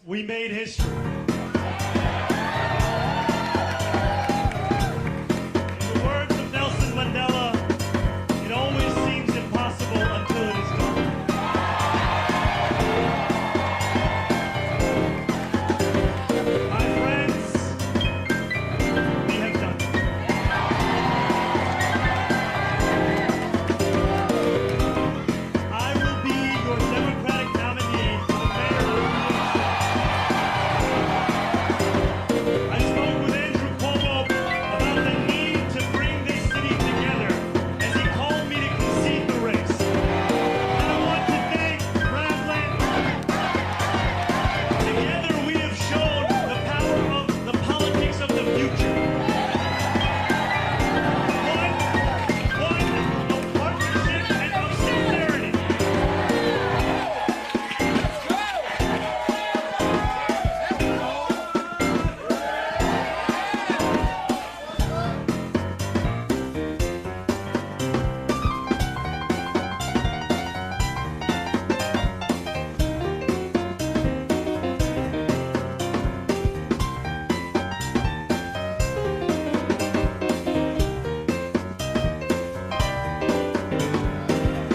We made history. In the words of Nelson Mandela, it always seems impossible until it is done. My friends, we have done it. I will be your Democratic nominee for the mayor of New York City. I spoke with Andrew Cuomo about the need to bring this city together as he called me to concede the race. And I want to thank Bradley. Together we have shown the power of the politics of the future. One of partnership and of sincerity.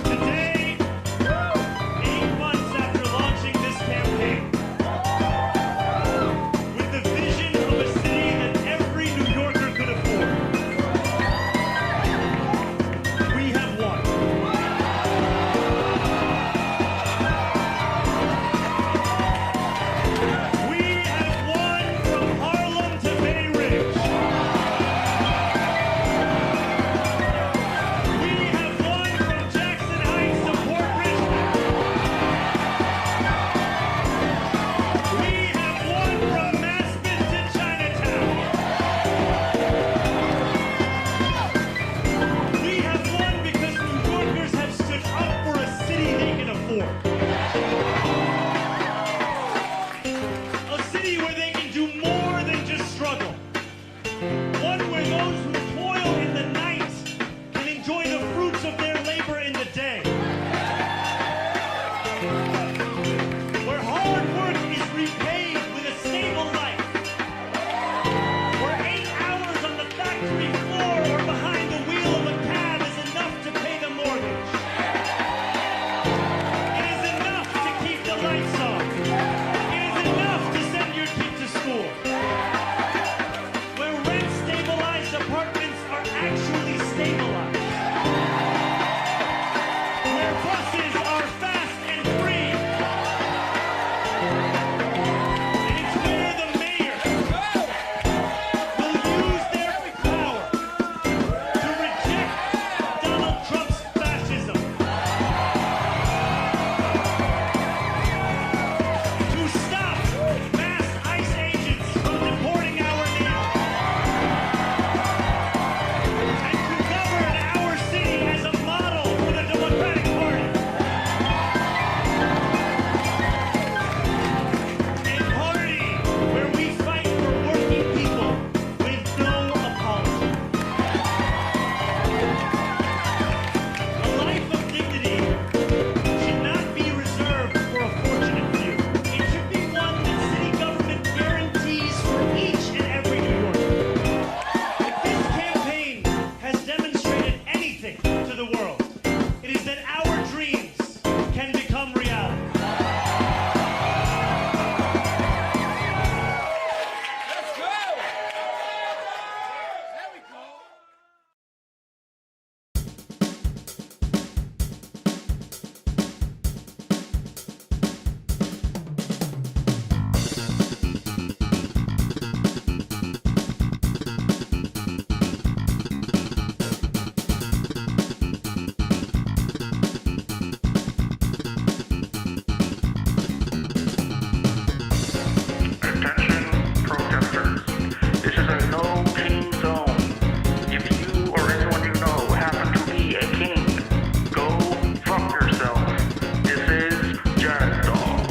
Today, 8 months after launching this campaign, with the vision of a city that every New Yorker could afford, we have won. We have won from Harlem to Bay Ridge. We have won from Jackson Heights to Port Richmond. We have won from Maspeth to Chinatown. We have won because New Yorkers have stood up for a city they can afford. A city where they can do more than just struggle. One where those who toil in the night can enjoy the fruits of their labor in the day. Where hard work is repaid with a stable life. Where 8 hours on the factory floor or behind the wheel of a cab is enough to pay the mortgage. It is enough to keep the lights on. It is enough to send your kid to school. Where rent-stabilized apartments are actually stabilized. Where buses are fast and free. And it's where the mayor will use their power to reject Donald Trump's fascism. To stop mass ICE agents from deporting our neighbors. And to govern our city as a model for the Democratic Party. A party where we fight for working people with no apology. A life of dignity should not be reserved for a fortunate few. It should be one that city government guarantees for each and every New Yorker. If this campaign has demonstrated anything to the world, it is that our dreams can become reality. Let's go! There we go. Attention protesters. This is a no-king zone. If you or anyone you know happen to be a king, go fuck yourself. This is Jazz Dog.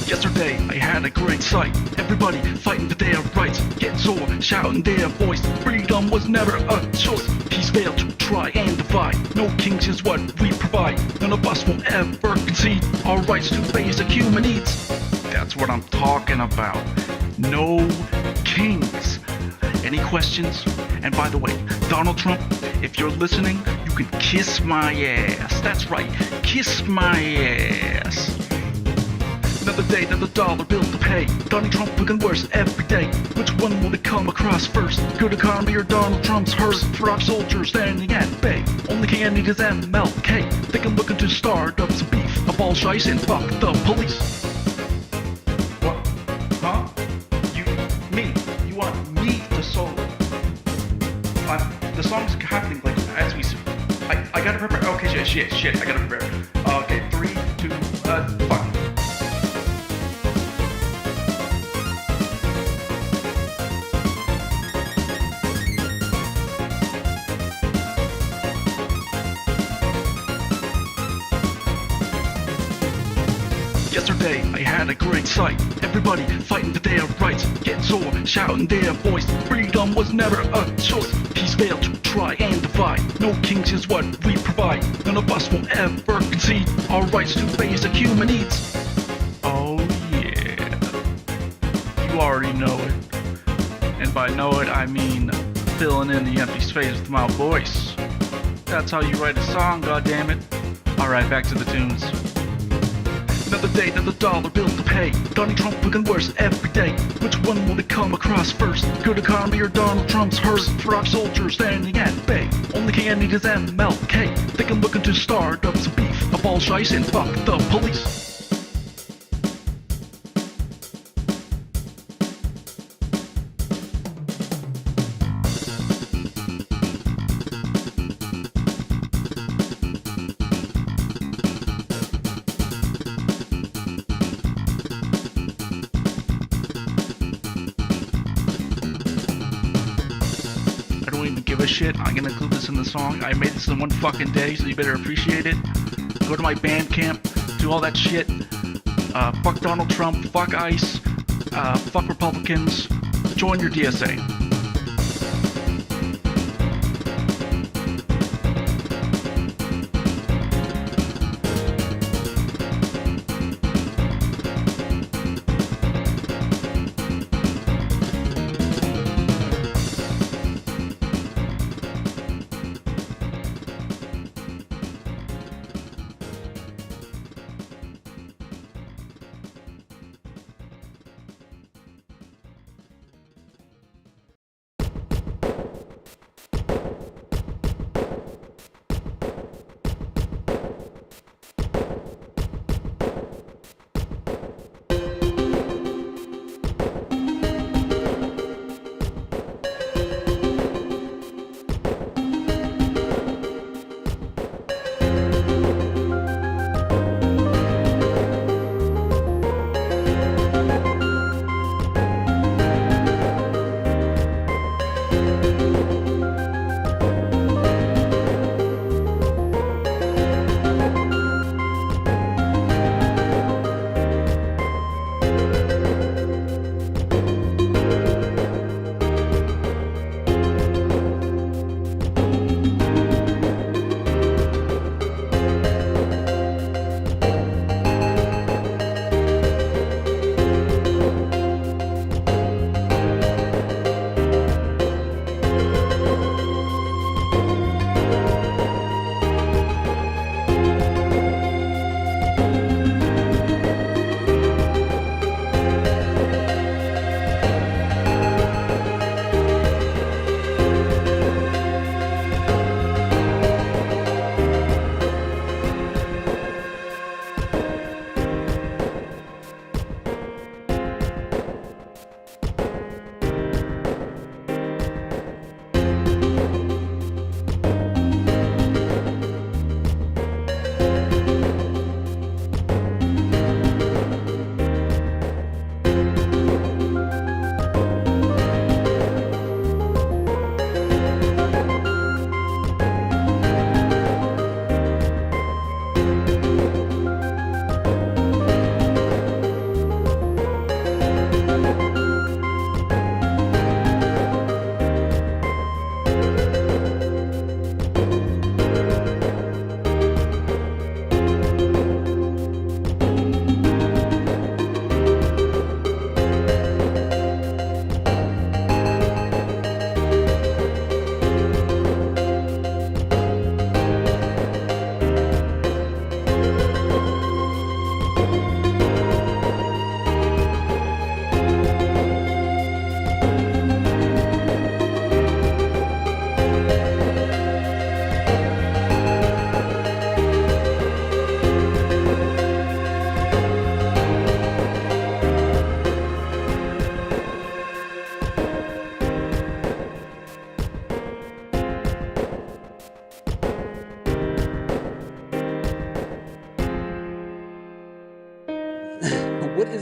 Yesterday I had a great sight. Everybody fighting for their rights, getting sore, shouting their voice. Freedom was never a choice. Peace failed to try and divide. No kings is what we provide. None of us will ever concede our rights to basic human needs. That what I'm talking about. No kings. Any questions? And by the way, Donald Trump, if you're listening, you can kiss my ass. That's right, kiss my ass. Another day, another dollar bill to pay. Donald Trump looking worse every day. Which one will it come across first? Good economy or Donald Trump's hearse? For our soldiers standing at bay. Only king I need is MLK. Think I'm looking to start up some beef. Abolish ICE and fuck the police. What? Huh? You want me to solo? The song's happening like as we. I gotta prepare. Okay, shit. I gotta prepare. Okay, 3, 2, fuck. Yesterday, I had a great sight. Everybody fighting for their rights, getting sore, shouting their voice. Freedom was never a choice. Peace failed to try and divide. No kings is what we provide. None of us will ever concede our rights to basic human needs. Oh yeah, you already know it. And by know it, I mean filling in the empty space with my voice. That's how you write a song, goddammit. Alright, back to the tunes. Another day, another dollar bill to pay. Donald Trump looking worse every day. Which one will it come across first? Good economy or Donald Trump's hearse? For our soldiers standing at bay. Only king I need is MLK. Think I'm looking to start up some beef. Abolish ICE and fuck the police. I don't even give a shit. I'm gonna include this in the song. I made this in one fucking day, so you better appreciate it. Go to my Bandcamp, do all that shit. Fuck Donald Trump, fuck ICE, fuck Republicans. Join your DSA.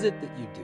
it that you do?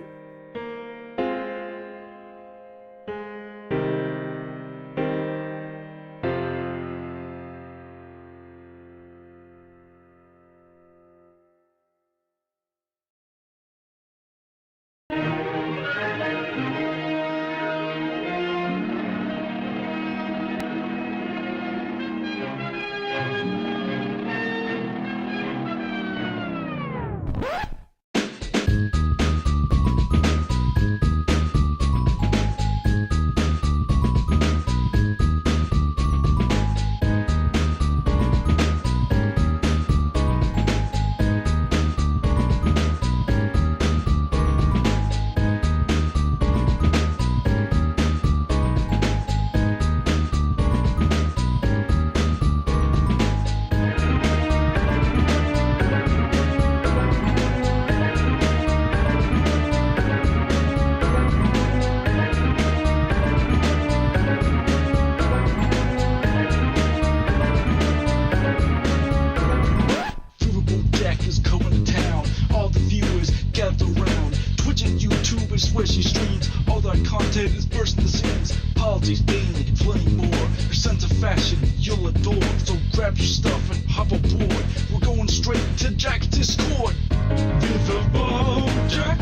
Swishy streams, all that content is bursting the seams. Politics, gaming, and plenty more. Your sense of fashion, you'll adore. So grab your stuff and hop aboard. We're going straight to Jack's Discord. Viva Bojack,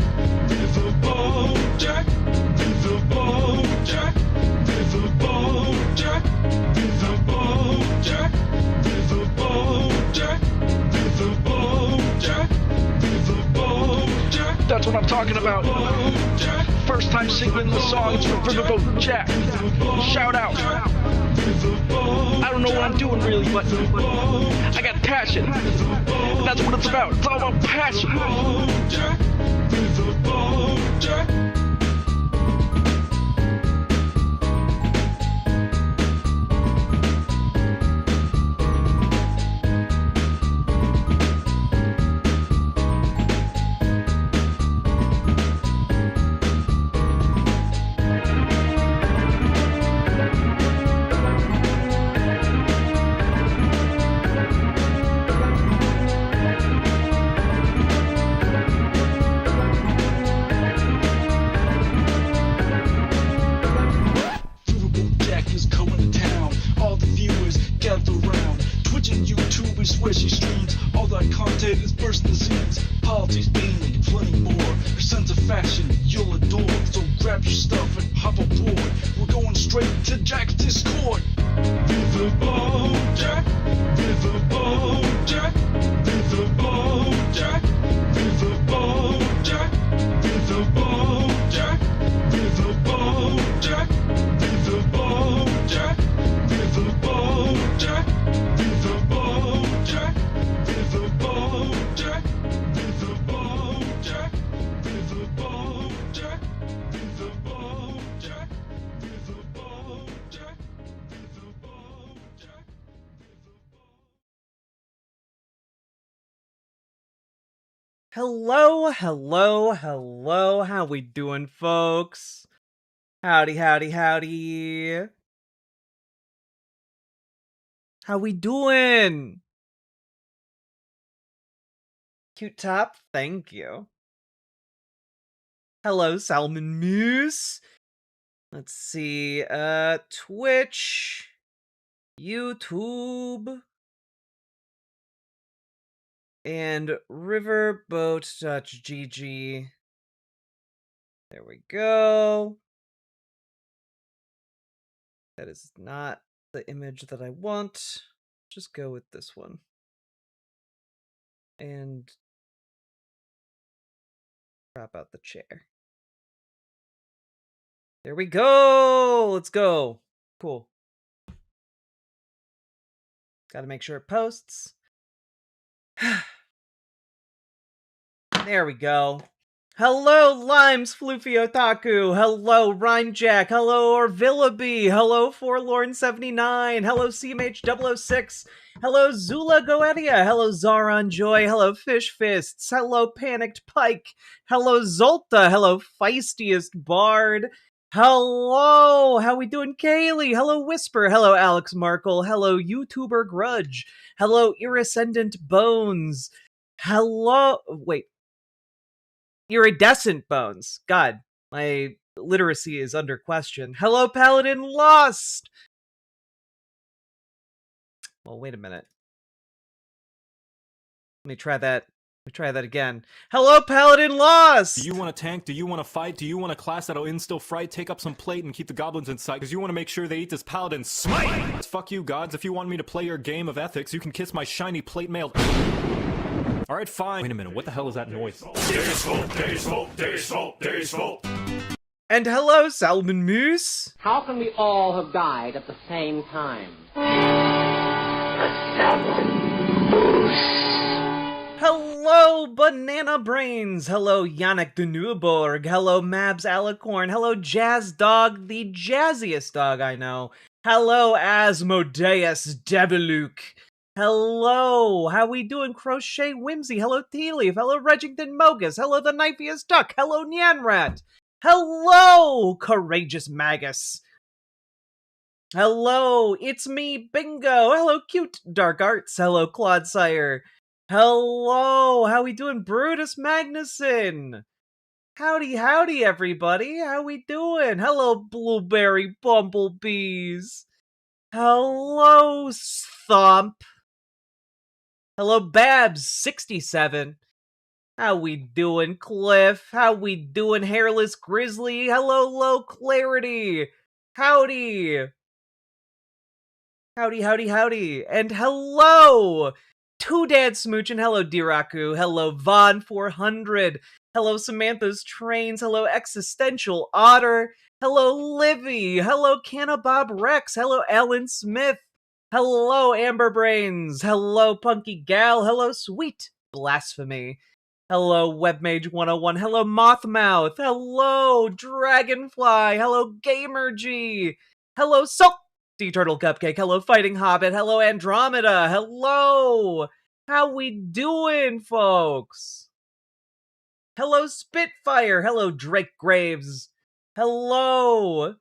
Viva Bojack, Viva Bojack, Viva Bojack, Viva Bojack, Viva Bojack, Viva Bojack, Viva Bojack. That's what I'm talking about. First time singing the songs for Viva Bojack. Shout out. I don't know what I'm doing really, but I got passion. And that's what it's about. It's all about passion. Viva Bojack. Swishy streams, all that content is bursting the seams. Politics, gaming, and plenty more. Your sense of fashion, you'll adore. So grab your stuff and hop aboard. We're going straight to Jack's Discord. Viva Bojack, Viva Bojack, Viva Bojack, Viva Bojack, Viva Bojack, Viva Bojack, Viva Bojack, Viva Bojack, Viva Bojack, Viva Bojack, Viva Bojack, Viva Bojack, Viva Bojack, Viva Bojack, Viva Bojack, Hello, hello, hello. How we doing, folks? Howdy, howdy, howdy. How we doing? Cute top, thank you. Hello, Salmon Moose. Let's see, Twitch, YouTube, and riverboat.gg. There we go. That is not the image that I want. Just go with this one. And crop out the chair. There we go! Let's go. Cool. Gotta make sure it posts. There we go. Hello, Limes Floofy Otaku. Hello, Rhyme Jack. Hello, Orvillaby. Hello, Forlorn79. Hello, CMH006. Hello, Zula Goetia. Hello, Zaron Joy. Hello, Fish Fists. Hello, Panicked Pike. Hello, Zolta. Hello, Feistiest Bard. Hello, how we doing, Kaylee? Hello, Whisper. Hello, Alex Markle. Hello, YouTuber Grudge. Hello, Iridescent Bones. Hello, wait. Iridescent bones. God, my literacy is under question. Hello, Paladin Lost! Well, wait a minute. Let me try that. Let me try that again. Hello, Paladin Lost! Do you want to tank? Do you want to fight? Do you want a class that'll instill fright? Take up some plate and keep the goblins in sight, because you want to make sure they eat this paladin smite! Fuck you, gods. If you want me to play your game of ethics, you can kiss my shiny plate mail. Alright, fine. Wait a minute, what the hell is that noise? And hello, Salmon Moose! How can we all have died at the same time? Hello, Banana Brains! Hello, Yannick de Nieuwborg! Hello, Mabs Alicorn! Hello, Jazz Dog, the jazziest dog I know! Hello, Asmodeus Debeluk! Hello, how we doing, Crochet Whimsy? Hello, Tea Leaf! Hello, Regington Mogus! Hello, the Knifiest Duck! Hello, Nyanrat! Hello, Courageous Magus! Hello, it's me, Bingo! Hello, Cute Dark Arts! Hello, Claude Hello, how we doing, Brutus Magnuson? Howdy, howdy, everybody. How we doing? Hello, Blueberry Bumblebees. Hello, Thump. Hello, Babs67. How we doing, Cliff? How we doing, Hairless Grizzly? Hello, Low Clarity. Howdy. Howdy, howdy, howdy. And hello, Two Dad Smooch, and hello, Diraku. Hello, Von400. Hello, Samantha's Trains. Hello, Existential Otter. Hello, Livy. Hello, Canabob Rex. Hello, Alan Smith. Hello, Amber Brains. Hello, Punky Gal. Hello, Sweet Blasphemy. Hello, Webmage101. Hello, Mothmouth. Hello, Dragonfly. Hello, Gamerg. Hello, Salty Turtle Cupcake. Hello, Fighting Hobbit. Hello, Andromeda. Hello. How we doing, folks? Hello, Spitfire. Hello, Drake Graves. Hello.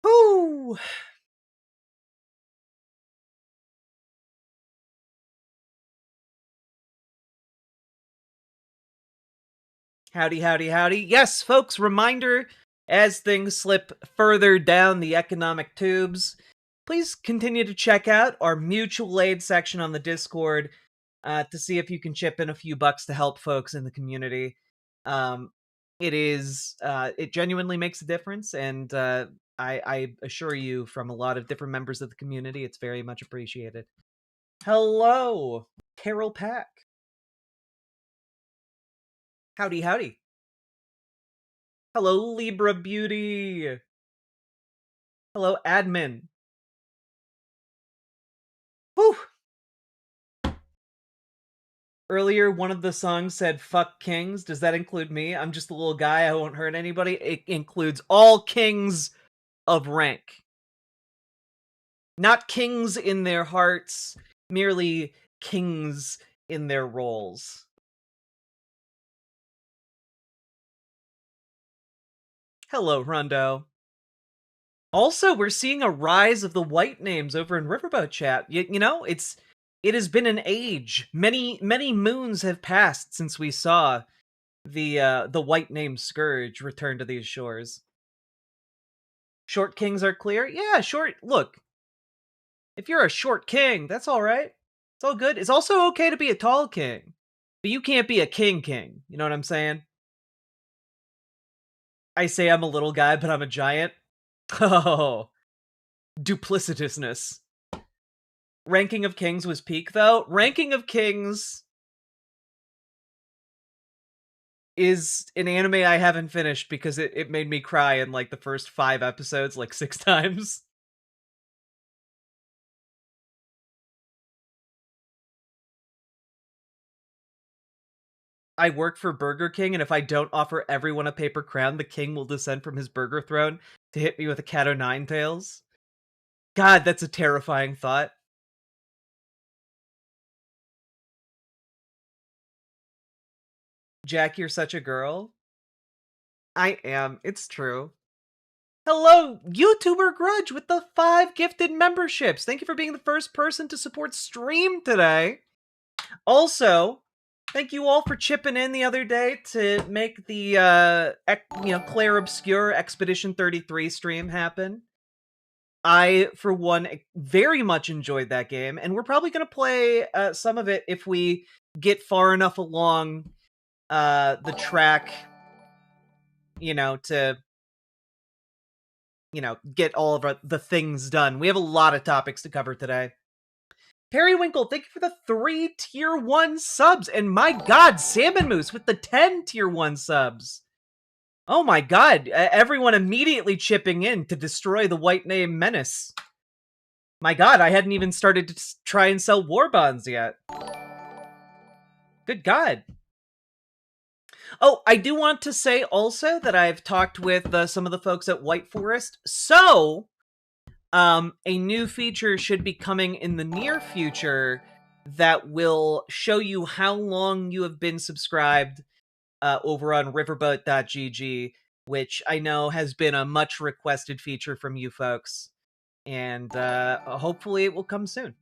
Whoo. Howdy, howdy, howdy. Yes, folks, reminder, as things slip further down the economic tubes, please continue to check out our mutual aid section on the Discord to see if you can chip in a few bucks to help folks in the community. It genuinely makes a difference, and I assure you from a lot of different members of the community, it's very much appreciated. Hello, Carol Pack. Howdy, howdy. Hello, Libra Beauty. Hello, Admin. Whew. Earlier, one of the songs said, fuck kings. Does that include me? I'm just a little guy. I won't hurt anybody. It includes all kings of rank. Not kings in their hearts, merely kings in their roles. Hello, Rondo. Also, we're seeing a rise of the white names over in Riverboat Chat. You know, it has been an age. Many moons have passed since we saw the white name Scourge return to these shores. Short kings are clear? Yeah, short. Look, if you're a short king, that's all right. It's all good. It's also okay to be a tall king, but you can't be a king. You know what I'm saying? I say I'm a little guy, but I'm a giant. Oh, duplicitousness. Ranking of Kings was peak, though. Ranking of Kings is an anime I haven't finished because it made me cry in, like, the first 5 episodes, like, 6 times. I work for Burger King, and if I don't offer everyone a paper crown, the king will descend from his burger throne to hit me with a cat o' nine tails. God, that's a terrifying thought. Jack, you're such a girl. I am. It's true. Hello, YouTuber Grudge with the 5 gifted memberships. Thank you for being the first person to support stream today. Also, Thank you all for chipping in the other day to make the Claire Obscure Expedition 33 stream happen. I, for one, very much enjoyed that game, and we're probably going to play some of it if we get far enough along the track, to get all of the things done. We have a lot of topics to cover today. Periwinkle, thank you for the 3 tier 1 subs. And my god, Salmon Moose with the 10 tier 1 subs. Oh my god, everyone immediately chipping in to destroy the White Name Menace. My god, I hadn't even started to try and sell war bonds yet. Good god. Oh, I do want to say also that I've talked with some of the folks at White Forest. So, a new feature should be coming in the near future that will show you how long you have been subscribed over on riverboat.gg, which I know has been a much requested feature from you folks. And hopefully it will come soon.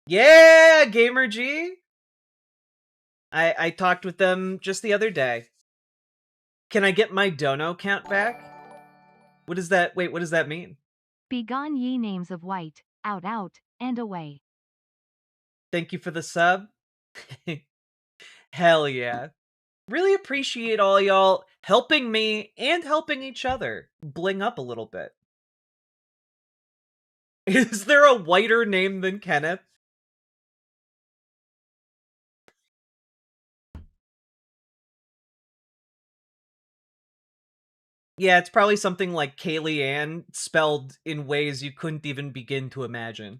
Yeah, Gamer G. I talked with them just the other day. Can I get my dono count back? What does that mean? Begone ye names of white, out, and away. Thank you for the sub. Hell yeah. Really appreciate all y'all helping me and helping each other bling up a little bit. Is there a whiter name than Kenneth? Yeah, it's probably something like Kaylee Ann, spelled in ways you couldn't even begin to imagine.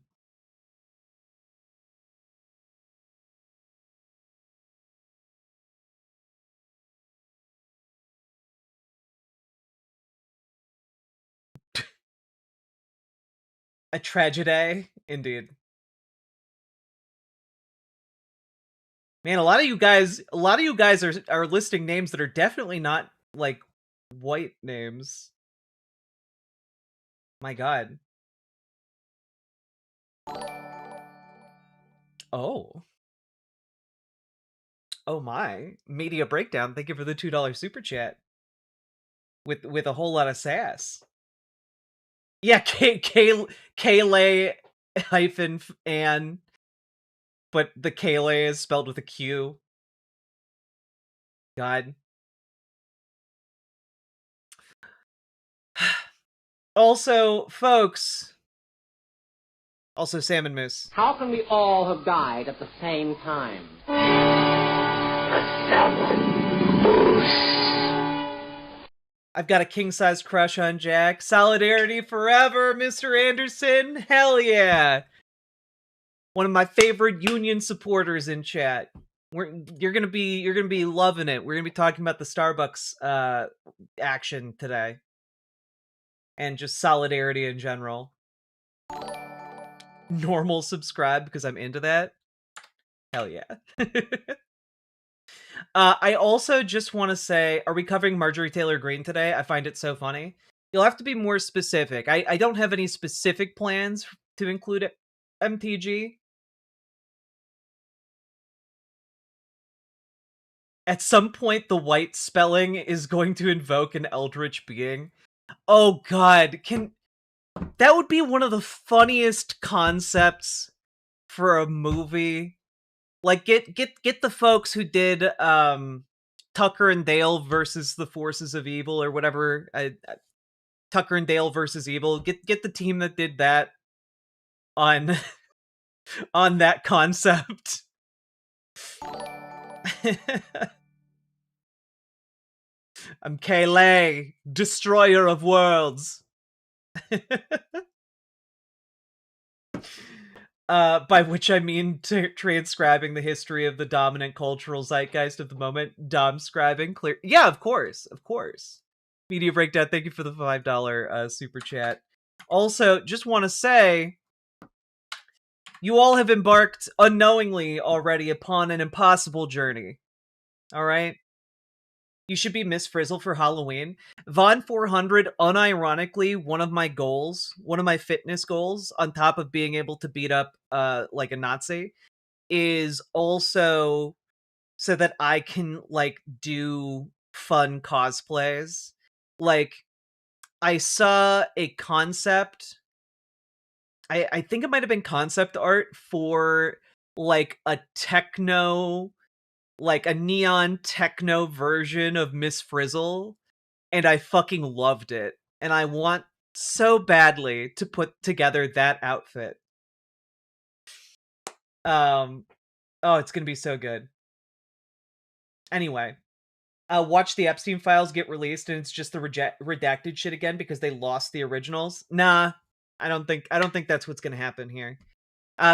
A tragedy, indeed. Man, a lot of you guys are listing names that are definitely not like white names. My god. Oh. Oh my. Media Breakdown, thank you for the $2 super chat. With a whole lot of sass. Yeah, Kayle hyphen Ann, but the Kayle is spelled with a Q. God. Also, folks. Also, Salmon Moose. How can we all have died at the same time? I've got a king-size crush on Jack. Solidarity forever, Mr. Anderson. Hell yeah. One of my favorite Union supporters in chat. You're gonna be loving it. We're gonna be talking about the Starbucks action today. And just solidarity in general. Normal subscribe because I'm into that. Hell yeah. I also just want to say, are we covering Marjorie Taylor Greene today? I find it so funny. You'll have to be more specific. I don't have any specific plans to include MTG. At some point, the white spelling is going to invoke an eldritch being. Oh god, that would be one of the funniest concepts for a movie. Like, get the folks who did Tucker and Dale versus the Forces of Evil or whatever. Tucker and Dale versus Evil. Get the team that did that on on that concept. I'm Kayle, destroyer of worlds. By which I mean transcribing the history of the dominant cultural zeitgeist of the moment. Domscribing, clear. Yeah, of course. Media Breakdown, thank you for the $5 super chat. Also, just want to say, you all have embarked unknowingly already upon an impossible journey. Alright? You should be Miss Frizzle for Halloween. Von 400, unironically, one of my goals, one of my fitness goals, on top of being able to beat up like a Nazi, is also so that I can like do fun cosplays. Like, I saw a concept. I think it might have been concept art for like a techno, like a neon techno version of Miss Frizzle, and I fucking loved it. And I want so badly to put together that outfit. Oh, it's gonna be so good. Anyway, watch the Epstein files get released and it's just the redacted shit again because they lost the originals. Nah, I don't think that's what's gonna happen here.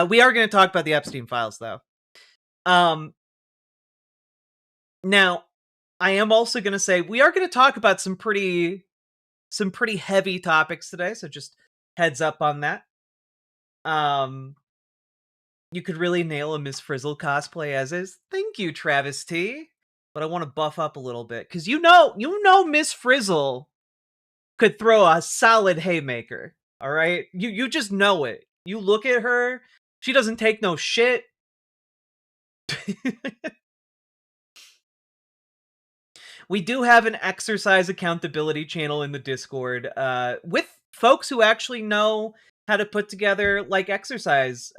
We are gonna talk about the Epstein files though. Now, I am also gonna say we are gonna talk about some pretty heavy topics today, so just heads up on that. You could really nail a Miss Frizzle cosplay as is. Thank you, Travis T. But I want to buff up a little bit because you know Miss Frizzle could throw a solid haymaker. All right, you just know it. You look at her; she doesn't take no shit. We do have an exercise accountability channel in the Discord with folks who actually know how to put together like exercise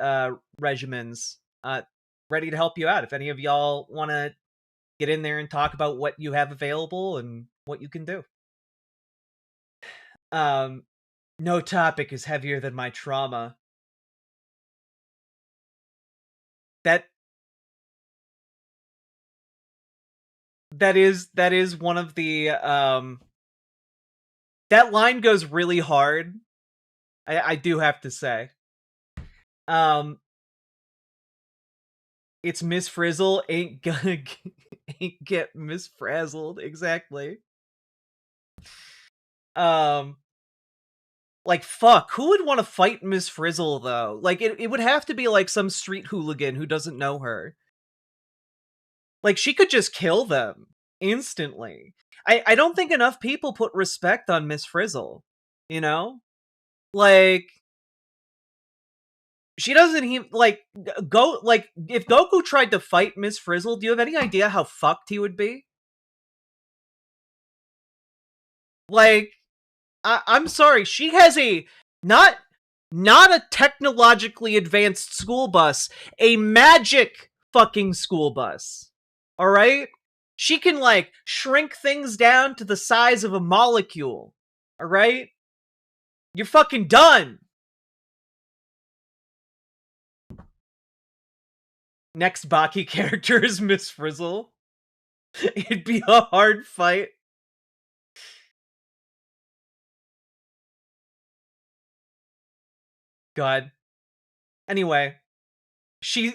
regimens, ready to help you out. If any of y'all want to get in there and talk about what you have available and what you can do. No topic is heavier than my trauma. That is one of the that line goes really hard. I do have to say. It's Miss Frizzle ain't gonna ain't get misfrazzled, exactly. Like, fuck, who would want to fight Miss Frizzle, though? Like, it would have to be, like, some street hooligan who doesn't know her. Like, she could just kill them instantly. I don't think enough people put respect on Miss Frizzle, you know? Like, she doesn't even, like, if Goku tried to fight Miss Frizzle, do you have any idea how fucked he would be? Like, I'm sorry, she has a not a technologically advanced school bus, a magic fucking school bus. All right? She can like shrink things down to the size of a molecule. All right? You're fucking done. Next Baki character is Miss Frizzle. It'd be a hard fight. God. Anyway, she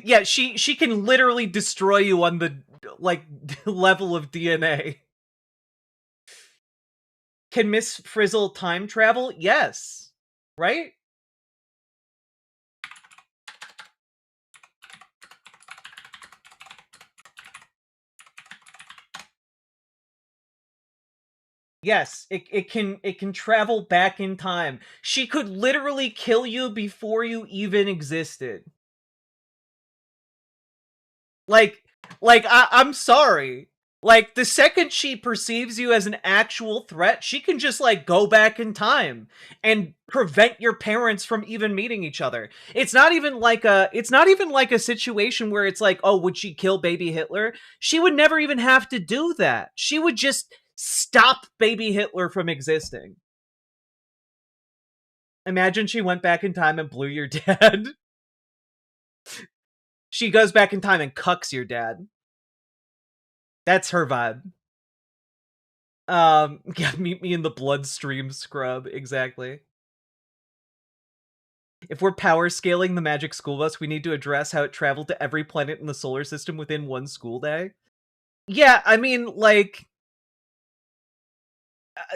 can literally destroy you on the like level of DNA. Can Miss Frizzle time travel? Yes. Right? Yes, it can travel back in time. She could literally kill you before you even existed. Like I'm sorry. Like, the second she perceives you as an actual threat, she can just, like, go back in time and prevent your parents from even meeting each other. It's not even like a situation where it's like, oh, would she kill baby Hitler? She would never even have to do that. She would just stop baby Hitler from existing. Imagine she went back in time and blew your dad. She goes back in time and cucks your dad. That's her vibe. Yeah, meet me in the bloodstream, scrub, exactly. If we're power scaling the magic school bus, we need to address how it traveled to every planet in the solar system within one school day. Yeah, I mean, like,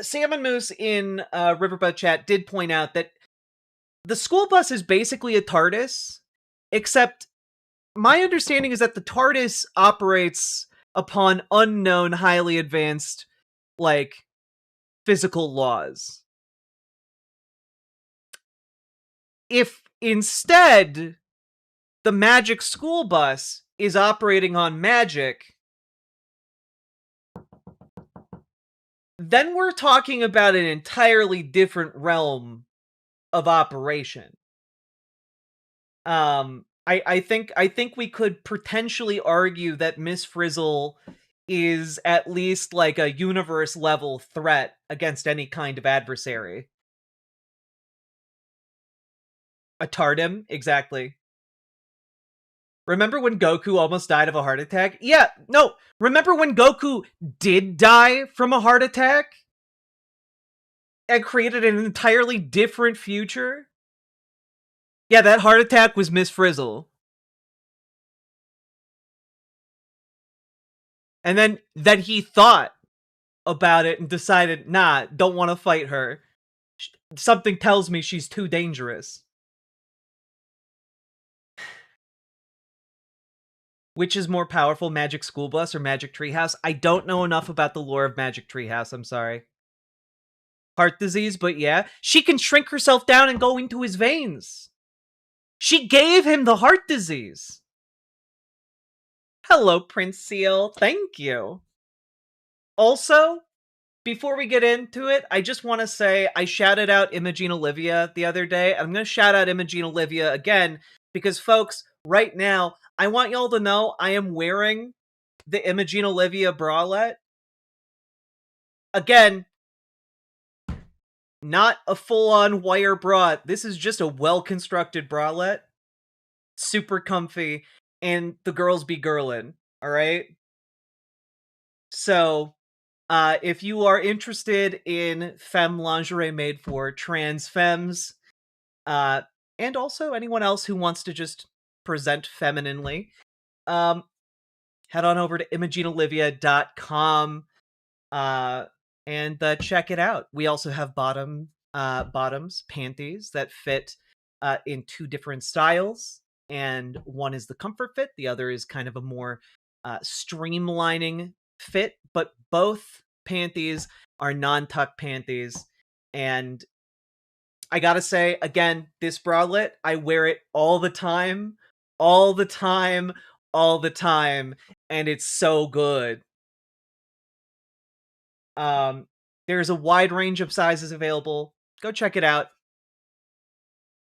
Salmon Moose in Riverbud Chat did point out that the school bus is basically a TARDIS, except my understanding is that the TARDIS operates upon unknown, highly advanced, like, physical laws. If instead the magic school bus is operating on magic, then we're talking about an entirely different realm of operation. I think we could potentially argue that Miss Frizzle is at least like a universe level threat against any kind of adversary. A Tardim, exactly. Remember when Goku almost died of a heart attack? Yeah, no. Remember when Goku did die from a heart attack? And created an entirely different future? Yeah, that heart attack was Miss Frizzle. And then he thought about it and decided, nah, don't want to fight her. Something tells me she's too dangerous. Which is more powerful, Magic School Bus or Magic Treehouse? I don't know enough about the lore of Magic Treehouse, I'm sorry. Heart disease, but yeah. She can shrink herself down and go into his veins. She gave him the heart disease. Hello, Prince Seal. Thank you. Also, before we get into it, I just want to say I shouted out Imogene Olivia the other day. I'm going to shout out Imogene Olivia again because, folks, right now, I want y'all to know I am wearing the Imogene Olivia bralette. Again, not a full-on wire bra. This is just a well-constructed bralette. Super comfy, and the girls be girlin', alright? So, if you are interested in femme lingerie made for trans femmes, and also anyone else who wants to just present femininely, head on over to ImogeneOlivia.com, and check it out. We also have bottoms, panties that fit in 2 different styles, and one is the comfort fit, the other is kind of a more streamlining fit, but both panties are non-tuck panties, and I gotta say, again, this bralette, I wear it all the time, all the time, all the time, and it's so good. There's a wide range of sizes available. Go check it out.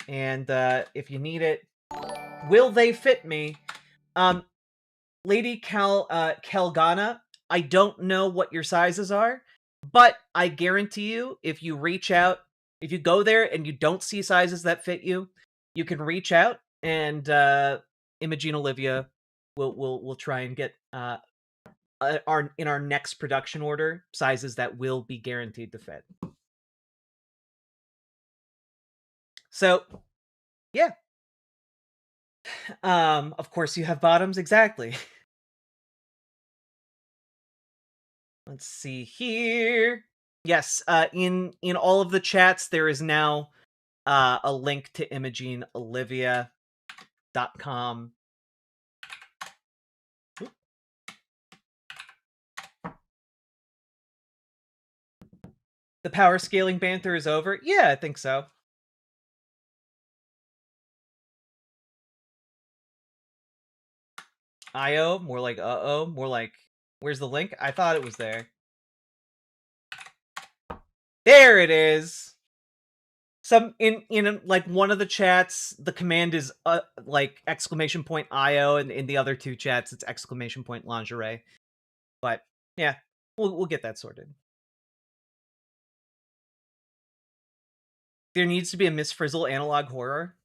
And if you need it, will they fit me? Lady Kelgana, I don't know what your sizes are, but I guarantee you, if you reach out, if you go there and you don't see sizes that fit you, you can reach out and Imogene Olivia will try and get in our next production order sizes that will be guaranteed to fit. So, yeah. Of course you have bottoms, exactly. Let's see here. Yes, in all of the chats there is now a link to ImogeneOlivia.com. The power scaling banter is over? Yeah, I think so. IO, more like uh-oh, more like, where's the link? I thought it was there. There it is! Some, in like one of the chats, the command is like exclamation point IO, and in the other 2 chats, it's exclamation point lingerie. But, yeah, we'll get that sorted. There needs to be a Miss Frizzle analog horror.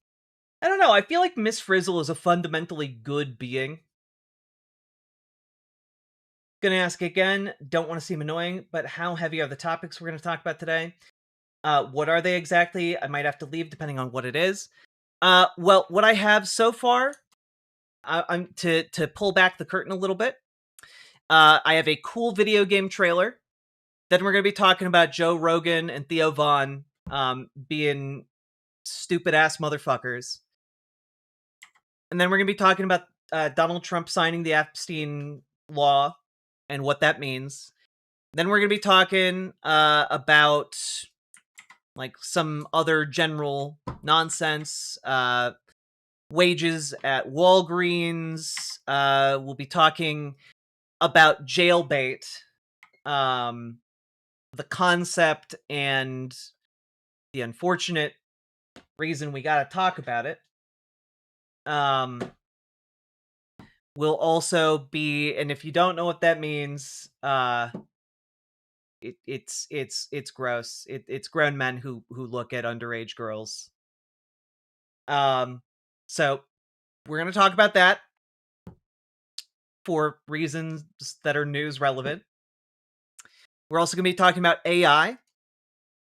I don't know, I feel like Miss Frizzle is a fundamentally good being. Gonna ask again, don't want to seem annoying, but how heavy are the topics we're going to talk about today? What are they exactly? I might have to leave depending on what it is. Well, what I have so far, I'm to pull back the curtain a little bit. I have a cool video game trailer. Then we're going to be talking about Joe Rogan and Theo Vaughn being stupid-ass motherfuckers. And then we're going to be talking about Donald Trump signing the Epstein law and what that means. Then we're going to be talking about like some other general nonsense, wages at Walgreens. We'll be talking about jailbait, the concept and the unfortunate reason we got to talk about it. Will also be, and if you don't know what that means, it's gross. It's grown men who look at underage girls. So we're gonna talk about that for reasons that are news relevant. We're also gonna be talking about AI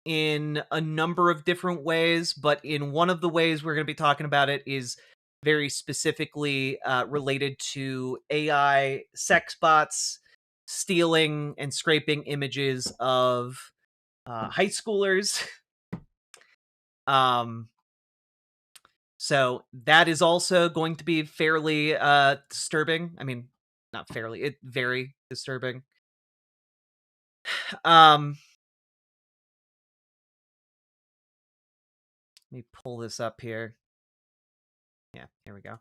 in a number of different ways, but in one of the ways we're gonna be talking about it is very specifically related to AI sex bots stealing and scraping images of high schoolers. So that is also going to be fairly disturbing. I mean, not fairly, very disturbing. Let me pull this up here. Yeah, here we go.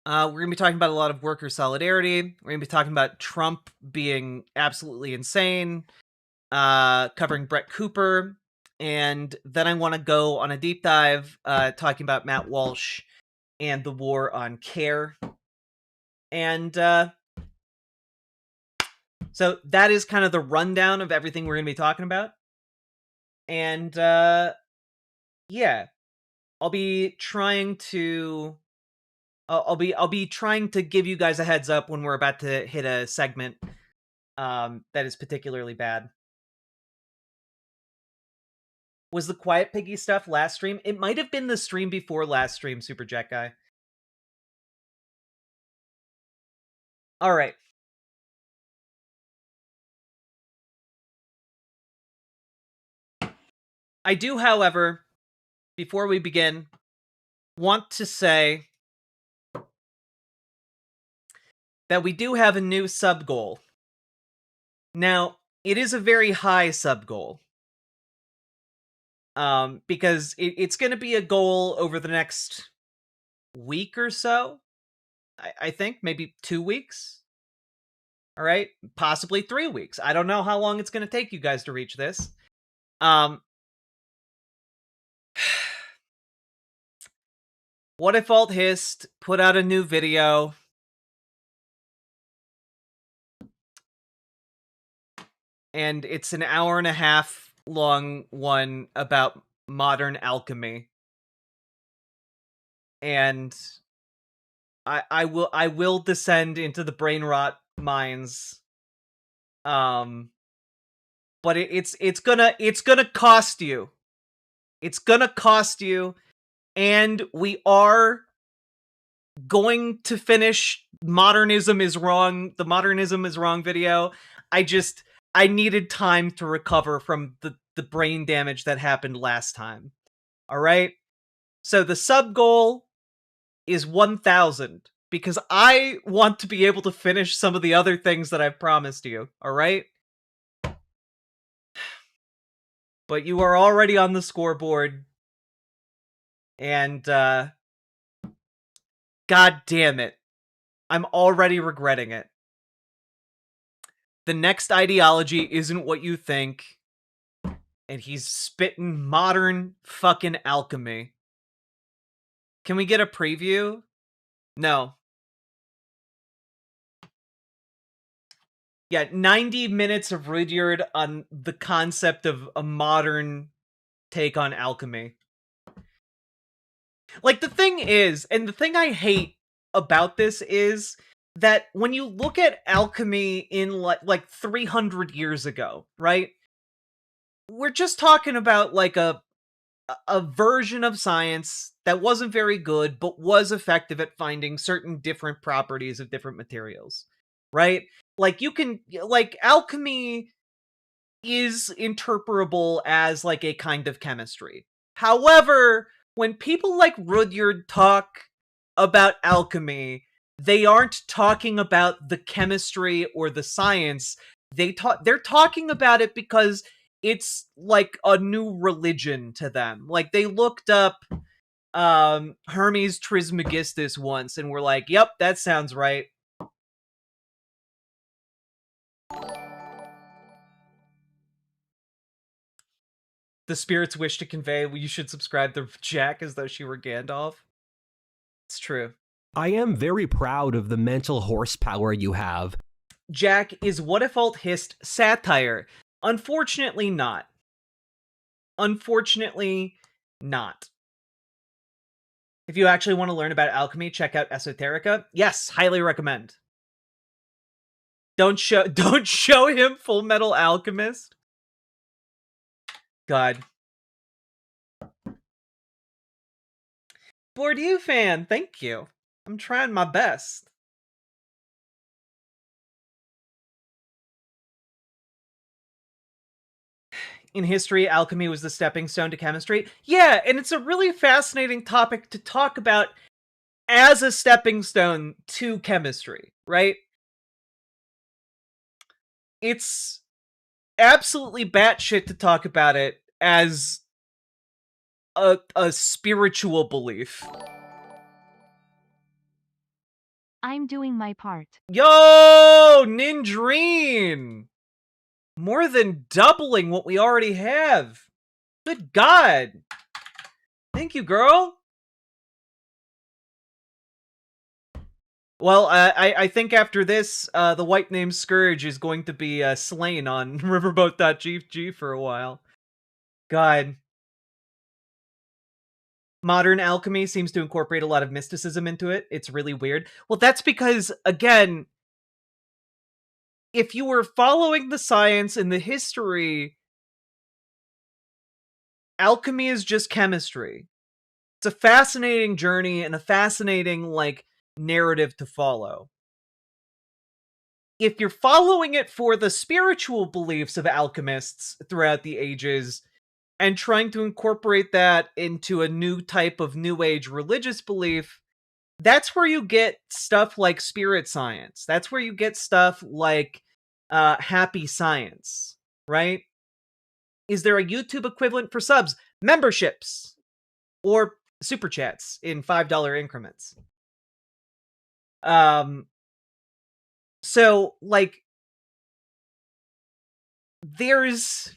We're going to be talking about a lot of worker solidarity. We're going to be talking about Trump being absolutely insane, covering Brett Cooper, and then I want to go on a deep dive talking about Matt Walsh and the war on care. And so that is kind of the rundown of everything we're going to be talking about. And yeah, I'll be trying to I'll be trying to give you guys a heads up when we're about to hit a segment that is particularly bad. Was the Quiet Piggy stuff last stream? It might have been the stream before last stream, Super Jet Guy. All right. I do, however, before we begin, want to say that we do have a new sub goal. Now, it is a very high sub goal. Because it's going to be a goal over the next week or so. I think maybe 2 weeks. All right, possibly 3 weeks. I don't know how long it's going to take you guys to reach this. What if Alt Hist put out a new video? And it's an hour and a half long one about modern alchemy. And I will descend into the brain rot mines. But it's gonna cost you. It's gonna cost you, and we are going to finish Modernism is Wrong, the Modernism is Wrong video. I needed time to recover from the brain damage that happened last time. Alright? So the sub goal is 1,000, because I want to be able to finish some of the other things that I've promised you, alright? But you are already on the scoreboard, and, god damn it, I'm already regretting it. The next ideology isn't what you think, and he's spitting modern fucking alchemy. Can we get a preview? No. Yeah, 90 minutes of Rudyard on the concept of a modern take on alchemy. Like, the thing is, and the thing I hate about this is that when you look at alchemy in like 300 years ago, right? We're just talking about like a version of science that wasn't very good, but was effective at finding certain different properties of different materials, right? Like, you can, like, alchemy is interpretable as like a kind of chemistry. However, when people like Rudyard talk about alchemy, they aren't talking about the chemistry or the science. They're talking about it because it's like a new religion to them. Like they looked up Hermes Trismegistus once and were like, "Yep, that sounds right." The spirits wish to convey you should subscribe to Jack as though she were Gandalf. It's true. I am very proud of the mental horsepower you have. Jack, is What If Alt Hist satire? Unfortunately not. Unfortunately not. If you actually want to learn about alchemy, check out Esoterica. Yes, highly recommend. Don't show him Full Metal Alchemist. God. Bourdieu fan, thank you. I'm trying my best. In history, alchemy was the stepping stone to chemistry. Yeah, and it's a really fascinating topic to talk about as a stepping stone to chemistry, right? It's absolutely batshit to talk about it as a spiritual belief. I'm doing my part. Yo, Nindreen! More than doubling what we already have. Good God. Thank you, girl. Well, I think after this, the white name Scourge is going to be slain on riverboat.gg for a while. God. Modern alchemy seems to incorporate a lot of mysticism into it. It's really weird. Well, that's because, again, if you were following the science and the history, alchemy is just chemistry. It's a fascinating journey and a fascinating, like, narrative to follow. If you're following it for the spiritual beliefs of alchemists throughout the ages and trying to incorporate that into a new type of new age religious belief, that's where you get stuff like spirit science. That's where you get stuff like happy science, right? Is there a YouTube equivalent for subs? Memberships or super chats in $5 increments. So, like, there's...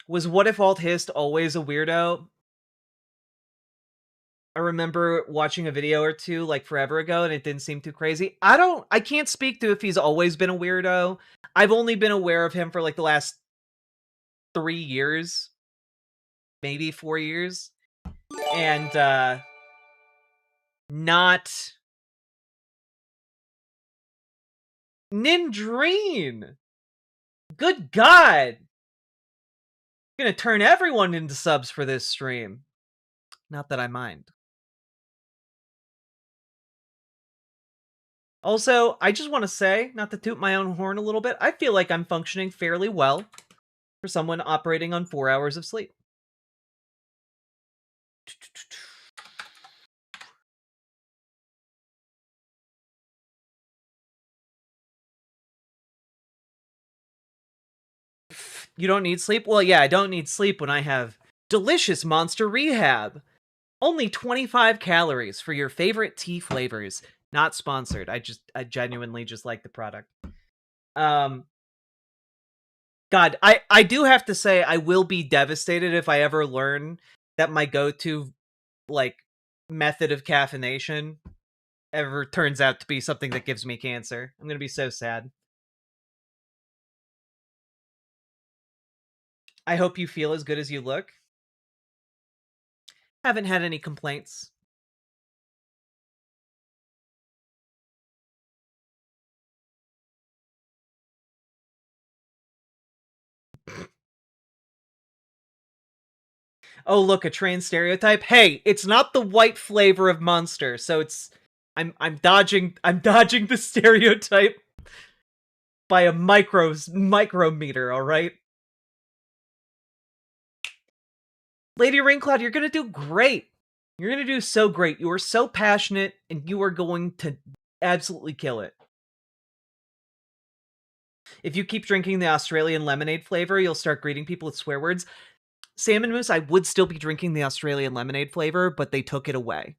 Was What If Alt Hist always a weirdo? I remember watching a video or two, like, forever ago, and it didn't seem too crazy. I can't speak to if he's always been a weirdo. I've only been aware of him for, like, the last 3 years. Maybe 4 years. And, not... Nindreen! Good God! I'm gonna turn everyone into subs for this stream. Not that I mind. Also, I just want to say, not to toot my own horn a little bit, I feel like I'm functioning fairly well for someone operating on 4 hours of sleep. You don't need sleep? Well, yeah, I don't need sleep when I have delicious Monster Rehab. Only 25 calories for your favorite tea flavors. Not sponsored. I genuinely just like the product. God, I do have to say I will be devastated if I ever learn that my go-to, like, method of caffeination ever turns out to be something that gives me cancer. I'm gonna be so sad. I hope you feel as good as you look. Haven't had any complaints. Oh, look, a train stereotype. Hey, it's not the white flavor of Monster, so it's I'm dodging the stereotype by a micrometer, all right? Lady Raincloud, you're gonna do great. You're gonna do so great. You are so passionate, and you are going to absolutely kill it. If you keep drinking the Australian lemonade flavor, you'll start greeting people with swear words. Salmon Moose, I would still be drinking the Australian lemonade flavor, but they took it away.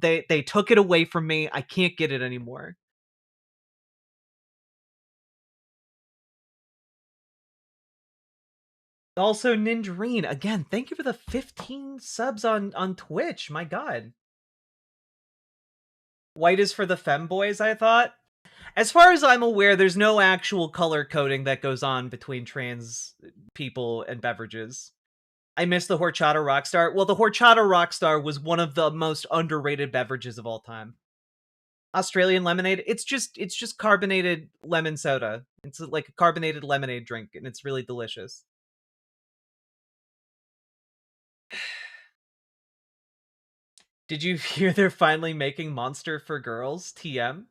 They took it away from me. I can't get it anymore. Also, Ninjareen, again, thank you for the 15 subs on Twitch. My god. White is for the femboys, I thought. As far as I'm aware, there's no actual color coding that goes on between trans people and beverages. I miss the Horchata Rockstar. Well, the Horchata Rockstar was one of the most underrated beverages of all time. Australian lemonade, it's just carbonated lemon soda. It's like a carbonated lemonade drink, and it's really delicious. Did you hear they're finally making Monster for Girls? TM?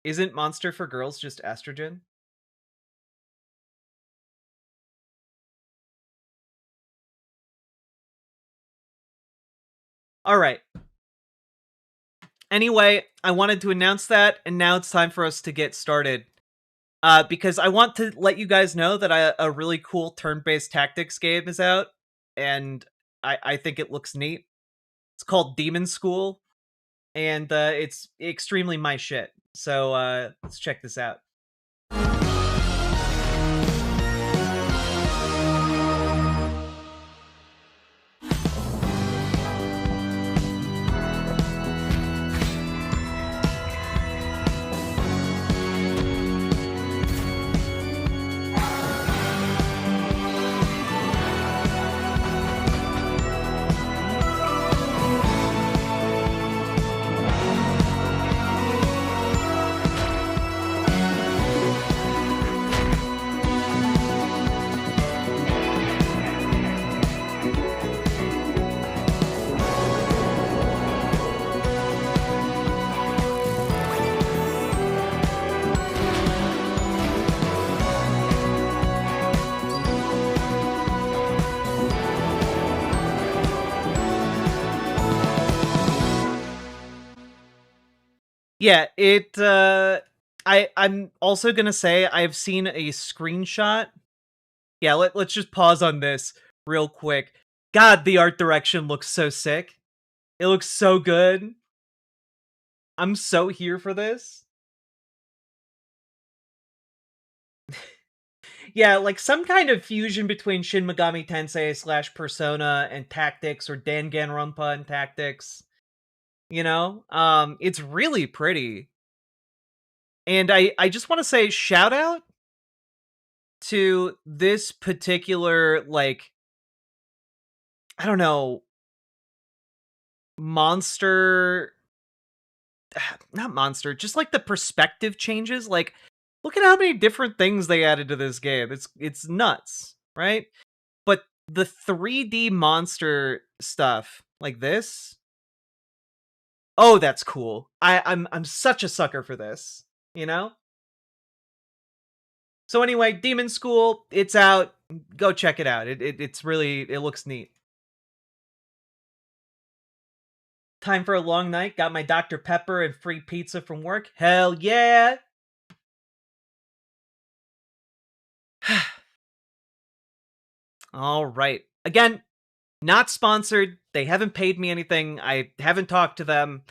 Isn't Monster for Girls just estrogen? Alright. Anyway, I wanted to announce that, and now it's time for us to get started. Because I want to let you guys know that a really cool turn-based tactics game is out, and I think it looks neat. It's called Demon School, and it's extremely my shit. So let's check this out. Yeah, I'm also gonna say I've seen a screenshot. Yeah, let's just pause on this real quick. God, the art direction looks so sick. It looks so good. I'm so here for this. Yeah, like some kind of fusion between Shin Megami Tensei / Persona and Tactics, or Danganronpa and Tactics. You know? It's really pretty. And I just want to say shout out to this particular, like, I don't know, monster, not monster, just like the perspective changes. Like, look at how many different things they added to this game. It's nuts, right? But the 3D monster stuff like this, oh, that's cool. I'm such a sucker for this, you know? So anyway, Demon School, it's out. Go check it out. It's really, it looks neat. Time for a long night. Got my Dr. Pepper and free pizza from work. Hell yeah! All right. Again, not sponsored. They haven't paid me anything. I haven't talked to them.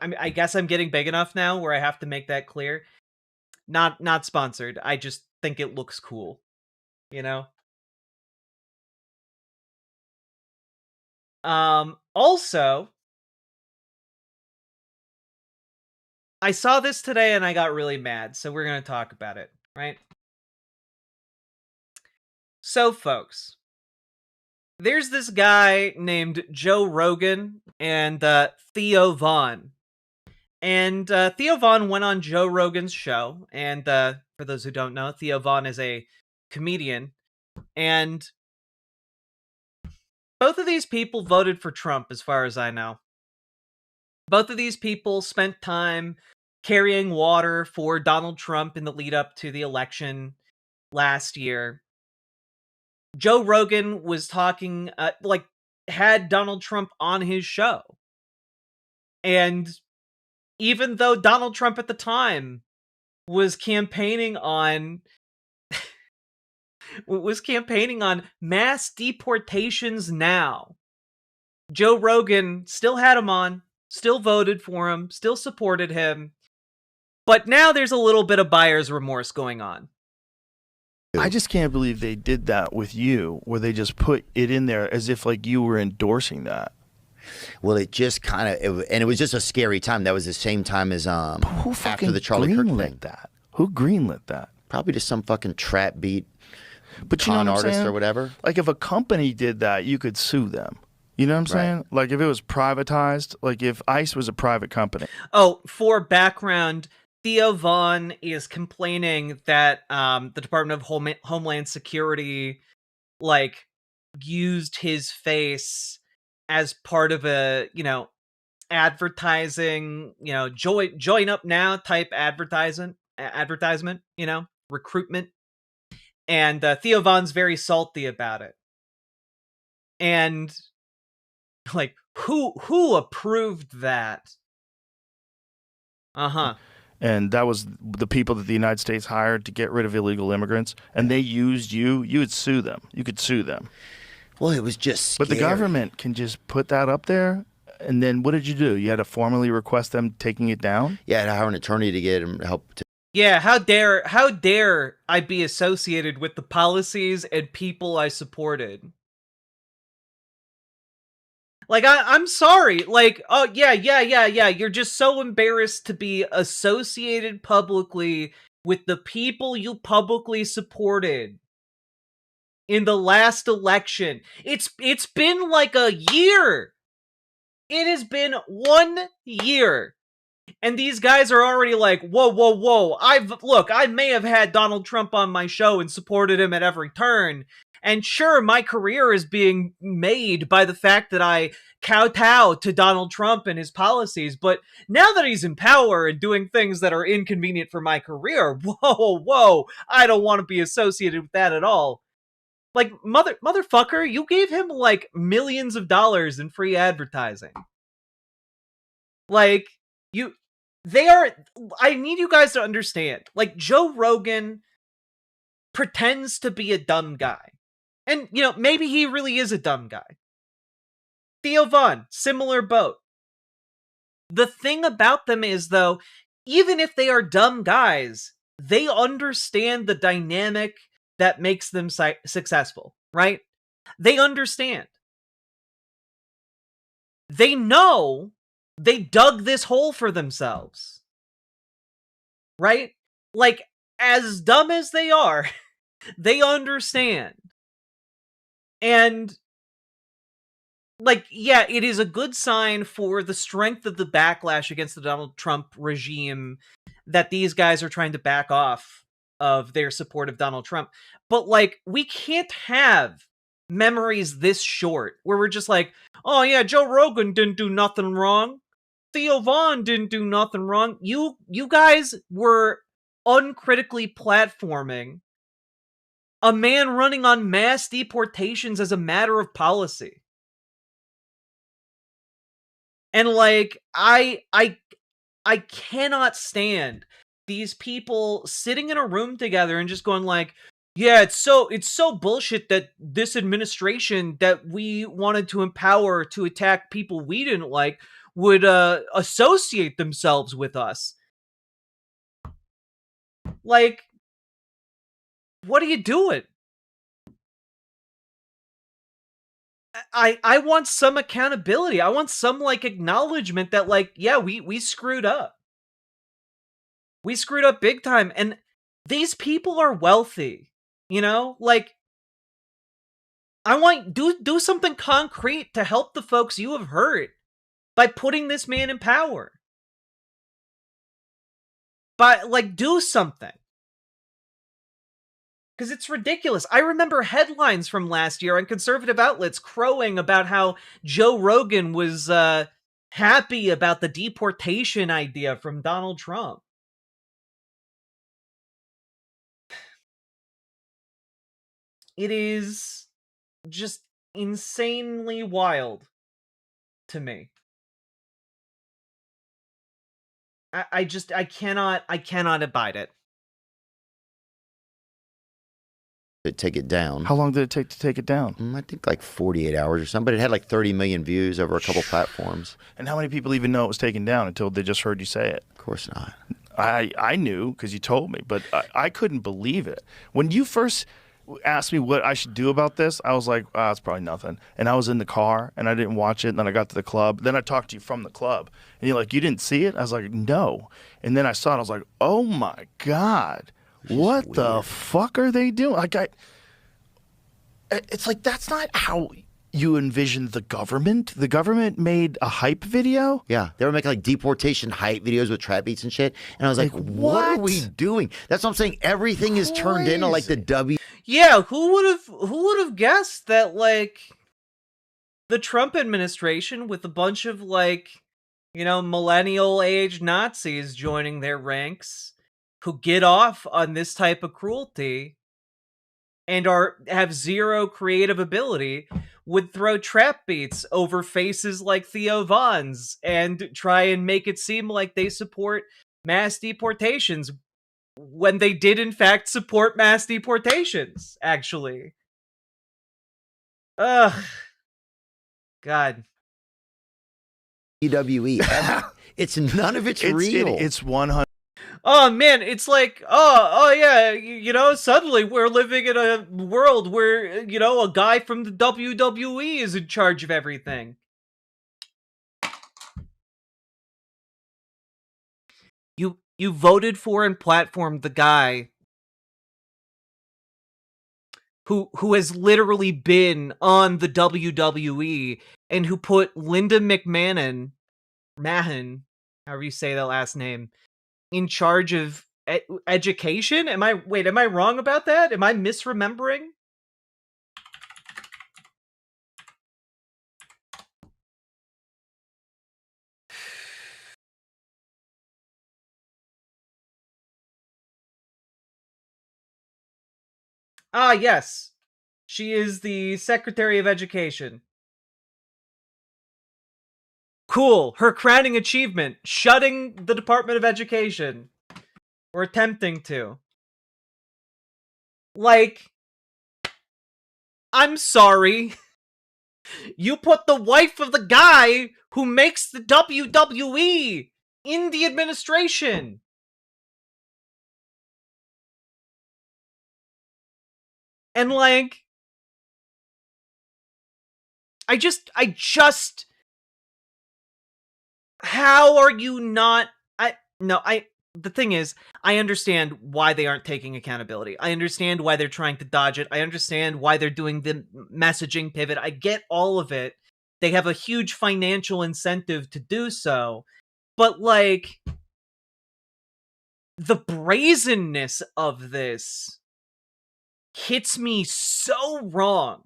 I guess I'm getting big enough now where I have to make that clear. Not sponsored. I just think it looks cool. You know? Also, I saw this today and I got really mad, so we're going to talk about it, right? So, folks, there's this guy named Joe Rogan and Theo Vaughn. And Theo Vaughn went on Joe Rogan's show. And for those who don't know, Theo Vaughn is a comedian. And both of these people voted for Trump, as far as I know. Both of these people spent time carrying water for Donald Trump in the lead up to the election last year. Joe Rogan was talking, had Donald Trump on his show. And even though Donald Trump at the time was campaigning on mass deportations now, Joe Rogan still had him on, still voted for him, still supported him. But now there's a little bit of buyer's remorse going on. I just can't believe they did that with you, where they just put it in there as if like you were endorsing that. Well, it just kind of, and it was just a scary time. That was the same time as who after the Charlie Kirk thing. That? Who greenlit that? Probably just some fucking trap beat, but you know con what I'm artist saying? or whatever. Like if a company did that, you could sue them. You know what I'm saying? Like if it was privatized, like if ICE was a private company. Oh, for background, Theo Vaughn is complaining that the Department of Homeland Security like used his face as part of a, advertising, join up now type advertisement, recruitment. And Theo Vaughn's very salty about it. And like who approved that? Uh-huh. And that was the people that the United States hired to get rid of illegal immigrants, and they used you. You would sue them. You could sue them. Well, it was just scary. But the government can just put that up there, and then what did you do? You had to formally request them taking it down? Yeah, to hire an attorney to get him help. Yeah, how dare I be associated with the policies and people I supported? Like, I'm sorry. Like, oh, yeah. You're just so embarrassed to be associated publicly with the people you publicly supported in the last election. It's been like a year. It has been 1 year. And these guys are already like, whoa. I may have had Donald Trump on my show and supported him at every turn. And sure, my career is being made by the fact that I kowtow to Donald Trump and his policies. But now that he's in power and doing things that are inconvenient for my career, whoa, I don't want to be associated with that at all. Like, motherfucker, you gave him like millions of dollars in free advertising. Like, I need you guys to understand, like, Joe Rogan pretends to be a dumb guy. And, maybe he really is a dumb guy. Theo Vaughn, similar boat. The thing about them is, though, even if they are dumb guys, they understand the dynamic that makes them successful, right? They understand. They know they dug this hole for themselves. Right? Like, as dumb as they are, they understand. And, like, yeah, it is a good sign for the strength of the backlash against the Donald Trump regime that these guys are trying to back off of their support of Donald Trump. But, like, we can't have memories this short where we're just like, oh yeah, Joe Rogan didn't do nothing wrong. Theo Vaughn didn't do nothing wrong. You guys were uncritically platforming a man running on mass deportations as a matter of policy. And like, I cannot stand these people sitting in a room together and just going like, yeah, it's so bullshit that this administration that we wanted to empower to attack people we didn't like would associate themselves with us. Like, what are you doing? I want some accountability. I want some, like, acknowledgement that, like, yeah, we screwed up. We screwed up big time. And these people are wealthy, Like, I want, do something concrete to help the folks you have hurt by putting this man in power. But, like, do something. Because it's ridiculous. I remember headlines from last year on conservative outlets crowing about how Joe Rogan was happy about the deportation idea from Donald Trump. It is just insanely wild to me. I cannot abide it. To take it down. How long did it take to take it down? I think like 48 hours or something, but it had like 30 million views over a couple platforms. And how many people even know it was taken down until they just heard you say it? Of course not. I knew because you told me, but I couldn't believe it. When you first asked me what I should do about this, I was like, it's probably nothing. And I was in the car, and I didn't watch it, and then I got to the club. Then I talked to you from the club, and you're like, you didn't see it? I was like, no. And then I saw it. I was like, oh, my God. What the fuck are they doing? Like, it's like that's not how you envisioned the government. The government made a hype video. Yeah, they were making like deportation hype videos with trap beats and shit. And I was like, what are we doing? That's what I'm saying. Everything is turned into like the W. Yeah, who would have guessed that, like, the Trump administration with a bunch of, like, you know, millennial age Nazis joining their ranks who get off on this type of cruelty and have zero creative ability would throw trap beats over faces like Theo Von's and try and make it seem like they support mass deportations when they did in fact support mass deportations, actually. Ugh. God. WWE. It's none of it's real. It's 100. Oh man, it's like, oh yeah, you know, suddenly we're living in a world where, you know, a guy from the WWE is in charge of everything. You voted for and platformed the guy who has literally been on the WWE and who put Linda McMahon, however you say that last name, in charge of education? Am I wrong about that? Am I misremembering? Ah, yes. She is the Secretary of Education. Cool. Her crowning achievement, shutting the Department of Education. Or attempting to. Like, I'm sorry. You put the wife of the guy who makes the WWE in the administration. And like, I just, how are you not, the thing is, I understand why they aren't taking accountability. I understand why they're trying to dodge it. I understand why they're doing the messaging pivot. I get all of it. They have a huge financial incentive to do so. But like, the brazenness of this hits me so wrong,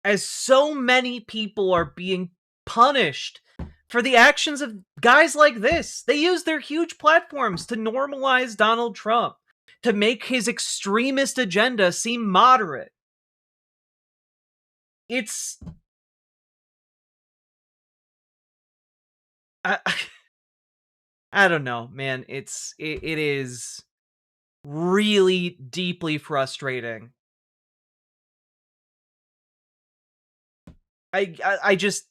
as so many people are being punished for the actions of guys like this. They use their huge platforms to normalize Donald Trump, to make his extremist agenda seem moderate. It's... I don't know, man. It is really deeply frustrating. I just...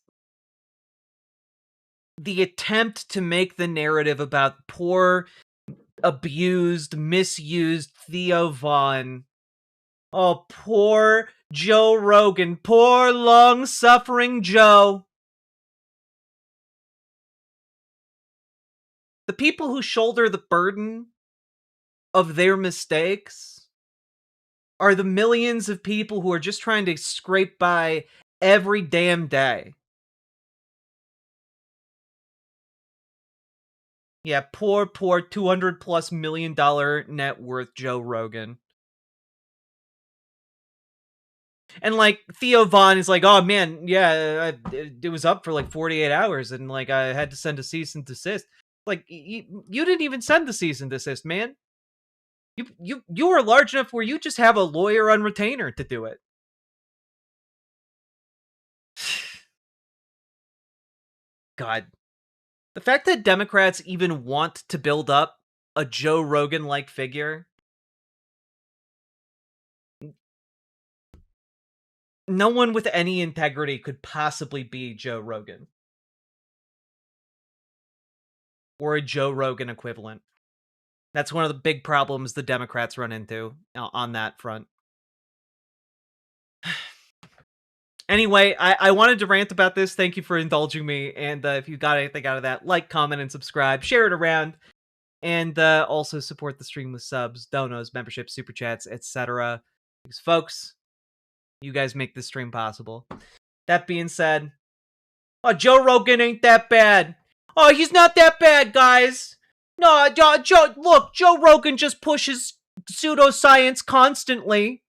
The attempt to make the narrative about poor, abused, misused Theo Von. Oh, poor Joe Rogan. Poor long-suffering Joe. The people who shoulder the burden of their mistakes are the millions of people who are just trying to scrape by every damn day. Yeah, poor $200+ million net worth Joe Rogan. And like, Theo Von is like, oh man, yeah, it was up for like 48 hours and like I had to send a cease and desist. Like, you didn't even send the cease and desist, man. You are large enough where you just have a lawyer on retainer to do it. God. The fact that Democrats even want to build up a Joe Rogan-like figure. No one with any integrity could possibly be Joe Rogan. Or a Joe Rogan equivalent. That's one of the big problems the Democrats run into on that front. Anyway, I wanted to rant about this. Thank you for indulging me. And if you got anything out of that, like, comment, and subscribe. Share it around. And also support the stream with subs, donos, memberships, super chats, etc. Because, folks, you guys make this stream possible. That being said, oh, Joe Rogan ain't that bad. Oh, he's not that bad, guys. No, look, Joe Rogan just pushes pseudoscience constantly.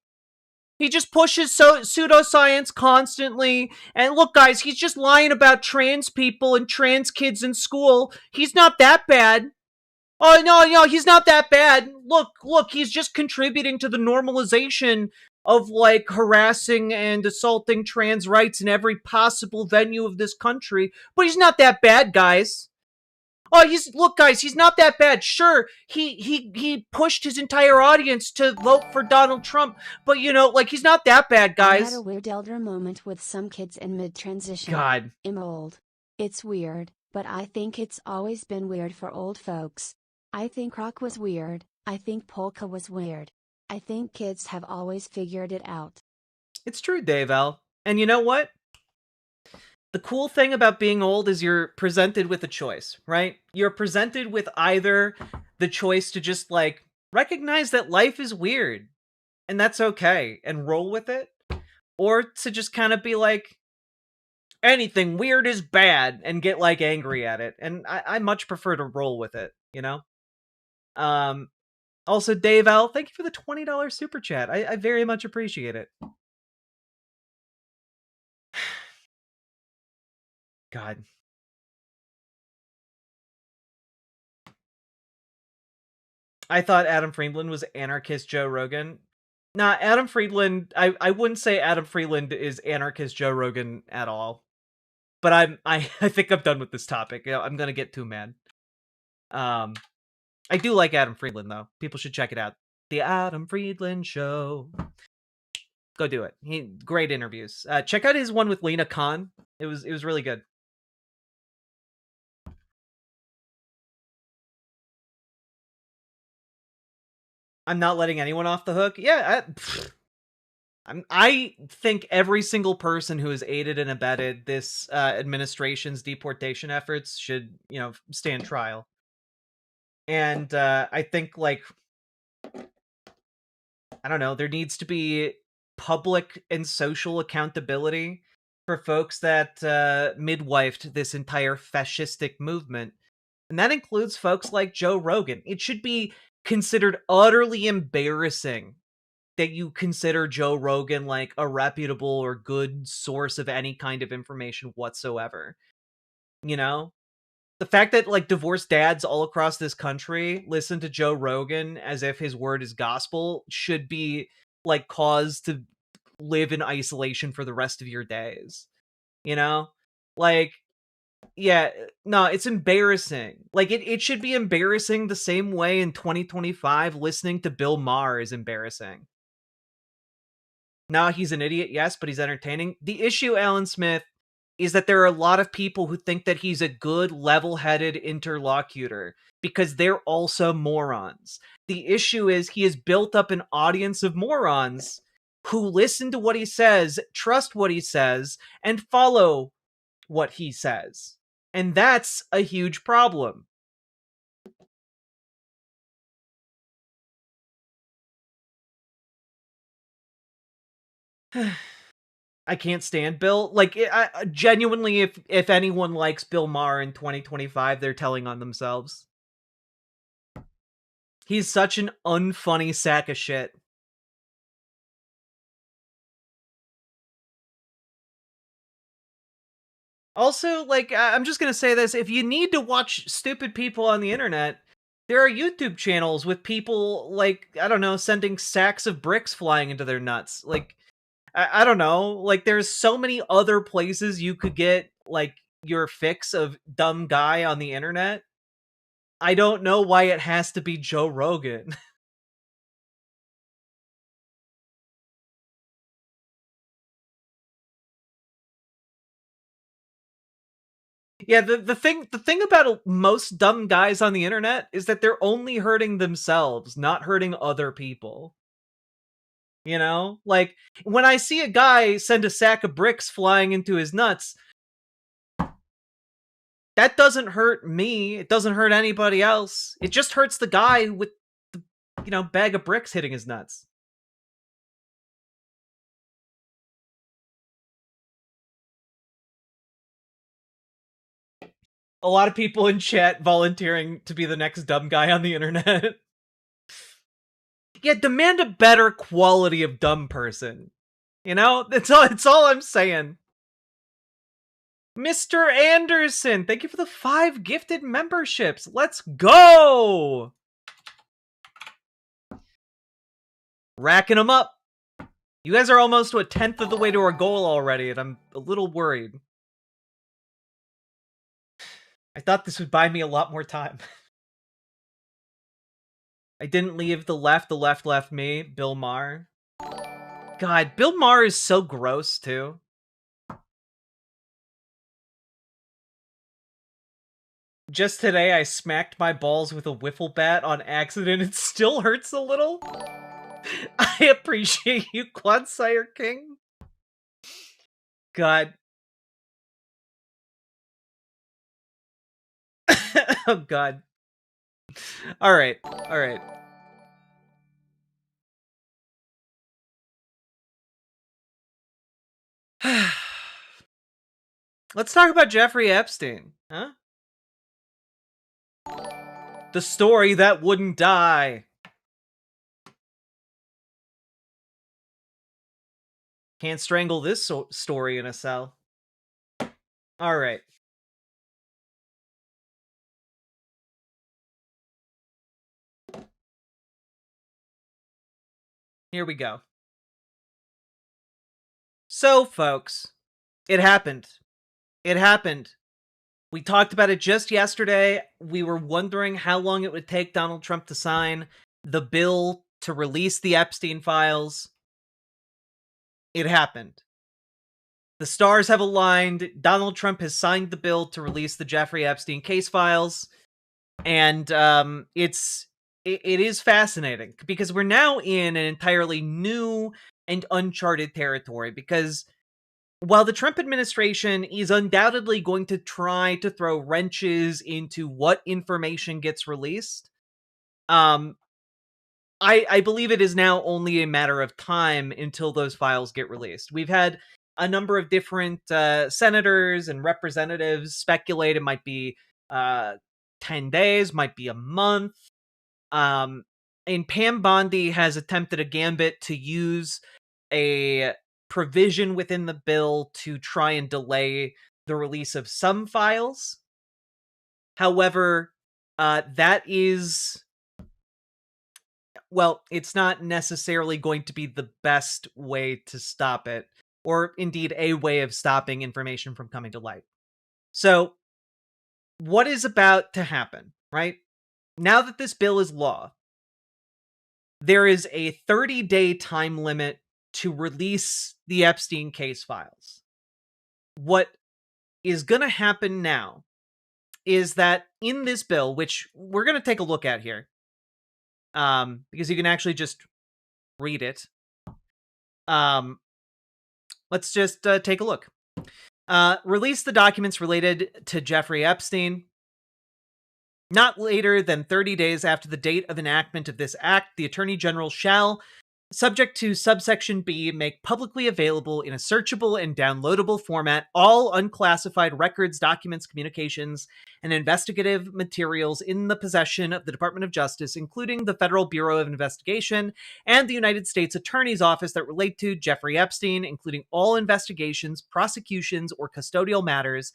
He just pushes pseudoscience constantly. And look, guys, he's just lying about trans people and trans kids in school. He's not that bad. Oh, no, he's not that bad. Look, he's just contributing to the normalization of, like, harassing and assaulting trans rights in every possible venue of this country. But he's not that bad, guys. Oh, look, guys, he's not that bad. Sure, he pushed his entire audience to vote for Donald Trump, but, you know, like, he's not that bad, guys. I had a weird elder moment with some kids in mid-transition. God. I'm old. It's weird, but I think it's always been weird for old folks. I think rock was weird. I think polka was weird. I think kids have always figured it out. It's true, Dave L. And you know what? The cool thing about being old is you're presented with a choice, right? You're presented with either the choice to just, like, recognize that life is weird, and that's okay, and roll with it, or to just kind of be like, anything weird is bad, and get, like, angry at it. And I much prefer to roll with it, you know? Also, Dave L, thank you for the $20 super chat. I very much appreciate it. God. I thought Adam Friedland was anarchist Joe Rogan. Nah, Adam Friedland, I wouldn't say Adam Friedland is anarchist Joe Rogan at all. But I think I'm done with this topic. You know, I'm gonna get too mad. I do like Adam Friedland, though. People should check it out. The Adam Friedland Show. Go do it. Great interviews. Check out his one with Lena Khan. It was really good. I'm not letting anyone off the hook. Yeah, I think every single person who has aided and abetted this administration's deportation efforts should, you know, stand trial. And I think, like, I don't know, there needs to be public and social accountability for folks that midwifed this entire fascistic movement. And that includes folks like Joe Rogan. It should be considered utterly embarrassing that you consider Joe Rogan like a reputable or good source of any kind of information whatsoever. You know? The fact that, like, divorced dads all across this country listen to Joe Rogan as if his word is gospel should be, like, cause to live in isolation for the rest of your days. You know? Like, yeah, no, it's embarrassing. Like, it should be embarrassing the same way in 2025 listening to Bill Maher is embarrassing. Now, he's an idiot, yes, but he's entertaining. The issue, Alan Smith, is that there are a lot of people who think that he's a good, level-headed interlocutor because they're also morons. The issue is he has built up an audience of morons who listen to what he says, trust what he says, and follow what he says. And that's a huge problem. I can't stand Bill. Like, genuinely, if anyone likes Bill Maher in 2025, they're telling on themselves. He's such an unfunny sack of shit. Also, like, I'm just gonna say this. If you need to watch stupid people on the internet, there are YouTube channels with people, like, I don't know, sending sacks of bricks flying into their nuts. Like, I don't know. Like, there's so many other places you could get, like, your fix of dumb guy on the internet, I don't know why it has to be Joe Rogan. Yeah, the thing about most dumb guys on the internet is that they're only hurting themselves, not hurting other people. You know? Like, when I see a guy send a sack of bricks flying into his nuts, that doesn't hurt me. It doesn't hurt anybody else. It just hurts the guy with the, bag of bricks hitting his nuts. A lot of people in chat volunteering to be the next dumb guy on the internet. Yeah, demand a better quality of dumb person. You know? It's all I'm saying. Mr. Anderson, thank you for the 5 gifted memberships. Let's go! Racking them up. You guys are almost to a 10th of the way to our goal already, and I'm a little worried. I thought this would buy me a lot more time. I didn't leave the left left me. Bill Maher. God, Bill Maher is so gross, too. Just today, I smacked my balls with a wiffle bat on accident. It still hurts a little. I appreciate you, Quadsire King. God. Oh, God. Alright. Alright. Let's talk about Jeffrey Epstein, huh? The story that wouldn't die. Can't strangle this story in a cell. Alright. Here we go. So, folks, it happened. It happened. We talked about it just yesterday. We were wondering how long it would take Donald Trump to sign the bill to release the Epstein files. It happened. The stars have aligned. Donald Trump has signed the bill to release the Jeffrey Epstein case files. And it is fascinating because we're now in an entirely new and uncharted territory, because while the Trump administration is undoubtedly going to try to throw wrenches into what information gets released, I believe it is now only a matter of time until those files get released. We've had a number of different senators and representatives speculate it might be 10 days, might be a month. And Pam Bondi has attempted a gambit to use a provision within the bill to try and delay the release of some files. However, that is, well, it's not necessarily going to be the best way to stop it, or indeed a way of stopping information from coming to light. So, what is about to happen, right? Now that this bill is law, there is a 30-day time limit to release the Epstein case files. What is going to happen now is that in this bill, which we're going to take a look at here, because you can actually just read it. Let's just take a look. Release the documents related to Jeffrey Epstein. Not later than 30 days after the date of enactment of this act, the Attorney General shall, subject to subsection B, make publicly available in a searchable and downloadable format all unclassified records, documents, communications, and investigative materials in the possession of the Department of Justice, including the Federal Bureau of Investigation and the United States Attorney's Office, that relate to Jeffrey Epstein, including all investigations, prosecutions, or custodial matters,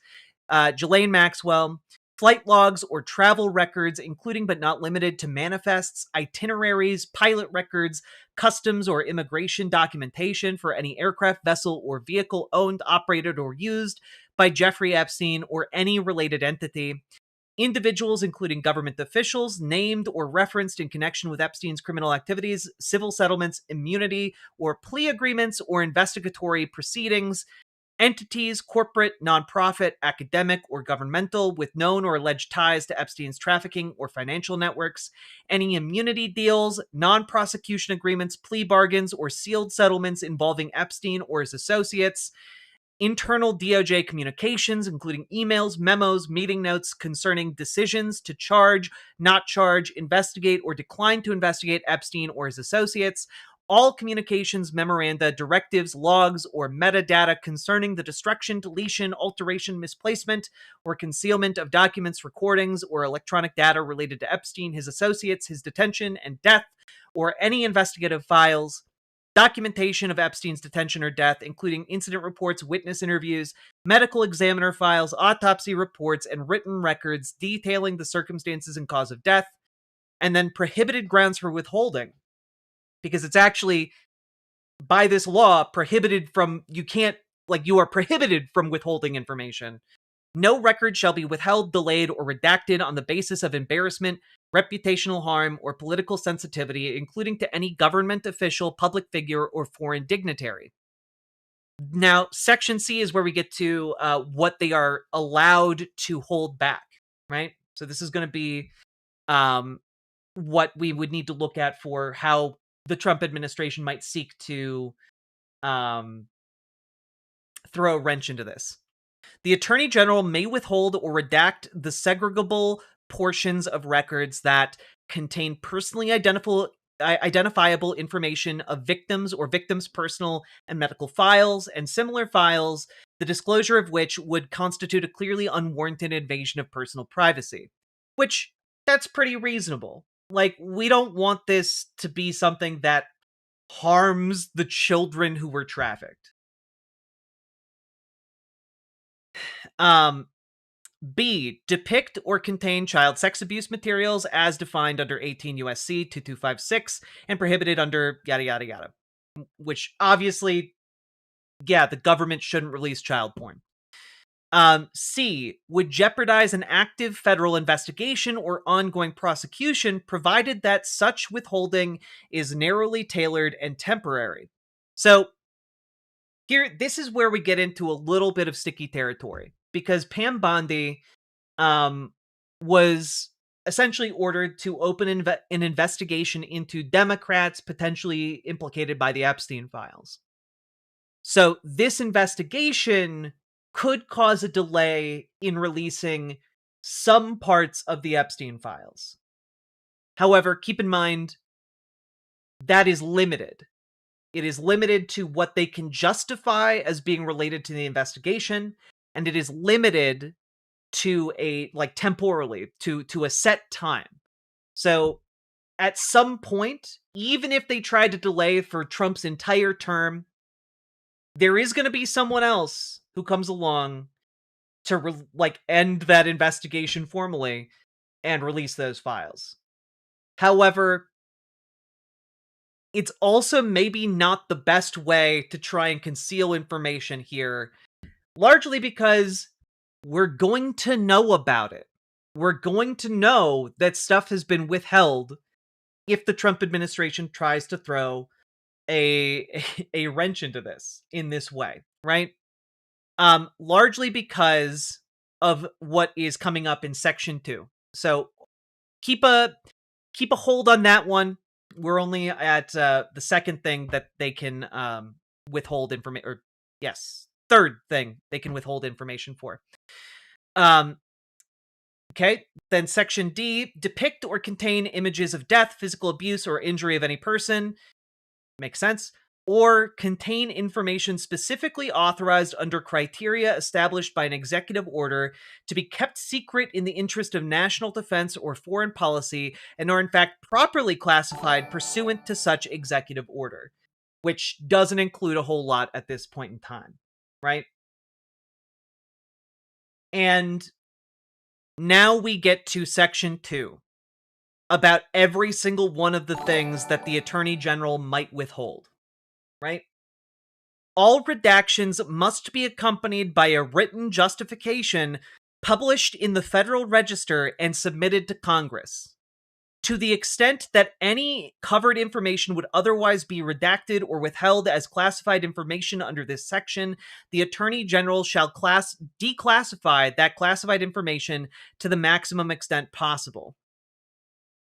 Ghislaine Maxwell, flight logs or travel records, including but not limited to manifests, itineraries, pilot records, customs or immigration documentation for any aircraft, vessel, or vehicle owned, operated, or used by Jeffrey Epstein or any related entity. Individuals, including government officials, named or referenced in connection with Epstein's criminal activities, civil settlements, immunity, or plea agreements, or investigatory proceedings. Entities, corporate, nonprofit, academic, or governmental, with known or alleged ties to Epstein's trafficking or financial networks. Any immunity deals, non-prosecution agreements, plea bargains, or sealed settlements involving Epstein or his associates. Internal DOJ communications, including emails, memos, meeting notes concerning decisions to charge, not charge, investigate, or decline to investigate Epstein or his associates. All communications, memoranda, directives, logs, or metadata concerning the destruction, deletion, alteration, misplacement, or concealment of documents, recordings, or electronic data related to Epstein, his associates, his detention and death, or any investigative files. Documentation of Epstein's detention or death, including incident reports, witness interviews, medical examiner files, autopsy reports, and written records detailing the circumstances and cause of death. And then prohibited grounds for withholding, because it's actually, by this law, prohibited from, you are prohibited from withholding information. No record shall be withheld, delayed, or redacted on the basis of embarrassment, reputational harm, or political sensitivity, including to any government official, public figure, or foreign dignitary. Now, Section C is where we get to what they are allowed to hold back, right? So this is going to be what we would need to look at for how the Trump administration might seek to throw a wrench into this. The Attorney General may withhold or redact the segregable portions of records that contain personally identifiable information of victims or victims' personal and medical files and similar files, the disclosure of which would constitute a clearly unwarranted invasion of personal privacy. Which, that's pretty reasonable. Like, we don't want this to be something that harms the children who were trafficked. B. Depict or contain child sex abuse materials as defined under 18 U.S.C. 2256 and prohibited under yada yada yada. Which, obviously, yeah, the government shouldn't release child porn. C. Would jeopardize an active federal investigation or ongoing prosecution, provided that such withholding is narrowly tailored and temporary. So, here, this is where we get into a little bit of sticky territory, because Pam Bondi was essentially ordered to open an investigation into Democrats potentially implicated by the Epstein files. So this investigation could cause a delay in releasing some parts of the Epstein files. However, keep in mind, that is limited. It is limited to what they can justify as being related to the investigation, and it is limited to temporally, to a set time. So, at some point, even if they tried to delay for Trump's entire term, there is going to be someone else who comes along to end that investigation formally and release those files. However, it's also maybe not the best way to try and conceal information here, largely because we're going to know about it. We're going to know that stuff has been withheld if the Trump administration tries to throw a wrench into this in this way, right? Largely because of what is coming up in Section 2. So keep a hold on that one. We're only at the second thing that they can withhold information, or yes, third thing they can withhold information for. Okay, then Section D, depict or contain images of death, physical abuse, or injury of any person. Makes sense. Or contain information specifically authorized under criteria established by an executive order to be kept secret in the interest of national defense or foreign policy, and are in fact properly classified pursuant to such executive order, which doesn't include a whole lot at this point in time, right? And now we get to Section 2, about every single one of the things that the Attorney General might withhold, right? all redactions must be accompanied by a written justification published in the Federal Register and submitted to Congress. To the extent that any covered information would otherwise be redacted or withheld as classified information under this section, the Attorney General shall declassify that classified information to the maximum extent possible.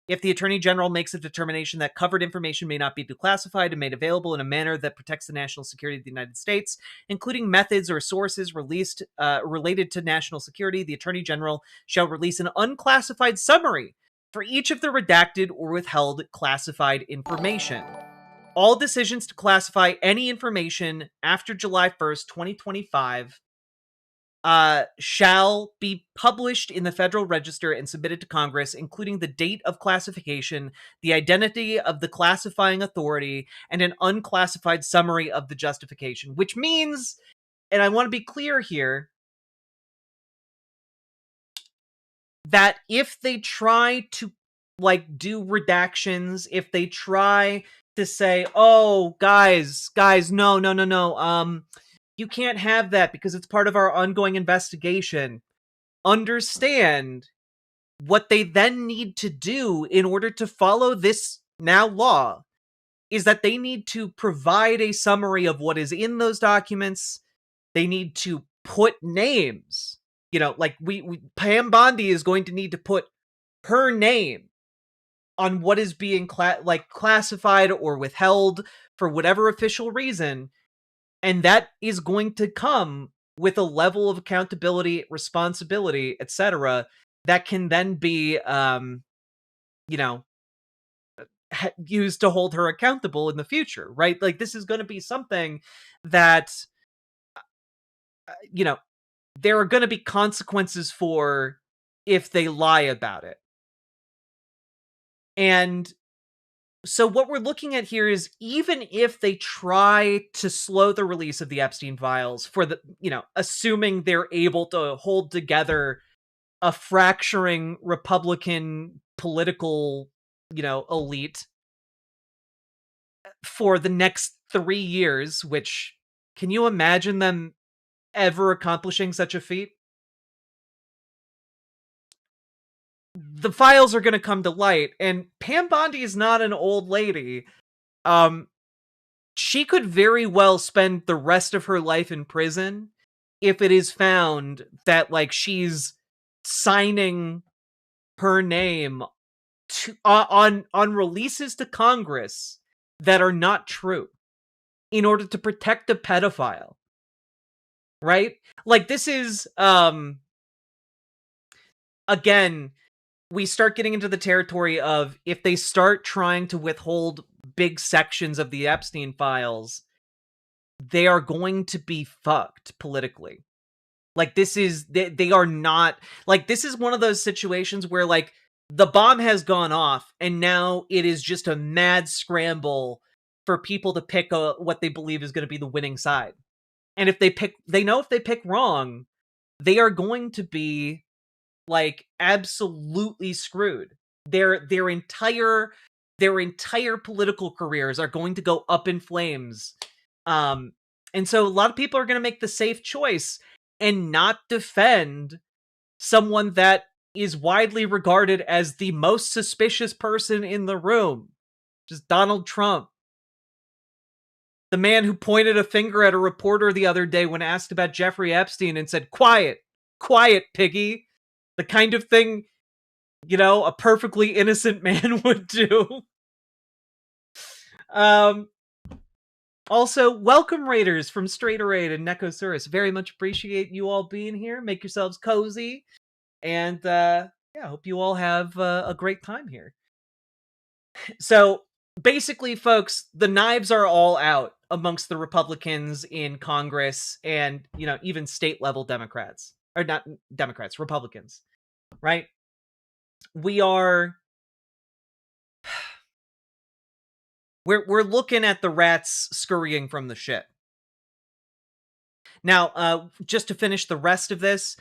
If the Attorney General makes a determination that covered information may not be declassified and made available in a manner that protects the national security of the United States, including methods or sources related to national security, the Attorney General shall release an unclassified summary for each of the redacted or withheld classified information. All decisions to classify any information after July 1st, 2025 shall be published in the Federal Register and submitted to Congress, including the date of classification, the identity of the classifying authority, and an unclassified summary of the justification. Which means, and I want to be clear here, that if they try to do redactions, if they try to say, oh, guys, no, you can't have that because it's part of our ongoing investigation, understand what they then need to do in order to follow this now law is that they need to provide a summary of what is in those documents. They need to put names. Pam Bondi is going to need to put her name on what is being classified or withheld for whatever official reason, and that is going to come with a level of accountability, responsibility, etc., that can then be, used to hold her accountable in the future, right? This is going to be something that, there are going to be consequences for if they lie about it. And so what we're looking at here is, even if they try to slow the release of the Epstein files for assuming they're able to hold together a fracturing Republican political, elite for the next 3 years, which, can you imagine them ever accomplishing such a feat? The files are going to come to light, and Pam Bondi is not an old lady. She could very well spend the rest of her life in prison if it is found that she's signing her name on releases to Congress that are not true in order to protect a pedophile. Right? This is again, we start getting into the territory of, if they start trying to withhold big sections of the Epstein files, they are going to be fucked politically. They are not, this is one of those situations where, the bomb has gone off, and now it is just a mad scramble for people to pick what they believe is going to be the winning side. And if they pick wrong, they are going to be absolutely screwed. Their entire political careers are going to go up in flames. And so a lot of people are going to make the safe choice and not defend someone that is widely regarded as the most suspicious person in the room, just Donald Trump. The man who pointed a finger at a reporter the other day when asked about Jeffrey Epstein and said, "Quiet, piggy." The kind of thing, a perfectly innocent man would do. Also, welcome raiders from Straighteraid and Necosaurus. Very much appreciate you all being here. Make yourselves cozy. And, hope you all have a great time here. So, basically, folks, the knives are all out amongst the Republicans in Congress and, even state-level Democrats. Or not Democrats, Republicans. Right? We're looking at the rats scurrying from the shit. Now, just to finish the rest of this,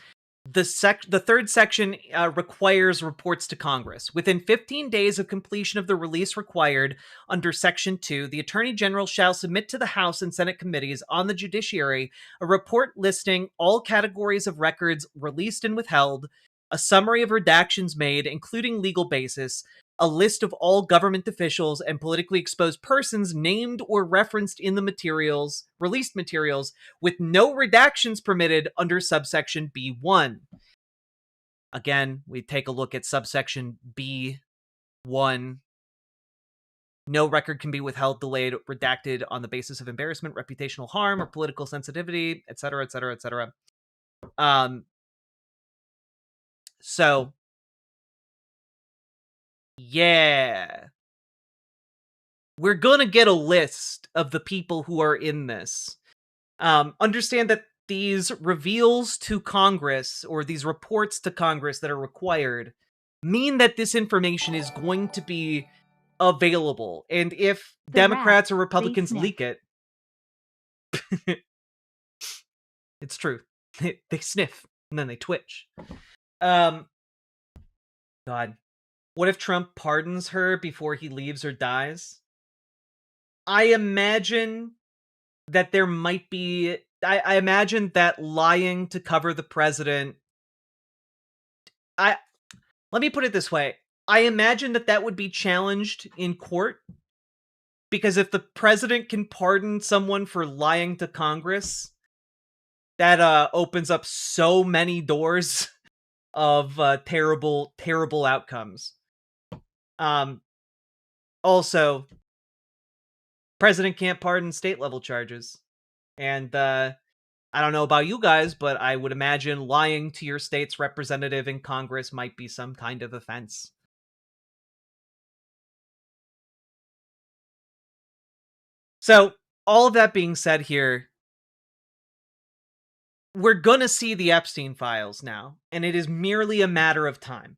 The third section requires reports to Congress. Within 15 days of completion of the release required under Section 2, the Attorney General shall submit to the House and Senate committees on the judiciary a report listing all categories of records released and withheld, a summary of redactions made, including legal basis, a list of all government officials and politically exposed persons named or referenced in the released materials, with no redactions permitted under subsection B1. Again, we take a look at subsection B1. No record can be withheld, delayed, redacted on the basis of embarrassment, reputational harm, or political sensitivity, etc., etc., etc. So, yeah. We're gonna get a list of the people who are in this. Understand that these reveals to Congress, or these reports to Congress that are required, mean that this information is going to be available. And if Democrats or Republicans leak it, it's true. They sniff, and then they twitch. God. What if Trump pardons her before he leaves or dies? I imagine that there might be... I imagine that lying to cover the president... Let me put it this way. I imagine that would be challenged in court, because if the president can pardon someone for lying to Congress, that opens up so many doors of terrible, terrible outcomes. Also, president can't pardon state-level charges. And I don't know about you guys, but I would imagine lying to your state's representative in Congress might be some kind of offense. So, all of that being said here, we're gonna see the Epstein files now, and it is merely a matter of time.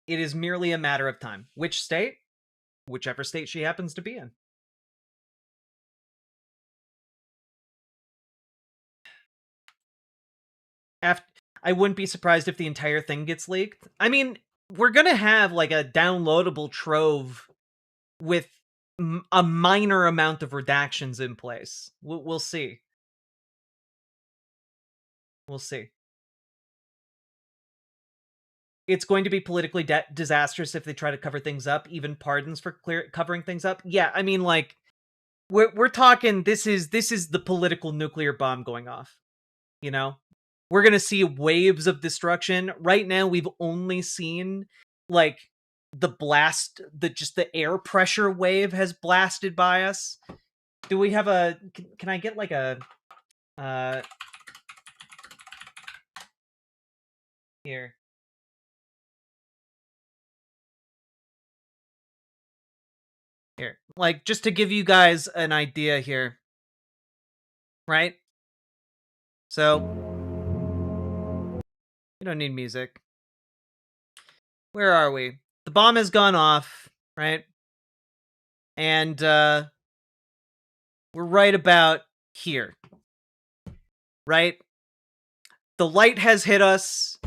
It is merely a matter of time. Which state? Whichever state she happens to be in. I wouldn't be surprised if the entire thing gets leaked. I mean, we're gonna have like a downloadable trove with a minor amount of redactions in place. We'll see. We'll see. It's going to be politically disastrous if they try to cover things up, even pardons for covering things up. Yeah, I mean, like, we're talking, this is the political nuclear bomb going off, you know? We're gonna see waves of destruction. Right now, we've only seen, like, just the air pressure wave has blasted by us. Do we have can I get, like, here. Here, like, just to give you guys an idea here, right? So, we don't need music. Where are we? The bomb has gone off, right? And, we're right about here, right? The light has hit us,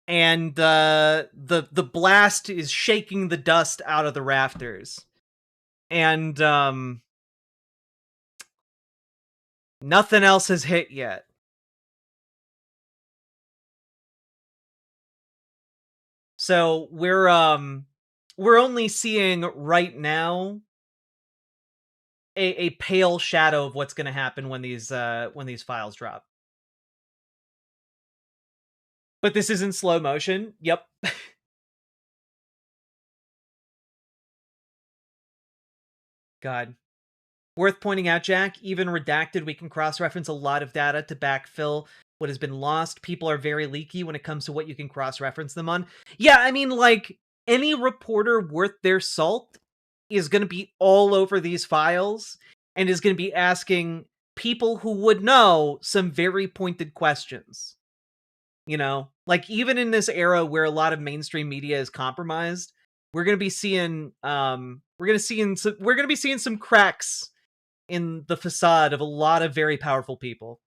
and, the blast is shaking the dust out of the rafters. And, nothing else has hit yet. So we're only seeing right now a pale shadow of what's going to happen when these files drop. But this is in slow motion. Yep. God. Worth pointing out, Jack, even redacted, we can cross-reference a lot of data to backfill what has been lost. People are very leaky when it comes to what you can cross-reference them on. Yeah, I mean, like, any reporter worth their salt is going to be all over these files and is going to be asking people who would know some very pointed questions. You know, like, even in this era where a lot of mainstream media is compromised, we're going to be seeing some cracks in the facade of a lot of very powerful people.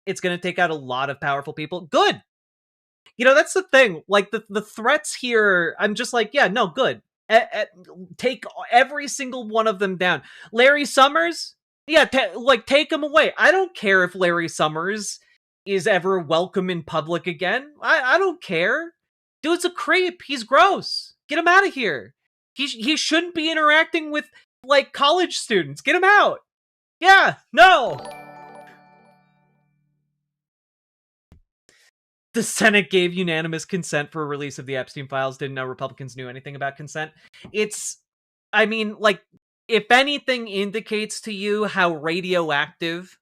It's going to take out a lot of powerful people. Good. You know, that's the thing. Like, the threats here, I'm just like, yeah, no, good. Take every single one of them down. Larry Summers? Yeah, take him away. I don't care if Larry Summers is ever welcome in public again. I don't care. Dude's a creep. He's gross. Get him out of here. He shouldn't be interacting with, like, college students. Get him out. Yeah, no. The Senate gave unanimous consent for a release of the Epstein files. Didn't know Republicans knew anything about consent. I mean, like, if anything indicates to you how radioactive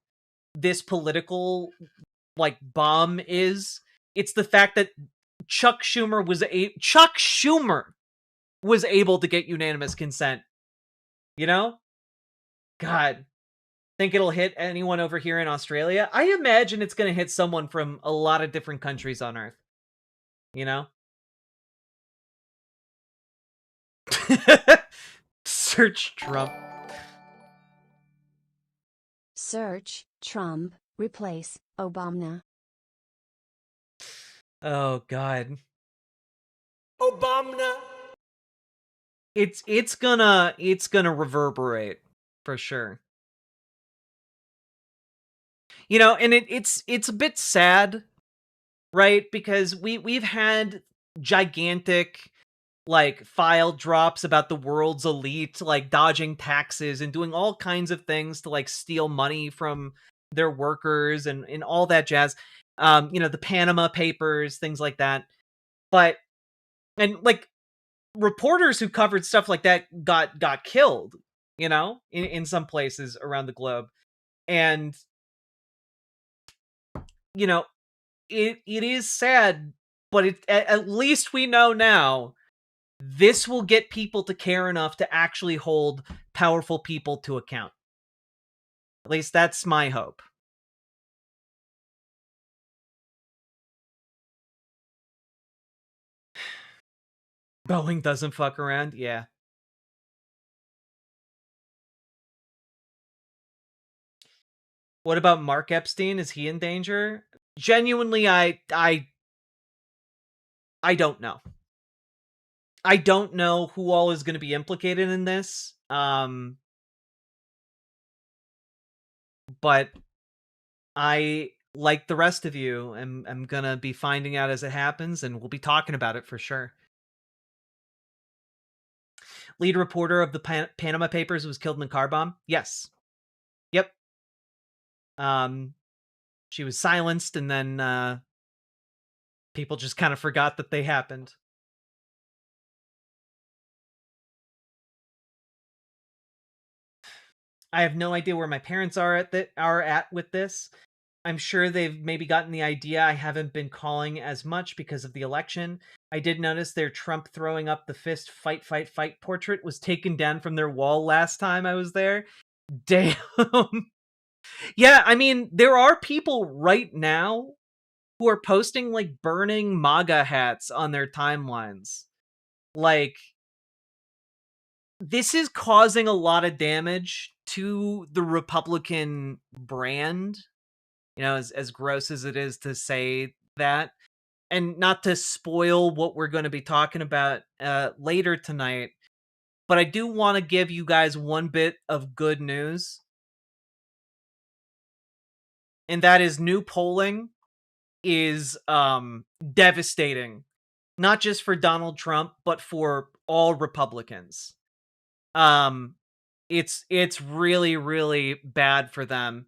this political, like, bomb is, it's the fact that Chuck Schumer was able to get unanimous consent. You know? God. Think it'll hit anyone over here in Australia? I imagine it's going to hit someone from a lot of different countries on Earth. You know? Search Trump. Search Trump, replace Obama. Oh God. Obama. It's gonna reverberate for sure. You know, and it's a bit sad, right? Because we've had gigantic, like, file drops about the world's elite, like, dodging taxes and doing all kinds of things to, like, steal money from their workers and all that jazz. You know, the Panama Papers, things like that. But, and, like, reporters who covered stuff like that got killed, you know, in some places around the globe. And, you know, it is sad, but at least we know now this will get people to care enough to actually hold powerful people to account. At least that's my hope. Boeing doesn't fuck around? Yeah. What about Mark Epstein? Is he in danger? Genuinely, I don't know. I don't know who all is going to be implicated in this. But I, like the rest of you, am going to be finding out as it happens, and we'll be talking about it for sure. Lead reporter of the Panama Papers was killed in a car bomb? Yes. Yep. She was silenced, and then people just kind of forgot that they happened. I have no idea where my parents are at with this. I'm sure they've maybe gotten the idea I haven't been calling as much because of the election. I did notice their Trump throwing up the fist fight, fight, fight portrait was taken down from their wall last time I was there. Damn. Yeah, I mean, there are people right now who are posting, like, burning MAGA hats on their timelines. Like, this is causing a lot of damage to the Republican brand. You know, as gross as it is to say that. And not to spoil what we're going to be talking about later tonight, but I do want to give you guys one bit of good news. And that is new polling is devastating. Not just for Donald Trump, but for all Republicans. It's really, really bad for them.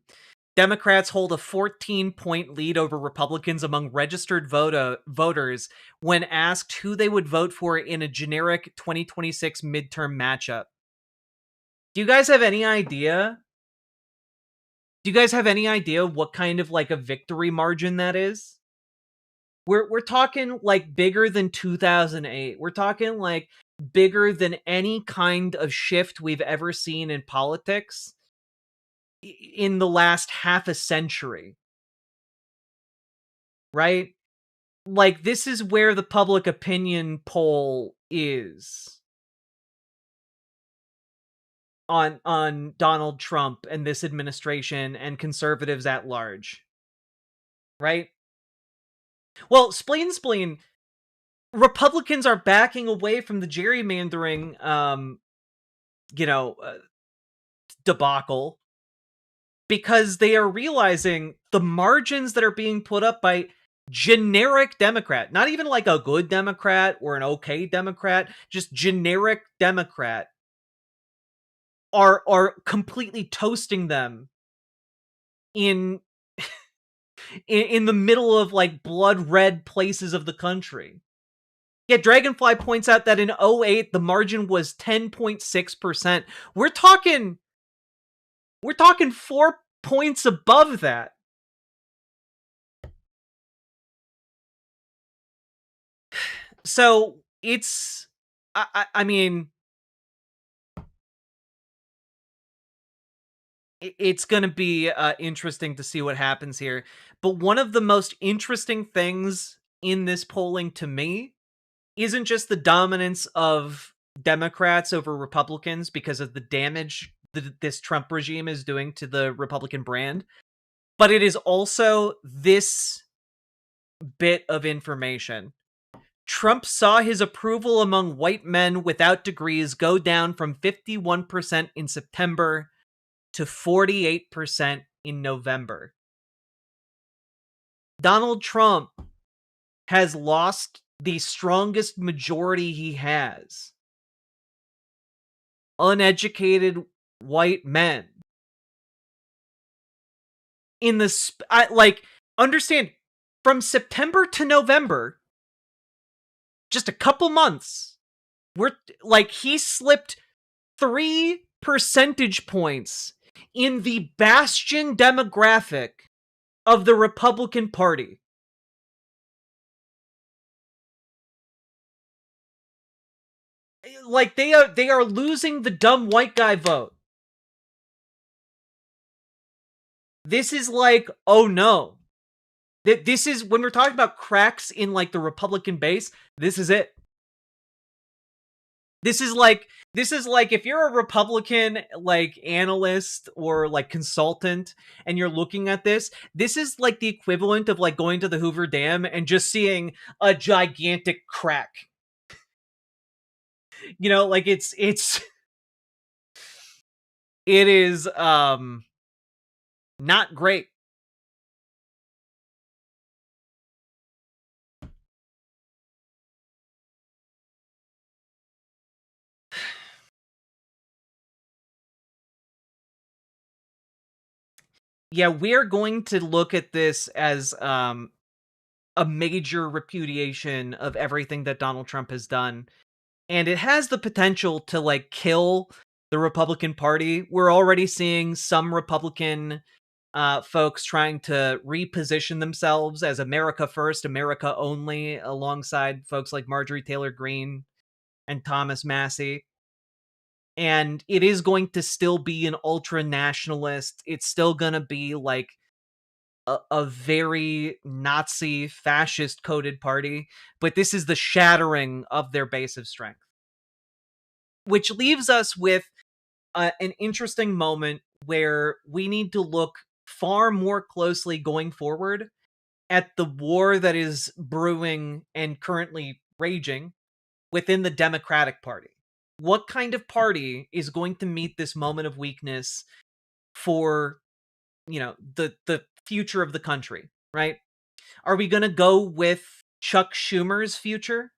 Democrats hold a 14-point lead over Republicans among registered voters when asked who they would vote for in a generic 2026 midterm matchup. Do you guys have any idea? Do you guys have any idea what kind of, like, a victory margin that is? We're talking, like, bigger than 2008. We're talking, like, bigger than any kind of shift we've ever seen in politics in the last half a century. Right? Like, this is where the public opinion poll is on Donald Trump and this administration and conservatives at large. right? Well, spleen. Republicans are backing away from the gerrymandering, debacle because they are realizing the margins that are being put up by generic Democrat, not even like a good Democrat or an okay Democrat, just generic Democrat, are completely toasting them in in the middle of like blood red places of the country. Yeah, Dragonfly points out that in 2008 the margin was 10.6%. We're talking 4 points above that. So it's I mean, it's going to be interesting to see what happens here. But one of the most interesting things in this polling to me isn't just the dominance of Democrats over Republicans because of the damage that this Trump regime is doing to the Republican brand, but it is also this bit of information. Trump saw his approval among white men without degrees go down from 51% in September to 48% in November. Donald Trump has lost the strongest majority he has. Uneducated white men. In the understand, from September to November, just a couple months, he slipped 3 percentage points in the bastion demographic of the Republican Party. Like they are losing the dumb white guy vote. This is like, oh no. This is when we're talking about cracks in like the Republican base, this is it. This is like if you're a Republican like analyst or like consultant and you're looking at this is like the equivalent of like going to the Hoover Dam and just seeing a gigantic crack. You know, like it is not great. Yeah, we're going to look at this as a major repudiation of everything that Donald Trump has done. And it has the potential to like kill the Republican Party. We're already seeing some Republican folks trying to reposition themselves as America first, America only, alongside folks like Marjorie Taylor Greene and Thomas Massie. And it is going to still be an ultra nationalist. It's still going to be like a very Nazi fascist coded party, but this is the shattering of their base of strength. Which leaves us with an interesting moment where we need to look far more closely going forward at the war that is brewing and currently raging within the Democratic Party. What kind of party is going to meet this moment of weakness for, the future of the country, right? Are we going to go with Chuck Schumer's future?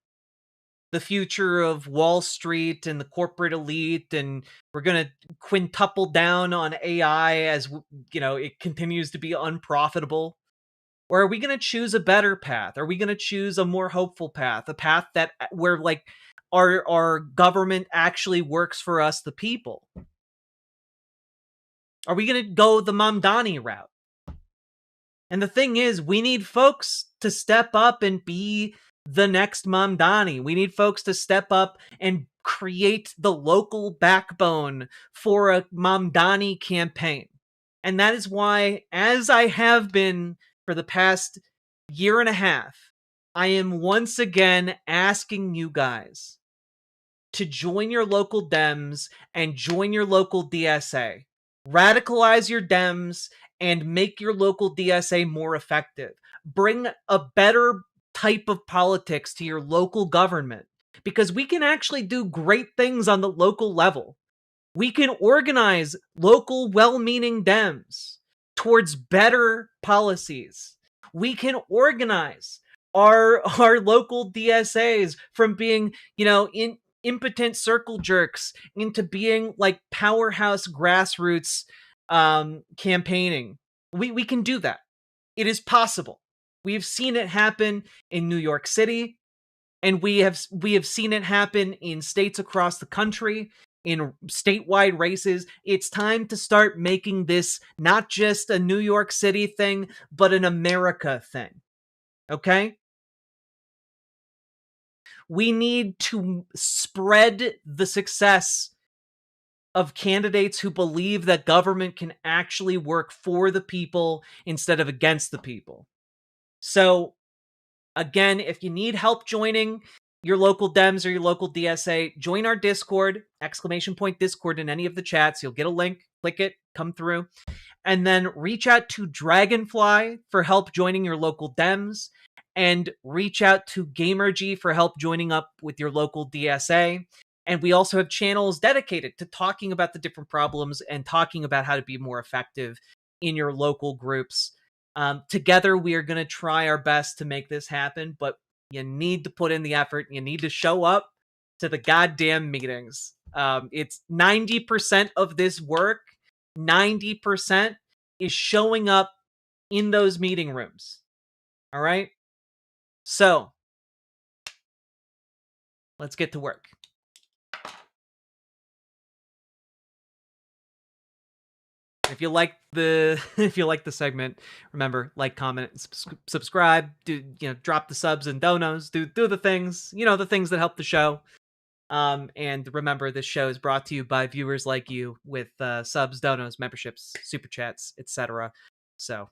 The future of Wall Street and the corporate elite, and we're going to quintuple down on AI as, it continues to be unprofitable? Or are we going to choose a better path? Are we going to choose a more hopeful path? A path that where like our government actually works for us, the people? Are we going to go the Mamdani route? And the thing is, we need folks to step up and be the next Mamdani. We need folks to step up and create the local backbone for a Mamdani campaign. And that is why, as I have been for the past year and a half, I am once again asking you guys to join your local Dems and join your local DSA. Radicalize your Dems and make your local DSA more effective. bring a better type of politics to your local government, because we can actually do great things on the local level. We can organize local well-meaning Dems towards better policies. We can organize our local DSAs from being, impotent circle jerks into being like powerhouse grassroots campaigning. We can do that. It is possible. We've seen it happen in New York City, and we have seen it happen in states across the country, in statewide races. It's time to start making this not just a New York City thing, but an America thing. Okay? We need to spread the success of candidates who believe that government can actually work for the people instead of against the people. So, again, if you need help joining your local Dems or your local DSA, join our Discord, !Discord in any of the chats. You'll get a link, click it, come through. And then reach out to Dragonfly for help joining your local Dems, and reach out to GamerG for help joining up with your local DSA. And we also have channels dedicated to talking about the different problems and talking about how to be more effective in your local groups. Together, we are going to try our best to make this happen, but you need to put in the effort. You need to show up to the goddamn meetings. It's 90% of this work. 90% is showing up in those meeting rooms. All right? So, let's get to work. If you like the segment, remember, like, comment, subscribe, drop the subs and donos, do the things, the things that help the show. And remember, this show is brought to you by viewers like you with subs, donos, memberships, super chats, etc. So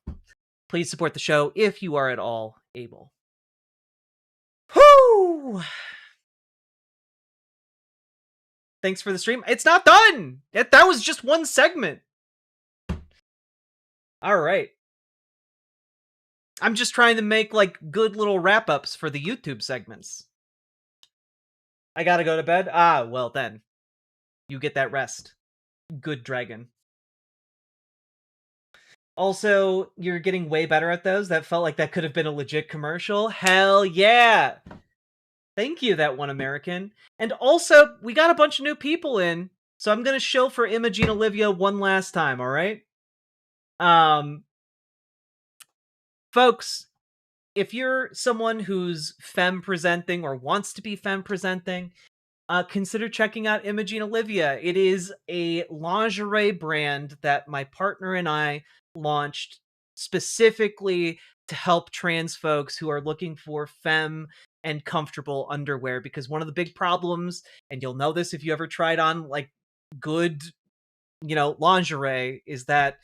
please support the show if you are at all able. Whoo! Thanks for the stream. It's not done! That was just one segment. All right. I'm just trying to make good little wrap-ups for the YouTube segments. I gotta go to bed? Ah, well then. You get that rest. Good dragon. Also, you're getting way better at those. That felt like that could have been a legit commercial. Hell yeah! Thank you, that one American. And also, we got a bunch of new people in, so I'm gonna shill for Imogene Olivia one last time, alright? Folks, if you're someone who's femme presenting or wants to be femme presenting, consider checking out Imogene Olivia. It is a lingerie brand that my partner and I launched specifically to help trans folks who are looking for femme and comfortable underwear, because one of the big problems, and you'll know this if you ever tried on good, lingerie, is that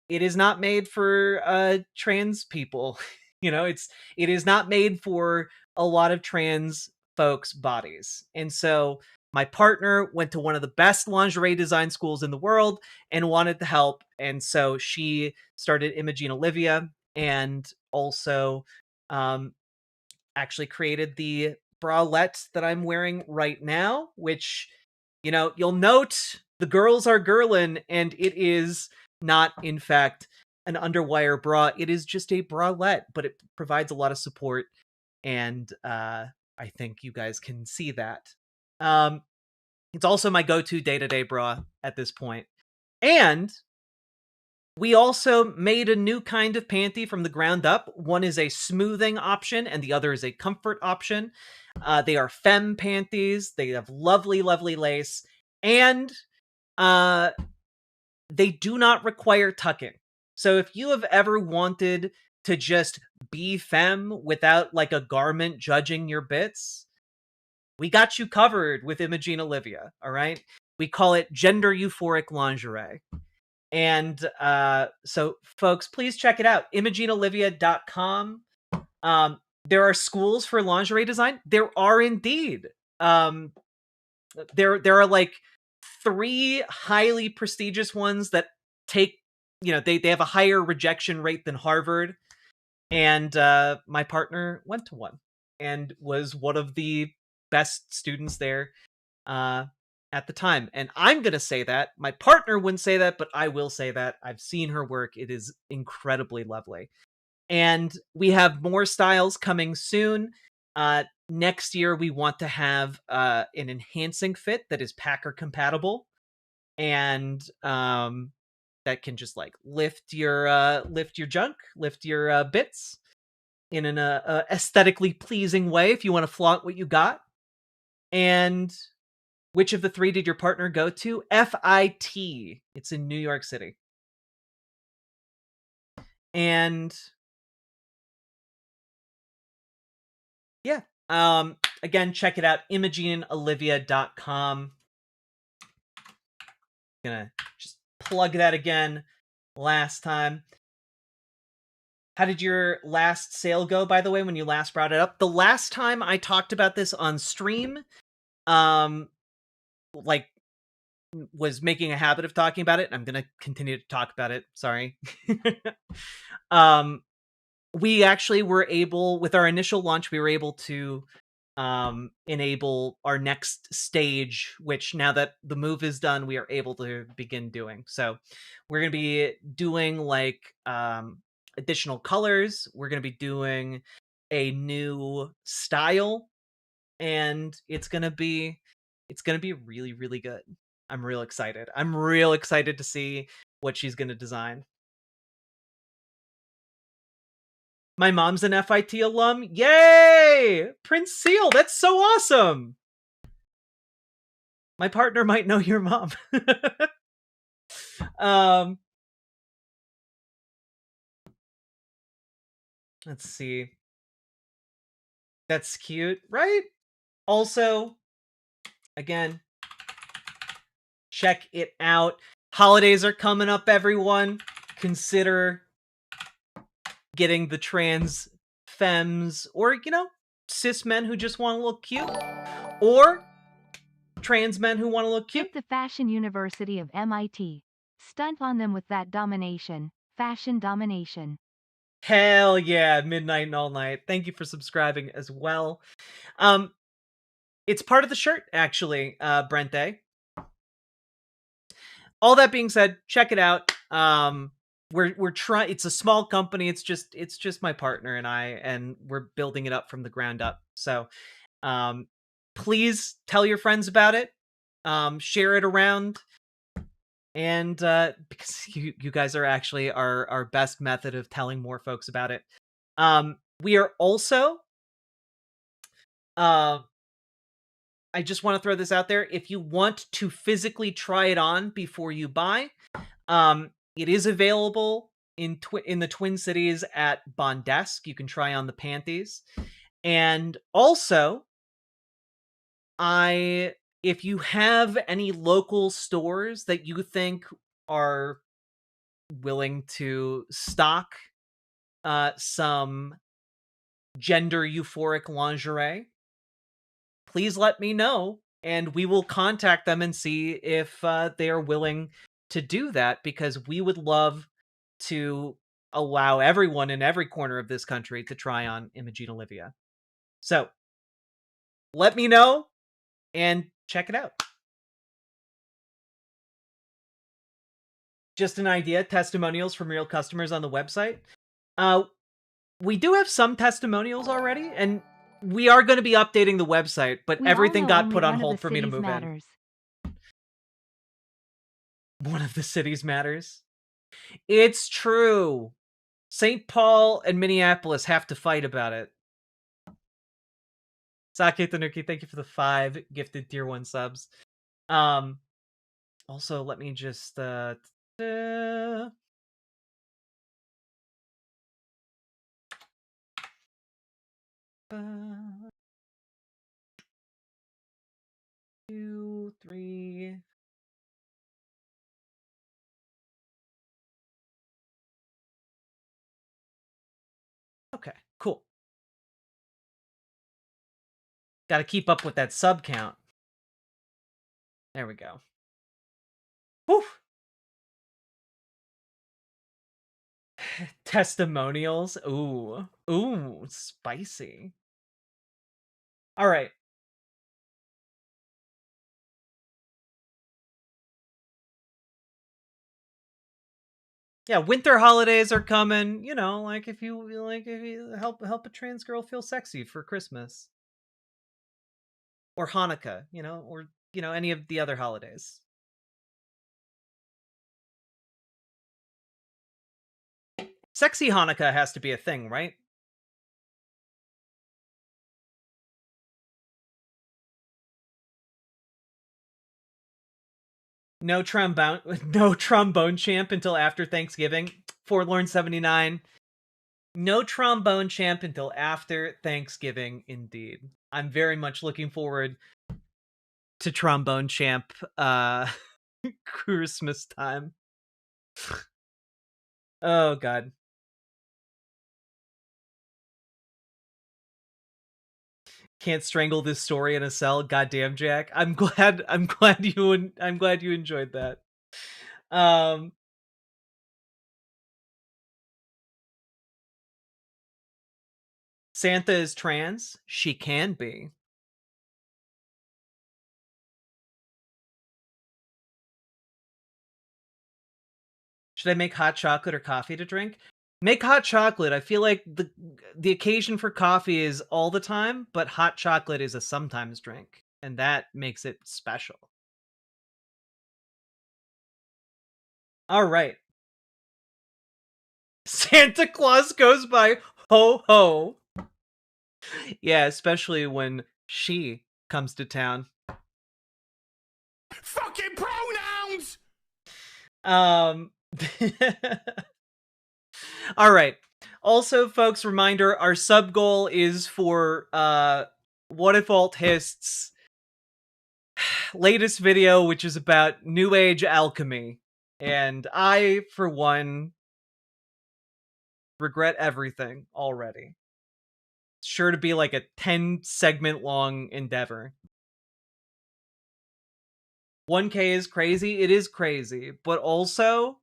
it is not made for trans people. It is not made for a lot of trans folks' bodies. And so my partner went to one of the best lingerie design schools in the world and wanted to help. And so she started Imogene Olivia, and also actually created the bralette that I'm wearing right now, which, you'll note the girls are girlin', and it is not, in fact, an underwire bra. It is just a bralette, but it provides a lot of support, and I think you guys can see that. It's also my go-to day-to-day bra at this point. And we also made a new kind of panty from the ground up. One is a smoothing option, and the other is a comfort option. They are femme panties. They have lovely, lovely lace, and they do not require tucking. So if you have ever wanted to just be femme without a garment judging your bits, we got you covered with Imogene Olivia, all right? We call it gender euphoric lingerie. And so folks, please check it out. ImogeneOlivia.com. There are schools for lingerie design. There are indeed. There are 3 highly prestigious ones that take, they have a higher rejection rate than Harvard. And my partner went to one and was one of the best students there at the time. And I'm going to say that. My partner wouldn't say that, but I will say that. I've seen her work. It is incredibly lovely. And we have more styles coming soon. Next year, we want to have an enhancing fit that is Packer compatible. And that can just like lift your junk, lift your bits in an aesthetically pleasing way if you want to flaunt what you got. And which of the three did your partner go to? FIT. It's in New York City. And yeah, again, check it out, ImogeneOlivia.com. Gonna just plug that again last time. How did your last sale go, by the way, when you last brought it up? The last time I talked about this on stream, like, was making a habit of talking about it. I'm going to continue to talk about it. Sorry. We actually were able, with our initial launch, we were able to enable our next stage, which now that the move is done, we are able to begin doing. So we're going to be doing like additional colors. We're going to be doing a new style, and it's going to be really, really good. I'm real excited. I'm real excited to see what she's going to design. My mom's an FIT alum. Yay! Prince Seal, that's so awesome! My partner might know your mom. Let's see. That's cute, right? Also, again, check it out. Holidays are coming up, everyone. Consider getting the trans femmes, or, you know, cis men who just want to look cute, or trans men who want to look cute. Hit the Fashion University of MIT. Stunt on them with that domination. Fashion domination. Hell yeah, Midnight and All Night. Thank you for subscribing as well. It's part of the shirt, actually, Brente. All that being said, check it out. We're trying. It's a small company. It's just my partner and I, and we're building it up from the ground up. So, please tell your friends about it. Share it around, and because you guys are actually our best method of telling more folks about it. We are also, I just want to throw this out there. If you want to physically try it on before you buy, it is available in the Twin Cities at Bondesk. You can try on the panties. And also, if you have any local stores that you think are willing to stock some gender euphoric lingerie, please let me know, and we will contact them and see if they are willing to do that, because we would love to allow everyone in every corner of this country to try on Imogene Olivia. So let me know and check it out. Just an idea, testimonials from real customers on the website. We do have some testimonials already, and we are going to be updating the website, but everything got put on hold for me to move in. One of the cities matters. It's true. St. Paul and Minneapolis have to fight about it. Sake Tanuki, thank you for the 5 gifted tier 1 subs. Also, let me just 2, 3. Okay, cool. Got to keep up with that sub count. There we go. Whew. Testimonials. Ooh, spicy. All right. Yeah, winter holidays are coming. You know, like if you help a trans girl feel sexy for Christmas or Hanukkah, or any of the other holidays. Sexy Hanukkah has to be a thing, right? No trombone, no trombone champ until after Thanksgiving. Forlorn 79. No trombone champ until after Thanksgiving, indeed. I'm very much looking forward to trombone champ Christmas time. Oh god. Can't strangle this story in a cell. Goddamn, Jack. I'm glad you enjoyed that. Santa is trans. She can be. Should I make hot chocolate or coffee to drink? Make hot chocolate. I feel like the occasion for coffee is all the time, but hot chocolate is a sometimes drink, and that makes it special. All right. Santa Claus goes by ho ho. Yeah, especially when she comes to town. Fucking pronouns! All right. Also, folks, reminder, our sub goal is for What If Alt Hist's latest video, which is about New Age alchemy. And I, for one, regret everything already. It's sure to be like a 10-segment long endeavor. 1K is crazy. It is crazy, but also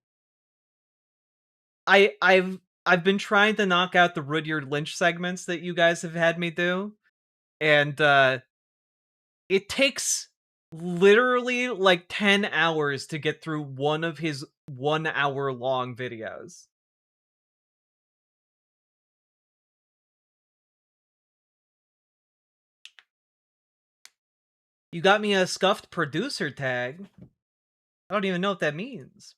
I've been trying to knock out the Rudyard Lynch segments that you guys have had me do, and it takes literally like 10 hours to get through one of his 1 hour long videos. You got me a scuffed producer tag. I don't even know what that means.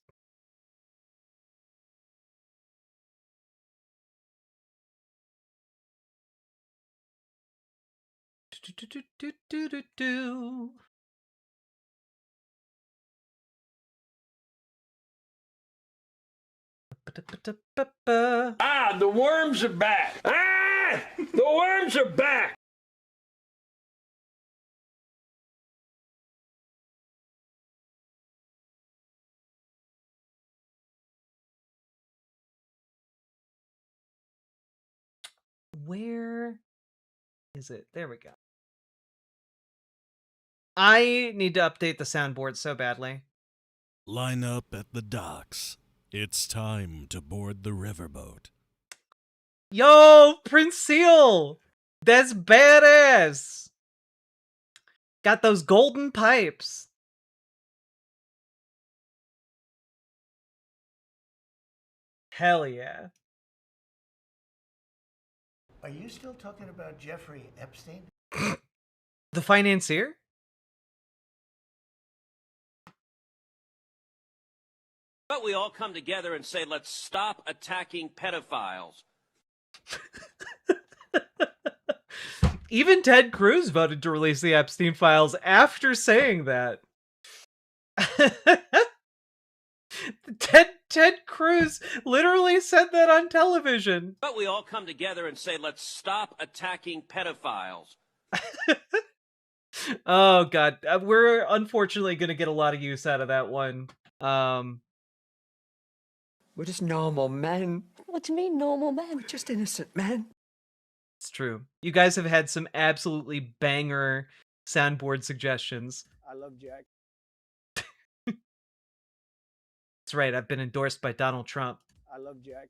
Ah, the worms are back. Ah, the worms are back. Where is it? There we go. I need to update the soundboard so badly. Line up at the docks. It's time to board the riverboat. Yo, Prince Seal! That's badass! Got those golden pipes. Hell yeah. Are you still talking about Jeffrey Epstein? The financier? But we all come together and say, let's stop attacking pedophiles. Even Ted Cruz voted to release the Epstein files after saying that. Ted Cruz literally said that on television. But we all come together and say, let's stop attacking pedophiles. Oh god, we're unfortunately going to get a lot of use out of that one. We're just normal men. What do you mean, normal men? We're just innocent men. It's true. You guys have had some absolutely banger soundboard suggestions. I love Jack. That's right, I've been endorsed by Donald Trump. I love Jack.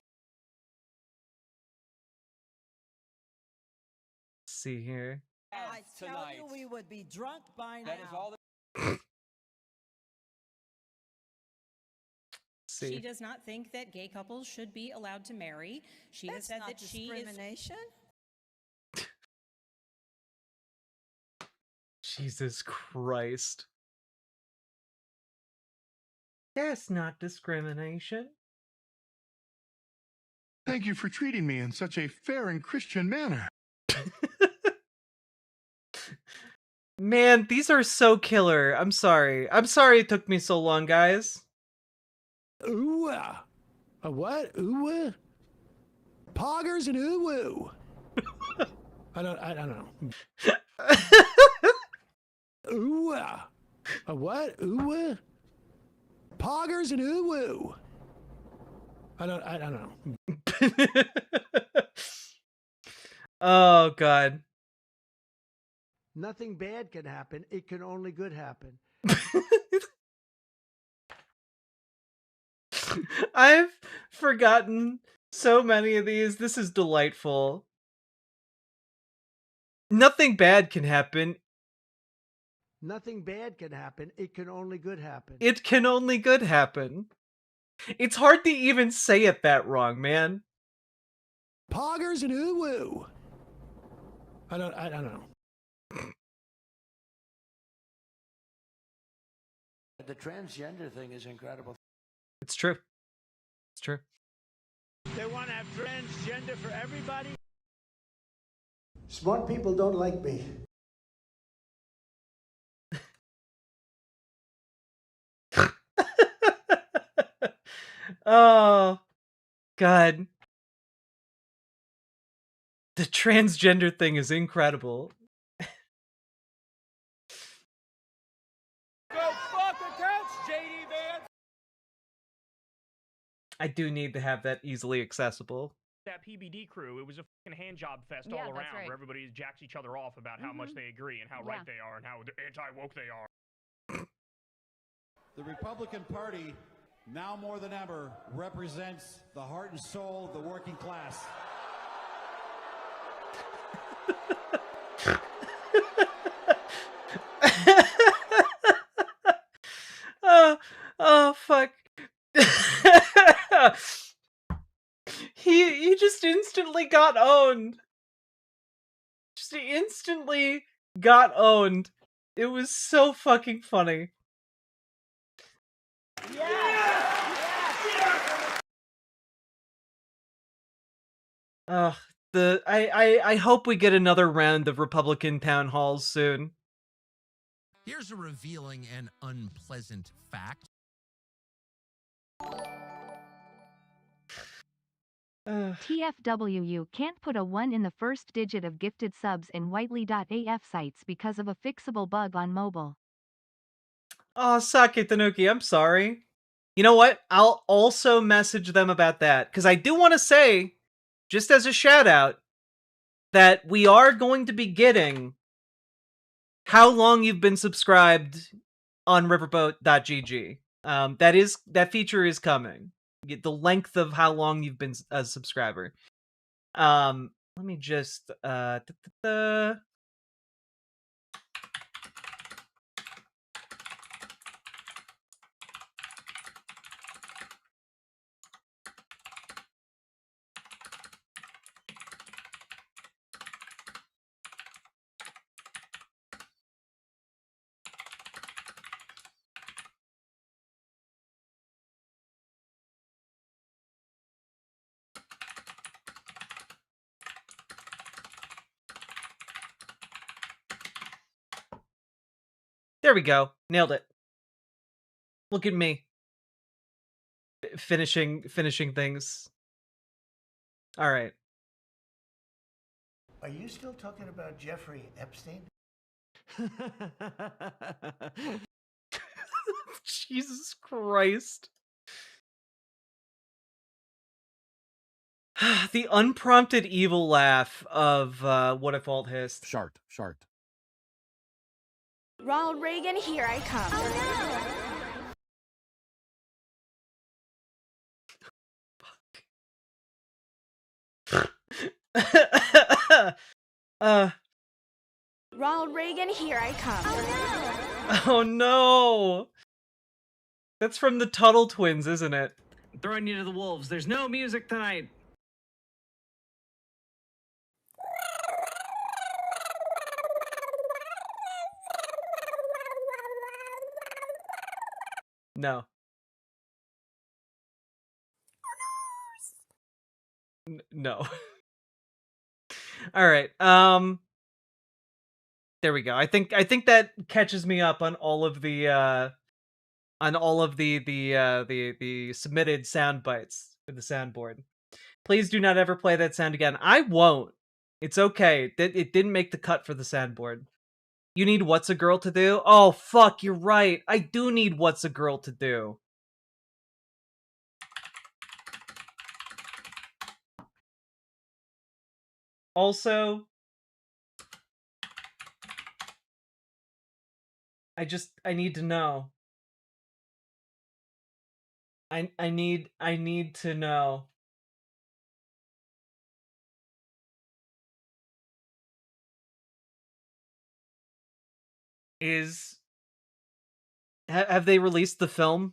see here. I tell you, we would be drunk by now. That is all. She does not think that gay couples should be allowed to marry. She has said that she is discrimination. Jesus Christ. That's not discrimination. Thank you for treating me in such a fair and Christian manner. Man, these are so killer. I'm sorry. I'm sorry it took me so long, guys. Ooh, a what? Ooh, poggers and ooh woo. I don't know. Ooh, a what? Ooh, poggers and ooh woo. I don't know. Oh God. Nothing bad can happen. It can only good happen. I've forgotten so many of these. This is delightful. Nothing bad can happen. Nothing bad can happen. It can only good happen. It can only good happen. It's hard to even say it that wrong, man. Poggers and ooh woo. I don't know. The transgender thing is incredible. It's true. It's true. They want to have transgender for everybody. Smart people don't like me. Oh, God. The transgender thing is incredible. Go fuck accounts, JD Vance. I do need to have that easily accessible. That PBD crew, it was a fucking hand job fest Yeah, all that's around right. where everybody jacks each other off about how much they agree and how right they are and how anti-woke they are. The Republican Party, now more than ever, represents the heart and soul of the working class. Oh fuck. He just instantly got owned. Just instantly got owned. It was so fucking funny. I hope we get another round of Republican town halls soon. Here's a revealing and unpleasant fact. TFW, you can't put a 1 in the first digit of gifted subs in whiteley.af sites because of a fixable bug on mobile. Oh, Sake Tanuki, I'm sorry. You know what? I'll also message them about that, because I do want to say, just as a shout out, that we are going to be getting how long you've been subscribed on riverboat.gg. That feature is coming. The length of how long you've been a subscriber. Let me just there we go. Nailed it. Look at me. Finishing things. All right. Are you still talking about Jeffrey Epstein? Jesus Christ. The unprompted evil laugh of What If Alt Hist. Shart. Ronald Reagan, here I come. Oh, no. Ronald Reagan, here I come. Oh no! That's from the Tuttle Twins, isn't it? Throwing you to the wolves. There's no music tonight. No. No. All right. There we go. I think that catches me up on all of the the submitted sound bites with the soundboard. Please do not ever play that sound again. I won't. It's okay. It didn't make the cut for the soundboard. You need What's a Girl to Do? Oh, fuck, you're right. I do need What's a Girl to Do. Also, I need to know. I need to know. Have they released the film?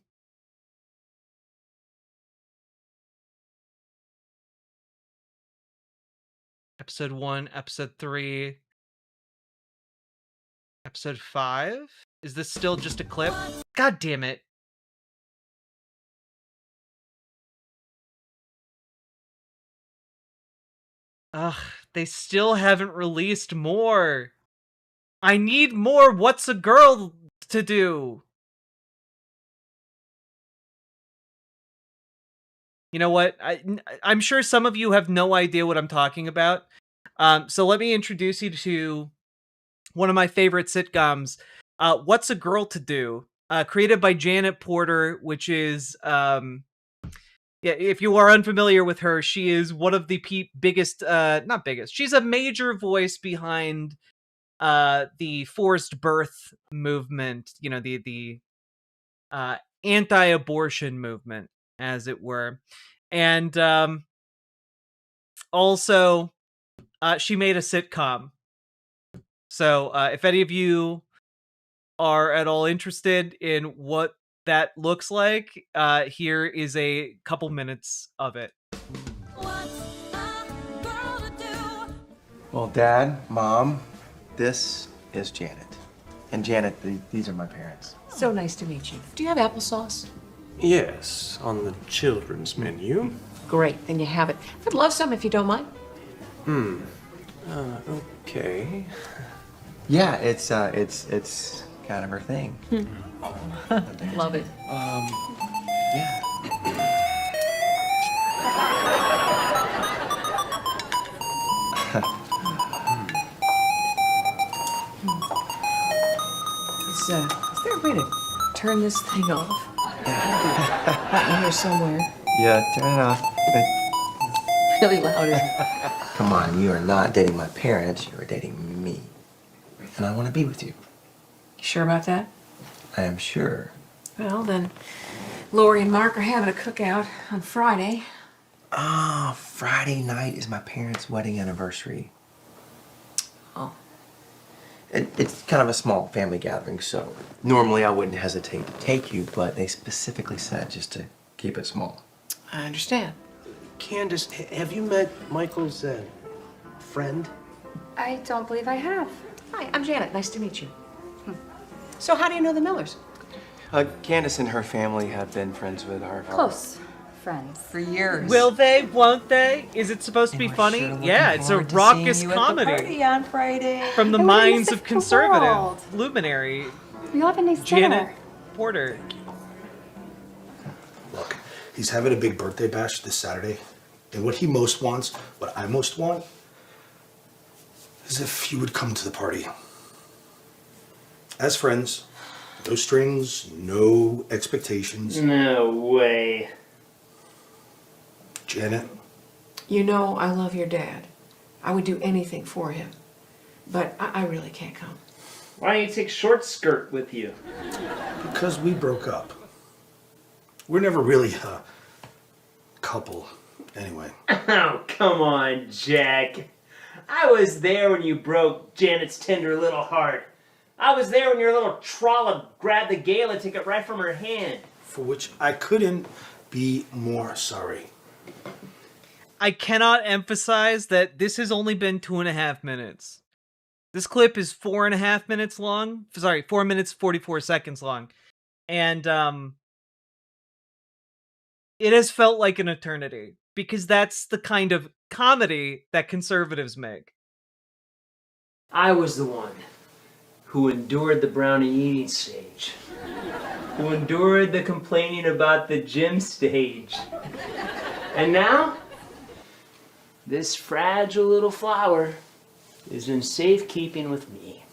Episode 1, episode 3, episode 5? Is this still just a clip? God damn it. Ugh, they still haven't released more. I need more What's a Girl to Do. You know what? I'm sure some of you have no idea what I'm talking about. So let me introduce you to one of my favorite sitcoms, What's a Girl to Do? Created by Janet Porter, which is, yeah, if you are unfamiliar with her, she is one of the biggest, not biggest, she's a major voice behind the forced birth movement, you know, the anti-abortion movement, as it were. And also, she made a sitcom. So if any of you are at all interested in what that looks like, here is a couple minutes of it. Well, Dad, Mom, this is Janet. And Janet, these are my parents. So nice to meet you. Do you have applesauce? Yes, on the children's menu. Great, then you have it. I'd love some if you don't mind. Okay. Yeah, it's kind of her thing. Love it. Yeah. Is there a way to turn this thing off? Got in here somewhere. Yeah, turn it off. Really loud, isn't it? Come on, you are not dating my parents, you are dating me. And I want to be with you. You sure about that? I am sure. Well, then, Lori and Mark are having a cookout on Friday. Ah, Friday night is my parents' wedding anniversary. Oh. It's kind of a small family gathering, so normally I wouldn't hesitate to take you, but they specifically said just to keep it small. I understand. Candace, have you met Michael's friend? I don't believe I have. Hi, I'm Janet. Nice to meet you. So how do you know the Millers? Candace and her family have been friends with our Close friends. For years. Will they? Won't they? Is it supposed to be funny? Yeah, it's a raucous comedy On Friday. from the minds of conservative luminary We all have a nice Janet Porter. Look, he's having a big birthday bash this Saturday, and what he most wants, what I most want, is if you would come to the party. As friends, no strings, no expectations. No way. Janet, You know I love your dad. I would do anything for him. But I really can't come. Why don't you take Short Skirt with you? because we broke up. We're never really a couple, anyway. Oh, come on, Jack. I was there when you broke Janet's tender little heart. I was there when your little trollop grabbed the gala ticket right from her hand. For which I couldn't be more sorry. I cannot emphasize that this has only been 2.5 minutes. This clip is 4.5 minutes long. Sorry, 4 minutes 44 seconds long, and it has felt like an eternity because that's the kind of comedy that conservatives make. I was the one who endured the brownie eating stage, who endured the complaining about the gym stage. And now, this fragile little flower is in safekeeping with me.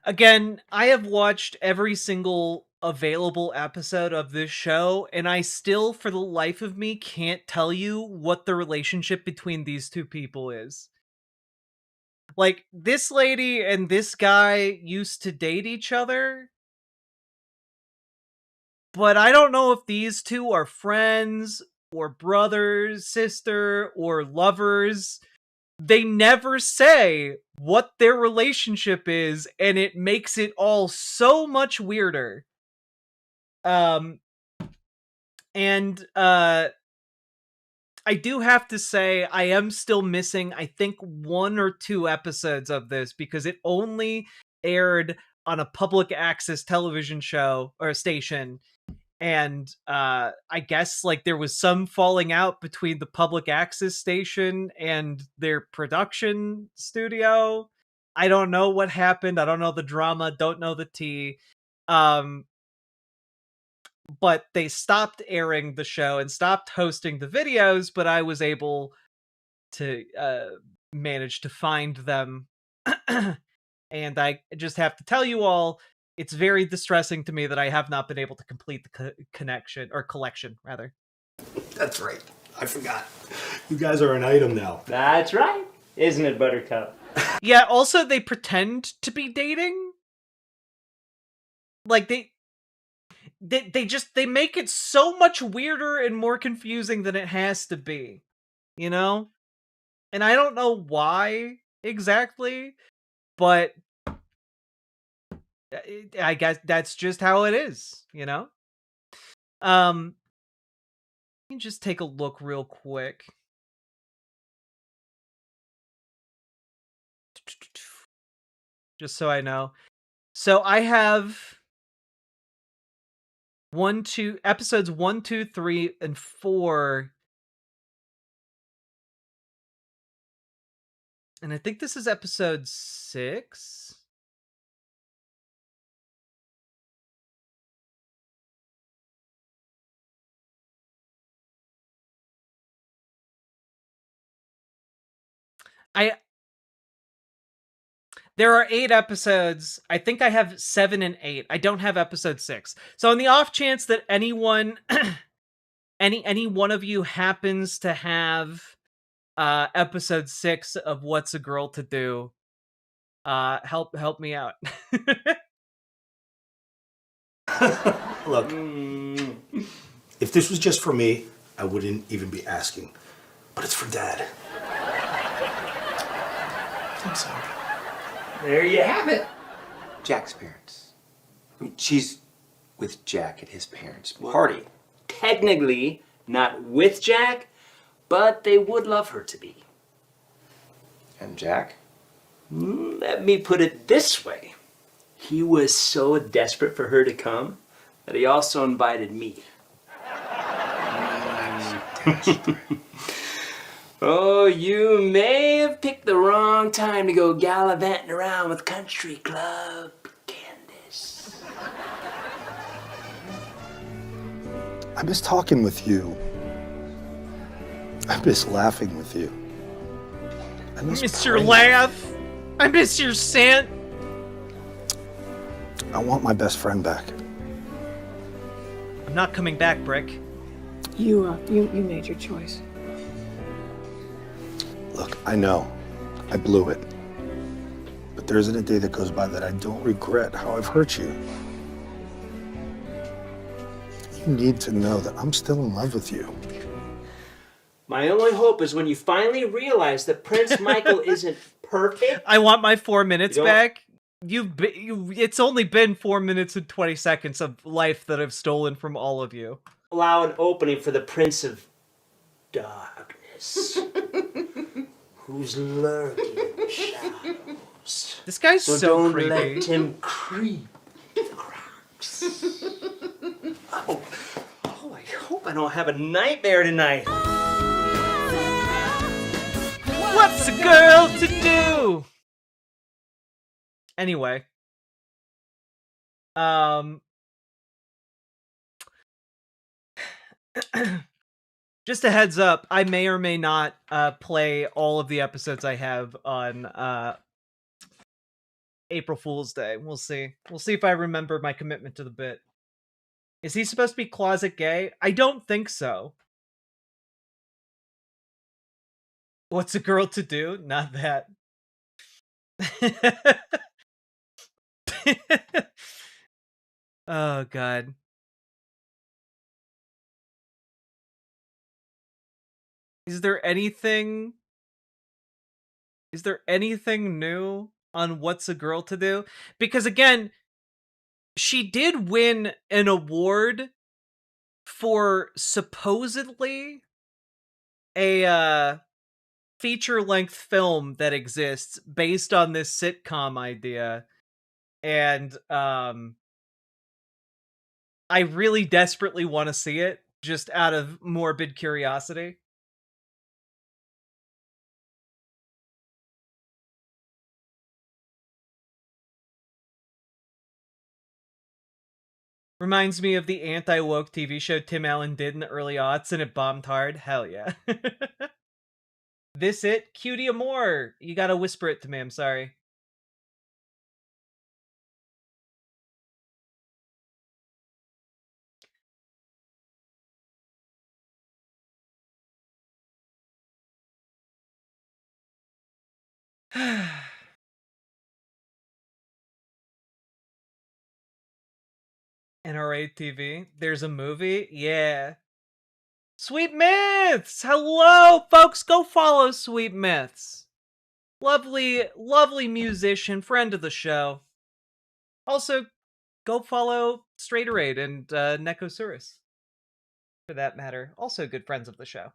Again, I have watched every single available episode of this show, and I still, for the life of me, can't tell you what the relationship between these two people is. Like, this lady and this guy used to date each other, but I don't know if these two are friends, or brothers, sister, or lovers. They never say what their relationship is, and it makes it all so much weirder. I do have to say, I am still missing, I think, 1 or 2 episodes of this because it only aired on a public access television show or station. And I guess like there was some falling out between the public access station and their production studio. I don't know what happened. I don't know the drama. Don't know the tea. But they stopped airing the show and stopped hosting the videos, but I was able to manage to find them. And I just have to tell you all, it's very distressing to me that I have not been able to complete the collection, rather. That's right. I forgot. You guys are an item now. That's right. Isn't it, Buttercup? Yeah, also they pretend to be dating. Like they make it so much weirder and more confusing than it has to be, you know? And I don't know why exactly, but I guess that's just how it is, you know? Let me just take a look real quick. Just so I know. So I have episodes 1, 2, 3, and 4. And I think this is episode 6. There are 8 episodes. I think I have 7 and 8. I don't have episode 6. So on the off chance that anyone, any one of you happens to have episode 6 of What's a Girl to Do, help me out. Look, if this was just for me, I wouldn't even be asking. But it's for Dad. I'm sorry. There you have it. Jack's parents. I mean, she's with Jack at his parents' party. Technically, not with Jack, but they would love her to be. And Jack? Let me put it this way. He was so desperate for her to come that he also invited me. Oh, you may have picked the wrong time to go gallivanting around with Country Club Candace. I miss talking with you. I miss laughing with you. I miss your laugh. I miss your scent. I want my best friend back. I'm not coming back, Brick. You made your choice. Look, I know. I blew it. But there isn't a day that goes by that I don't regret how I've hurt you. You need to know that I'm still in love with you. My only hope is when you finally realize that Prince Michael isn't perfect. I want my 4 minutes You don't- back. It's only been 4 minutes and 20 seconds of life that I've stolen from all of you. Allow an opening for the Prince of Darkness, who's lurking in the shadows. This guy's so don't creepy. let him creep the cracks. Oh, I hope I don't have a nightmare tonight. What's a girl to do? Anyway. Just a heads up, I may or may not play all of the episodes I have on April Fool's Day. We'll see. We'll see if I remember my commitment to the bit. Is he supposed to be closet gay? I don't think so. What's a girl to do? Not that. Oh, God. Is there anything new on What's a Girl to Do? Because again, she did win an award for supposedly a feature-length film that exists based on this sitcom idea. And I really desperately want to see it, just out of morbid curiosity. Reminds me of the anti-woke TV show Tim Allen did in the early aughts, and it bombed hard. Hell yeah. This it? Cutie Amore. You gotta whisper it to me, I'm sorry. NRA TV. There's a movie? Yeah. Sweet Myths! Hello, folks! Go follow Sweet Myths. Lovely, lovely musician, friend of the show. Also, go follow Straighterade and Necosaurus. For that matter. Also good friends of the show.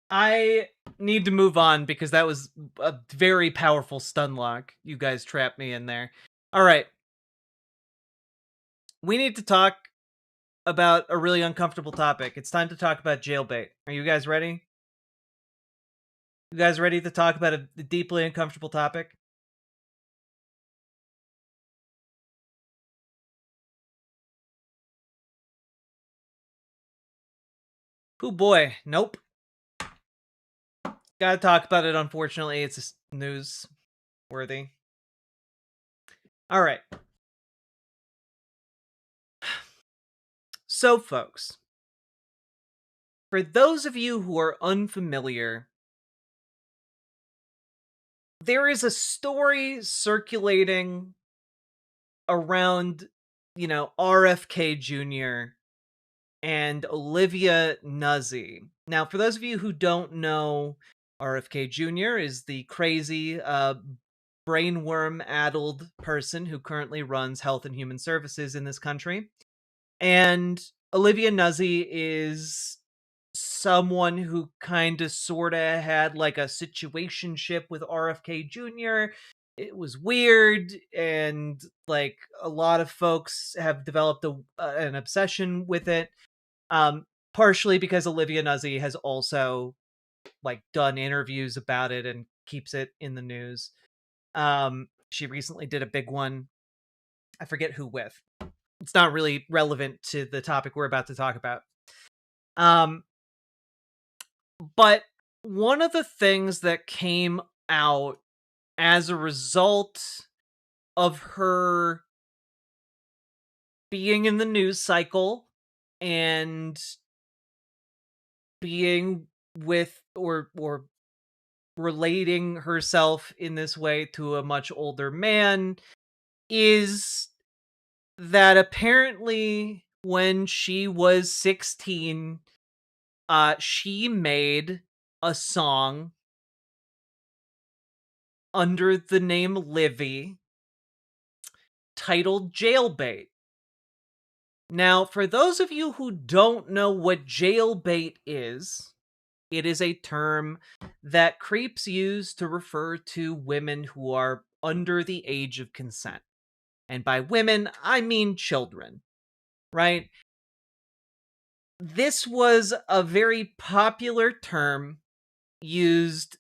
I need to move on because that was a very powerful stun lock. You guys trapped me in there. All right. We need to talk about a really uncomfortable topic. It's time to talk about jailbait. Are you guys ready? You guys ready to talk about a deeply uncomfortable topic? Oh boy, nope. Gotta talk about it, unfortunately. It's news-worthy. Alright. So, folks, for those of you who are unfamiliar, there is a story circulating around, RFK Jr. and Olivia Nuzzi. Now, for those of you who don't know, RFK Jr. is the crazy, brainworm-addled person who currently runs Health and Human Services in this country. And Olivia Nuzzi is someone who kind of sort of had like a situationship with RFK Jr. It was weird, and like a lot of folks have developed an obsession with it. Partially because Olivia Nuzzi has also like done interviews about it and keeps it in the news. She recently did a big one. I forget who with. It's not really relevant to the topic we're about to talk about. But one of the things that came out as a result of her being in the news cycle and being with or relating herself in this way to a much older man is that apparently when she was 16, she made a song under the name Livy titled Jailbait. Now, for those of you who don't know what jailbait is, it is a term that creeps use to refer to women who are under the age of consent. And by women, I mean children, right? This was a very popular term used.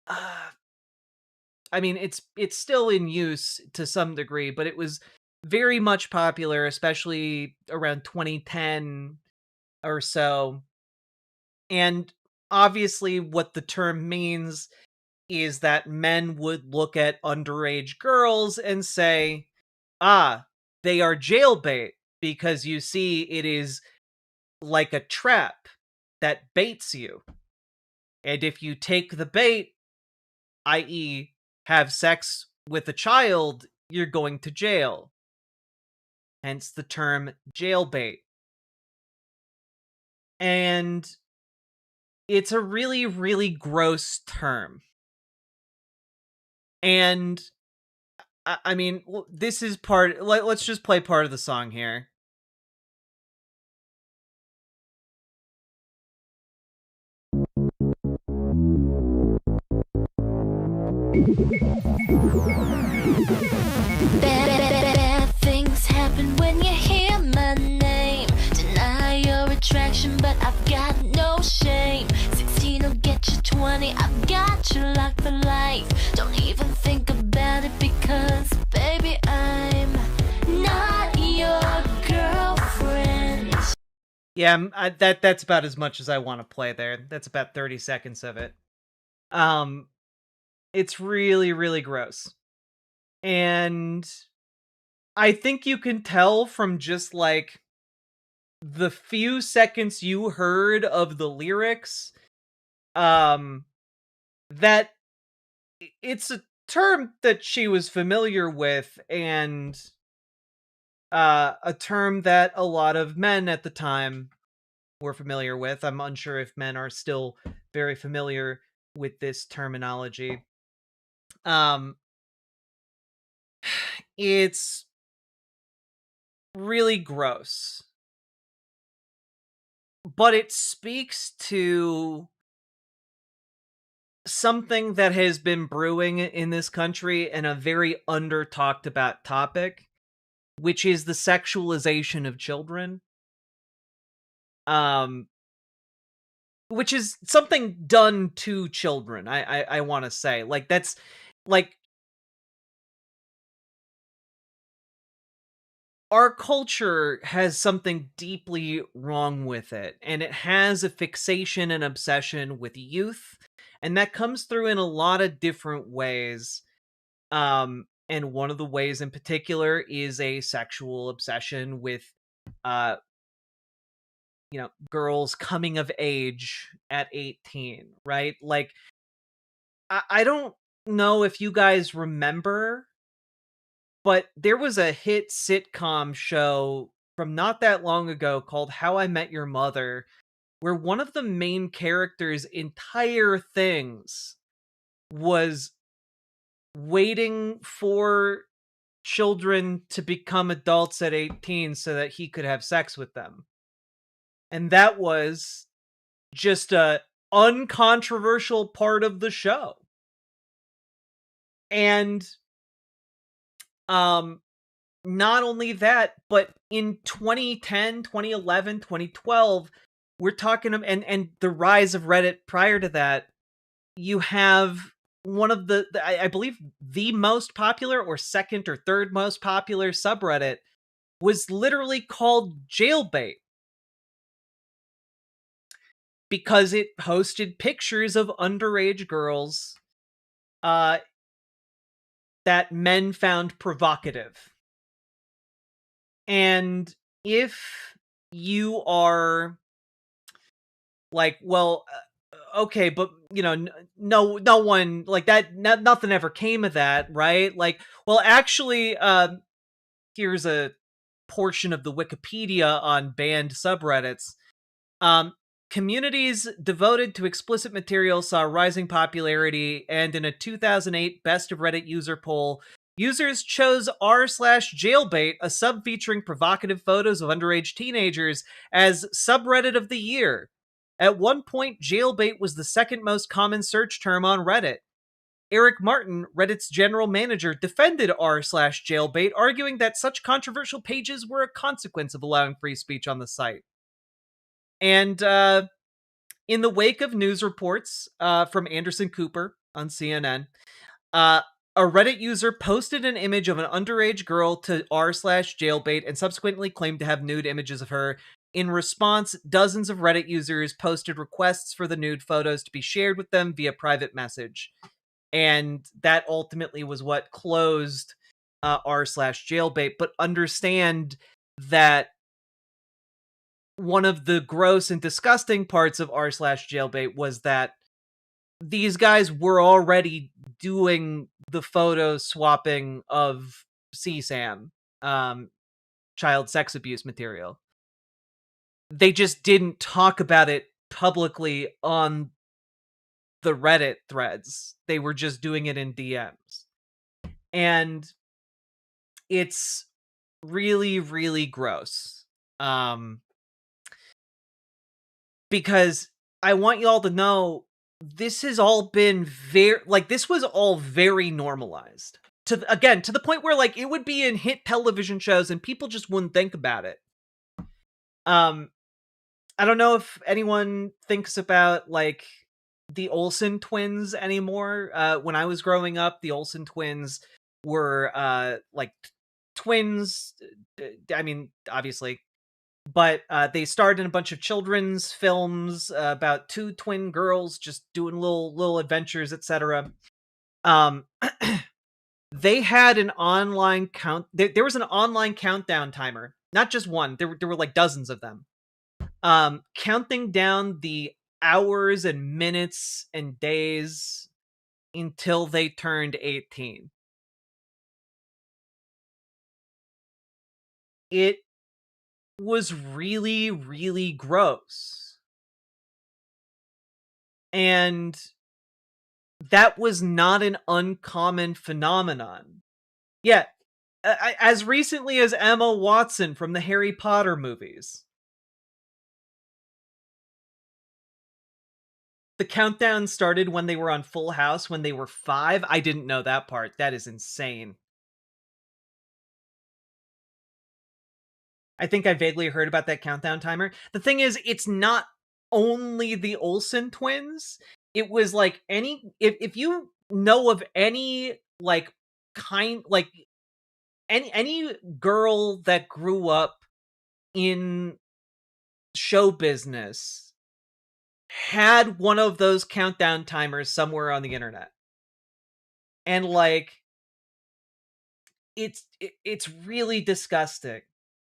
I mean, it's still in use to some degree, but it was very much popular, especially around 2010 or so. And obviously, what the term means is that men would look at underage girls and say, ah, they are jailbait, because you see, it is like a trap that baits you. And if you take the bait, i.e., have sex with a child, you're going to jail. Hence the term jailbait. And it's a really, really gross term. And I mean, this is part. Let's just play part of the song here. Bad things happen when you hear my name. Deny your attraction, but I've got no shame. 16 will get you 20, I've got you locked for life. Don't even think about it because, baby, I'm not your girlfriend. Yeah, that's about as much as I want to play there. That's about 30 seconds of it. It's really, really gross. And I think you can tell from just like the few seconds you heard of the lyrics, that it's a term that she was familiar with, and a term that a lot of men at the time were familiar with. I'm unsure if men are still very familiar with this terminology. It's really gross. But it speaks to something that has been brewing in this country and a very under talked about topic, which is the sexualization of children. Which is something done to children. I want to say, like, that's like, our culture has something deeply wrong with it, and it has a fixation and obsession with youth, and that comes through in a lot of different ways. And one of the ways in particular is a sexual obsession with, girls coming of age at 18, right? Like, I don't know if you guys remember, but there was a hit sitcom show from not that long ago called How I Met Your Mother, where one of the main characters' entire things was waiting for children to become adults at 18 so that he could have sex with them. And that was just a uncontroversial part of the show. And not only that, but in 2010, 2011, 2012, we're talking, and the rise of Reddit prior to that, you have one of the I believe the most popular or second or third most popular subreddit was literally called Jailbait. because it posted pictures of underage girls that men found provocative. And if you are like, well, okay, but no one like that, nothing ever came of that, right? Like, well, actually, here's a portion of the Wikipedia on banned subreddits. Communities devoted to explicit material saw rising popularity, and in a 2008 Best of Reddit user poll, users chose r/jailbait, a sub featuring provocative photos of underage teenagers, as subreddit of the year. At one point, jailbait was the second most common search term on Reddit. Eric Martin, Reddit's general manager, defended r/jailbait, arguing that such controversial pages were a consequence of allowing free speech on the site. And in the wake of news reports from Anderson Cooper on CNN, a Reddit user posted an image of an underage girl to r/jailbait and subsequently claimed to have nude images of her. In response, dozens of Reddit users posted requests for the nude photos to be shared with them via private message. And that ultimately was what closed r/jailbait. But understand that one of the gross and disgusting parts of r/jailbait was that these guys were already doing the photo swapping of CSAM, child sex abuse material. They just didn't talk about it publicly on the Reddit threads. They were just doing it in DMs. And it's really, really gross. Because I want y'all to know this has all been this was all very normalized. To the point where like it would be in hit television shows and people just wouldn't think about it. I don't know if anyone thinks about like the Olsen twins anymore. When I was growing up, the Olsen twins were like twins. I mean, obviously. But they starred in a bunch of children's films about two twin girls just doing little adventures, etc. They had an online count. There was an online countdown timer, not just one. There were like dozens of them, counting down the hours and minutes and days until they turned 18. It was really, really gross. And that was not an uncommon phenomenon. Yeah, as recently as Emma Watson from the Harry Potter movies. The countdown started when they were on Full House when they were 5. I didn't know that part. That is insane. I think I vaguely heard about that countdown timer. The thing is, it's not only the Olsen twins. It was like if you know of any like any girl that grew up in show business had one of those countdown timers somewhere on the internet. And like it's really disgusting.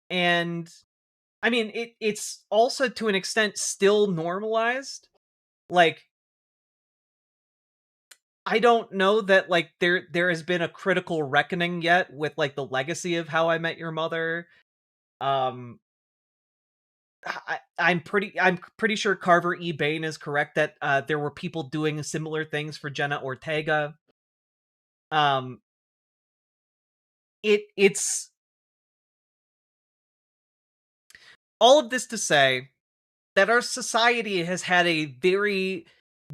And I mean, it's also to an extent still normalized. Like, I don't know that like there has been a critical reckoning yet with like the legacy of How I Met Your Mother. I'm pretty sure Carver E. Bain is correct that there were people doing similar things for Jenna Ortega. It's all of this to say that our society has had a very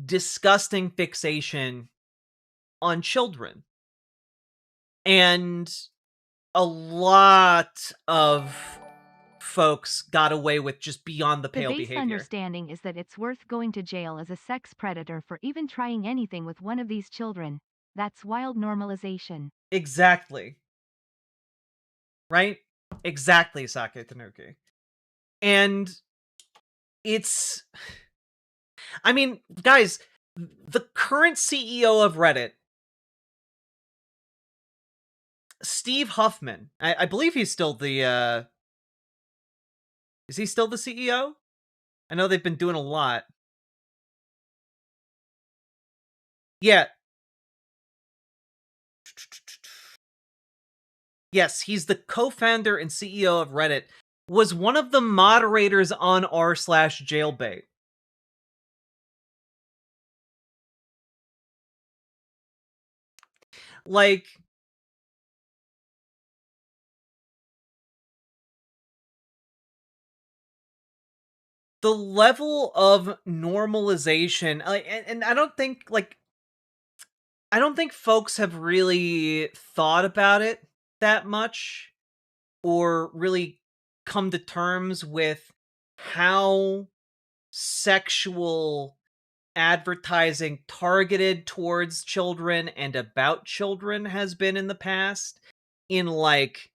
disgusting fixation on children. And a lot of folks got away with just beyond the pale The base behavior. understanding is that it's worth going to jail as a sex predator for even trying anything with one of these children. That's wild normalization. Exactly. Right? Exactly, Sake Tanuki. And it's I mean, guys, the current CEO of Reddit, Steve Huffman, I believe he's still the, is he still the CEO? I know they've been doing a lot. Yeah. Yes, he's the co-founder and CEO of Reddit, was one of the moderators on r/jailbait. Like, the level of normalization, and I don't think, like, I don't think folks have really thought about it that much, or really come to terms with how sexual advertising targeted towards children and about children has been in the past, in, like,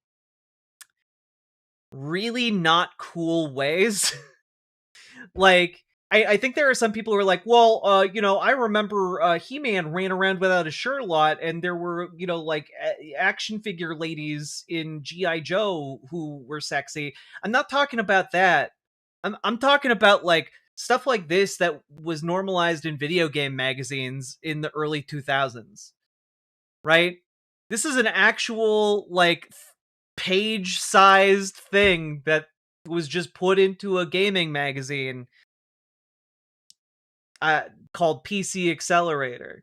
really not cool ways. Like, I think there are some people who are like, well, I remember He-Man ran around without a shirt a lot, and there were, like, action figure ladies in G.I. Joe who were sexy. I'm not talking about that. I'm talking about, like, stuff like this that was normalized in video game magazines in the early 2000s, right? This is an actual, like, page-sized thing that was just put into a gaming magazine called PC Accelerator.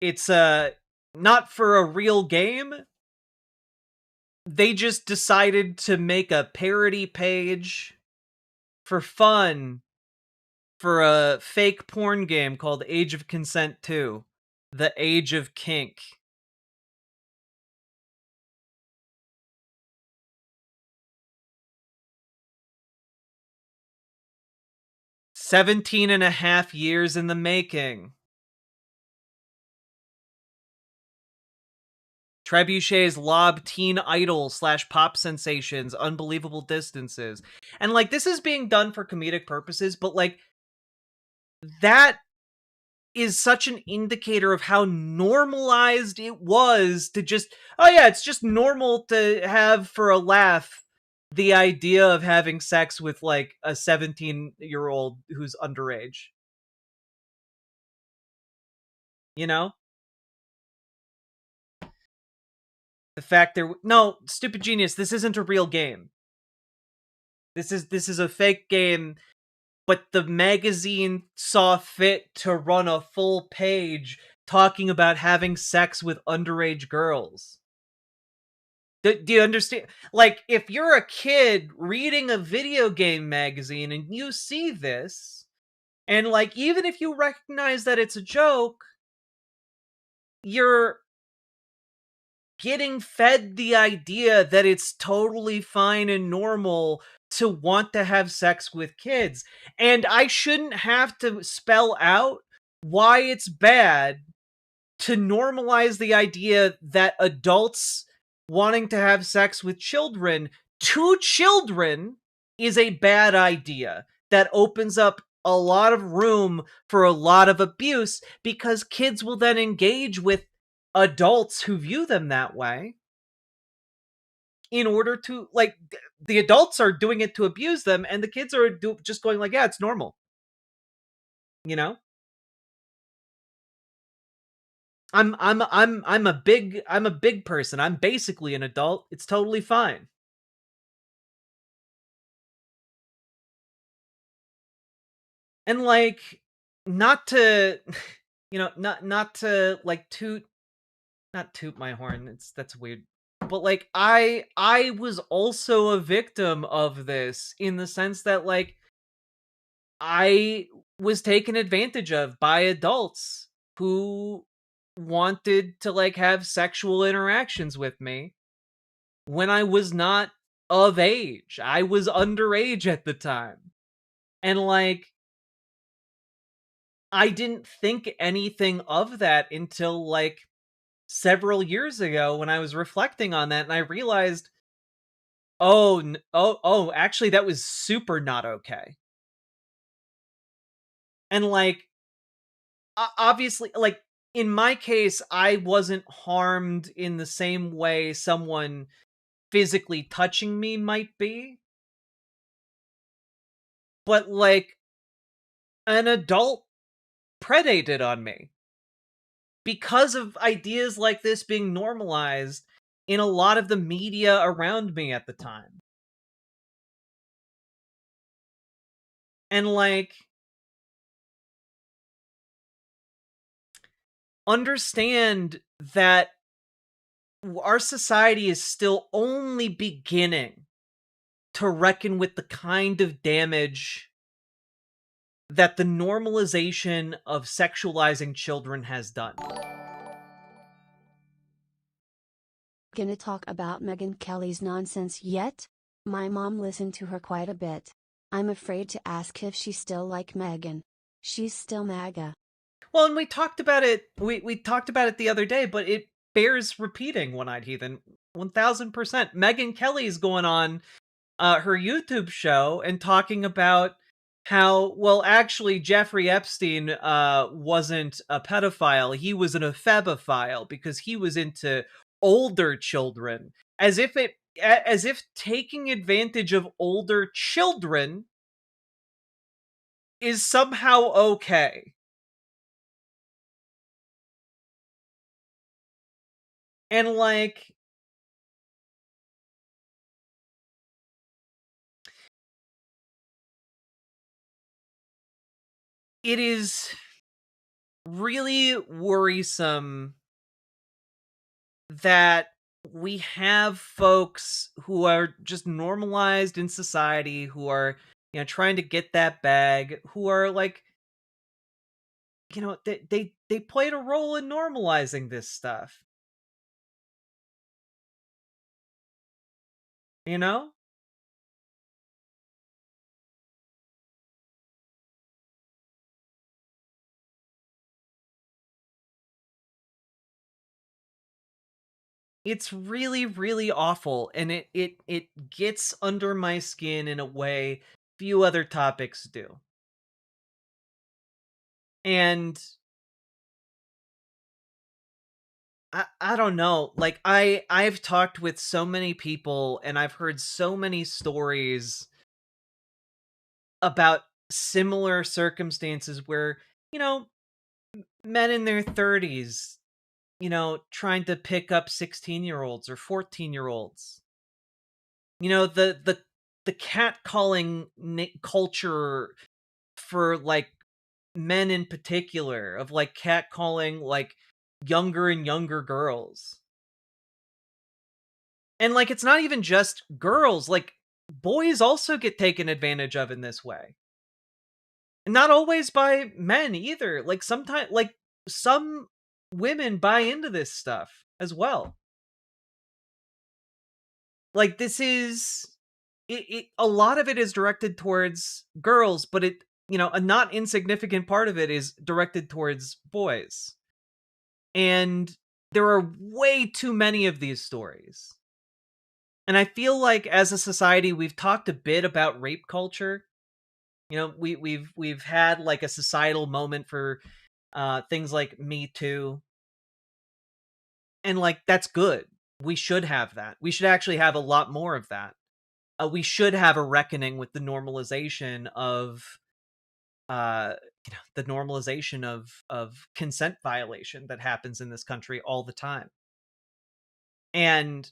It's not for a real game. They just decided to make a parody page for fun for a fake porn game called Age of Consent 2: The Age of Kink. "17 and a half years in the making." Trebuchet's lob teen idol / pop sensations, unbelievable distances. And, like, this is being done for comedic purposes, but, like, that is such an indicator of how normalized it was to just, oh yeah, it's just normal to have for a laugh the idea of having sex with, like, a 17-year-old who's underage. You know? The fact no, stupid genius, this isn't a real game. This is a fake game, but the magazine saw fit to run a full page talking about having sex with underage girls. Do you understand? Like, if you're a kid reading a video game magazine and you see this, and, like, even if you recognize that it's a joke, you're getting fed the idea that it's totally fine and normal to want to have sex with kids. And I shouldn't have to spell out why it's bad to normalize the idea that adults wanting to have sex with children to children is a bad idea that opens up a lot of room for a lot of abuse, because kids will then engage with adults who view them that way in order to, like, the adults are doing it to abuse them, and the kids are just going like, yeah, it's normal. You know? I'm a big person. I'm basically an adult. It's totally fine. And, like, not to, not to, like, not toot my horn. That's weird. But, like, I was also a victim of this, in the sense that, like, I was taken advantage of by adults who wanted to, like, have sexual interactions with me when I was not of age. I was underage at the time. And, like, I didn't think anything of that until, like, several years ago when I was reflecting on that, and I realized Actually, that was super not okay. And like, obviously, like in my case, I wasn't harmed in the same way someone physically touching me might be. But like, an adult predated on me because of ideas like this being normalized in a lot of the media around me at the time. And like, understand that our society is still only beginning to reckon with the kind of damage that the normalization of sexualizing children has done. Gonna talk about Megyn Kelly's nonsense yet? My mom listened to her quite a bit. I'm afraid to ask if she still like Megyn. She's still MAGA. Well, and we talked about it. We talked about it the other day, but it bears repeating. One-Eyed Heathen, 1000%. Megyn Kelly's going on her YouTube show and talking about how, well, actually, Jeffrey Epstein wasn't a pedophile. He was an ephebophile because he was into older children, as if taking advantage of older children is somehow okay. And like, it is really worrisome that we have folks who are just normalized in society, who are, you know, trying to get that bag, who are like, you know, they played a role in normalizing this stuff. You know? It's really, really awful, and it gets under my skin in a way few other topics do. And I don't know, like, I've talked with so many people, and I've heard so many stories about similar circumstances where, you know, men in their 30s, you know, trying to pick up 16-year-olds or 14-year-olds. You know, the catcalling culture for, like, men in particular, of, like, catcalling, like, younger and younger girls. And, like, it's not even just girls, like, boys also get taken advantage of in this way. Not always by men either. Like, sometimes, like, some women buy into this stuff as well. Like, this is a lot of it is directed towards girls, but it, you know, a not insignificant part of it is directed towards boys. And there are way too many of these stories. And I feel like as a society, we've talked a bit about rape culture. You know, we've had like a societal moment for things like Me Too. And like, that's good. We should have that. We should actually have a lot more of that. We should have a reckoning with the normalization of you know, the normalization of consent violation that happens in this country all the time. And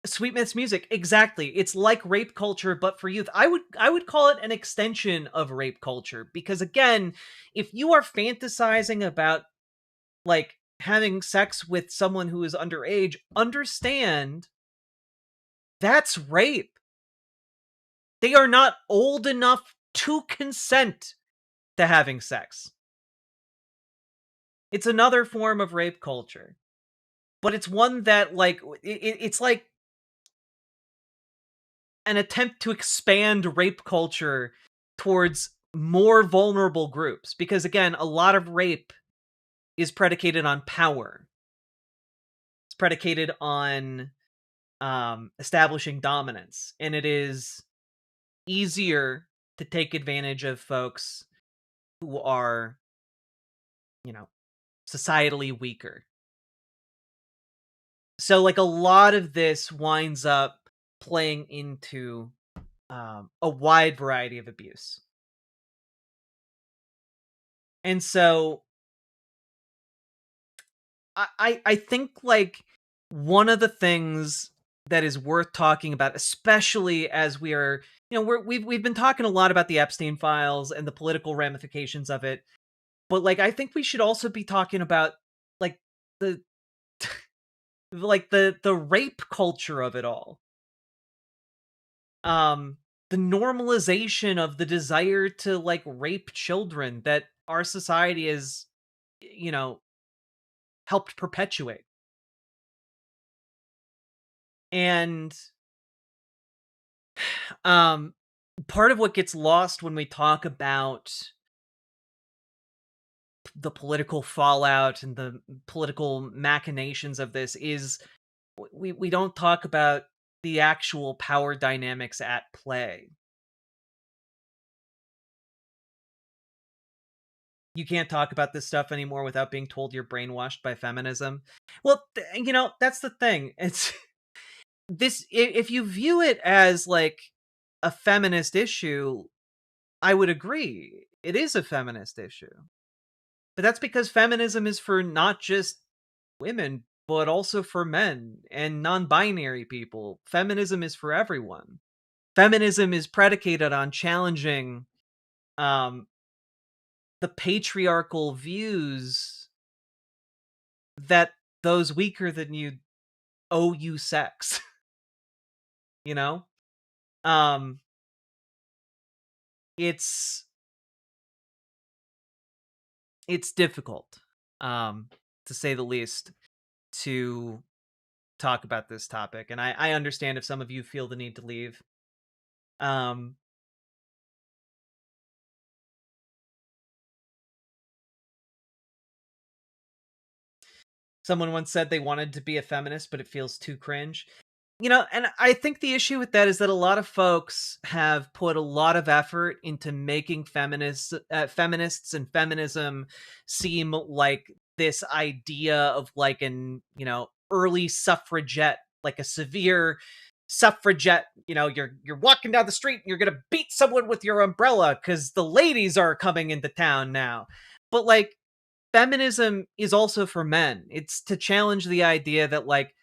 Sweet Myth's music, exactly. It's like rape culture, but for youth. I would call it an extension of rape culture, because again, if you are fantasizing about like having sex with someone who is underage, understand that's rape. They are not old enough to consent to having sex. It's another form of rape culture. But it's one that, like, it's like an attempt to expand rape culture towards more vulnerable groups. Because, again, a lot of rape is predicated on power. It's predicated on establishing dominance, and it is easier to take advantage of folks who are, societally weaker. So, like, a lot of this winds up playing into a wide variety of abuse. And so I think, like, one of the things that is worth talking about, especially as we are, we've been talking a lot about the Epstein files and the political ramifications of it, but, like, I think we should also be talking about, like, the the rape culture of it all. The normalization of the desire to, like, rape children that our society has, helped perpetuate. And part of what gets lost when we talk about the political fallout and the political machinations of this is we don't talk about the actual power dynamics at play. You can't talk about this stuff anymore without being told you're brainwashed by feminism. Well, that's the thing. It's this, if you view it as, like, a feminist issue, I would agree. It is a feminist issue. But that's because feminism is for not just women, but also for men and non-binary people. Feminism is for everyone. Feminism is predicated on challenging the patriarchal views that those weaker than you owe you sex. you know? It's difficult, to say the least, to talk about this topic, and I understand if some of you feel the need to leave. Someone once said they wanted to be a feminist, but it feels too cringe. And I think the issue with that is that a lot of folks have put a lot of effort into making feminists and feminism seem like this idea of, like, an, early suffragette, like a severe suffragette. You're walking down the street and you're gonna beat someone with your umbrella because the ladies are coming into town now. But, like, feminism is also for men. It's to challenge the idea that, like,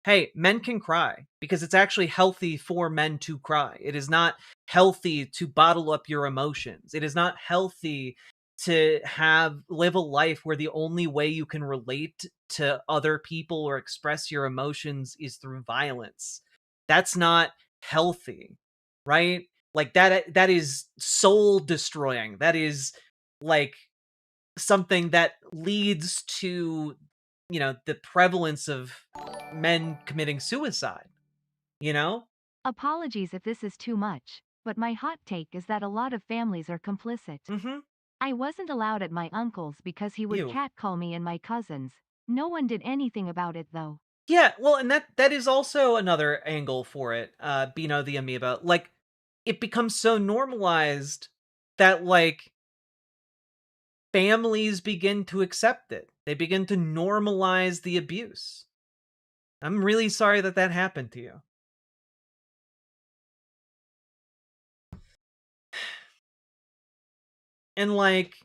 hey, men can cry because it's actually healthy for men to cry. It is not healthy to bottle up your emotions. It is not healthy to live a life where the only way you can relate to other people or express your emotions is through violence. That's not healthy, right? Like, that is soul destroying. That is, like, something that leads to, the prevalence of men committing suicide, Apologies if this is too much, but my hot take is that a lot of families are complicit. I wasn't allowed at my uncle's because he would Ew. catcall me and my cousins. No one did anything about it though. Yeah, well, and that is also another angle for it. Bino the amoeba, like, it becomes so normalized that, like, families begin to accept it. They begin to normalize the abuse. I'm really sorry that happened to you. And, like,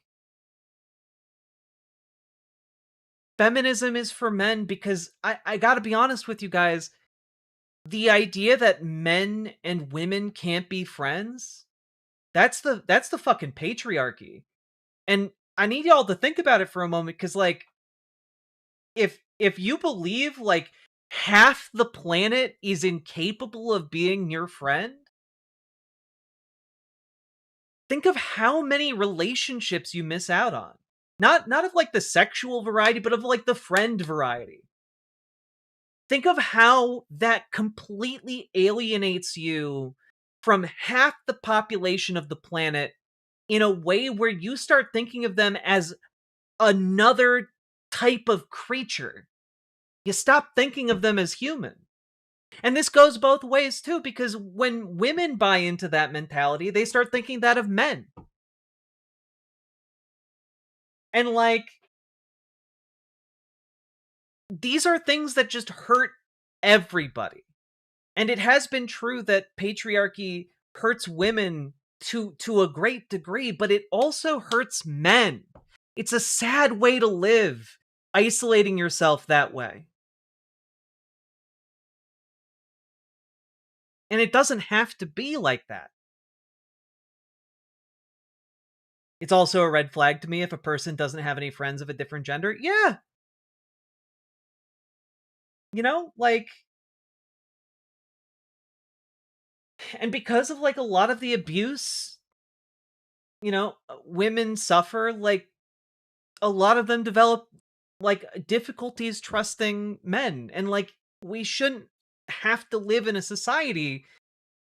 feminism is for men because I gotta be honest with you guys, the idea that men and women can't be friends, that's the fucking patriarchy. And I need y'all to think about it for a moment, because, like, if you believe, like, half the planet is incapable of being your friend, think of how many relationships you miss out on. Not of, like, the sexual variety, but of, like, the friend variety. Think of how that completely alienates you from half the population of the planet in a way where you start thinking of them as another type of creature. You stop thinking of them as human. And this goes both ways too, because when women buy into that mentality, they start thinking that of men. And like, these are things that just hurt everybody. And it has been true that patriarchy hurts women to a great degree, but it also hurts men. It's a sad way to live, isolating yourself that way. And it doesn't have to be like that. It's also a red flag to me if a person doesn't have any friends of a different gender. Yeah. You know, like, and because of like a lot of the abuse, you know, women suffer, like a lot of them develop like difficulties trusting men. And like, we shouldn't have to live in a society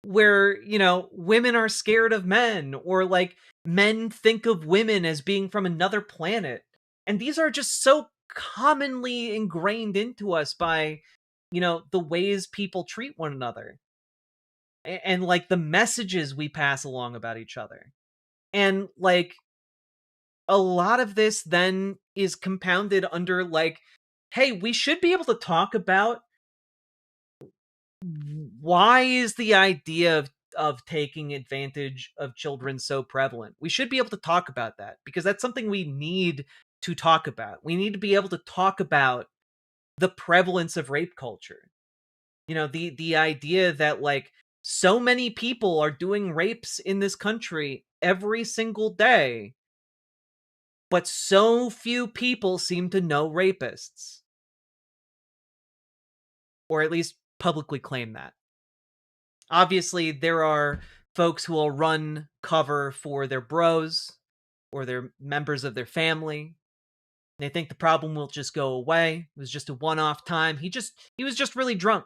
where, you know, women are scared of men, or like men think of women as being from another planet. And these are just so commonly ingrained into us by, you know, the ways people treat one another, and like the messages we pass along about each other. And like, a lot of this then is compounded under like, hey, we should be able to talk about why is the idea of taking advantage of children so prevalent. We should be able to talk about that, because that's something we need to talk about. We need to be able to talk about the prevalence of rape culture. You know, the idea that like so many people are doing rapes in this country every single day, but so few people seem to know rapists. Or at least publicly claim that. Obviously, there are folks who will run cover for their bros or their members of their family. They think the problem will just go away. It was just a one-off time. He was just really drunk.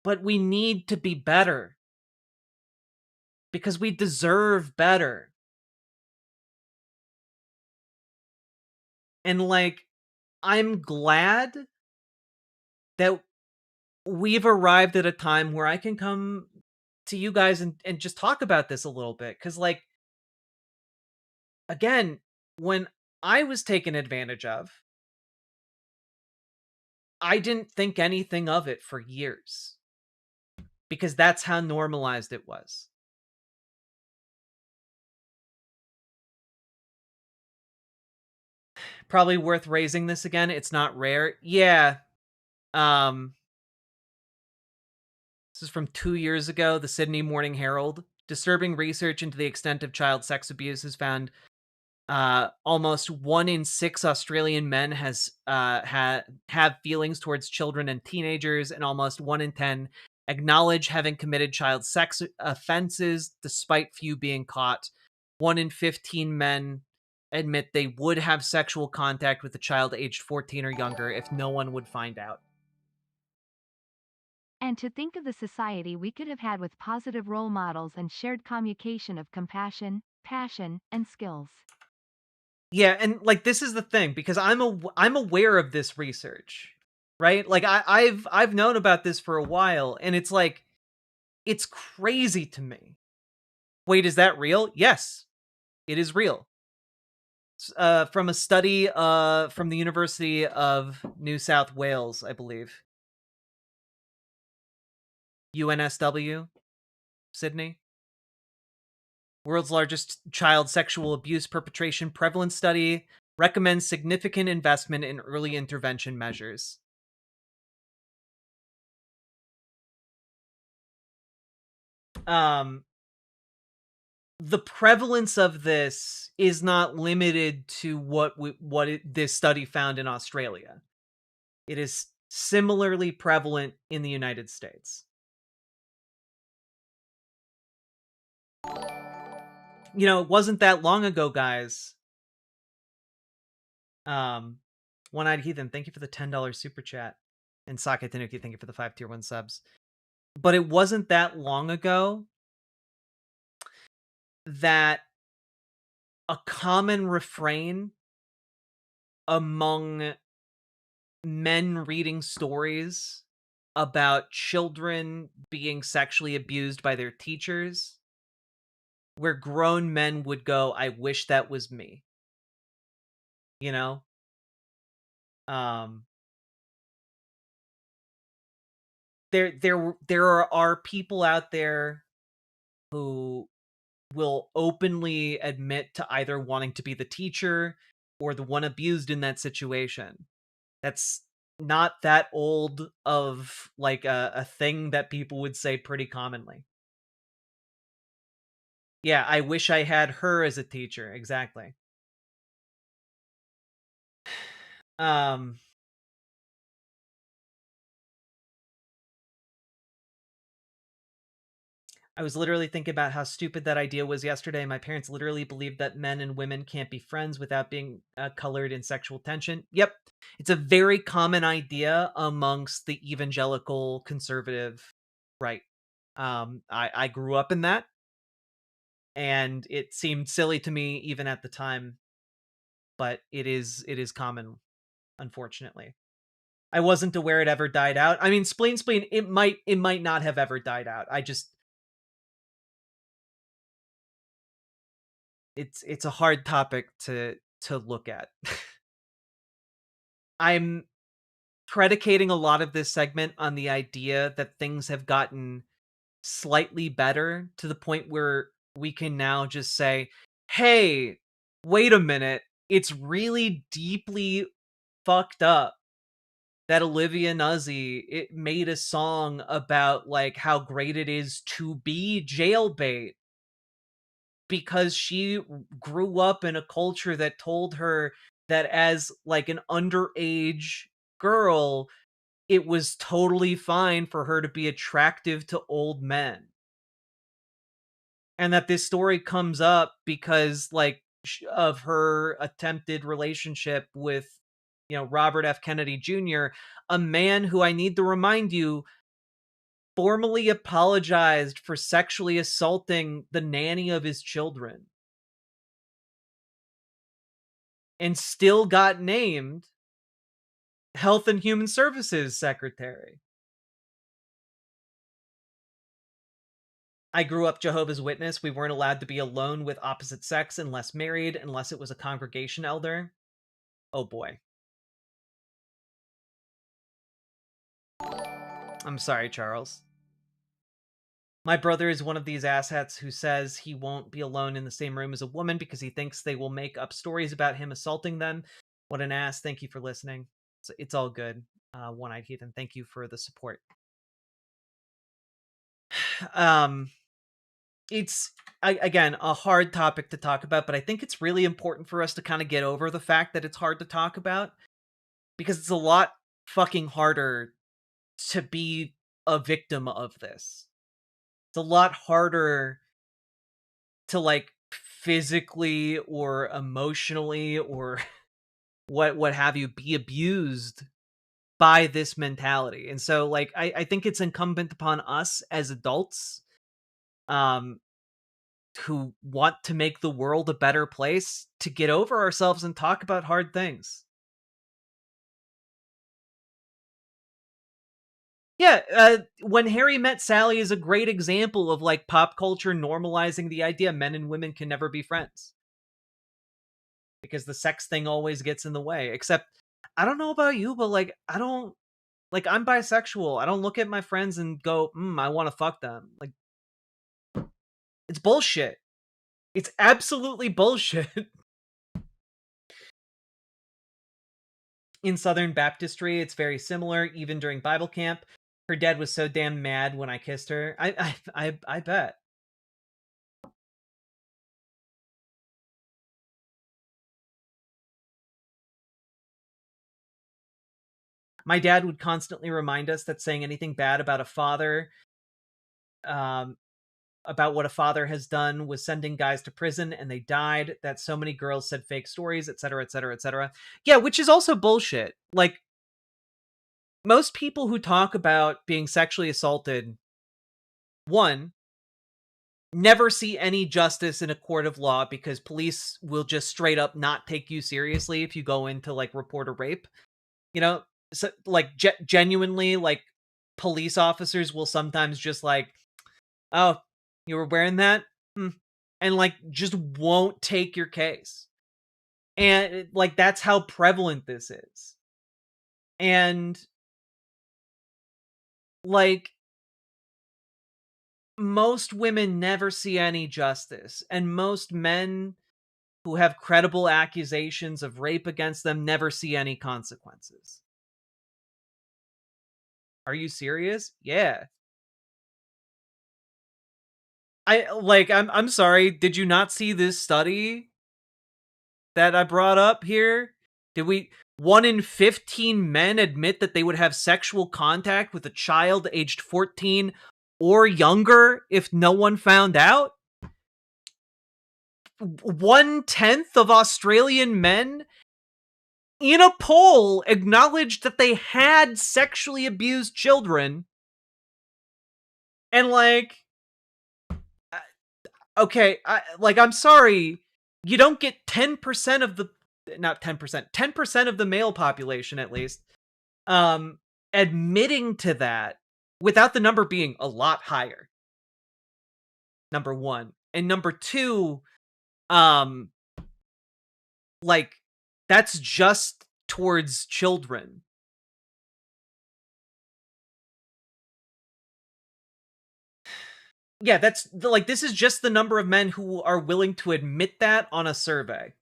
But we need to be better, because we deserve better. And like, I'm glad that we've arrived at a time where I can come to you guys and just talk about this a little bit. Because like, again, when I was taken advantage of, I didn't think anything of it for years, because that's how normalized it was. Probably worth raising this again. It's not rare. Yeah. This is from 2 years ago, the Sydney Morning Herald. Disturbing research into the extent of child sex abuse has found almost 1 in 6 Australian men have feelings towards children and teenagers, and almost 1 in 10 acknowledge having committed child sex offenses, despite few being caught. 1 in 15 men admit they would have sexual contact with a child aged 14 or younger if no one would find out. And to think of the society we could have had with positive role models and shared communication of compassion, passion, and skills. Yeah, and like, this is the thing, because I'm aware of this research, right? Like, I've known about this for a while, and it's like, it's crazy to me. Wait, is that real? Yes, it is real. From a study from the University of New South Wales, I believe. UNSW, Sydney. World's largest child sexual abuse perpetration prevalence study recommends significant investment in early intervention measures. The prevalence of this is not limited to this study found in Australia. It is similarly prevalent in the United States. You know, it wasn't that long ago, guys. One-Eyed Heathen, thank you for the $10 super chat. And Sake Tanuki, thank you for the 5 tier 1 subs. But it wasn't that long ago that a common refrain among men reading stories about children being sexually abused by their teachers, where grown men would go, I wish that was me. You know? There are people out there who will openly admit to either wanting to be the teacher or the one abused in that situation. That's not that old of like a thing that people would say pretty commonly. Yeah, I wish I had her as a teacher. Exactly. I was literally thinking about how stupid that idea was yesterday. My parents literally believed that men and women can't be friends without being colored in sexual tension. Yep. It's a very common idea amongst the evangelical conservative right. I grew up in that, and it seemed silly to me even at the time, but it is common, unfortunately. I wasn't aware it ever died out. I mean, spleen, it might not have ever died out. It's a hard topic to look at. I'm predicating a lot of this segment on the idea that things have gotten slightly better to the point where we can now just say, "Hey, wait a minute. It's really deeply fucked up that Olivia Nuzzi it made a song about like how great it is to be jailbait because she grew up in a culture that told her that as like an underage girl, it was totally fine for her to be attractive to old men. And that this story comes up because like of her attempted relationship with Robert F. Kennedy Jr., a man who, I need to remind you, formally apologized for sexually assaulting the nanny of his children. And still got named Health and Human Services Secretary. I grew up Jehovah's Witness. We weren't allowed to be alone with opposite sex unless married, unless it was a congregation elder. Oh boy. I'm sorry, Charles. My brother is one of these asshats who says he won't be alone in the same room as a woman because he thinks they will make up stories about him assaulting them. What an ass. Thank you for listening. It's all good. One-Eyed Heathen, thank you for the support. It's again a hard topic to talk about, but I think it's really important for us to kind of get over the fact that it's hard to talk about because it's a lot fucking harder to be a victim of this. It's a lot harder to like physically or emotionally or what have you be abused by this mentality. And so like I think it's incumbent upon us as adults who want to make the world a better place to get over ourselves and talk about hard things. Yeah, When Harry Met Sally is a great example of like pop culture normalizing the idea men and women can never be friends. Because the sex thing always gets in the way. Except, I don't know about you, but like, I'm bisexual. I don't look at my friends and go, I want to fuck them. Like, it's bullshit. It's absolutely bullshit. In Southern Baptistry, it's very similar, even during Bible camp. Her dad was so damn mad when I kissed her. I bet. My dad would constantly remind us that saying anything bad about a father, about what a father has done was sending guys to prison and they died, that so many girls said fake stories, etc., etc., etc. Yeah, which is also bullshit. Like, most people who talk about being sexually assaulted, one, never see any justice in a court of law because police will just straight up not take you seriously if you go in to like report a rape. You know, so like genuinely, like police officers will sometimes just like, oh, you were wearing that? And like just won't take your case. And like that's how prevalent this is. And like most women never see any justice, and most men who have credible accusations of rape against them never see any consequences. Are you serious? Yeah. I'm sorry, did you not see this study that I brought up here? 1 in 15 men admit that they would have sexual contact with a child aged 14 or younger if no one found out? 1/10 of Australian men in a poll acknowledged that they had sexually abused children. And like, okay, I'm sorry, you don't get 10% of the, not 10%, 10% of the male population at least, admitting to that without the number being a lot higher. Number one. And number two, like, that's just towards children. Yeah, that's like, this is just the number of men who are willing to admit that on a survey.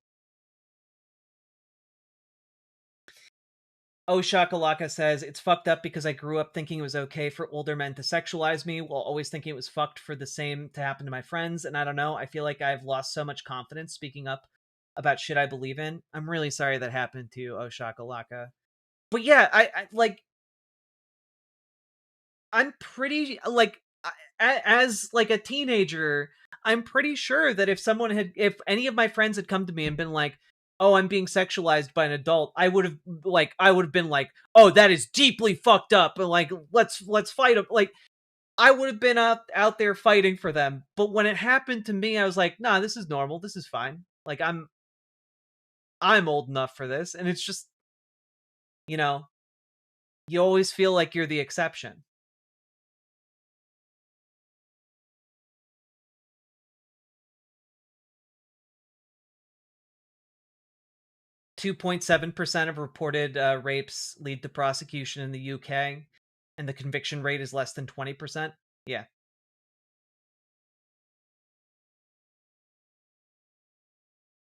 Oh, Shakalaka says, it's fucked up because I grew up thinking it was okay for older men to sexualize me while always thinking it was fucked for the same to happen to my friends. And I don't know, I feel like I've lost so much confidence speaking up about shit I believe in. I'm really sorry that happened to you, Oh Shakalaka. But yeah, I like, I'm pretty, like, as like a teenager, I'm pretty sure that if any of my friends had come to me and been like, oh, I'm being sexualized by an adult, I would have been like, oh, that is deeply fucked up, and like, let's fight them. Like, I would have been out there fighting for them. But when it happened to me, I was like, nah, this is normal. This is fine. Like, I'm old enough for this. And it's just, you know, you always feel like you're the exception. .7% of reported rapes lead to prosecution in the UK, and the conviction rate is less than 20%. Yeah.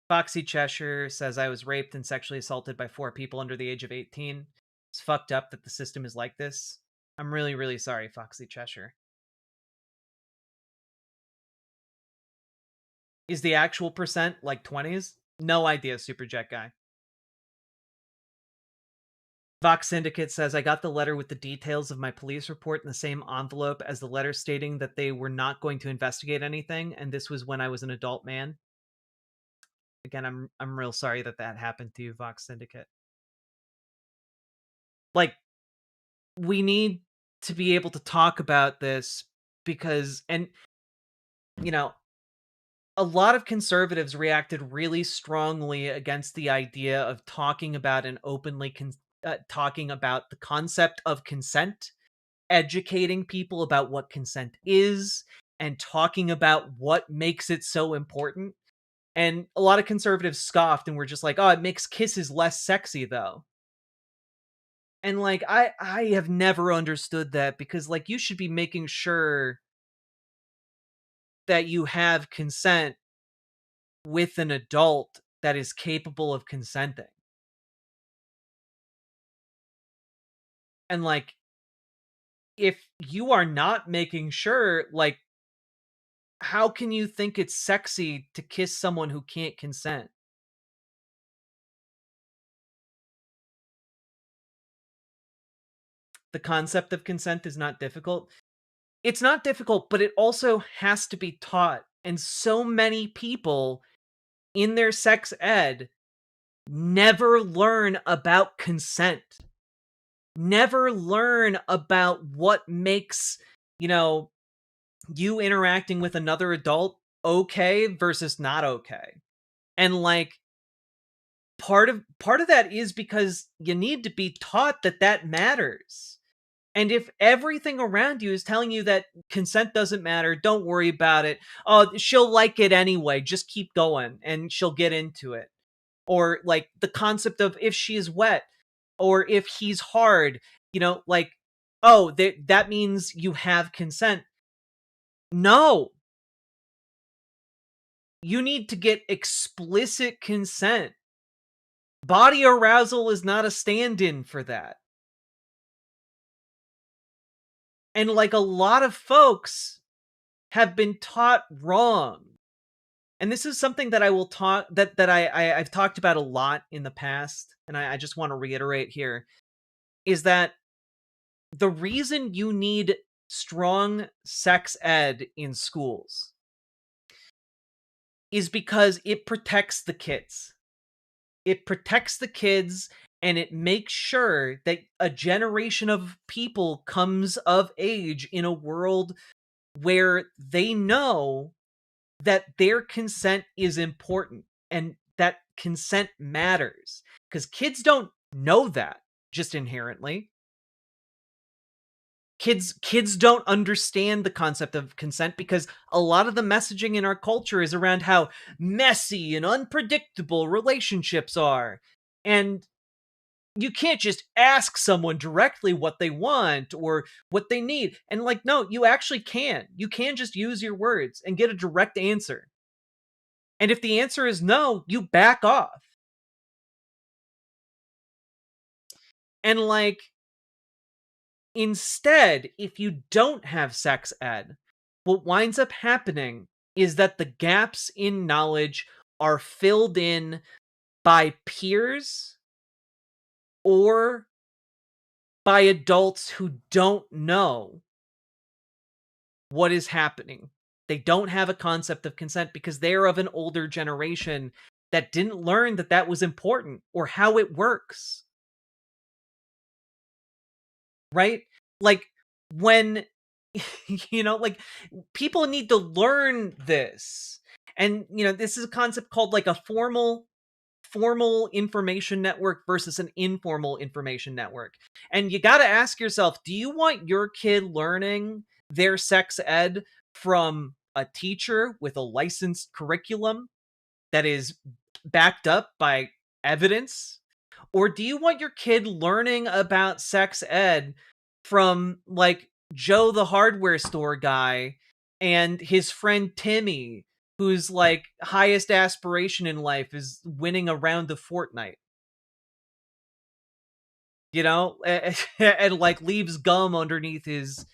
Foxy Cheshire says, I was raped and sexually assaulted by 4 people under the age of 18. It's fucked up that the system is like this. I'm really, really sorry, Foxy Cheshire. Is the actual percent like 20s? No idea, Superjet Guy. Vox Syndicate says, I got the letter with the details of my police report in the same envelope as the letter stating that they were not going to investigate anything, and this was when I was an adult man. Again, I'm real sorry that happened to you, Vox Syndicate. Like, we need to be able to talk about this because, and, you know, a lot of conservatives reacted really strongly against the idea of talking about and openly talking about the concept of consent, educating people about what consent is, and talking about what makes it so important. And a lot of conservatives scoffed and were just like, oh, it makes kisses less sexy, though. And, like, I have never understood that, because, like, you should be making sure that you have consent with an adult that is capable of consenting. And, like, if you are not making sure, like, how can you think it's sexy to kiss someone who can't consent? The concept of consent is not difficult. It's not difficult, but it also has to be taught. And so many people in their sex ed never learn about consent. Never learn about what makes, you know, you interacting with another adult okay versus not okay. And like part of that is because you need to be taught that that matters. And if everything around you is telling you that consent doesn't matter, don't worry about it. Oh, she'll like it anyway. Just keep going and she'll get into it. Or like the concept of if she's wet or if he's hard, like, oh, that means you have consent. No. You need to get explicit consent. Body arousal is not a stand-in for that. And like a lot of folks have been taught wrong. And this is something that I will talk that I've talked about a lot in the past, and I just want to reiterate here, is that the reason you need strong sex ed in schools is because it protects the kids. It protects the kids, and it makes sure that a generation of people comes of age in a world where they know that their consent is important and that consent matters. Because kids don't know that just inherently. Kids don't understand the concept of consent because a lot of the messaging in our culture is around how messy and unpredictable relationships are. And you can't just ask someone directly what they want or what they need. And like, no, you actually can. You can just use your words and get a direct answer. And if the answer is no, you back off. And like, instead, if you don't have sex ed, what winds up happening is that the gaps in knowledge are filled in by peers or by adults who don't know what is happening. They don't have a concept of consent because they're of an older generation that didn't learn that that was important or how it works. Right? Like, when, like, people need to learn this. And, this is a concept called, like, a formal information network versus an informal information network. And you gotta ask yourself, do you want your kid learning their sex ed from a teacher with a licensed curriculum that is backed up by evidence? Or do you want your kid learning about sex ed from, like, Joe the hardware store guy and his friend Timmy, whose, like, highest aspiration in life is winning a round of Fortnite? And like leaves gum underneath his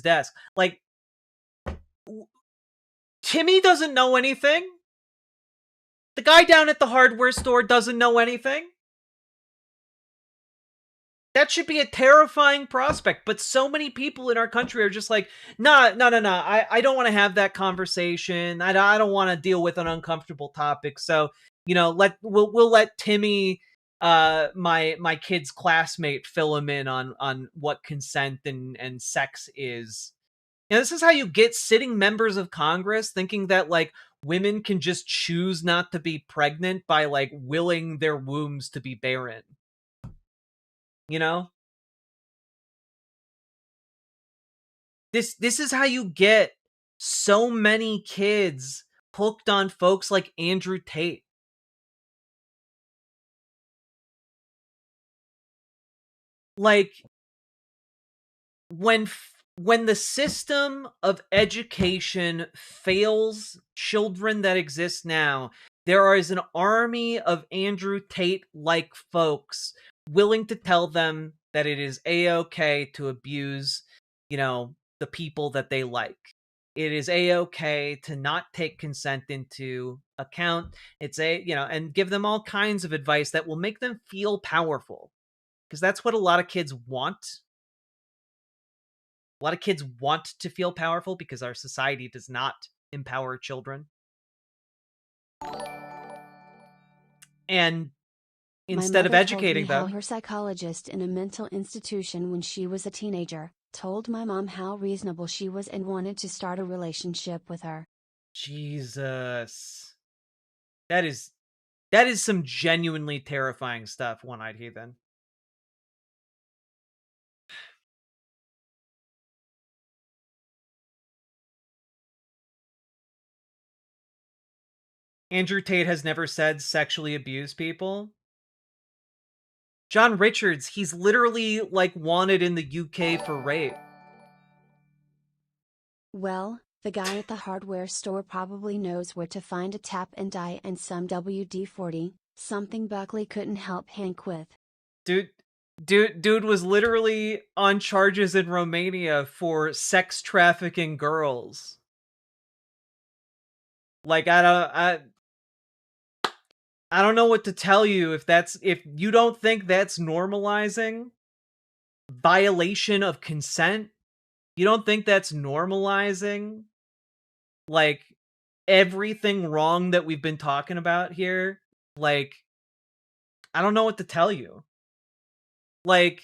desk. Like, Timmy doesn't know anything. The guy down at the hardware store doesn't know anything. That should be a terrifying prospect, but so many people in our country are just like, nah, I don't want to have that conversation. I don't want to deal with an uncomfortable topic. So, we'll let Timmy, my kid's classmate, fill him in on what consent and sex is. This is how you get sitting members of Congress thinking that, like, women can just choose not to be pregnant by, like, willing their wombs to be barren. This is how you get so many kids hooked on folks like Andrew Tate. Like, when the system of education fails children that exist now, there is an army of Andrew Tate-like folks willing to tell them that it is a-okay to abuse, the people that they like. It is a-okay to not take consent into account. It's and give them all kinds of advice that will make them feel powerful. Because that's what a lot of kids want. A lot of kids want to feel powerful because our society does not empower children. And instead of educating my mother told me them, how her psychologist in a mental institution when she was a teenager Told my mom how reasonable she was and wanted to start a relationship with her. Jesus. That is some genuinely terrifying stuff, One-Eyed Heathen. Andrew Tate has never said sexually abuse people. John Richards, he's literally like wanted in the UK for rape. Well, the guy at the hardware store probably knows where to find a tap and die and some WD-40, something Buckley couldn't help Hank with. Dude was literally on charges in Romania for sex trafficking girls. Like, I don't know what to tell you if you don't think that's normalizing violation of consent. You don't think that's normalizing like everything wrong that we've been talking about here? Like, I don't know what to tell you. Like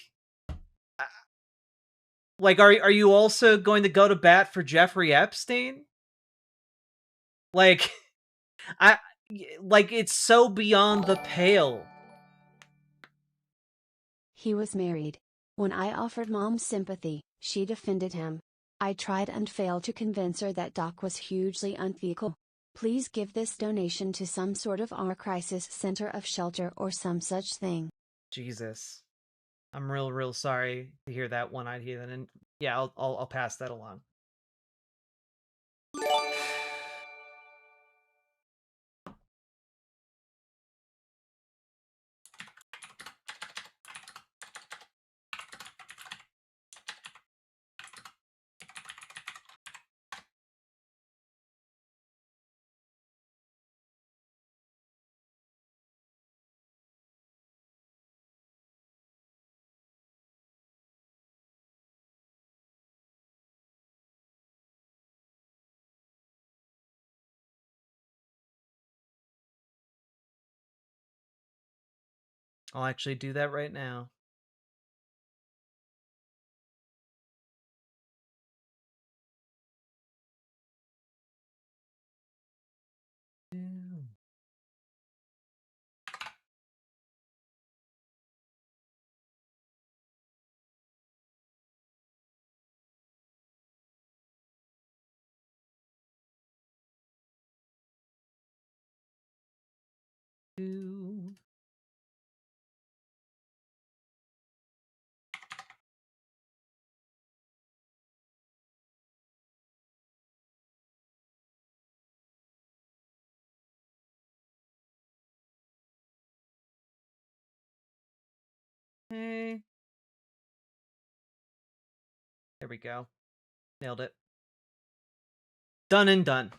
are you also going to go to bat for Jeffrey Epstein? Like it's so beyond the pale. He was married. When I offered Mom sympathy, she defended him. I tried and failed to convince her that Doc was hugely unethical. Please give this donation to some sort of our crisis center of shelter or some such thing. Jesus. I'm real sorry to hear that, One-Eyed Heathen, and yeah, I'll pass that along. I'll actually do that right now. Hey. There we go. Nailed it. Done and done.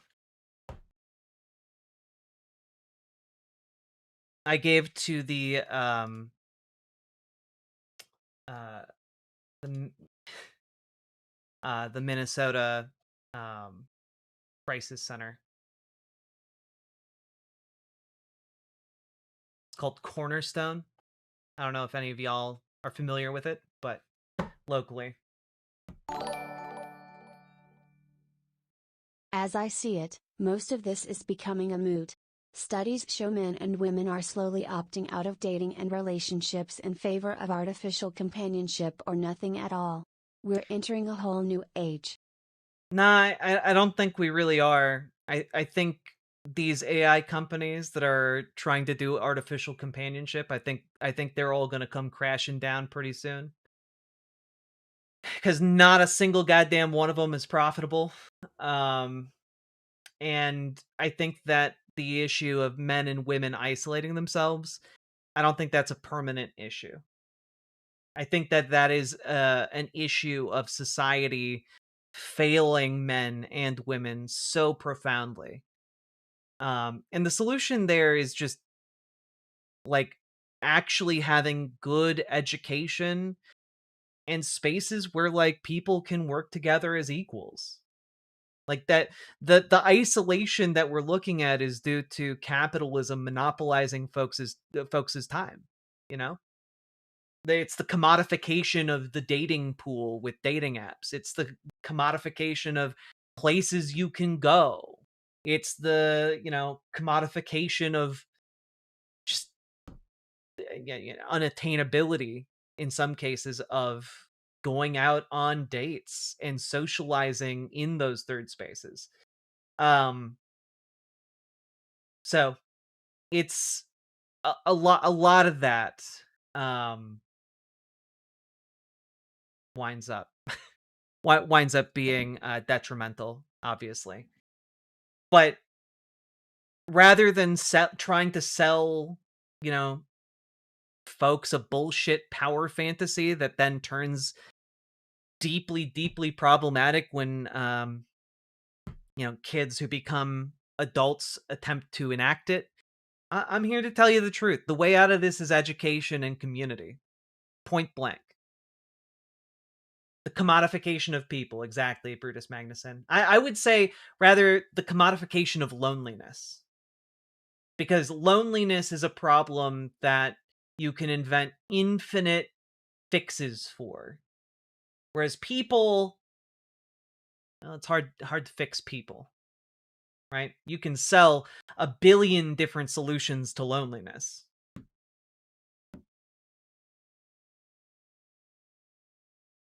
I gave to the Minnesota Crisis Center. It's called Cornerstone. I don't know if any of y'all are familiar with it, but locally. As I see it, most of this is becoming a moot. Studies show men and women are slowly opting out of dating and relationships in favor of artificial companionship or nothing at all. We're entering a whole new age. Nah, I don't think we really are. I think these AI companies that are trying to do artificial companionship, I think they're all going to come crashing down pretty soon. Because not a single goddamn one of them is profitable. And I think that the issue of men and women isolating themselves, I don't think that's a permanent issue. I think that is an issue of society failing men and women so profoundly. And the solution there is just like actually having good education and spaces where like people can work together as equals. Like that the isolation that we're looking at is due to capitalism monopolizing folks' time, you know? It's the commodification of the dating pool with dating apps. It's the commodification of places you can go. It's the, commodification of just unattainability in some cases of going out on dates and socializing in those third spaces. So it's a lot of that winds up being detrimental, obviously. But rather than trying to sell, folks a bullshit power fantasy that then turns deeply, deeply problematic when, kids who become adults attempt to enact it, I'm here to tell you the truth. The way out of this is education and community. Point blank. The commodification of people, exactly, Brutus Magnuson. I would say, rather, the commodification of loneliness. Because loneliness is a problem that you can invent infinite fixes for. Whereas people, well, it's hard to fix people. Right? You can sell a billion different solutions to loneliness.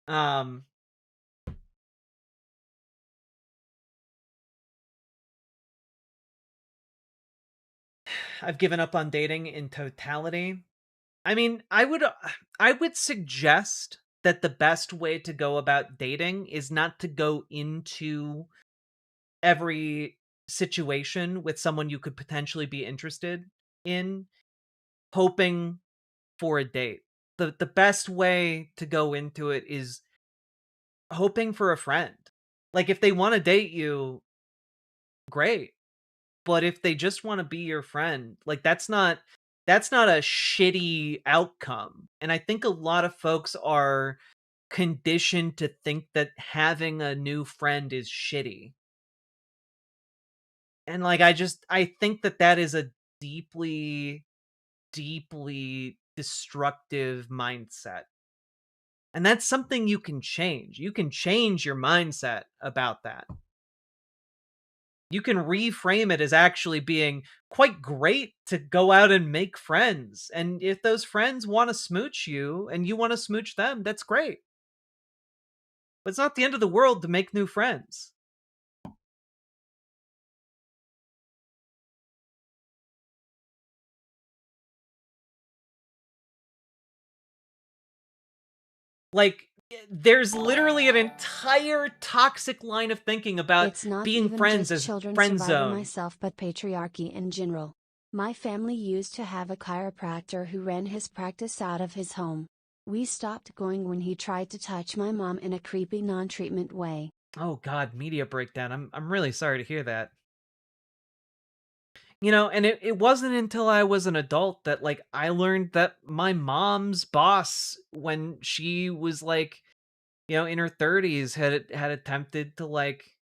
I've given up on dating in totality. I mean, I would suggest that the best way to go about dating is not to go into every situation with someone you could potentially be interested in hoping for a date. The best way to go into it is hoping for a friend. Like, if they want to date you, great. But if they just want to be your friend, like, that's not a shitty outcome. And I think a lot of folks are conditioned to think that having a new friend is shitty. And like, I think that is a deeply, deeply destructive mindset. And that's something you can change. You can change your mindset about that. You can reframe it as actually being quite great to go out and make friends. And if those friends want to smooch you and you want to smooch them, that's great. But it's not the end of the world to make new friends. Like, there's literally an entire toxic line of thinking about It's not being even friends just as children friend surviving zone. myself, but patriarchy in general. My family used to have a chiropractor who ran his practice out of his home. We stopped going when he tried to touch my mom in a creepy non-treatment way. Oh God, media breakdown. I'm really sorry to hear that. And it wasn't until I was an adult that, like, I learned that my mom's boss, when she was like, in her 30s, had attempted to, like,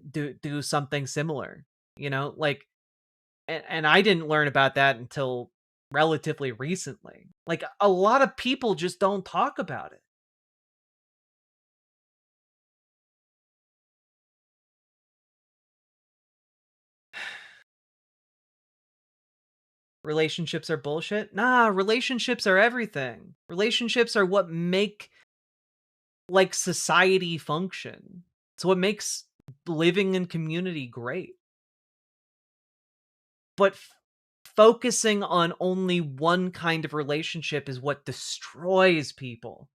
do something similar. Like, and I didn't learn about that until relatively recently. Like, a lot of people just don't talk about it. Relationships are bullshit? Nah, relationships are everything. Relationships are what make, like, society function. It's what makes living in community great. But focusing on only one kind of relationship is what destroys people.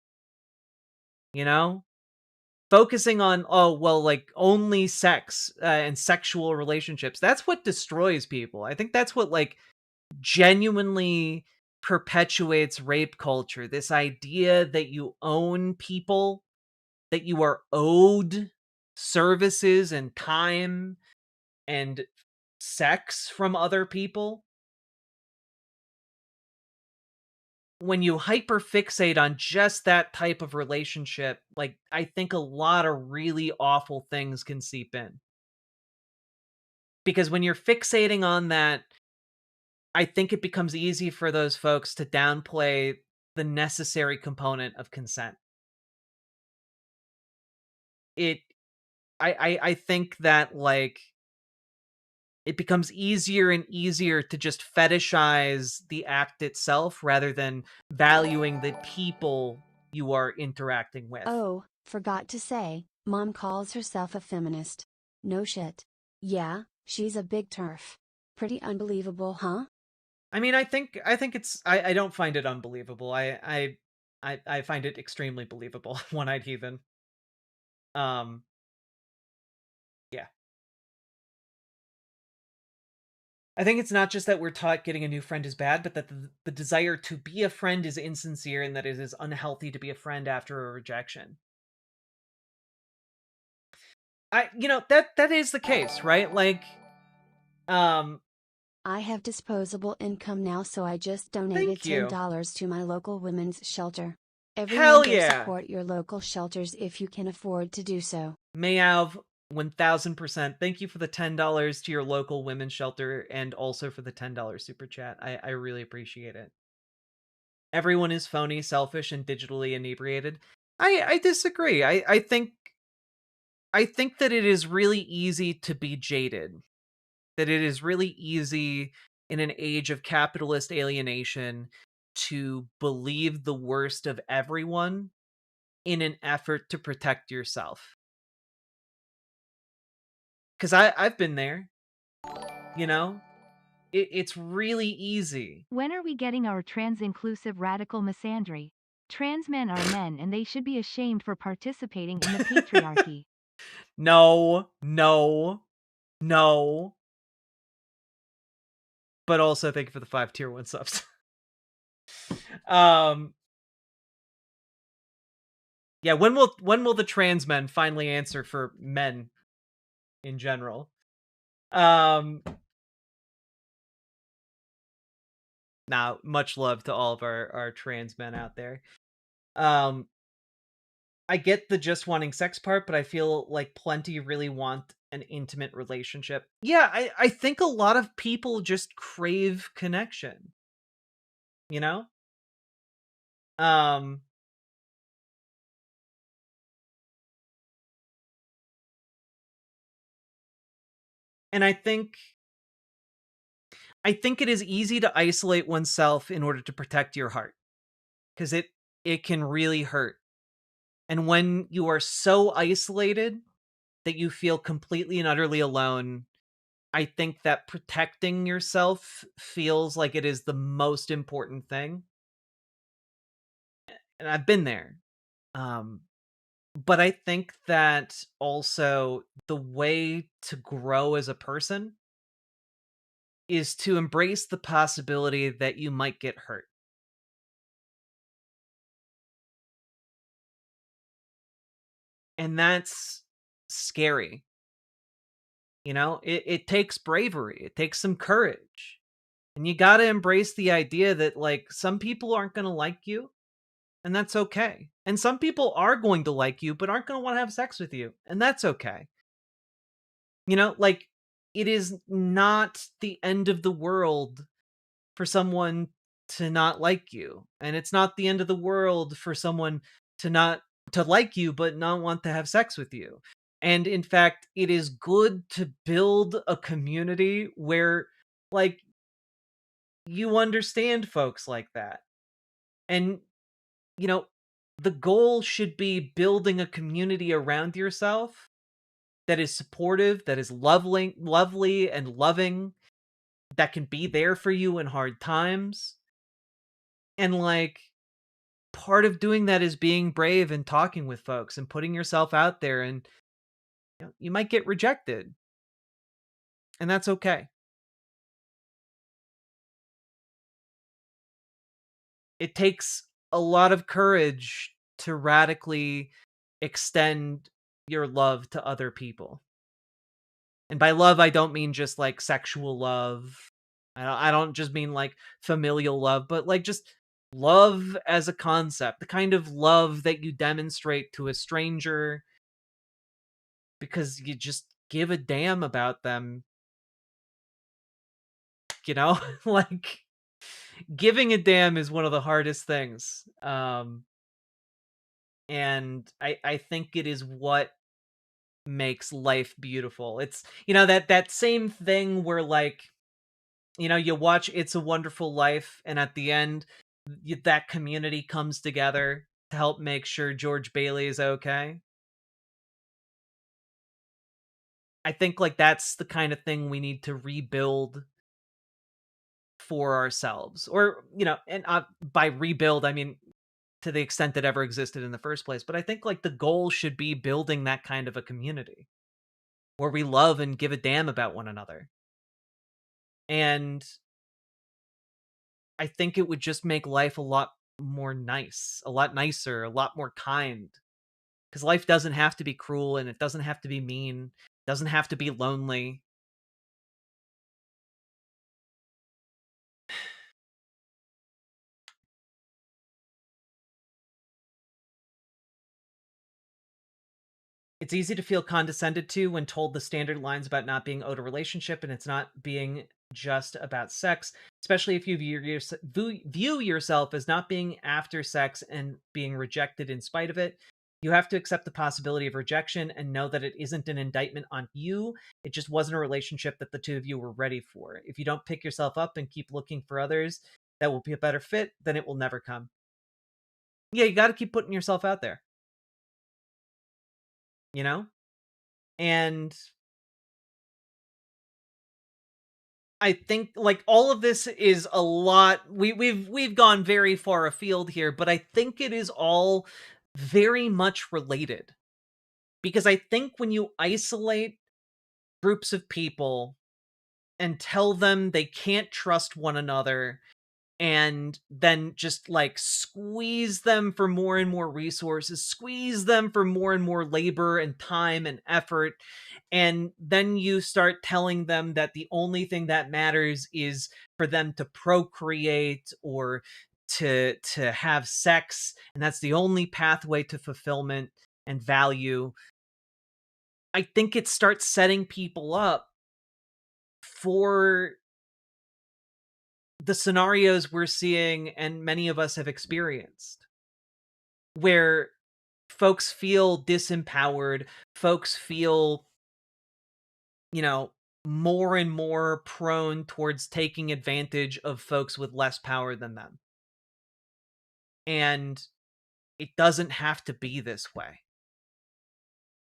Focusing on, oh, well, like, only sex and sexual relationships, that's what destroys people. I think that's what, like, genuinely perpetuates rape culture. This idea that you own people, that you are owed services and time and sex from other people. When you hyperfixate on just that type of relationship, like, I think a lot of really awful things can seep in. Because when you're fixating on that I think it becomes easy for those folks to downplay the necessary component of consent. I think that, like, it becomes easier and easier to just fetishize the act itself rather than valuing the people you are interacting with. Oh, forgot to say, Mom calls herself a feminist. No shit. Yeah, she's a big turf. Pretty unbelievable, huh? I mean, I think it's I don't find it unbelievable. I find it extremely believable. One-eyed heathen. Yeah. I think it's not just that we're taught getting a new friend is bad, but that the desire to be a friend is insincere and that it is unhealthy to be a friend after a rejection. That is the case, right? Like, I have disposable income now, so I just donated Thank you. $10 to my local women's shelter. Everyone Hell go yeah. support your local shelters if you can afford to do so. Mayav, 1000%. Thank you for the $10 to your local women's shelter and also for the $10 super chat. I really appreciate it. Everyone is phony, selfish, and digitally inebriated. I disagree. I think that it is really easy to be jaded. That it is really easy in an age of capitalist alienation to believe the worst of everyone in an effort to protect yourself. Because I've been there. You know? It's really easy. When are we getting our trans-inclusive radical misandry? Trans men are men and they should be ashamed for participating in the patriarchy. No. But also thank you for the 5 tier 1 subs. Yeah, when will the trans men finally answer for men in general? Now, much love to all of our trans men out there. I get the just wanting sex part, but I feel like plenty really want an intimate relationship. Yeah, I think a lot of people just crave connection. You know? And I think it is easy to isolate oneself in order to protect your heart. 'Cause it can really hurt. And when you are so isolated that you feel completely and utterly alone, I think that protecting yourself feels like it is the most important thing. And I've been there. But I think that also the way to grow as a person is to embrace the possibility that you might get hurt. And that's scary. You know, it takes bravery. It takes some courage. And you got to embrace the idea that, like, some people aren't going to like you, and that's okay. And some people are going to like you, but aren't going to want to have sex with you, and that's okay. You know, like, it is not the end of the world for someone to not like you. And it's not the end of the world for someone to like you, but not want to have sex with you. And in fact, it is good to build a community where, like, you understand folks like that. And, you know, the goal should be building a community around yourself that is supportive, that is lovely and loving, that can be there for you in hard times. And, like, part of doing that is being brave and talking with folks and putting yourself out there, and you might get rejected. And that's okay. It takes a lot of courage to radically extend your love to other people. And by love, I don't mean just like sexual love. I don't just mean like familial love, but like just love as a concept, the kind of love that you demonstrate to a stranger because you just give a damn about them. you know? Like, giving a damn is one of the hardest things. And I think it is what makes life beautiful. It's, that same thing where, like, you watch It's a Wonderful Life, and at the end, that community comes together to help make sure George Bailey is okay. I think, like, that's the kind of thing we need to rebuild for ourselves. Or, and by rebuild, I mean to the extent that ever existed in the first place. But I think, like, the goal should be building that kind of a community where we love and give a damn about one another. And I think it would just make life a lot more nice, a lot nicer, a lot more kind. Because life doesn't have to be cruel, and it doesn't have to be mean, it doesn't have to be lonely. It's easy to feel condescended to when told the standard lines about not being owed a relationship and it's not being just about sex, especially if you view yourself as not being after sex and being rejected in spite of it. You have to accept the possibility of rejection and know that it isn't an indictment on you. It just wasn't a relationship that the two of you were ready for. If you don't pick yourself up and keep looking for others that will be a better fit, then it will never come. Yeah, you got to keep putting yourself out there. And I think, like, all of this is a lot. We've gone very far afield here, but I think it is all very much related. Because I think when you isolate groups of people and tell them they can't trust one another, and then just, like, squeeze them for more and more resources, squeeze them for more and more labor and time and effort, and then you start telling them that the only thing that matters is for them to procreate or to have sex, and that's the only pathway to fulfillment and value. I think it starts setting people up for the scenarios we're seeing and many of us have experienced, where folks feel disempowered, folks feel, more and more prone towards taking advantage of folks with less power than them. And it doesn't have to be this way.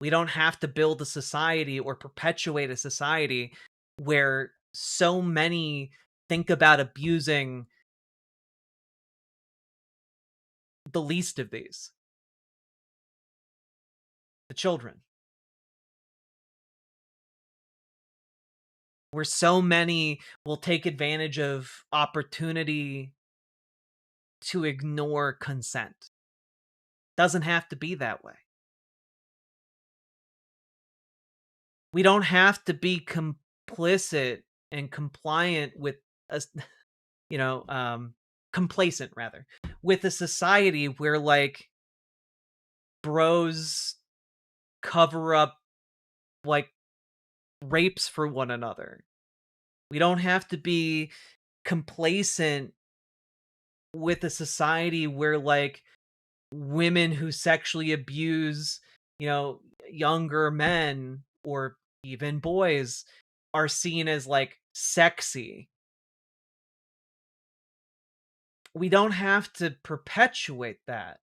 We don't have to build a society or perpetuate a society where so many think about abusing the least of these, the children. Where so many will take advantage of opportunity to ignore consent. Doesn't have to be that way. We don't have to be complicit and compliant with us, complacent rather, with a society where, like, bros cover up, like, rapes for one another. We don't have to be complacent with a society where, like, women who sexually abuse, younger men or even boys are seen as, like, sexy. We don't have to perpetuate that.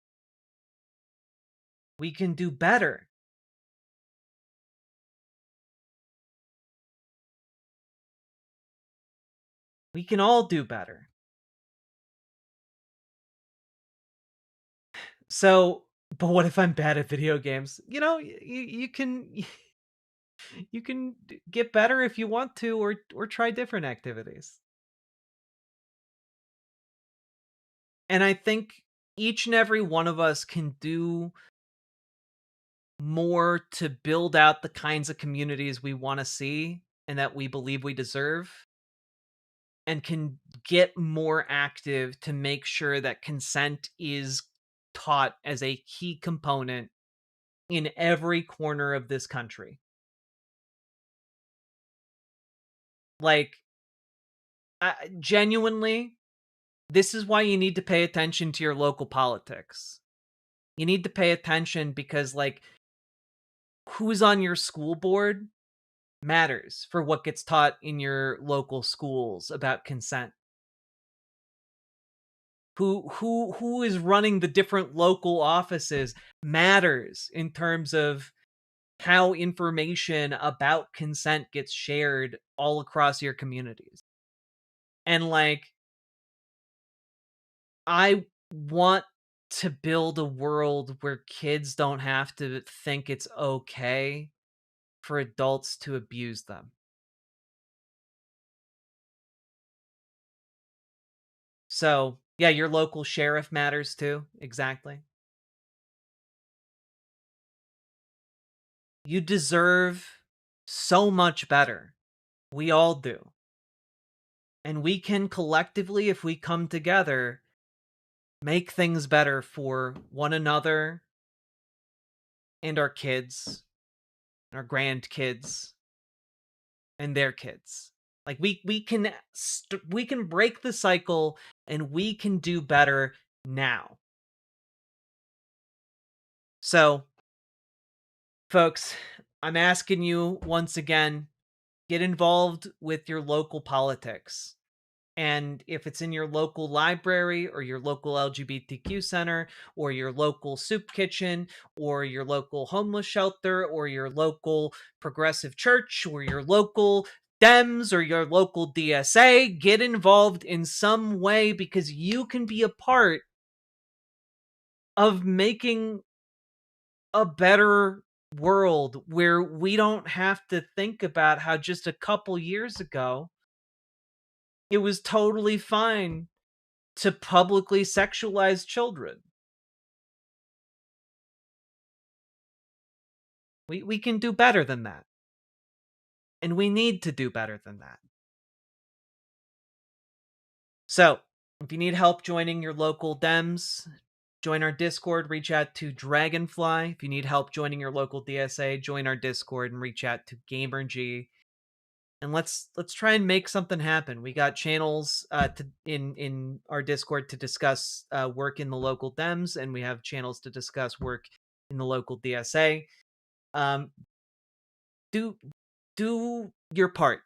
We can do better. We can all do better. So, but what if I'm bad at video games? You can you can get better if you want to, or try different activities. And I think each and every one of us can do more to build out the kinds of communities we want to see and that we believe we deserve, and can get more active to make sure that consent is taught as a key component in every corner of this country. Like, Genuinely, this is why you need to pay attention to your local politics. You need to pay attention because, like, who's on your school board matters for what gets taught in your local schools about consent. Who is running the different local offices matters in terms of how information about consent gets shared all across your communities. And like, I want to build a world where kids don't have to think it's okay for adults to abuse them. So, yeah, your local sheriff matters too. Exactly. You deserve so much better. We all do. And we can collectively, if we come together, make things better for one another and our kids, our grandkids, and their kids. Like we can break the cycle and we can do better now. So, folks, I'm asking you once again, get involved with your local politics. And if it's in your local library or your local LGBTQ center or your local soup kitchen or your local homeless shelter or your local progressive church or your local Dems or your local DSA, get involved in some way because you can be a part of making a better world where we don't have to think about how just a couple years ago it was totally fine to publicly sexualize children. We can do better than that. And we need to do better than that. So, if you need help joining your local Dems, join our Discord, reach out to Dragonfly. If you need help joining your local DSA, join our Discord and reach out to GamerG. And let's try and make something happen. We got channels in our Discord to discuss work in the local Dems, and we have channels to discuss work in the local DSA. Do your part.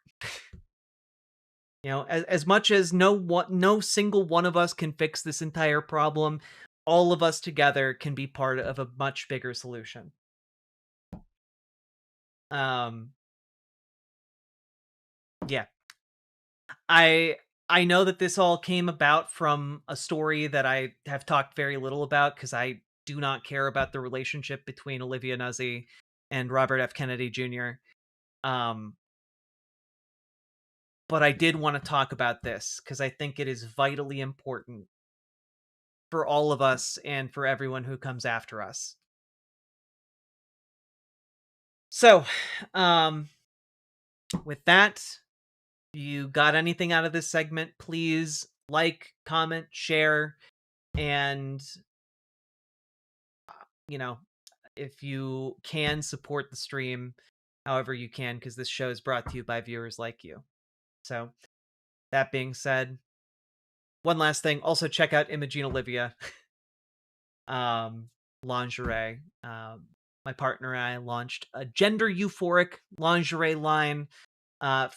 You know, as much as no single one of us can fix this entire problem, all of us together can be part of a much bigger solution. Yeah. I know that this all came about from a story that I have talked very little about because I do not care about the relationship between Olivia Nuzzi and Robert F. Kennedy Jr. But I did want to talk about this because I think it is vitally important for all of us and for everyone who comes after us. So, with that, you got anything out of this segment, please like, comment, share, and, you know, if you can, support the stream however you can, because this show is brought to you by viewers like you. So, that being said, one last thing, also check out Imogene Olivia lingerie. My partner and I launched a gender euphoric lingerie line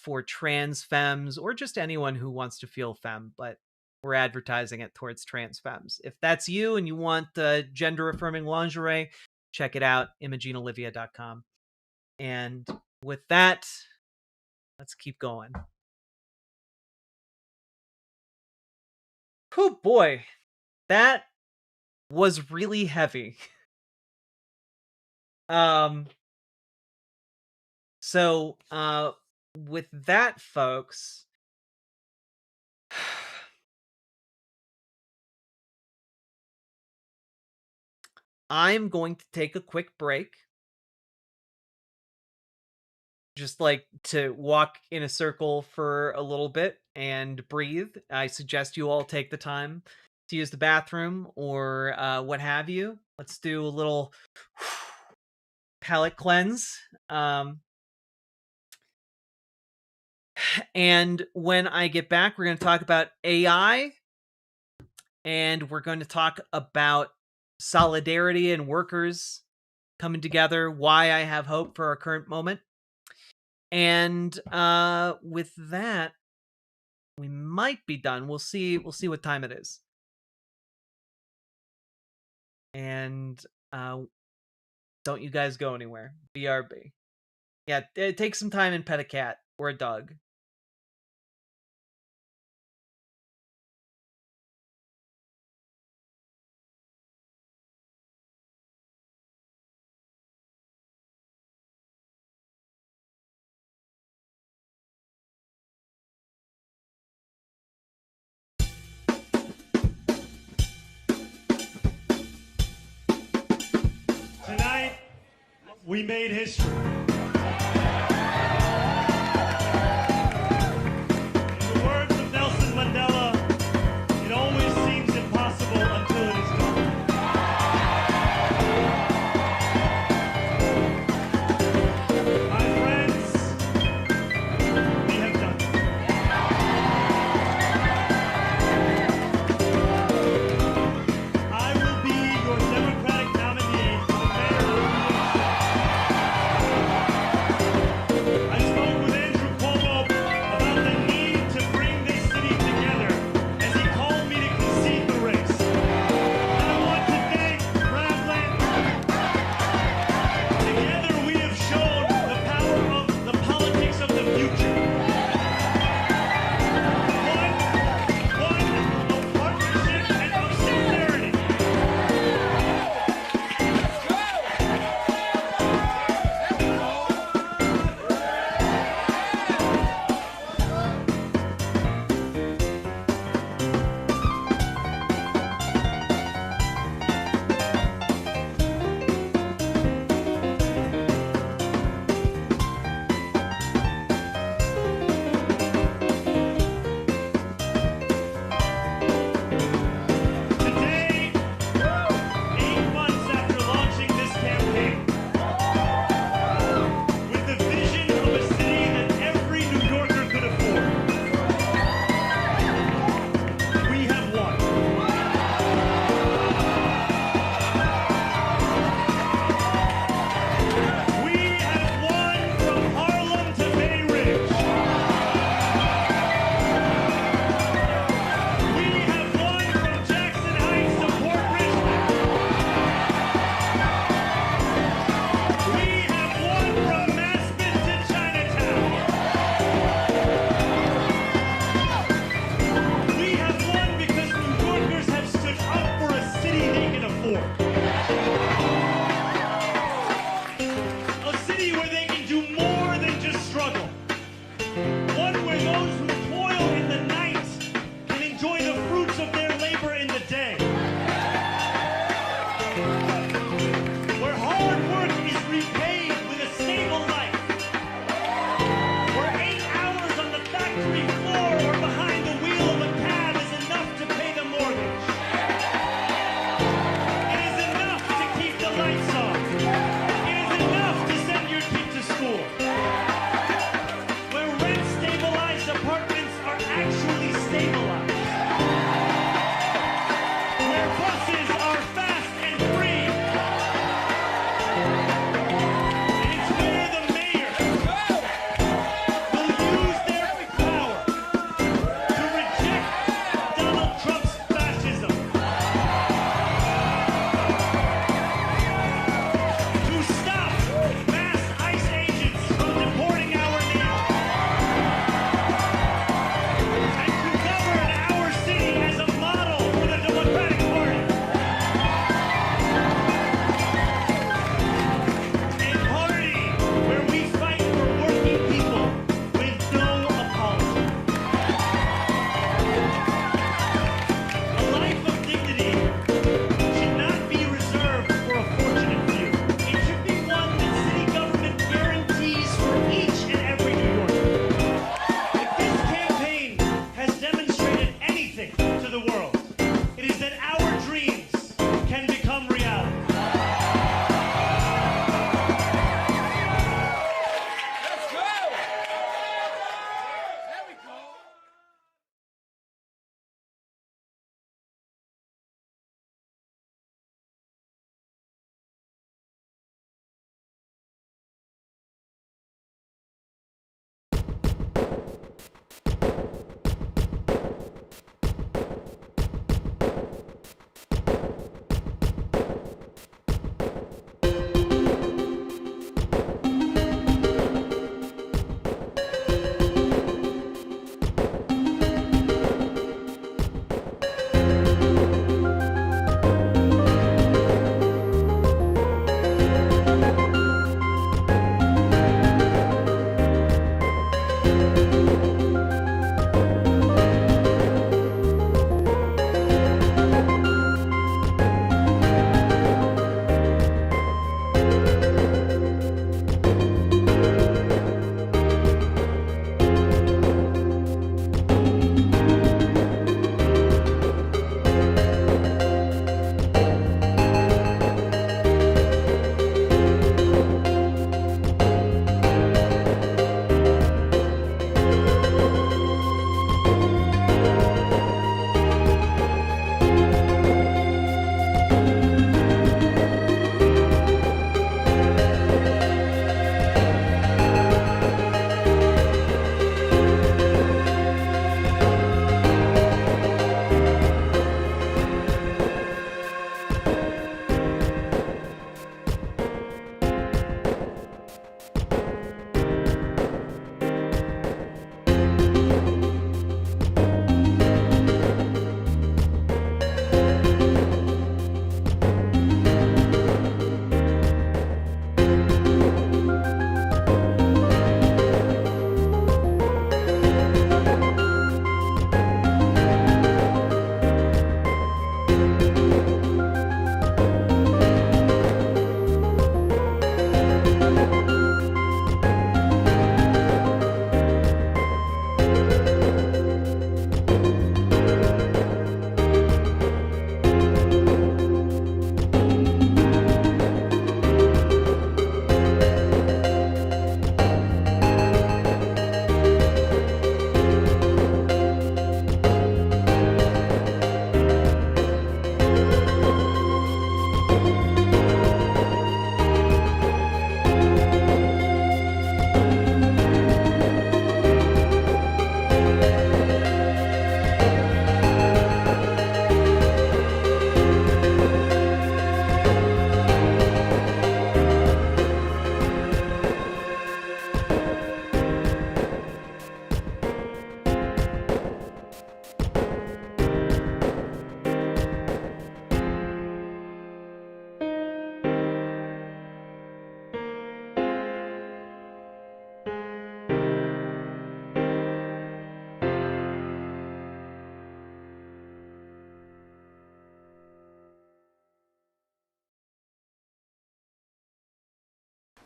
for trans femmes or just anyone who wants to feel femme, but we're advertising it towards trans femmes. If that's you and you want gender affirming lingerie, check it out, imogeneolivia.com. And with that, let's keep going. Oh boy, that was really heavy. So, with that, folks, I'm going to take a quick break. Just like to walk in a circle for a little bit and breathe. I suggest you all take the time to use the bathroom or what have you. Let's do a little palate cleanse. And when I get back, we're going to talk about AI, and we're going to talk about solidarity and workers coming together, why I have hope for our current moment. And with that, we might be done. We'll see what time it is. And don't you guys go anywhere. BRB. Yeah, take some time and pet a cat or a dog. Tonight, we made history. In the words of Nelson Mandela, it always seems impossible until it is done. My friends, we have done it. I will be your Democratic nominee for the mayor of New York City.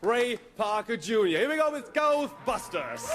Ray Parker Jr. Here we go with Ghostbusters.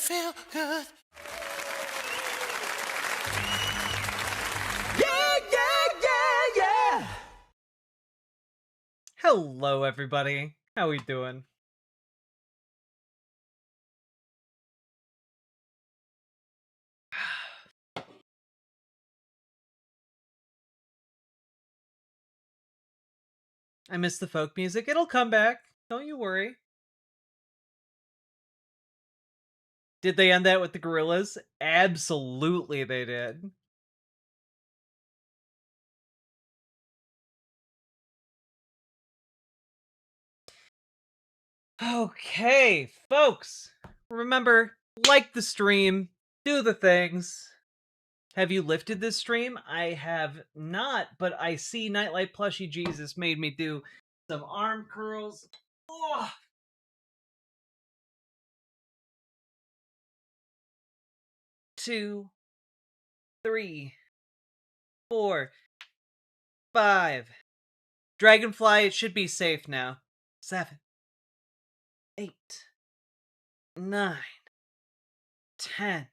feel good. Yeah. Hello, everybody. How we doing? I miss the folk music. It'll come back. Don't you worry. Did they end that with the gorillas? Absolutely they did. Okay, folks. Remember, like the stream, do the things. Have you lifted this stream? I have not, but I see Nightlight Plushie Jesus made me do some arm curls. Oh. 2, 3, 4, 5. Dragonfly, it should be safe now. 7, 8, 9, 10.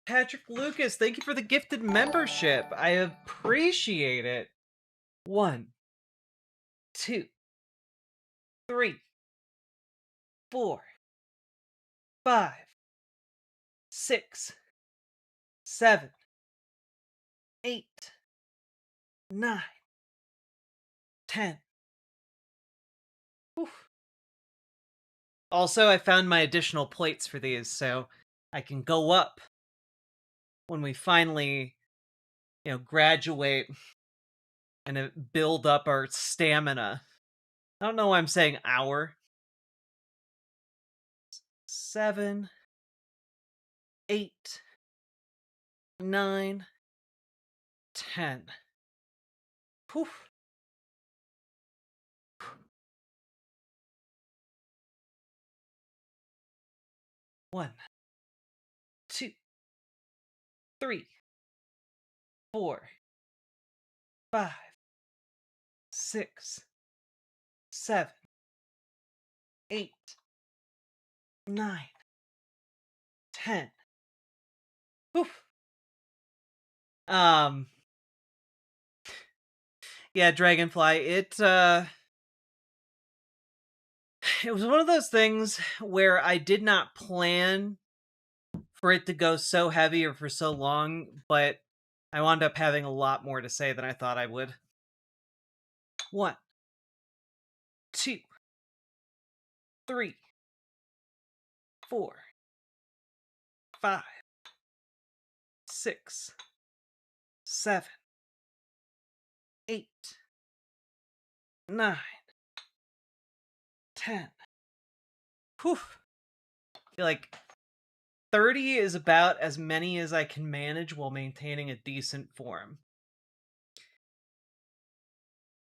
Patrick Lucas, thank you for the gifted membership. I appreciate it. 1, 2, 3, 4, 5, 6, 7, 8, 9, 10. Oof. Also, I found my additional plates for these, so I can go up when we finally, graduate and build up our stamina. I don't know why I'm saying our. 7, 8, 9, 10. Poof. One, 2, 3, 4, 5, 6, 7, 8, 9, 10. Poof. Yeah, Dragonfly, it was one of those things where I did not plan for it to go so heavy or for so long, but I wound up having a lot more to say than I thought I would. 1, 2, 3, 4, 5, 6, 7, 8, 9, 10. Whew. I feel like 30 is about as many as I can manage while maintaining a decent form.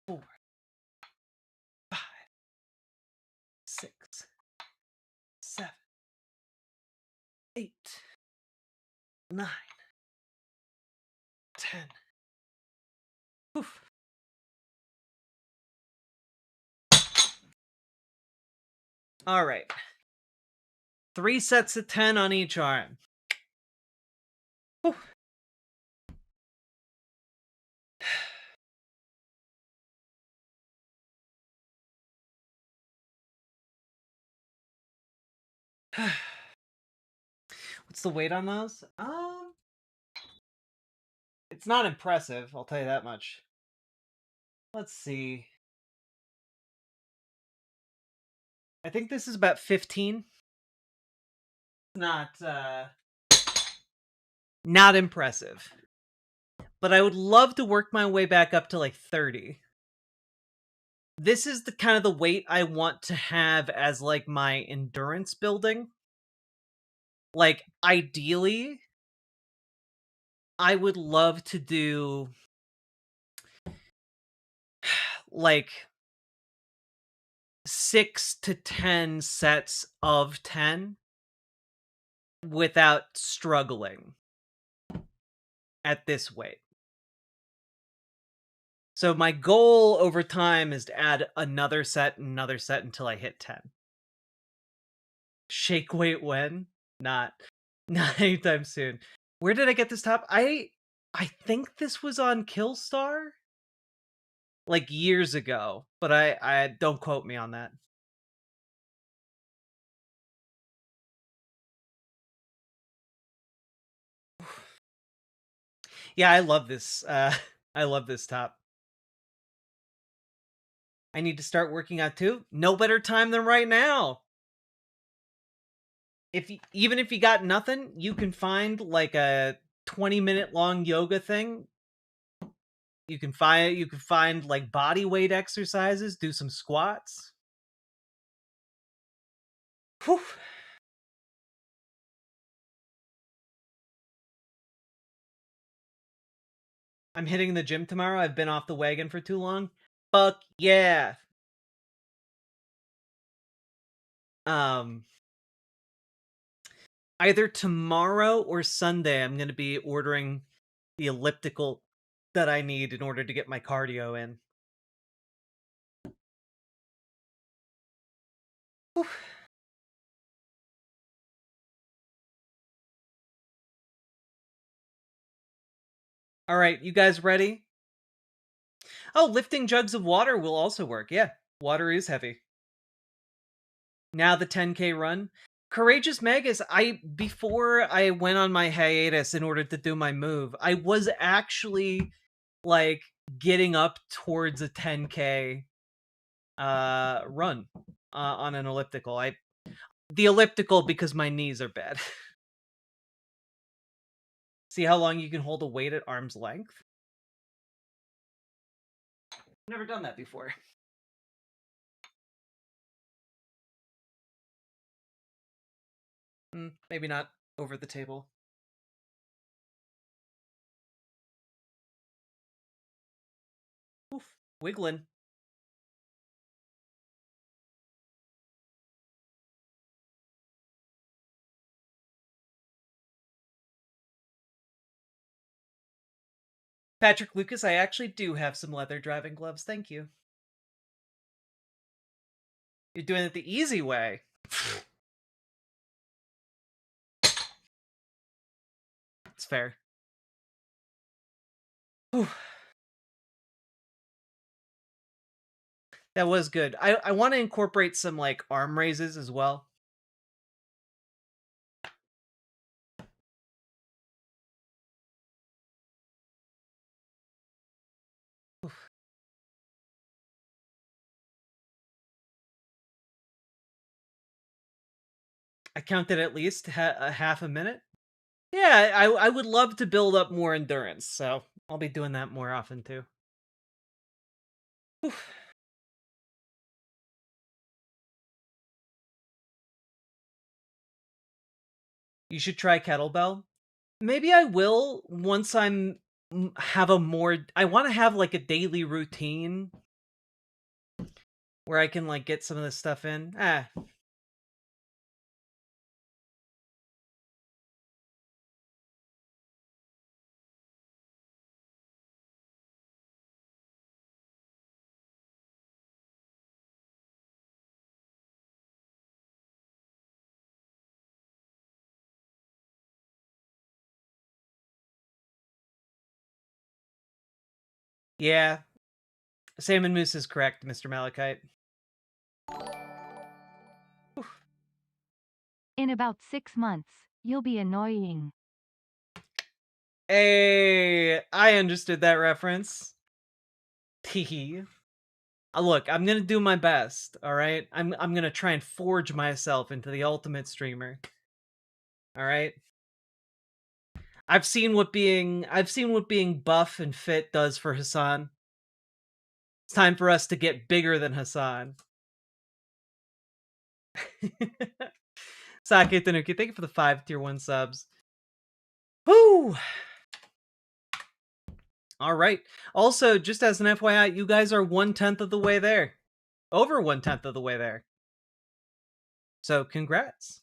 4, 5, 6, 7, 8, 9, 10. Oof. All right. 3 sets of 10 on each arm. Whew. What's the weight on those? It's not impressive, I'll tell you that much. Let's see. I think this is about 15. Not impressive. But I would love to work my way back up to like 30. This is the kind of the weight I want to have as like my endurance building. Like ideally, I would love to do like 6 to 10 sets of 10 without struggling at this weight. So my goal over time is to add another set until I hit 10. Shake weight when? Not anytime soon. Where did I get this top? I think this was on Killstar like years ago, but I don't quote me on that. Yeah, I love this. I love this top. I need to start working out too. No better time than right now. Even if you got nothing, you can find like a 20-minute long yoga thing. You can find like body weight exercises, do some squats. Whew. I'm hitting the gym tomorrow. I've been off the wagon for too long. Fuck yeah. Either tomorrow or Sunday, I'm going to be ordering the elliptical that I need in order to get my cardio in. Whew. All right, you guys ready? Oh, lifting jugs of water will also work. Yeah, water is heavy. Now the 10K run. Courageous Magus, before I went on my hiatus in order to do my move, I was actually like getting up towards a 10K run on an elliptical. The elliptical because my knees are bad. See how long you can hold a weight at arm's length? Never done that before. Maybe not over the table. Oof, wiggling. Patrick Lucas, I actually do have some leather driving gloves, thank you. You're doing it the easy way. It's fair. Whew. That was good. I want to incorporate some like arm raises as well. Oof. I counted at least half a minute. Yeah, I would love to build up more endurance, so I'll be doing that more often too. Oof. You should try kettlebell. Maybe I will once I'm have a more. I want to have like a daily routine where I can like get some of this stuff in. Yeah. Salmon Moose is correct, Mr. Malachite. In about 6 months, you'll be annoying. Hey, I understood that reference. Teehee. Look, I'm gonna do my best, alright? I'm gonna try and forge myself into the ultimate streamer. Alright? I've seen what being buff and fit does for Hassan. It's time for us to get bigger than Hassan. Sake Tanuki, thank you for the 5 tier 1 subs. Woo! Alright. Also, just as an FYI, you guys are 1/10 of the way there. Over 1/10 of the way there. So, congrats.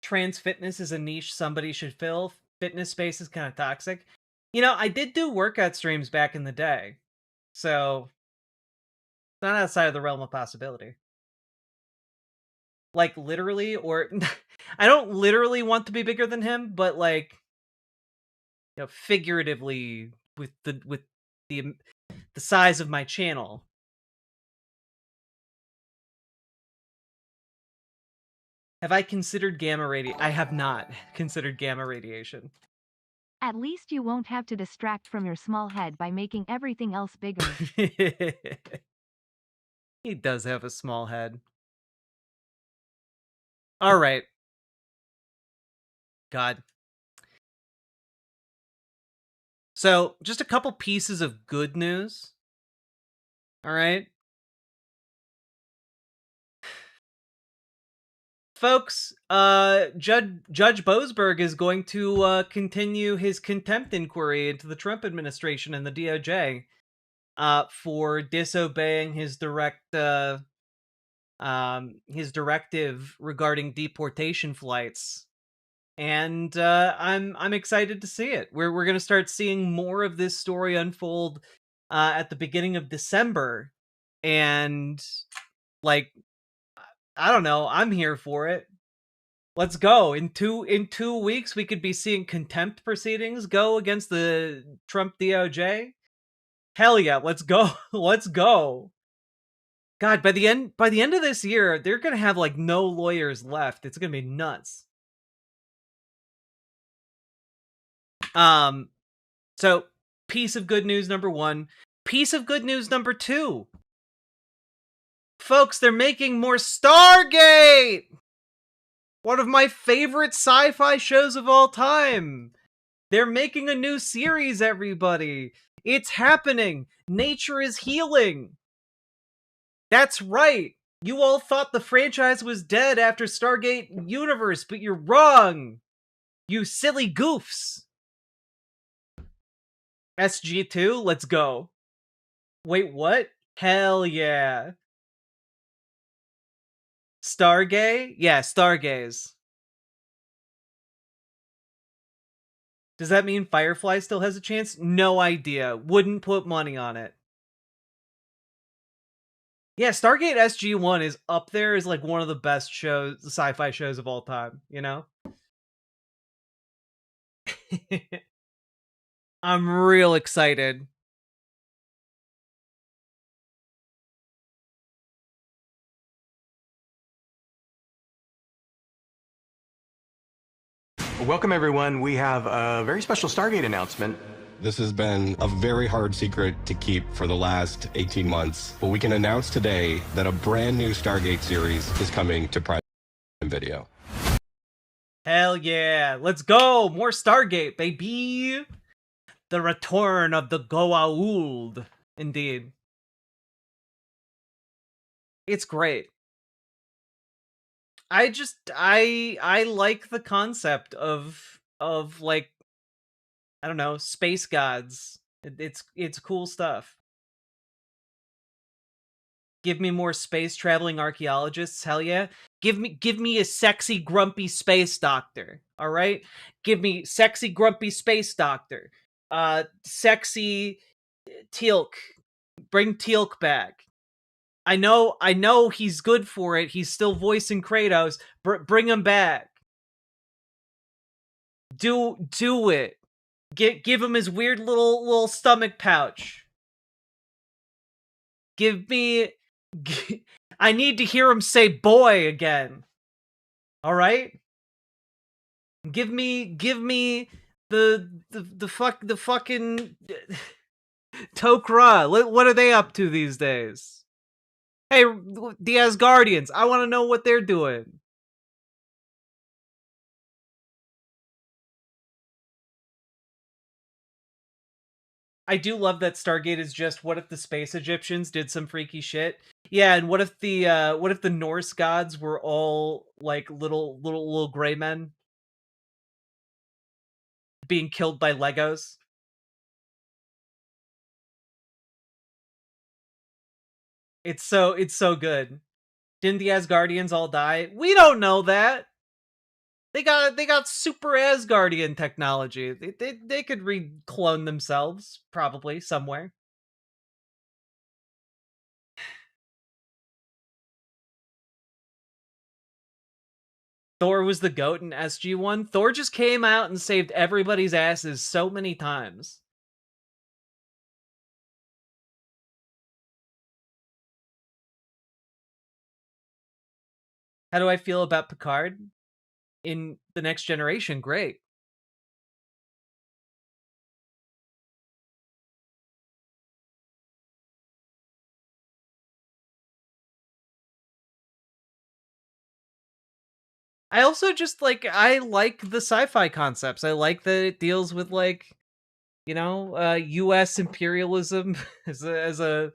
Trans fitness is a niche somebody should fill. Fitness space is kind of toxic. You know, I did do workout streams back in the day. So, it's not outside of the realm of possibility. Like, literally, or... I don't literally want to be bigger than him, but, like... You know, figuratively, with the size of my channel. Have I considered gamma radiation? I have not considered gamma radiation. At least you won't have to distract from your small head by making everything else bigger. He does have a small head. All right. God. So, just a couple pieces of good news. All right. Folks, Judge Boasberg is going to continue his contempt inquiry into the Trump administration and the DOJ. for disobeying his directive regarding deportation flights. And I'm excited to see it. We're gonna start seeing more of this story unfold at the beginning of December, and like I don't know, I'm here for it. Let's go. In 2 weeks, we could be seeing contempt proceedings go against the Trump DOJ. Hell yeah, let's go. Let's go. God, by the end of this year, they're gonna have like no lawyers left. It's gonna be nuts. So piece of good news number 1. Piece of good news number 2. Folks, they're making more Stargate! One of my favorite sci-fi shows of all time. They're making a new series, everybody. It's happening. Nature is healing. That's right. You all thought the franchise was dead after Stargate Universe, but you're wrong. You silly goofs. SG2, let's go. Wait, what? Hell yeah. Stargate? Yeah, Stargaze. Does that mean Firefly still has a chance? No idea. Wouldn't put money on it. Yeah, Stargate SG-1 is up there as like one of the best shows, sci-fi shows of all time, you know? I'm real excited. Welcome, everyone. We have a very special Stargate announcement. This has been a very hard secret to keep for the last 18 months, but we can announce today that a brand new Stargate series is coming to Prime Video. Hell yeah. Let's go. More Stargate, baby. The return of the Goa'uld. Indeed. It's great. I like the concept of like, I don't know, space gods. It's cool stuff. Give me more space traveling archaeologists, hell yeah. Give me a sexy grumpy space doctor, all right? Give me sexy grumpy space doctor. Sexy Teal'c. Bring Teal'c back. I know he's good for it. He's still voicing Kratos. Bring him back. Do it. Give him his weird little stomach pouch. I need to hear him say boy again. All right? Give me the fucking Tok'ra. What are they up to these days? Hey, the Asgardians, I want to know what they're doing. I do love that Stargate is just, what if the space Egyptians did some freaky shit? Yeah, and what if the Norse gods were all like little gray men being killed by Legos? It's so good. Didn't the Asgardians all die? We don't know that. They got super Asgardian technology. They could re-clone themselves, probably, somewhere. Thor was the GOAT in SG-1. Thor just came out and saved everybody's asses so many times. How do I feel about Picard? In The Next Generation, great. I also just I like the sci-fi concepts. I like that it deals with US imperialism as a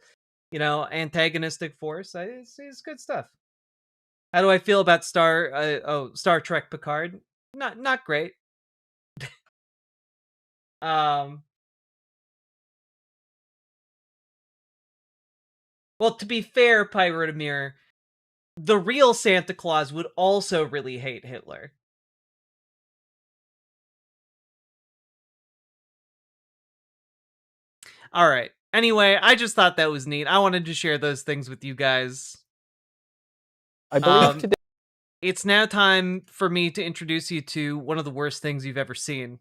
antagonistic force. It's good stuff. How do I feel about Star Trek Picard? Not great. Well, to be fair, Pyrotamir, the real Santa Claus would also really hate Hitler. All right. Anyway, I just thought that was neat. I wanted to share those things with you guys. I believe today. It's now time for me to introduce you to one of the worst things you've ever seen.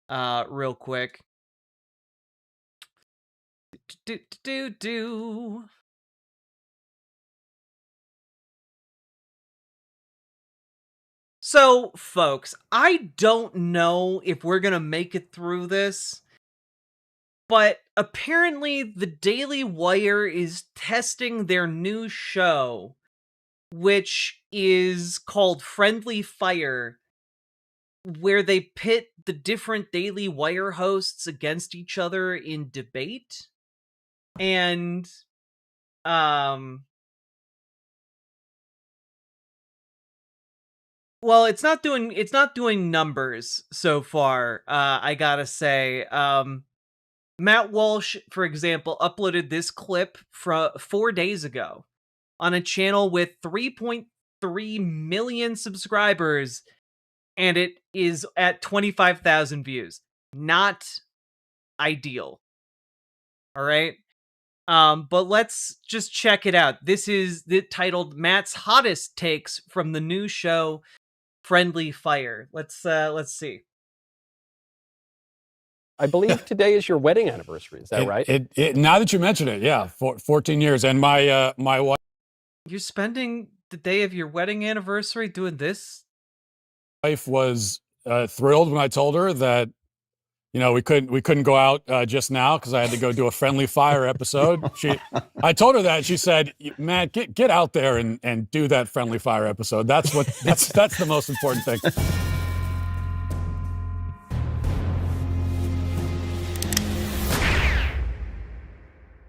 Real quick. So, folks, I don't know if we're gonna make it through this, but apparently the Daily Wire is testing their new show, which is called Friendly Fire, where they pit the different Daily Wire hosts against each other in debate. And, well, it's not doing numbers so far, I gotta say. Matt Walsh, for example, uploaded this clip from 4 days ago on a channel with 3.3 million subscribers, and it is at 25,000 views. Not ideal. All right? But let's just check it out. This is titled Matt's Hottest Takes from the new show Friendly Fire. Let's see. I believe today is your wedding anniversary. Is that right? Now that you mention it, yeah, 14 years. And my wife. You're spending the day of your wedding anniversary doing this? Wife was thrilled when I told her that, you know, we couldn't go out just now because I had to go do a Friendly Fire episode. I told her that. She said, "Matt, get out there and do that Friendly Fire episode. That's the most important thing."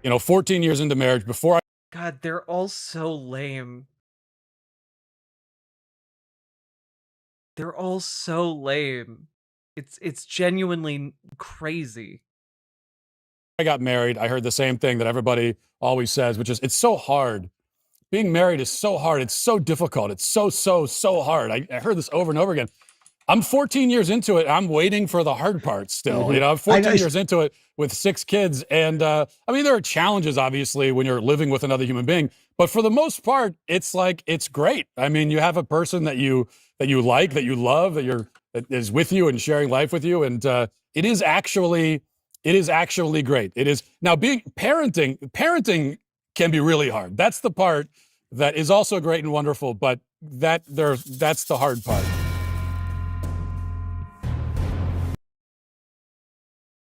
You know, 14 years into marriage before God, they're all so lame. They're all so lame. It's genuinely crazy. I got married, I heard the same thing that everybody always says, which is it's so hard. Being married is so hard. It's so difficult. It's so hard. I heard this over and over again. I'm 14 years into it. I'm waiting for the hard part still. You know, I'm 14 years into it with 6 kids. And I mean, there are challenges, obviously, when you're living with another human being. But for the most part, it's like, it's great. I mean, you have a person that you like, that you love, that is with you and sharing life with you. And it is actually great. It is. Now, parenting can be really hard. That's the part that is also great and wonderful, but that's the hard part.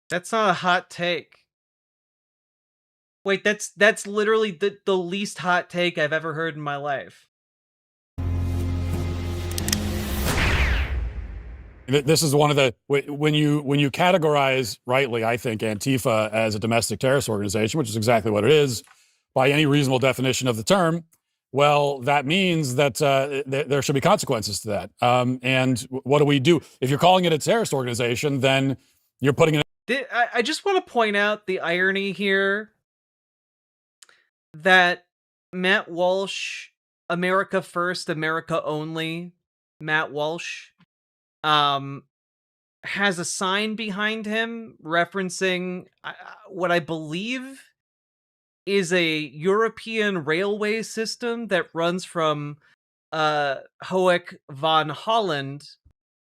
That's not a hot take. Wait, that's literally the least hot take I've ever heard in my life. This is one of the when you categorize rightly, I think, Antifa as a domestic terrorist organization, which is exactly what it is, by any reasonable definition of the term. Well, that means that there should be consequences to that. And what do we do if you're calling it a terrorist organization? Then you're putting it. I just want to point out the irony here that Matt Walsh, America First, America Only, Matt Walsh, has a sign behind him referencing what I believe is a European railway system that runs from Hoek van Holland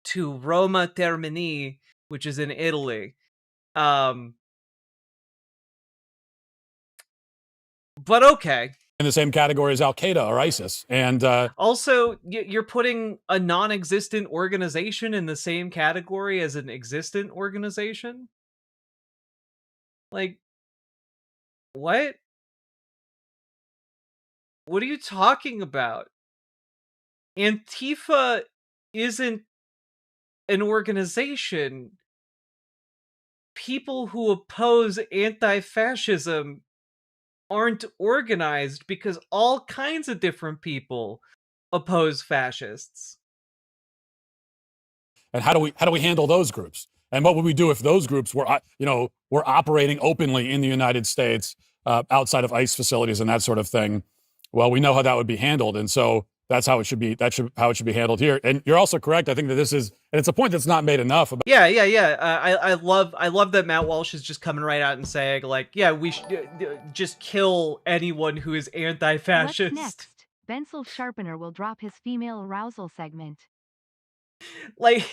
to Roma Termini, which is in Italy. But okay. In the same category as Al-Qaeda or ISIS. And also, you're putting a non-existent organization in the same category as an existent organization? Like, what? What are you talking about? Antifa isn't an organization. People who oppose anti-fascism aren't organized because all kinds of different people oppose fascists. And how do we handle those groups? And what would we do if those groups were operating openly in the United States outside of ICE facilities and that sort of thing. Well, we know how that would be handled, and so that's how it should be. How it should be handled here. And you're also correct. I think that this is, and it's a point that's not made enough about. Yeah. I love that Matt Walsh is just coming right out and saying, like, yeah, we should just kill anyone who is anti-fascist. What's next? Bensel Sharpener will drop his female arousal segment. Like,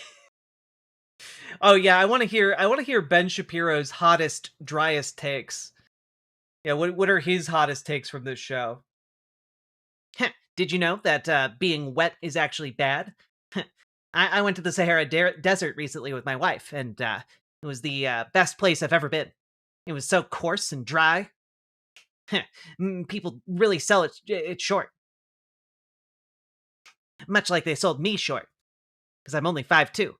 oh yeah, I want to hear Ben Shapiro's hottest, driest takes. Yeah, what are his hottest takes from this show? Did you know that being wet is actually bad? I went to the Sahara Desert recently with my wife, and it was the best place I've ever been. It was so coarse and dry. People really sell it short. Much like they sold me short, because I'm only 5'2".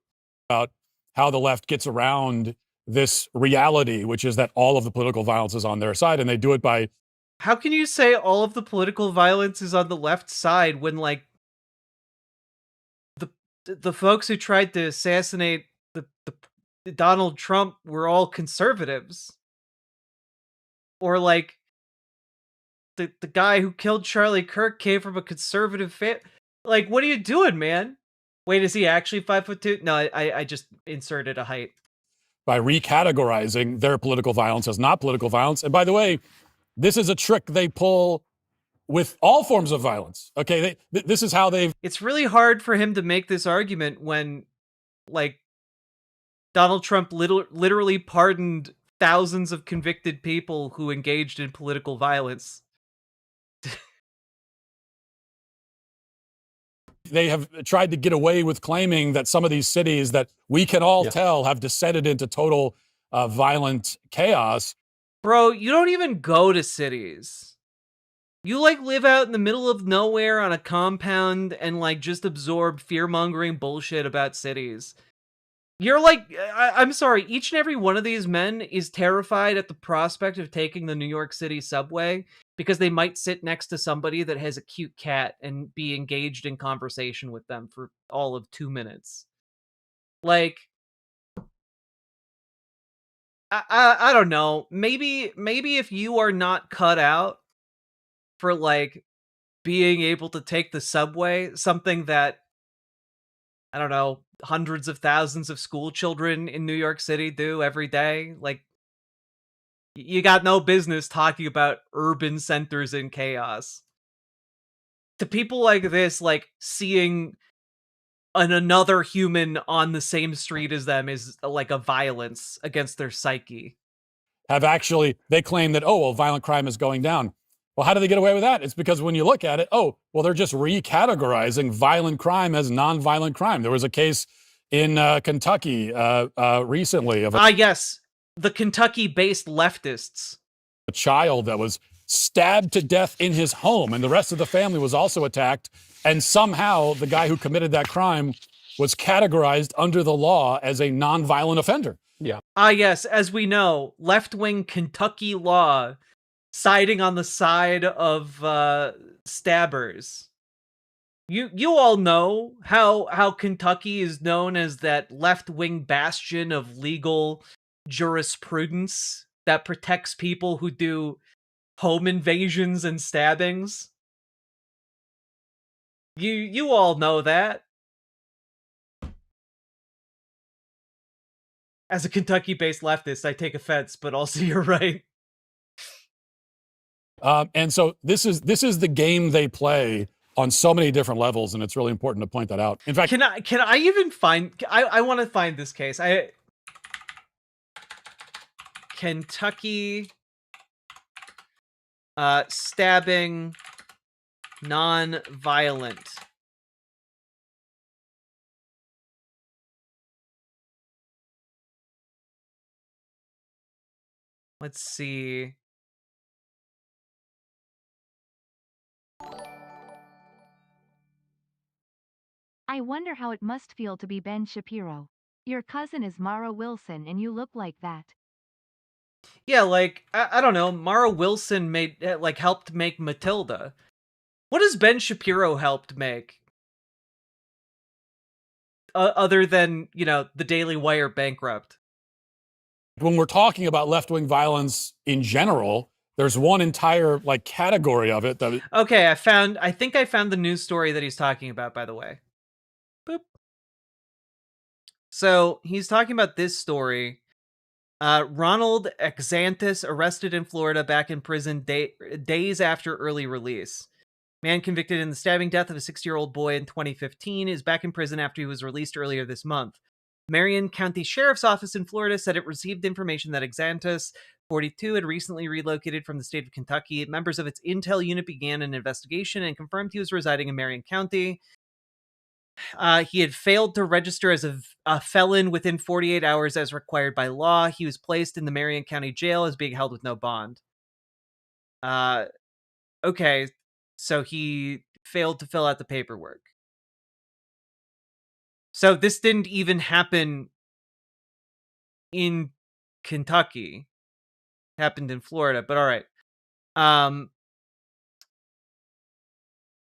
About how the left gets around this reality, which is that all of the political violence is on their side, and they do it by. How can you say all of the political violence is on the left side when, like, the folks who tried to assassinate the Donald Trump were all conservatives? Or, like, the guy who killed Charlie Kirk came from a conservative Like, what are you doing, man? Wait, is he actually 5'2"? No, I just inserted a height. By recategorizing their political violence as not political violence. And by the way, this is a trick they pull with all forms of violence. Okay, this is how they've. It's really hard for him to make this argument when, like, Donald Trump literally pardoned thousands of convicted people who engaged in political violence. They have tried to get away with claiming that some of these cities that we can all tell have descended into total violent chaos. Bro, you don't even go to cities. You, like, live out in the middle of nowhere on a compound and, like, just absorb fear-mongering bullshit about cities. You're like, I'm sorry, each and every one of these men is terrified at the prospect of taking the New York City subway because they might sit next to somebody that has a cute cat and be engaged in conversation with them for all of 2 minutes. Like, I don't know. Maybe if you are not cut out for, like, being able to take the subway, something that, I don't know, hundreds of thousands of school children in New York City do every day. Like, you got no business talking about urban centers in chaos. To people like this, like, seeing another human on the same street as them is like a violence against their psyche. They claim that, oh, well, violent crime is going down. Well, how do they get away with that? It's because when you look at it, oh, well, they're just recategorizing violent crime as nonviolent crime. There was a case in Kentucky recently of yes, the Kentucky-based leftists. A child that was stabbed to death in his home, and the rest of the family was also attacked. And somehow the guy who committed that crime was categorized under the law as a nonviolent offender. Yeah. Yes, as we know, left-wing Kentucky law siding on the side of stabbers. You all know how Kentucky is known as that left-wing bastion of legal jurisprudence that protects people who do home invasions and stabbings. You all know that. As a Kentucky-based leftist, I take offense, but also you're right. And so this is the game they play on so many different levels, and it's really important to point that out. In fact, can I even find? I want to find this case. Kentucky stabbing non-violent. Let's see. I wonder how it must feel to be Ben Shapiro. Your cousin is Mara Wilson and you look like that. Yeah, like, I don't know, Mara Wilson helped make Matilda. What has Ben Shapiro helped make? Other than, the Daily Wire bankrupt. When we're talking about left-wing violence in general, There's one entire like category of it that Okay, I think I found the news story that he's talking about, by the way. Boop. So he's talking about this story. Ronald Exantis arrested in Florida, back in prison days after early release. Man convicted in the stabbing death of a 60-year-old boy in 2015 is back in prison after he was released earlier this month. Marion County Sheriff's Office in Florida said it received information that Exantis, 42, had recently relocated from the state of Kentucky. Members of its intel unit began an investigation and confirmed he was residing in Marion County. He had failed to register as a felon within 48 hours as required by law. He was placed in the Marion County Jail as being held with no bond. Okay, so he failed to fill out the paperwork. So this didn't even happen in Kentucky. It happened in Florida, but all right.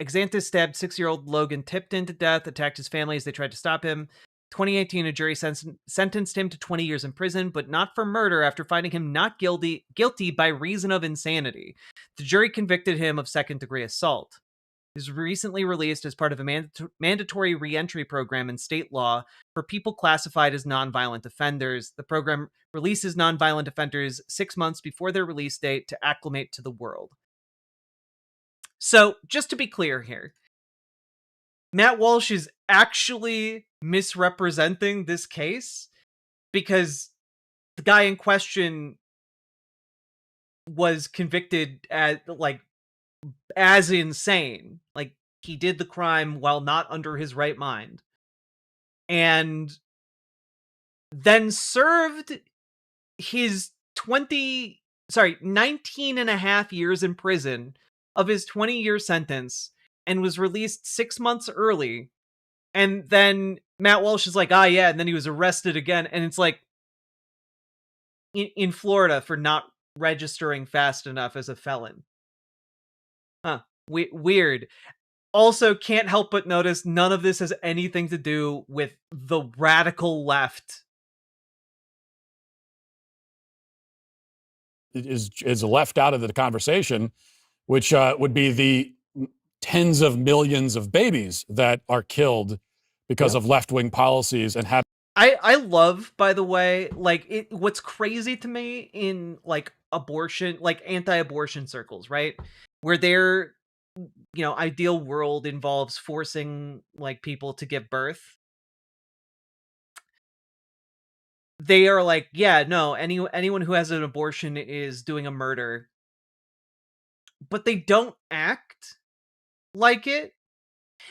Exantis stabbed 6-year-old Logan Tipton to death, attacked his family as they tried to stop him. 2018, a jury sentenced him to 20 years in prison, but not for murder after finding him not guilty by reason of insanity. The jury convicted him of second-degree assault. He was recently released as part of a mandatory reentry program in state law for people classified as nonviolent offenders. The program releases nonviolent offenders 6 months before their release date to acclimate to the world. So, just to be clear here, Matt Walsh is actually misrepresenting this case because the guy in question was convicted as insane. Like, he did the crime while not under his right mind. And then served his 19 and a half years in prison of his 20-year sentence and was released 6 months early. And then Matt Walsh is like, yeah, and then he was arrested again. And it's like, in Florida for not registering fast enough as a felon. Huh. Weird. Also, can't help but notice none of this has anything to do with the radical left. It is left out of the conversation, which would be the tens of millions of babies that are killed because of left-wing policies and have. I love, by the way, like, what's crazy to me in like abortion, like anti-abortion circles, right? Where their, ideal world involves forcing like people to give birth. They are like, yeah, no, anyone who has an abortion is doing a murder. But they don't act like it.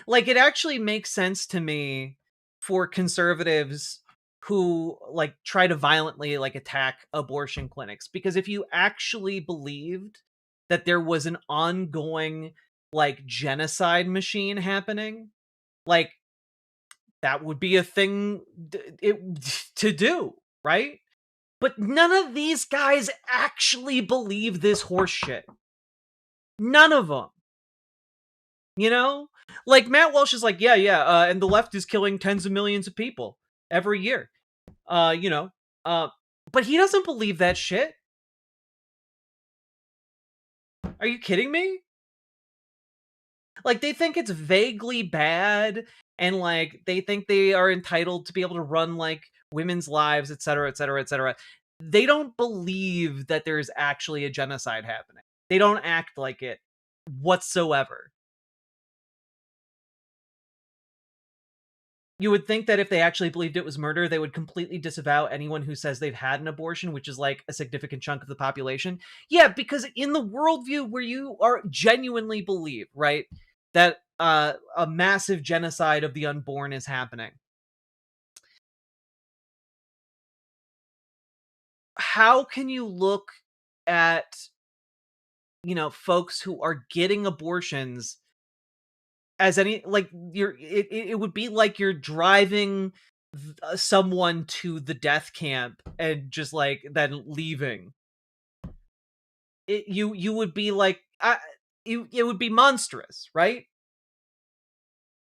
Like, it actually makes sense to me for conservatives who like try to violently like attack abortion clinics, because if you actually believed that there was an ongoing like genocide machine happening, like that would be a thing to do, right? But none of these guys actually believe this horse shit. None of them. Like Matt Walsh is like, yeah, and the left is killing tens of millions of people every year. But he doesn't believe that shit. Are you kidding me? Like, they think it's vaguely bad, and like they think they are entitled to be able to run like women's lives, etc., etc., etc. They don't believe that there's actually a genocide happening. They don't act like it whatsoever. You would think that if they actually believed it was murder, they would completely disavow anyone who says they've had an abortion, which is like a significant chunk of the population. Yeah, because in the worldview where you are genuinely believe, right, that a massive genocide of the unborn is happening, how can you look at, folks who are getting abortions as any, like, it would be like you're driving someone to the death camp and just like then leaving. You would be like, it would be monstrous, right?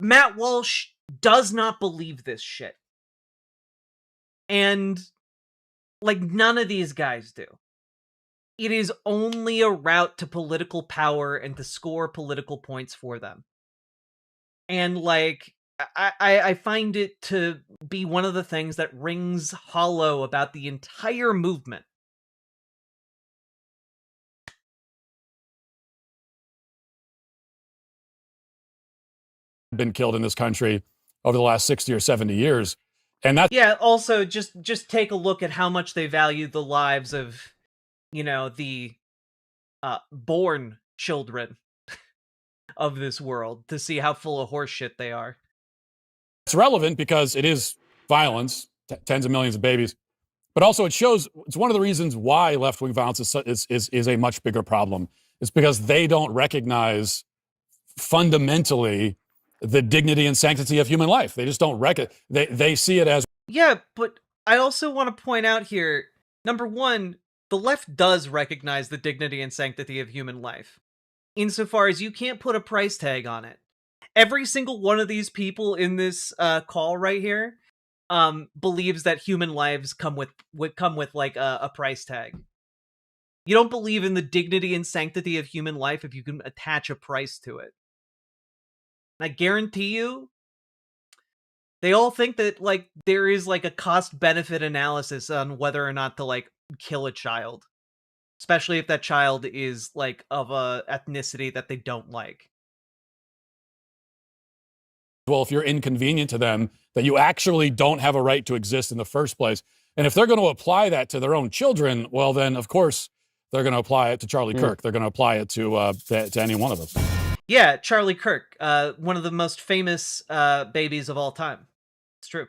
Matt Walsh does not believe this shit. And like none of these guys do. it is only a route to political power and to score political points for them. And like, I find it to be one of the things that rings hollow about the entire movement. Been killed in this country over the last 60 or 70 years. And that's Yeah, also just take a look at how much they value the lives of, the born children of this world, to see how full of horseshit they are. it's relevant because it is violence, tens of millions of babies, but also it shows, it's one of the reasons why left-wing violence is a much bigger problem. It's because they don't recognize fundamentally the dignity and sanctity of human life. They just don't they see it as... Yeah, but I also want to point out here, number one, the left does recognize the dignity and sanctity of human life, insofar as you can't put a price tag on it. Every single one of these people in this call right here believes that human lives come with like a price tag. You don't believe in the dignity and sanctity of human life if you can attach a price to it. I guarantee you, they all think that like there is like a cost benefit analysis on whether or not to like kill a child, especially if that child is like of a ethnicity that they don't like. Well, if you're inconvenient to them, that you actually don't have a right to exist in the first place. And if they're going to apply that to their own children, well, then of course they're going to apply it to Charlie Kirk. They're going to apply it to any one of us. Yeah, Charlie Kirk, one of the most famous babies of all time. It's true.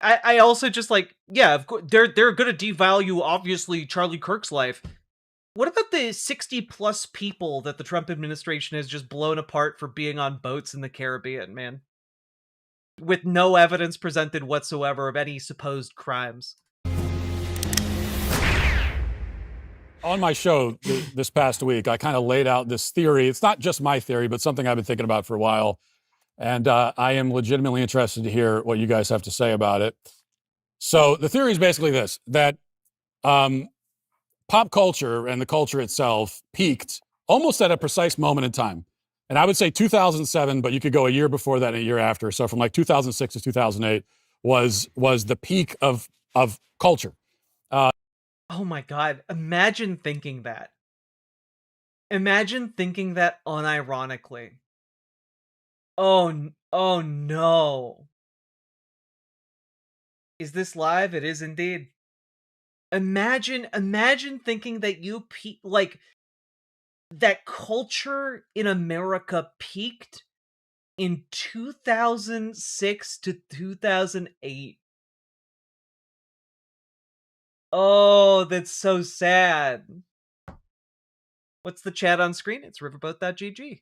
I also just like, yeah, of course they're going to devalue obviously Charlie Kirk's life. What about the 60 plus people that the Trump administration has just blown apart for being on boats in the Caribbean, man? With no evidence presented whatsoever of any supposed crimes. On my show this past week, I kind of laid out this theory. It's not just my theory, but something I've been thinking about for a while. And I am legitimately interested to hear what you guys have to say about it. So the theory is basically this, that pop culture and the culture itself peaked almost at a precise moment in time. And I would say 2007, but you could go a year before that and a year after. So from like 2006 to 2008 was the peak of culture. Oh my God. Imagine thinking that. Imagine thinking that unironically. Oh no. Is this live? It is indeed. Imagine thinking that like that culture in America peaked in 2006 to 2008. Oh, that's so sad. What's the chat on screen? It's riverboat.gg.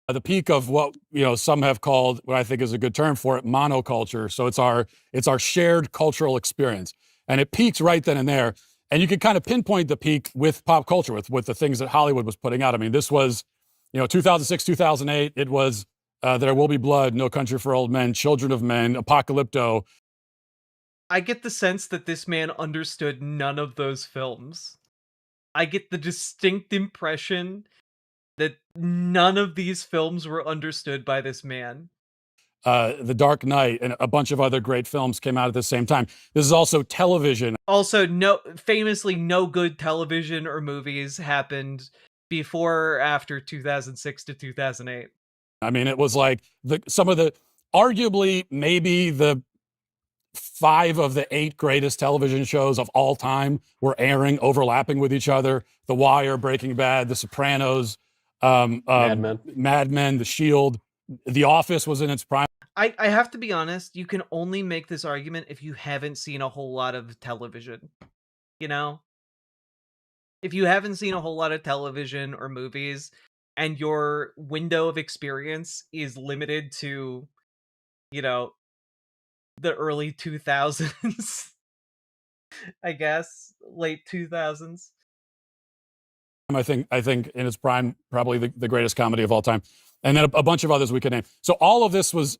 The peak of what some have called, what I think is a good term for it, monoculture. So it's our shared cultural experience, and it peaks right then and there. And you can kind of pinpoint the peak with pop culture, with the things that Hollywood was putting out. I mean, this was 2006, 2008. It was There Will Be Blood, No Country for Old Men, Children of Men, Apocalypto. I get the sense that this man understood none of those films. I get the distinct impression that none of these films were understood by this man. The Dark Knight and a bunch of other great films came out at the same time. This is also television. Also, famously, no good television or movies happened before or after 2006 to 2008. I mean, it was like some of the, arguably, maybe the 5 of the 8 greatest television shows of all time were airing, overlapping with each other. The Wire, Breaking Bad, The Sopranos, Mad Men, The Shield. The Office was in its prime. I have to be honest, you can only make this argument if you haven't seen a whole lot of television. If you haven't seen a whole lot of television or movies, and your window of experience is limited to, the early 2000s, I guess, late 2000s. I think in its prime, probably the greatest comedy of all time. and then a bunch of others we could name. So all of this was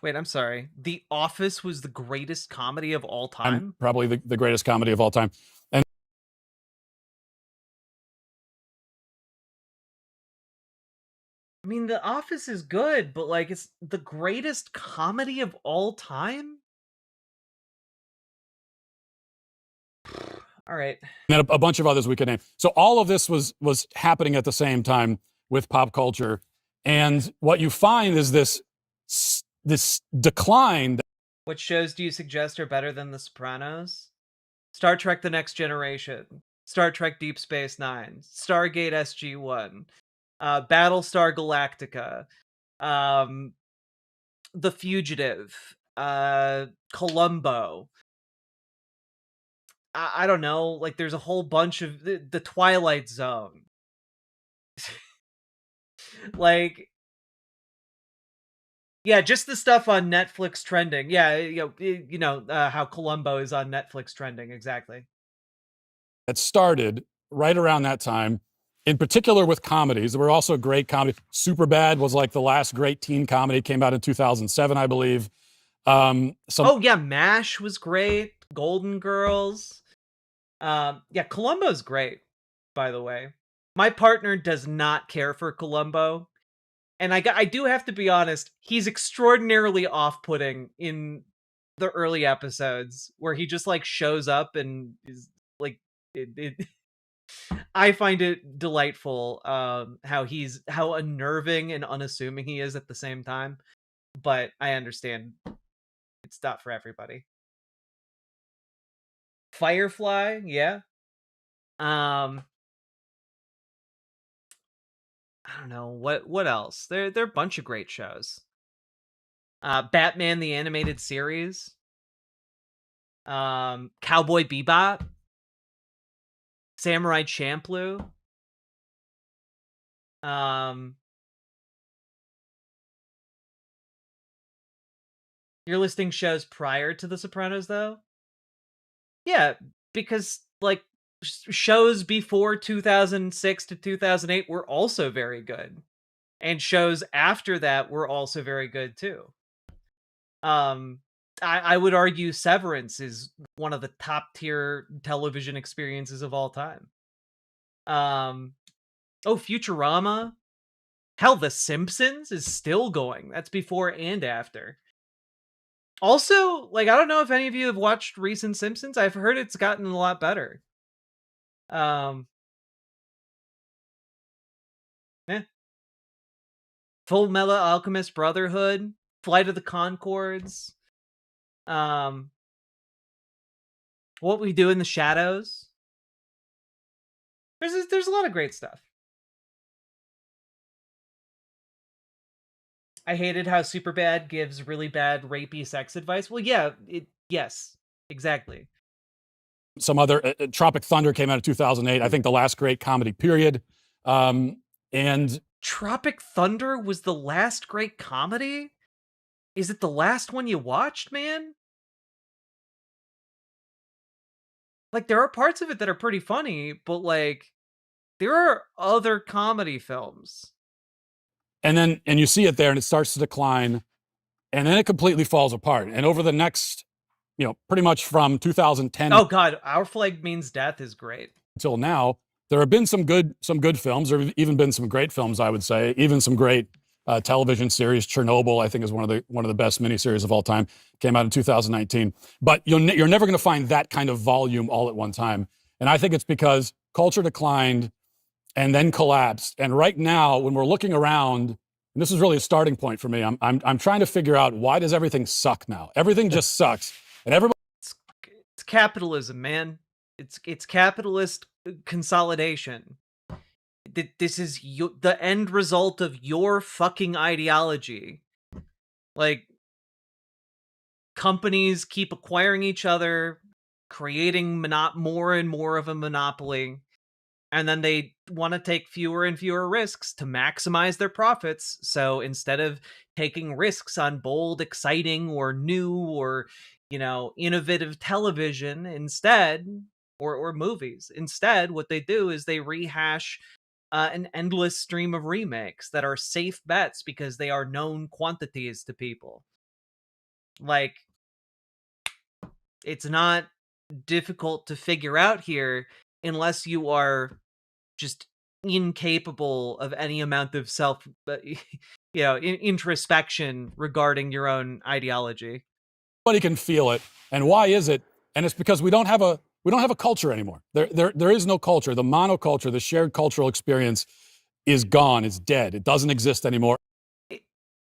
Wait, I'm sorry. The Office was the greatest comedy of all time? probably the greatest comedy of all time. And I mean, The Office is good, but like it's the greatest comedy of all time? All right. then a bunch of others we could name. So all of this was happening at the same time with pop culture, and what you find is this decline. What shows do you suggest are better than The Sopranos? Star Trek The Next Generation, Star Trek Deep Space Nine, Stargate SG-1, Battlestar Galactica, The Fugitive, Columbo. I don't know, like there's a whole bunch of the Twilight Zone. Like, yeah, just the stuff on Netflix trending. Yeah, how Columbo is on Netflix trending, exactly. That started right around that time, in particular with comedies. There were also great comedy. Superbad was like the last great teen comedy. Came out in 2007, I believe. Oh yeah, MASH was great. Golden Girls. Yeah, Columbo's great, by the way. My partner does not care for Columbo. And I do have to be honest, he's extraordinarily off-putting in the early episodes where he just like shows up and is like I find it delightful how unnerving and unassuming he is at the same time. But I understand it's not for everybody. Firefly, yeah. I don't know what else. There are a bunch of great shows. Batman the Animated Series. Cowboy Bebop. Samurai Champloo. You're listing shows prior to The Sopranos, though? Yeah, because like shows before 2006 to 2008 were also very good, and shows after that were also very good too. I would argue Severance is one of the top tier television experiences of all time. Futurama. Hell, The Simpsons is still going. That's before and after. Also, like, I don't know if any of you have watched recent Simpsons. I've heard it's gotten a lot better. Full Metal Alchemist Brotherhood, Flight of the Conchords, What We Do in the Shadows. There's a lot of great stuff. I hated how Superbad gives really bad rapey sex advice. Well, yeah, yes, exactly. Some other Tropic Thunder came out in 2008. I think the last great comedy period. And Tropic Thunder was the last great comedy? Is it the last one you watched, man? Like, there are parts of it that are pretty funny, but like, there are other comedy films. And you see it there, and it starts to decline, and then it completely falls apart. And over the next, pretty much from 2010. Oh God, Our Flag Means Death is great. Until now, there have been some good films. There have even been some great films, I would say. Even some great television series. Chernobyl, I think, is one of the best miniseries of all time. Came out in 2019. But you're never going to find that kind of volume all at one time. And I think it's because culture declined and then collapsed. And right now, when we're looking around, and this is really a starting point for me, I'm trying to figure out, why does everything suck now? Everything just sucks, and everybody. It's capitalism, man. It's capitalist consolidation. This is the end result of your fucking ideology. Like, companies keep acquiring each other, creating more and more of a monopoly, and then they want to take fewer and fewer risks to maximize their profits. So instead of taking risks on bold, exciting, or new, or innovative television, instead, or movies, instead, what they do is they rehash an endless stream of remakes that are safe bets because they are known quantities to people. Like, it's not difficult to figure out here unless you are just incapable of any amount of self, introspection regarding your own ideology. Everybody can feel it. And why is it? And it's because we don't have a culture anymore. There is no culture. The monoculture, the shared cultural experience is gone. It's dead. It doesn't exist anymore.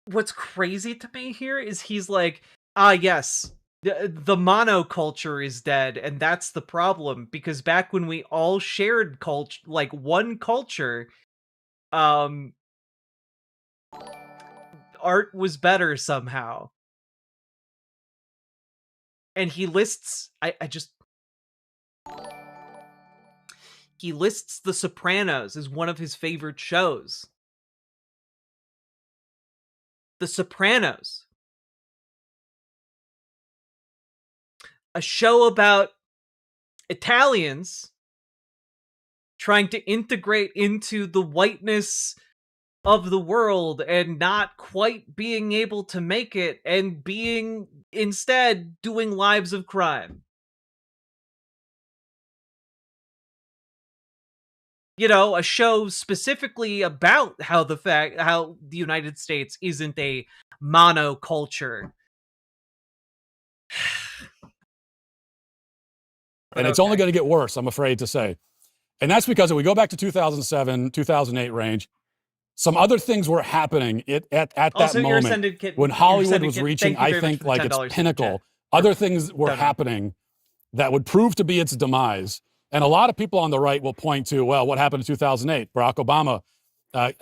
What's crazy to me here is he's like, yes, the monoculture is dead, and that's the problem, because back when we all shared culture, like one culture, art was better somehow. And he lists, he lists The Sopranos as one of his favorite shows. The Sopranos. A show about Italians trying to integrate into the whiteness of the world and not quite being able to make it, and being instead doing lives of crime. You know, a show specifically about how the United States isn't a monoculture. And it's only going to get worse, I'm afraid to say. And that's because if we go back to 2007, 2008 range, some other things were happening at that moment when Hollywood was reaching, I think, like its pinnacle. Other things were happening that would prove to be its demise. And a lot of people on the right will point to, well, what happened in 2008? Barack Obama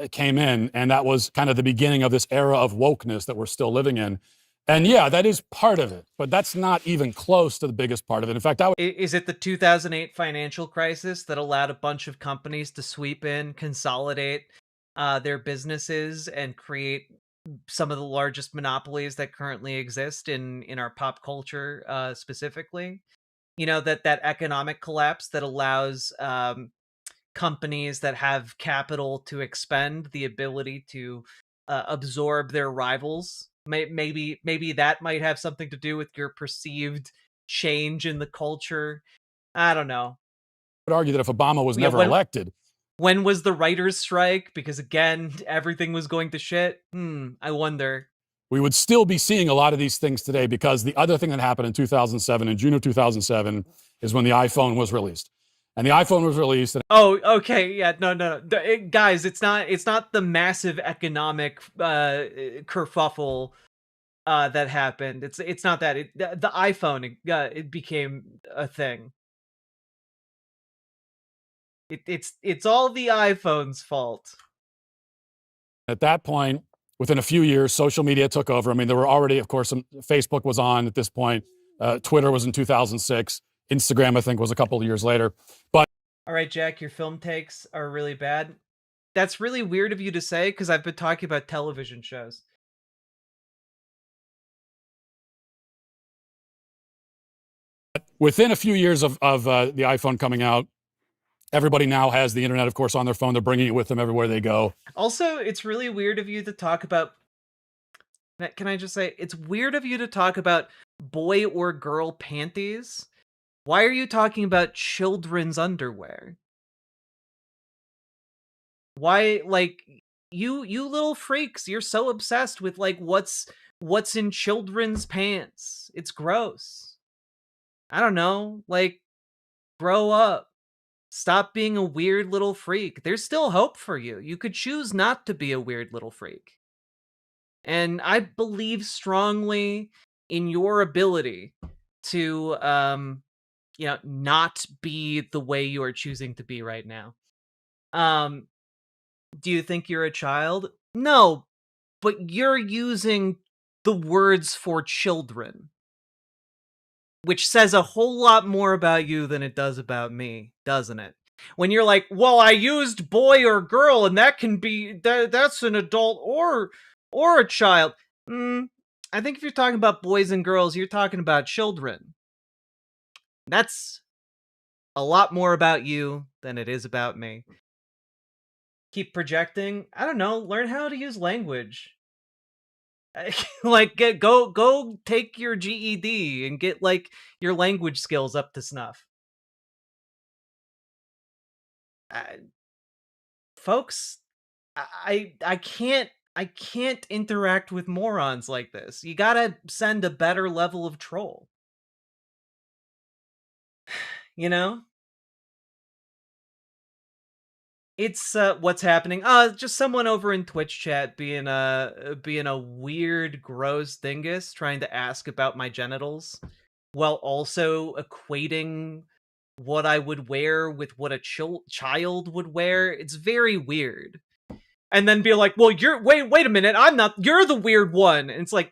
came in, and that was kind of the beginning of this era of wokeness that we're still living in. And yeah, that is part of it, but that's not even close to the biggest part of it. In fact, is it the 2008 financial crisis that allowed a bunch of companies to sweep in, consolidate their businesses, and create some of the largest monopolies that currently exist in our pop culture, specifically? You know, that economic collapse that allows companies that have capital to expend the ability to absorb their rivals. Maybe that might have something to do with your perceived change in the culture. I don't know. I would argue that if Obama was never elected. When was the writer's strike? Because again, everything was going to shit. I wonder. We would still be seeing a lot of these things today, because the other thing that happened in 2007, in June of 2007, is when the iPhone was released. And the iPhone was released. Oh, okay, yeah, no. Guys, it's not the massive economic kerfuffle that happened. It's not that. The iPhone, it became a thing. It's all the iPhone's fault. At that point, within a few years, social media took over. I mean, there were already, of course, Facebook was on at this point. Twitter was in 2006. Instagram, I think, was a couple of years later. But all right, Jack, your film takes are really bad. That's really weird of you to say, because I've been talking about television shows. Within a few years of the iPhone coming out, everybody now has the internet, of course, on their phone. They're bringing it with them everywhere they go. Also, it's really weird of you to talk about... Can I just say, it's weird of you to talk about boy or girl panties. Why are you talking about children's underwear? Why, like, you little freaks, you're so obsessed with, like, what's in children's pants. It's gross. I don't know, like, grow up. Stop being a weird little freak. There's still hope for you. You could choose not to be a weird little freak. And I believe strongly in your ability to, not be the way you are choosing to be right now. Do you think you're a child? No, but you're using the words for children, which says a whole lot more about you than it does about me, doesn't it? When you're like, well, I used boy or girl, and that can be, that's an adult or a child. I think if you're talking about boys and girls, you're talking about children. That's a lot more about you than it is about me. keep projecting. I don't know, learn how to use language. Like go take your GED and get like your language skills up to snuff. Folks, I can't interact with morons like this. You gotta send a better level of troll. You know? It's what's happening. Just someone over in Twitch chat being a weird, gross dingus trying to ask about my genitals while also equating what I would wear with what a child would wear. It's very weird. And then be like, "Well, wait a minute. I'm not. You're the weird one." And it's like,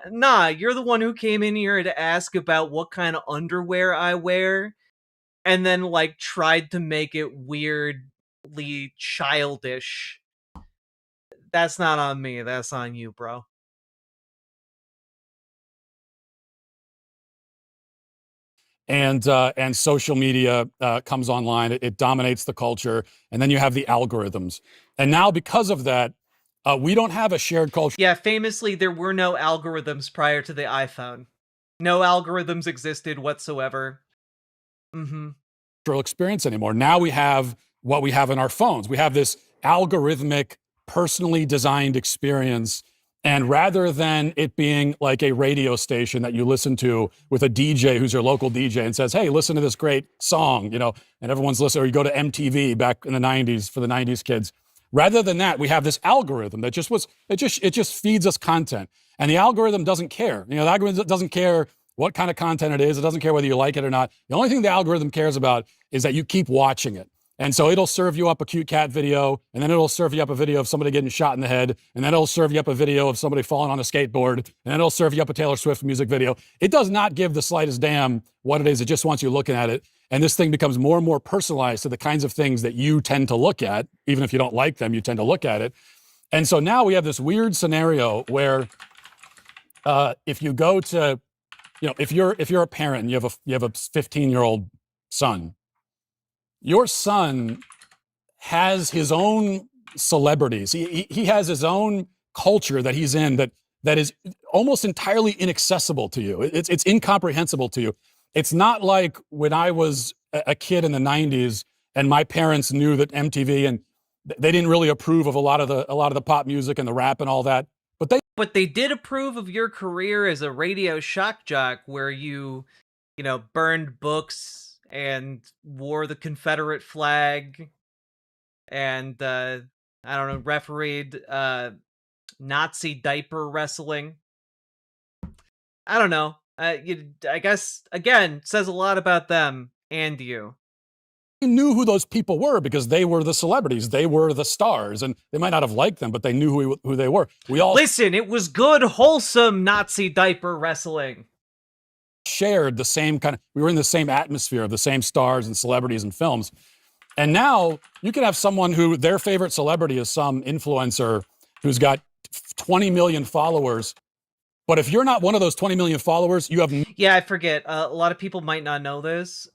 "Nah, you're the one who came in here to ask about what kind of underwear I wear." And then like tried to make it weirdly childish. That's not on me, that's on you, bro. And social media comes online. It dominates the culture, and then you have the algorithms. And now, because of that, we don't have a shared culture. Yeah, famously, there were no algorithms prior to the iPhone. No algorithms existed whatsoever. Mm-hmm. Experience anymore. Now we have what we have in our phones. We have this algorithmic, personally designed experience. And rather than it being like a radio station that you listen to with a DJ who's your local DJ and says, "Hey, listen to this great song," and everyone's listening, or you go to MTV back in the 90s for the 90s kids. Rather than that, we have this algorithm that it just feeds us content. And the algorithm doesn't care. The algorithm doesn't care what kind of content it is. It doesn't care whether you like it or not. The only thing the algorithm cares about is that you keep watching it. And so it'll serve you up a cute cat video, and then it'll serve you up a video of somebody getting shot in the head, and then it'll serve you up a video of somebody falling on a skateboard, and then it'll serve you up a Taylor Swift music video. It does not give the slightest damn what it is. It just wants you looking at it. And this thing becomes more and more personalized to the kinds of things that you tend to look at. Even if you don't like them, you tend to look at it. And so now we have this weird scenario where if you go to, if you're a parent and you have a 15-year-old son, your son has his own celebrities. He has his own culture that he's in that is almost entirely inaccessible to you. It's incomprehensible to you. It's not like when I was a kid in the 90s and my parents knew that MTV and they didn't really approve of a lot of the pop music and the rap and all that. But they did approve of your career as a radio shock jock where you burned books and wore the Confederate flag and I don't know, refereed Nazi diaper wrestling. I don't know. I guess again says a lot about them and you. You knew who those people were because they were the celebrities. They were the stars, and they might not have liked them, but they knew who they were. We all listen. It was good, wholesome Nazi diaper wrestling. Shared the same kind of. We were in the same atmosphere of the same stars and celebrities and films. And now you can have someone who their favorite celebrity is some influencer who's got 20 million followers. But if you're not one of those 20 million followers, you have. Yeah, I forget. A lot of people might not know this.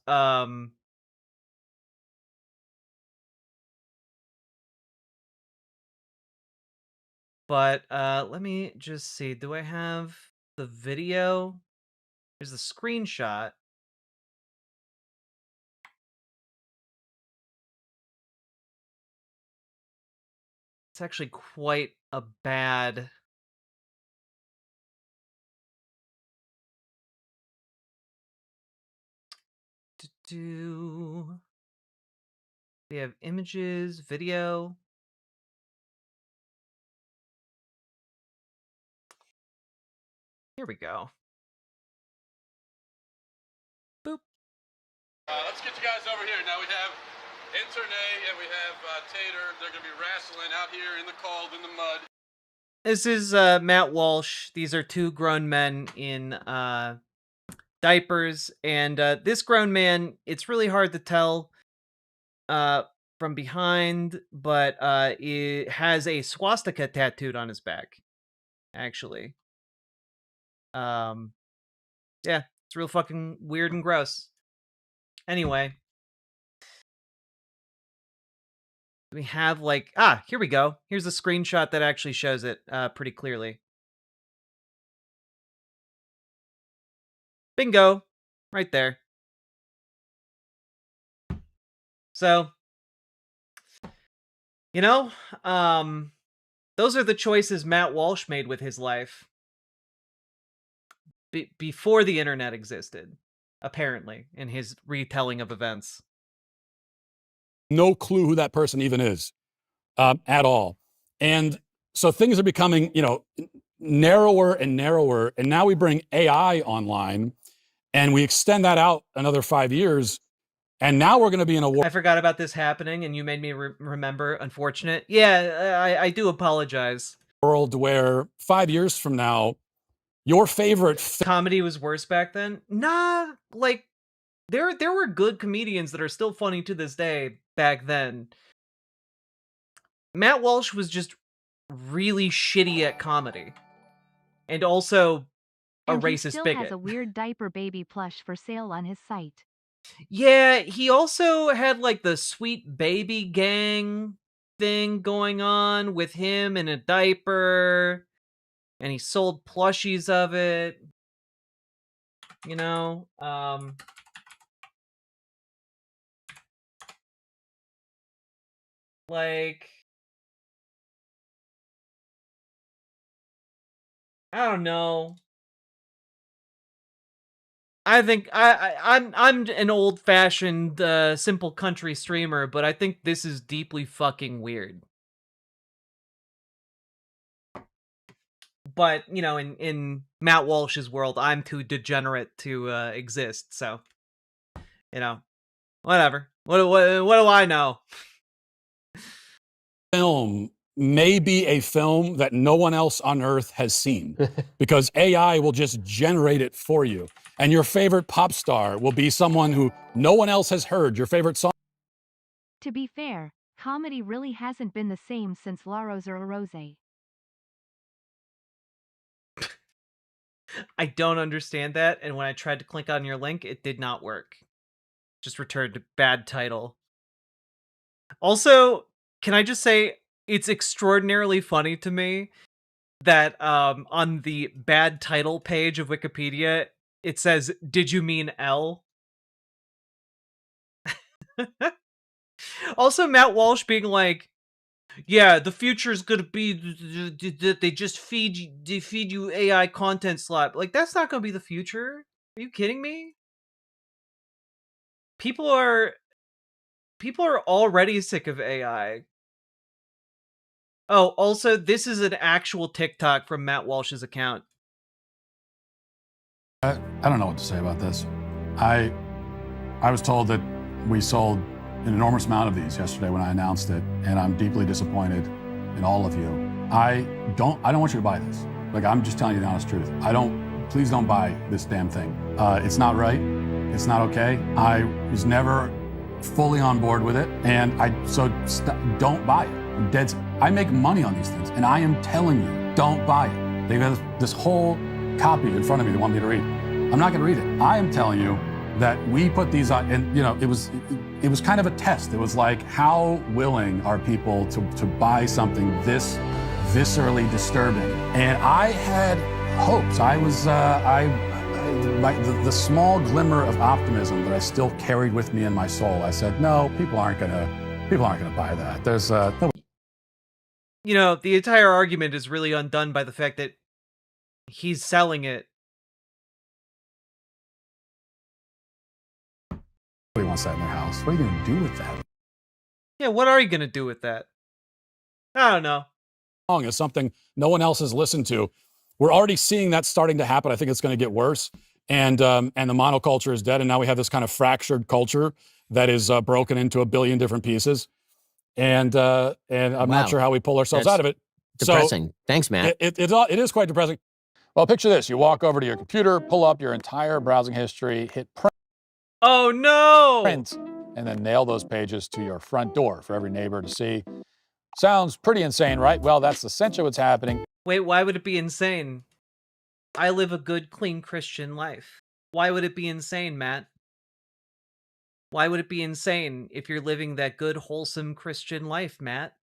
But let me just see. Do I have the video? There's the screenshot. It's actually quite a bad. We have images, video. Here we go. Boop. Let's get you guys over here. Now we have Internet and we have Tater. They're going to be wrestling out here in the cold, in the mud. This is Matt Walsh. These are two grown men in diapers. And this grown man, it's really hard to tell from behind, but it has a swastika tattooed on his back, actually. Yeah, it's real fucking weird and gross. Anyway. We have like, here we go. Here's a screenshot that actually shows it pretty clearly. Bingo, right there. So, you know, those are the choices Matt Walsh made with his life before the internet existed, apparently, in his retelling of events. No clue who that person even is at all. And so things are becoming, narrower and narrower. And now we bring AI online and we extend that out another 5 years. And now we're going to be in a world. I forgot about this happening and you made me remember. Unfortunate. Yeah, I do apologize. World where 5 years from now, your favorite comedy was worse back then. Nah, like there were good comedians that are still funny to this day back then. Matt Walsh was just really shitty at comedy. And also a And he racist still bigot. has a weird diaper baby plush for sale on his site. Yeah, he also had like the Sweet Baby Gang thing going on with him in a diaper. And he sold plushies of it. You know, like, I don't know. I think I'm an old-fashioned simple country streamer, but I think this is deeply fucking weird. But, you know, in Matt Walsh's world, I'm too degenerate to exist, so, you know, whatever. What do I know? Film may be a film that no one else on earth has seen because AI will just generate it for you. And your favorite pop star will be someone who no one else has heard. Your favorite song. To be fair, comedy really hasn't been the same since La Rosa or Rose. I don't understand that, and when I tried to click on your link, it did not work. Just returned bad title. Also, can I just say, it's extraordinarily funny to me that on the bad title page of Wikipedia, it says, "Did you mean L?" Also, Matt Walsh being like, yeah, the future is gonna be that they just feed you AI content slot. Like, that's not gonna be the future. Are you kidding me? People are already sick of AI. Oh, also, this is an actual TikTok from Matt Walsh's account. I don't know what to say about this. I was told that we sold an enormous amount of these yesterday when I announced it, and I'm deeply disappointed in all of you. I don't want you to buy this. Like, I'm just telling you the honest truth. Please don't buy this damn thing. It's not right. It's not okay. I was never fully on board with it, and don't buy it. I'm dead. I make money on these things, and I am telling you, don't buy it. They've got this whole copy in front of me they want me to read. I'm not going to read it. I am telling you that we put these on, and it was kind of a test. It was like, how willing are people to buy something this viscerally disturbing? And I had hopes. I was the small glimmer of optimism that I still carried with me in my soul. I said, no, people aren't gonna buy that. There's no. You know, the entire argument is really undone by the fact that he's selling it. Nobody wants that in their house. What are you gonna do with that? Yeah, what are you gonna do with that? I don't know. Is something no one else has listened to. We're already seeing that starting to happen. I think it's going to get worse. And the monoculture is dead. And now we have this kind of fractured culture that is broken into a billion different pieces. And I'm not sure how we pull ourselves out of it. Depressing. So thanks, Matt. It is quite depressing. Well, picture this. You walk over to your computer, pull up your entire browsing history, hit print. Oh, no! Print, and then nail those pages to your front door for every neighbor to see. Sounds pretty insane, right? Well, that's essentially what's happening. Wait, why would it be insane? I live a good, clean Christian life. Why would it be insane, Matt? Why would it be insane if you're living that good, wholesome Christian life, Matt?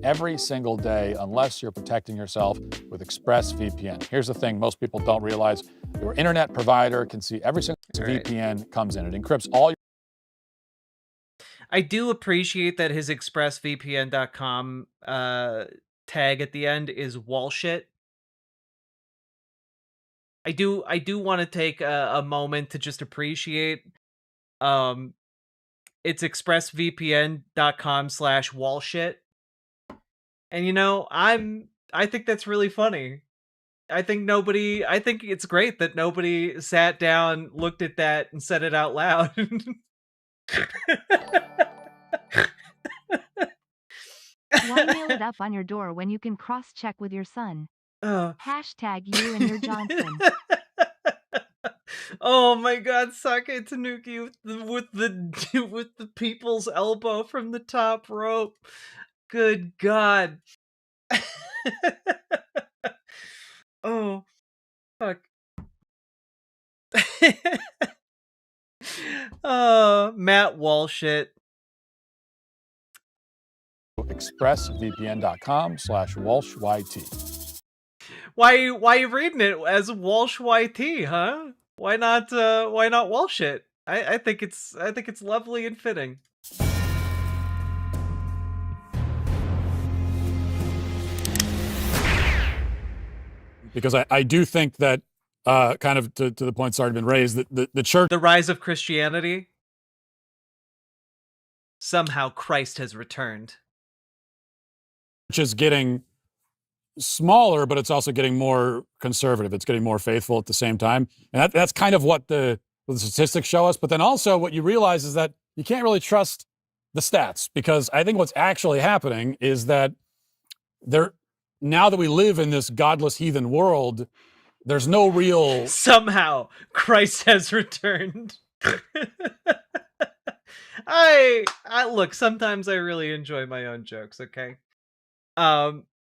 Every single day, unless you're protecting yourself with ExpressVPN. Here's the thing most people don't realize. Your internet provider can see every single VPN comes in. It encrypts all your... I do appreciate that his expressvpn.com tag at the end is wallshit. I do want to take a moment to just appreciate it's expressvpn.com/wallshit. And you know, I think that's really funny. I think it's great that nobody sat down, looked at that, and said it out loud. Why nail it up on your door when you can cross-check with your son? Hashtag you and your Johnson. Oh my god, Sake Tanuki with the people's elbow from the top rope. Good god. Oh, fuck. Matt Walshit. ExpressVPN.com/WalshYT. Why you reading it as Walsh YT, huh? Why not Walshit? I think it's lovely and fitting. Because I do think that kind of to the point that's already been raised, that the church... The rise of Christianity. Somehow Christ has returned. Is getting smaller, but it's also getting more conservative. It's getting more faithful at the same time. And that's kind of what the statistics show us. But then also what you realize is that you can't really trust the stats, because I think what's actually happening is that now that we live in this godless heathen world, there's no real... Somehow Christ has returned. I look, sometimes I really enjoy my own jokes, okay?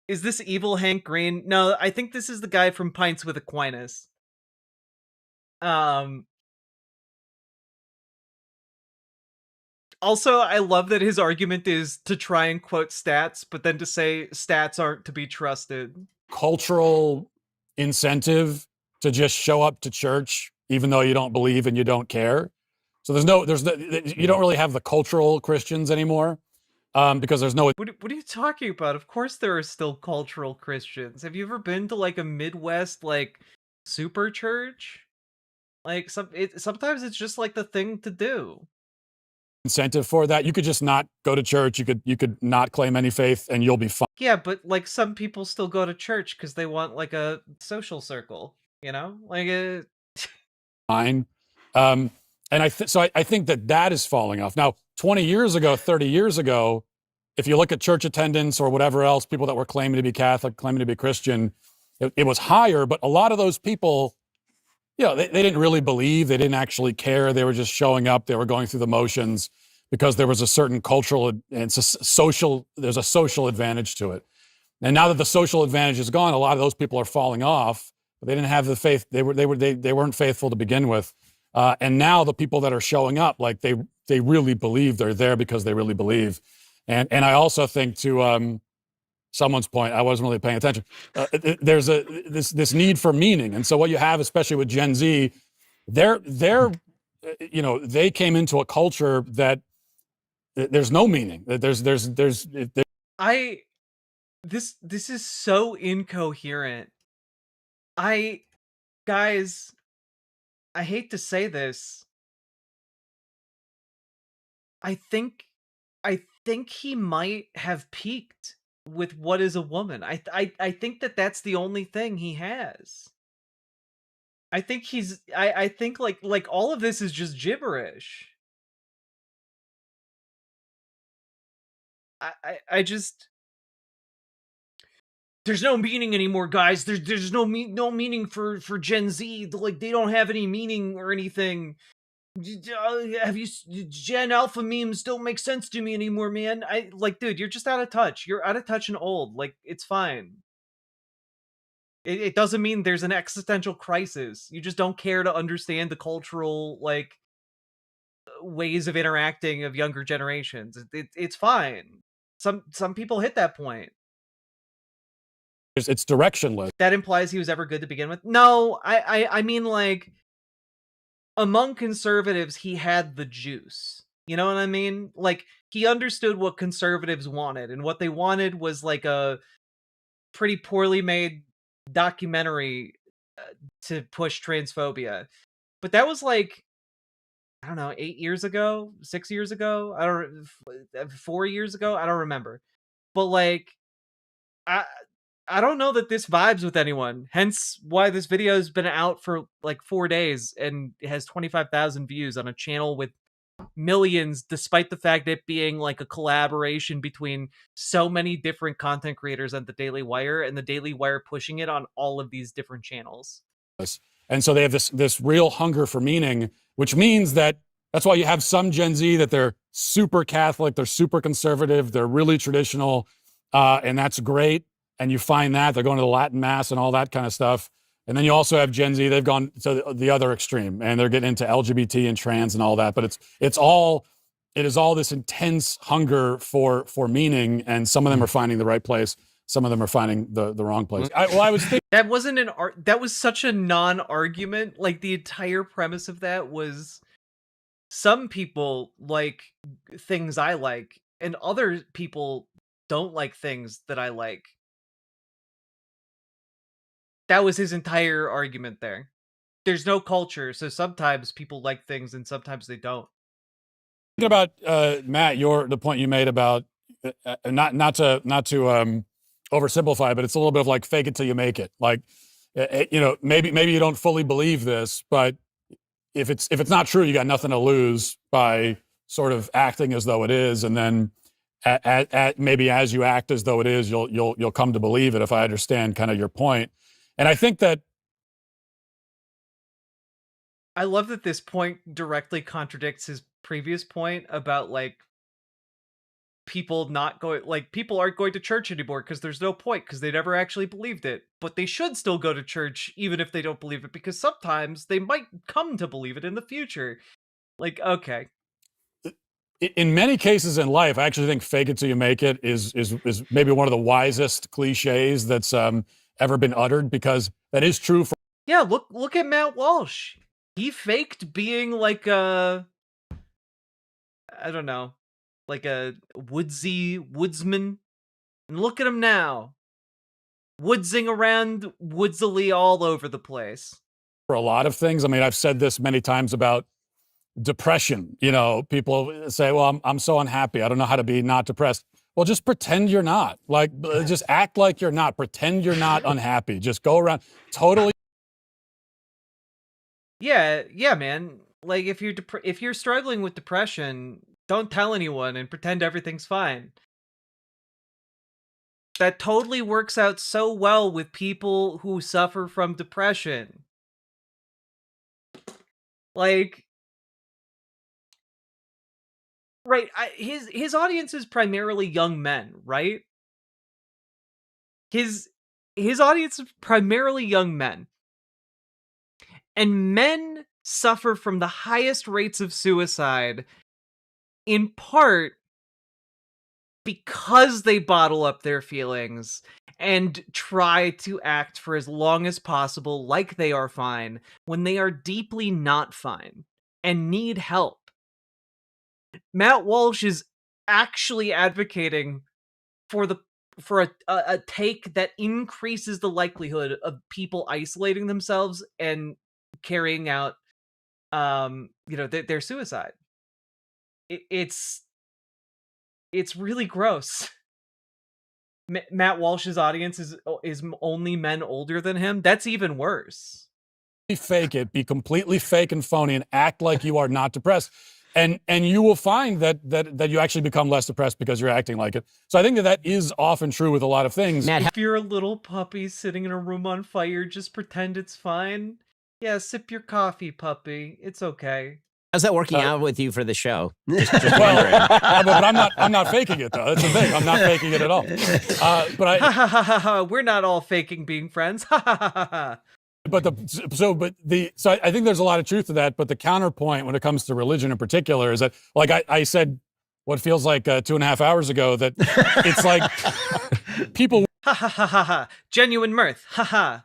Is this evil Hank Green? No, I think this is the guy from Pints with Aquinas. Also, I love that his argument is to try and quote stats, but then to say stats aren't to be trusted. Cultural incentive to just show up to church even though you don't believe and you don't care. So you don't really have the cultural Christians anymore, because there's no... What are you talking about? Of course there are still cultural Christians. Have you ever been to like a Midwest like super church? Like sometimes it's just like the thing to do. Incentive for that. You could just not go to church. You could not claim any faith and you'll be fine. Yeah, but like some people still go to church because they want like a social circle, you know? Like fine. And I think that is falling off. Now, 20 years ago, 30 years ago, if you look at church attendance or whatever else, people that were claiming to be Catholic, claiming to be Christian, it was higher, but a lot of those people, they didn't really believe, they didn't actually care, they were just showing up, they were going through the motions because there was a certain cultural and there's a social advantage to it. And now that the social advantage is gone, a lot of those people are falling off, but they didn't have the faith, they weren't faithful to begin with. And now the people that are showing up, like they really believe, they're there because they really believe. And I also think, to someone's point, I wasn't really paying attention. There's this need for meaning, and so what you have, especially with Gen Z, they came into a culture that there's no meaning. This is so incoherent. Guys, I hate to say this. I think he might have peaked with What Is a Woman. I think that's the only thing he has. I think I think like all of this is just gibberish. I just... There's no meaning anymore, guys. There's no meaning for Gen Z. Like, they don't have any meaning or anything. Gen Alpha memes don't make sense to me anymore, man. Dude, you're just out of touch. You're out of touch and old. Like, it's fine. It doesn't mean there's an existential crisis. You just don't care to understand the cultural, like, ways of interacting of younger generations. It's fine. Some people hit that point. It's directionless. That implies he was ever good to begin with? No, I mean, like, among conservatives, he had the juice. You know what I mean? Like, he understood what conservatives wanted, and what they wanted was, like, a pretty poorly made documentary to push transphobia. But that was, like, I don't know, 8 years ago? 6 years ago? I don't 4 years ago? I don't remember. But, like, I don't know that this vibes with anyone. Hence why this video has been out for like 4 days and it has 25,000 views on a channel with millions, despite the fact it being like a collaboration between so many different content creators at the Daily Wire, and the Daily Wire pushing it on all of these different channels. And so they have this real hunger for meaning, which means that's why you have some Gen Z that they're super Catholic, they're super conservative, they're really traditional, and that's great. And you find that they're going to the Latin Mass and all that kind of stuff. And then you also have Gen Z, they've gone to the other extreme, and they're getting into LGBT and trans and all that. But it is all this intense hunger for meaning, and some of them are finding the right place, some of them are finding the wrong place. I was thinking that wasn't that was such a non-argument. Like, the entire premise of that was some people like things I like, and other people don't like things that I like. That was his entire argument there. There's no culture, so sometimes people like things and sometimes they don't. Thinking about Matt, the point you made about not to oversimplify, but it's a little bit of like fake it till you make it. Like, you know, maybe you don't fully believe this, but if it's not true, you got nothing to lose by sort of acting as though it is, and then maybe as you act as though it is, you'll come to believe it. If I understand kind of your point. And I think that I love that this point directly contradicts his previous point about, like, people not going, like, people aren't going to church anymore because there's no point, because they never actually believed it. But they should still go to church even if they don't believe it, because sometimes they might come to believe it in the future. Like, okay. In many cases in life, I actually think fake it till you make it is maybe one of the wisest cliches that's ever been uttered, because that is true for. Yeah, look at Matt Walsh. He faked being like a, I don't know, like a woodsman. And look at him now. Woodsing around woodsily all over the place. For a lot of things. I mean, I've said this many times about depression. You know, people say, well, I'm so unhappy, I don't know how to be not depressed. Well, just pretend you're not. Like, just act like you're not. Pretend you're not unhappy. Just go around totally. Yeah, man. Like, if you're struggling with depression, don't tell anyone and pretend everything's fine. That totally works out so well with people who suffer from depression. Like, right, his audience is primarily young men, right? His audience is primarily young men. And men suffer from the highest rates of suicide, in part because they bottle up their feelings and try to act for as long as possible like they are fine, when they are deeply not fine and need help. Matt Walsh is actually advocating for a take that increases the likelihood of people isolating themselves and carrying out their suicide. It's really gross. Matt Walsh's audience is only men older than him. That's even worse. Fake it, be completely fake and phony, and act like you are not depressed. And you will find that you actually become less depressed because you're acting like it. So I think that is often true with a lot of things. If you're a little puppy sitting in a room on fire, just pretend it's fine. Yeah, sip your coffee, puppy. It's okay. How's that working out with you for the show? Well, but I'm not faking it though. That's the thing. I'm not faking it at all. But we're not all faking being friends. Ha ha ha ha. So I think there's a lot of truth to that. But the counterpoint when it comes to religion in particular is that, like I said, what feels like 2.5 hours ago, that it's like people. Ha ha ha ha ha. Genuine mirth. Ha ha.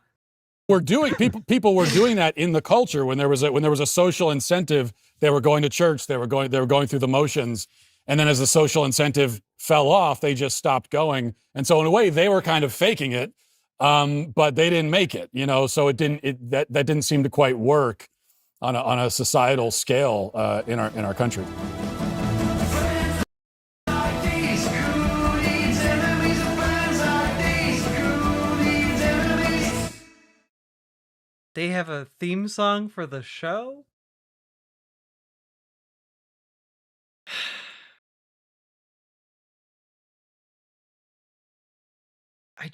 People were doing that in the culture when there was a social incentive. They were going to church. They were going through the motions, and then as the social incentive fell off, they just stopped going. And so in a way, they were kind of faking it, but they didn't make it. So that didn't seem to quite work on a societal scale in our country. They have a theme song for the show? I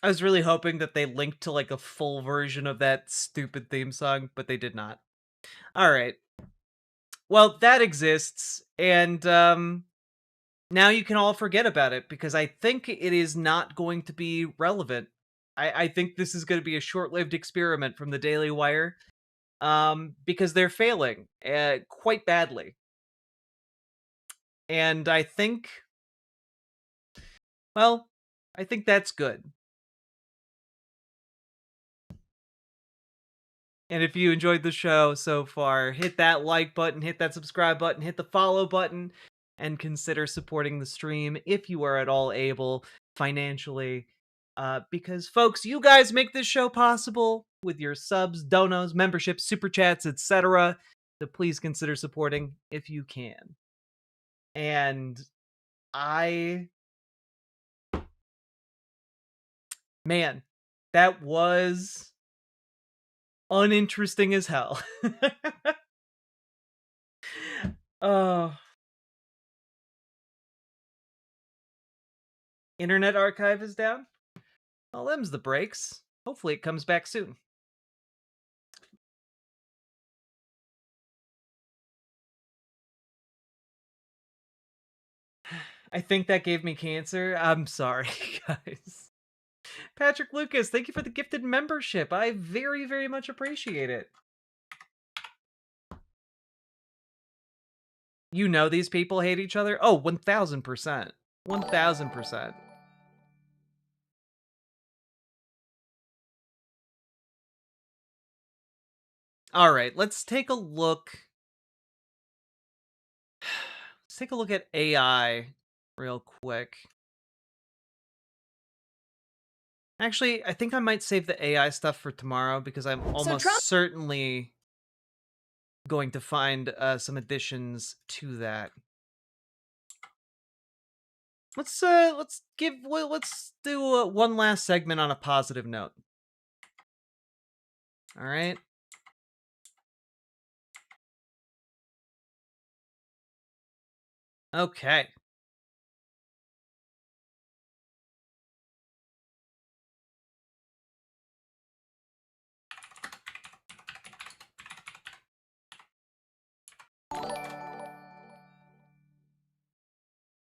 was really hoping that they linked to like a full version of that stupid theme song, but they did not. All right. Well, that exists, and now you can all forget about it because I think it is not going to be relevant. I think this is going to be a short-lived experiment from the Daily Wire, because they're failing quite badly. And I think that's good. And if you enjoyed the show so far, hit that like button, hit that subscribe button, hit the follow button, and consider supporting the stream if you are at all able financially. Because, folks, you guys make this show possible with your subs, donos, memberships, super chats, etc. So please consider supporting if you can. And man, that was uninteresting as hell. Internet Archive is down? Well, them's the breaks. Hopefully it comes back soon. I think that gave me cancer. I'm sorry, guys. Patrick Lucas, thank you for the gifted membership. I very, very much appreciate it. You know these people hate each other? Oh, 1000%. 1000%. All right, let's take a look. Let's take a look at AI real quick. Actually, I think I might save the AI stuff for tomorrow because I'm almost certainly going to find some additions to that. Let's do one last segment on a positive note. All right. Okay.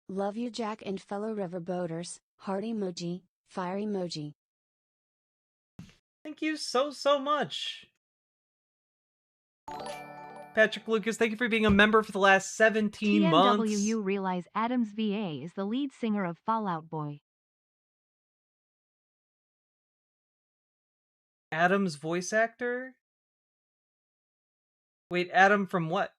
Love you, Jack, and fellow riverboaters. Heart emoji, fire emoji. Thank you so much. Patrick Lucas, thank you for being a member for the last 17 months. TMWU realize Adams VA is the lead singer of Fall Out Boy. Adam's voice actor? Wait, Adam from what?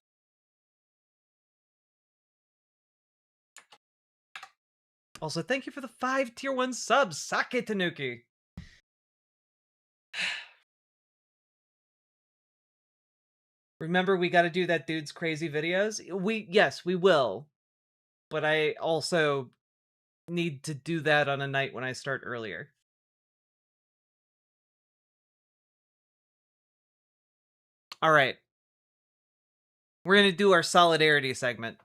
Also, thank you for the 5 tier 1 subs, Sake Tanuki. Remember, we got to do that dude's crazy videos? Yes, we will. But I also need to do that on a night when I start earlier. All right. We're going to do our solidarity segment.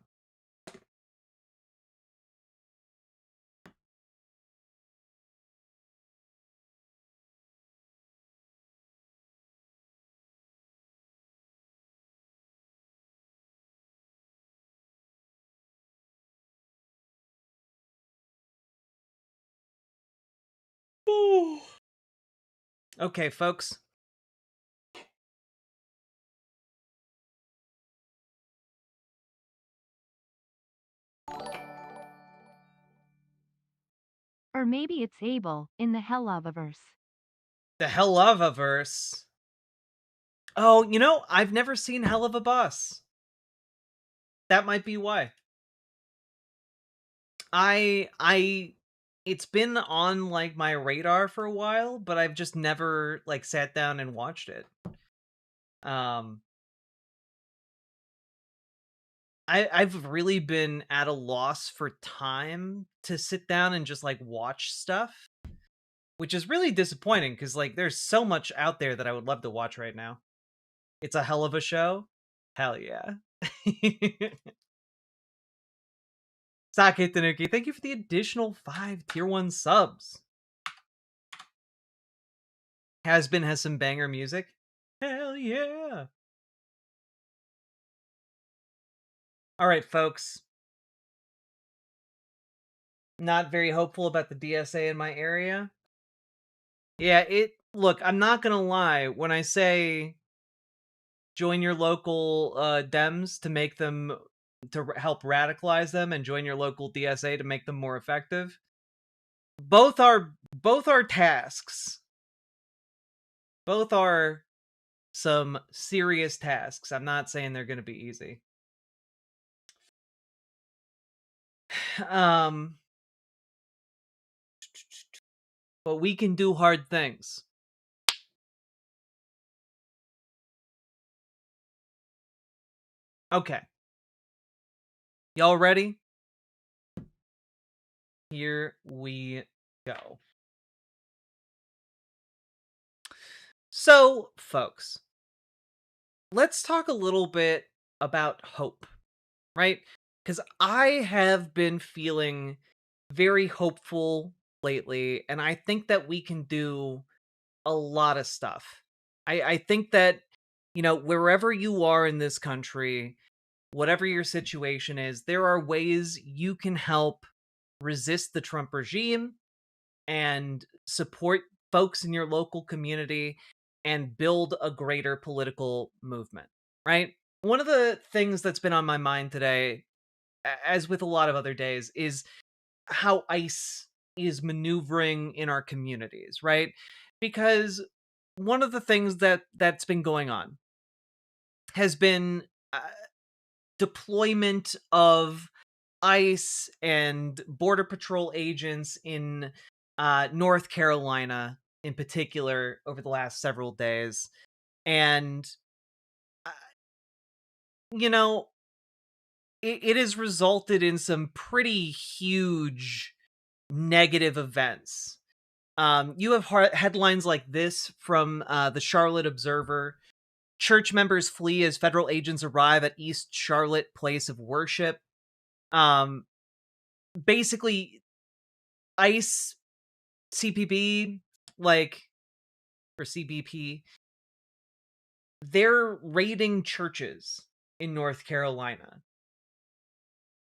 Okay, folks. Or maybe it's Abel in the Hellavaverse. The Hellavaverse. Oh, you know, I've never seen Hell of a Bus. That might be why. It's been on like my radar for a while, but I've just never like sat down and watched it. I've really been at a loss for time to sit down and just like watch stuff, which is really disappointing because like there's so much out there that I would love to watch right now. It's a hell of a show. Hell yeah. Sake Tanuki, thank you for the additional 5 tier 1 subs. Has some banger music. Hell yeah. All right, folks. Not very hopeful about the DSA in my area. Yeah, look, I'm not gonna lie. When I say join your local Dems to make them help radicalize them, and join your local DSA to make them more effective, both are tasks. Both are some serious tasks. I'm not saying they're going to be easy. But we can do hard things. Okay. Y'all ready? Here we go. So, folks, let's talk a little bit about hope, right? Because I have been feeling very hopeful lately, and I think that we can do a lot of stuff. I think that, you know, wherever you are in this country, whatever your situation is, there are ways you can help resist the Trump regime and support folks in your local community and build a greater political movement, right? One of the things that's been on my mind today, as with a lot of other days, is how ICE is maneuvering in our communities, right? Because one of the things that's been going on has been deployment of ICE and Border Patrol agents in North Carolina in particular over the last several days. And, you know, it has resulted in some pretty huge negative events. You have headlines like this from the Charlotte Observer. Church members flee as federal agents arrive at East Charlotte place of worship. Basically, ICE, CPB, or CBP, they're raiding churches in North Carolina.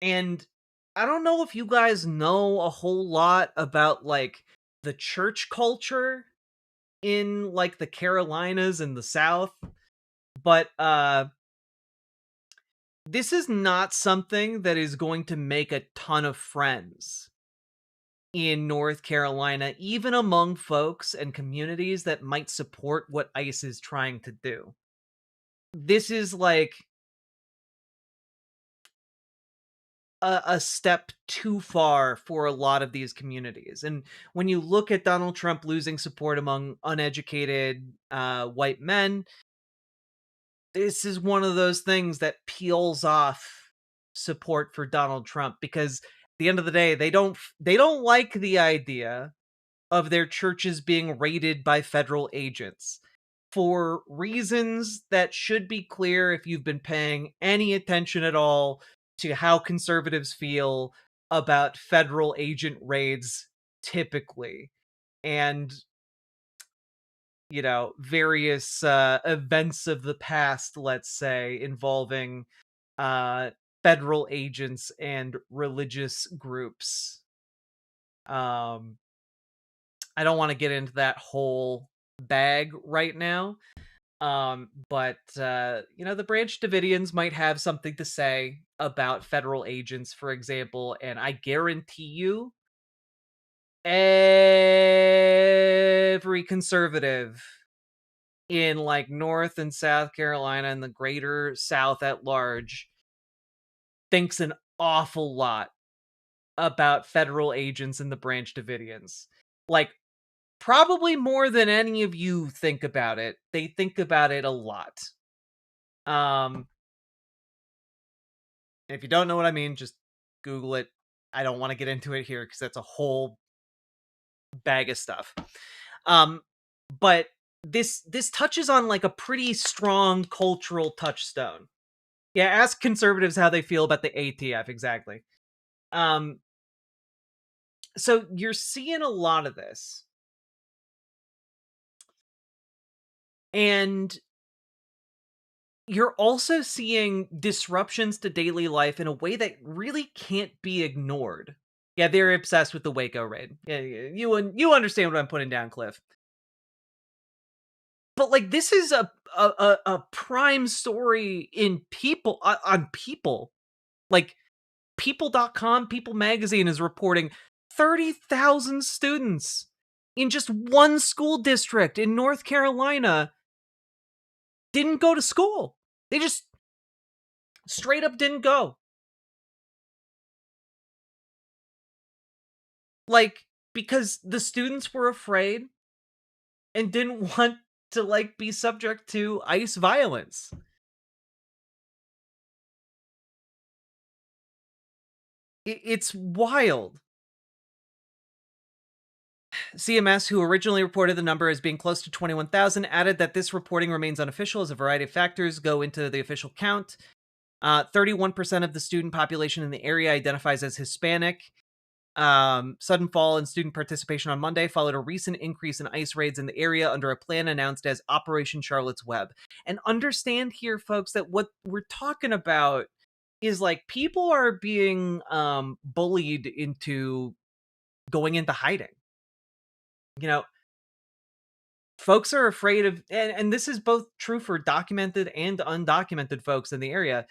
And I don't know if you guys know a whole lot about, like, the church culture in, like, the Carolinas and the South, but, this is not something that is going to make a ton of friends in North Carolina, even among folks and communities that might support what ICE is trying to do. This is like a step too far for a lot of these communities. And when you look at Donald Trump losing support among uneducated white men, this is one of those things that peels off support for Donald Trump, because at the end of the day, they don't like the idea of their churches being raided by federal agents for reasons that should be clear if you've been paying any attention at all to how conservatives feel about federal agent raids typically, and, you know, various events of the past, let's say, involving federal agents and religious groups. I don't want to get into that whole bag right now. But the Branch Davidians might have something to say about federal agents, for example, and I guarantee you every conservative in like North and South Carolina and the greater South at large thinks an awful lot about federal agents and the Branch Davidians. Like, probably more than any of you think about it. They think about it a lot. If you don't know what I mean, just Google it. I don't want to get into it here because that's a whole bag of stuff. But this touches on like a pretty strong cultural touchstone. Yeah, ask conservatives how they feel about the ATF exactly. So you're seeing a lot of this. And you're also seeing disruptions to daily life in a way that really can't be ignored. Yeah, they're obsessed with the Waco raid. Yeah, you understand what I'm putting down, Cliff. But like, this is a prime story in People on People. Like, People.com, People Magazine is reporting 30,000 students in just one school district in North Carolina didn't go to school. They just straight up didn't go. Like, because the students were afraid and didn't want to like be subject to ICE violence. It's wild. CMS, who originally reported the number as being close to 21,000, added that this reporting remains unofficial as a variety of factors go into the official count. 31% of the student population in the area identifies as Hispanic. Sudden fall in student participation on Monday followed a recent increase in ICE raids in the area under a plan announced as Operation Charlotte's Web. And understand here, folks, that what we're talking about is like people are being bullied into going into hiding. Folks are afraid of, and this is both true for documented and undocumented folks in the area.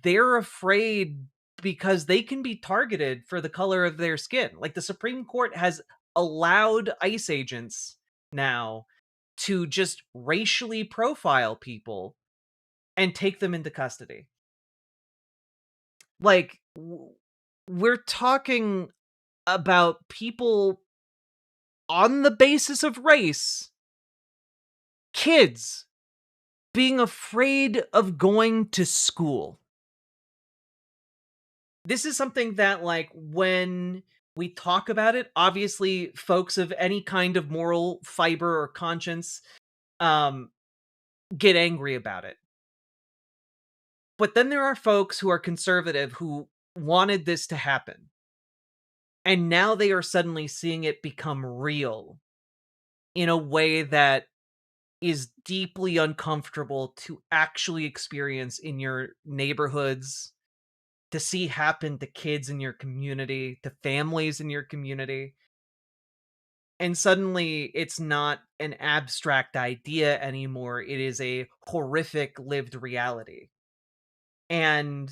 They're afraid because they can be targeted for the color of their skin. Like, the Supreme Court has allowed ICE agents now to just racially profile people and take them into custody. Like, we're talking about people on the basis of race, kids being afraid of going to school. This is something that, like, when we talk about it, obviously folks of any kind of moral fiber or conscience get angry about it. But then there are folks who are conservative who wanted this to happen. And now they are suddenly seeing it become real in a way that is deeply uncomfortable to actually experience in your neighborhoods, to see happen to kids in your community, to families in your community. And suddenly it's not an abstract idea anymore. It is a horrific lived reality. And,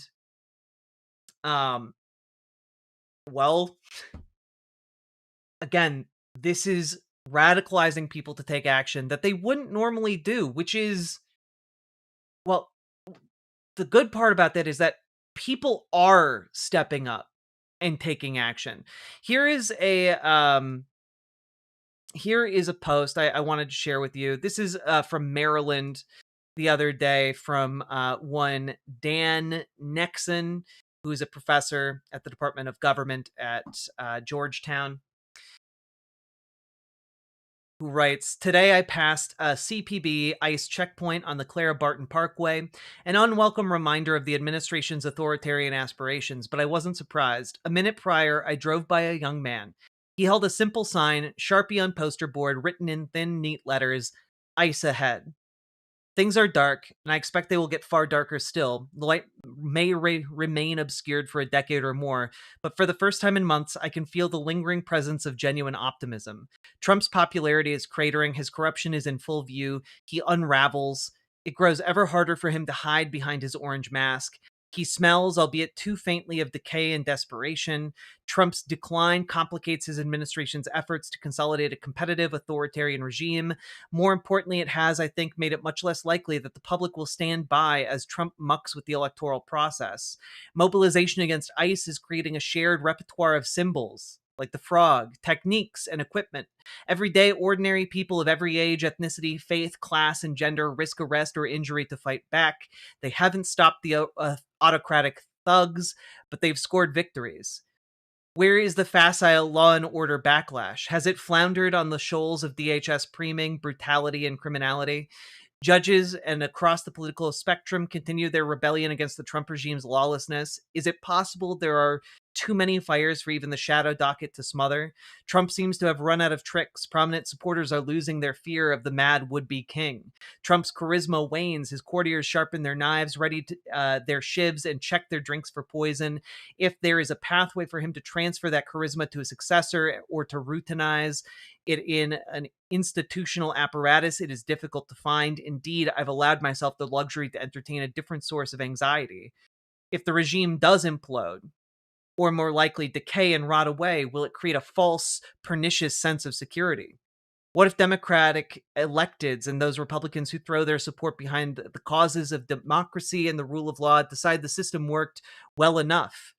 well, again, this is radicalizing people to take action that they wouldn't normally do, which is, well, the good part about that is that people are stepping up and taking action. Here is a post I wanted to share with you. This is from Maryland the other day from one Dan Nexon, who is a professor at the Department of Government at Georgetown, who writes, "Today I passed a CPB ICE checkpoint on the Clara Barton Parkway, an unwelcome reminder of the administration's authoritarian aspirations, but I wasn't surprised. A minute prior, I drove by a young man. He held a simple sign, Sharpie on poster board, written in thin, neat letters, ICE ahead. Things are dark, and I expect they will get far darker still. The light may remain obscured for a decade or more, but for the first time in months, I can feel the lingering presence of genuine optimism. Trump's popularity is cratering, his corruption is in full view, he unravels. It grows ever harder for him to hide behind his orange mask. He smells, albeit too faintly, of decay and desperation. Trump's decline complicates his administration's efforts to consolidate a competitive authoritarian regime. More importantly, it has, I think, made it much less likely that the public will stand by as Trump mucks with the electoral process. Mobilization against ICE is creating a shared repertoire of symbols, like the frog, techniques, and equipment. Every day, ordinary people of every age, ethnicity, faith, class, and gender risk arrest or injury to fight back. They haven't stopped the autocratic thugs, but they've scored victories. Where is the facile law and order backlash? Has it floundered on the shoals of DHS preeming, brutality, and criminality? Judges and across the political spectrum continue their rebellion against the Trump regime's lawlessness. Is it possible there are too many fires for even the shadow docket to smother? Trump seems to have run out of tricks. Prominent supporters are losing their fear of the mad would-be king. Trump's charisma wanes. His courtiers sharpen their knives, ready to their shivs, and check their drinks for poison. If there is a pathway for him to transfer that charisma to a successor or to routinize it in an institutional apparatus, it is difficult to find. Indeed, I've allowed myself the luxury to entertain a different source of anxiety. If the regime does implode, or more likely decay and rot away, will it create a false, pernicious sense of security? What if Democratic electeds and those Republicans who throw their support behind the causes of democracy and the rule of law decide the system worked well enough?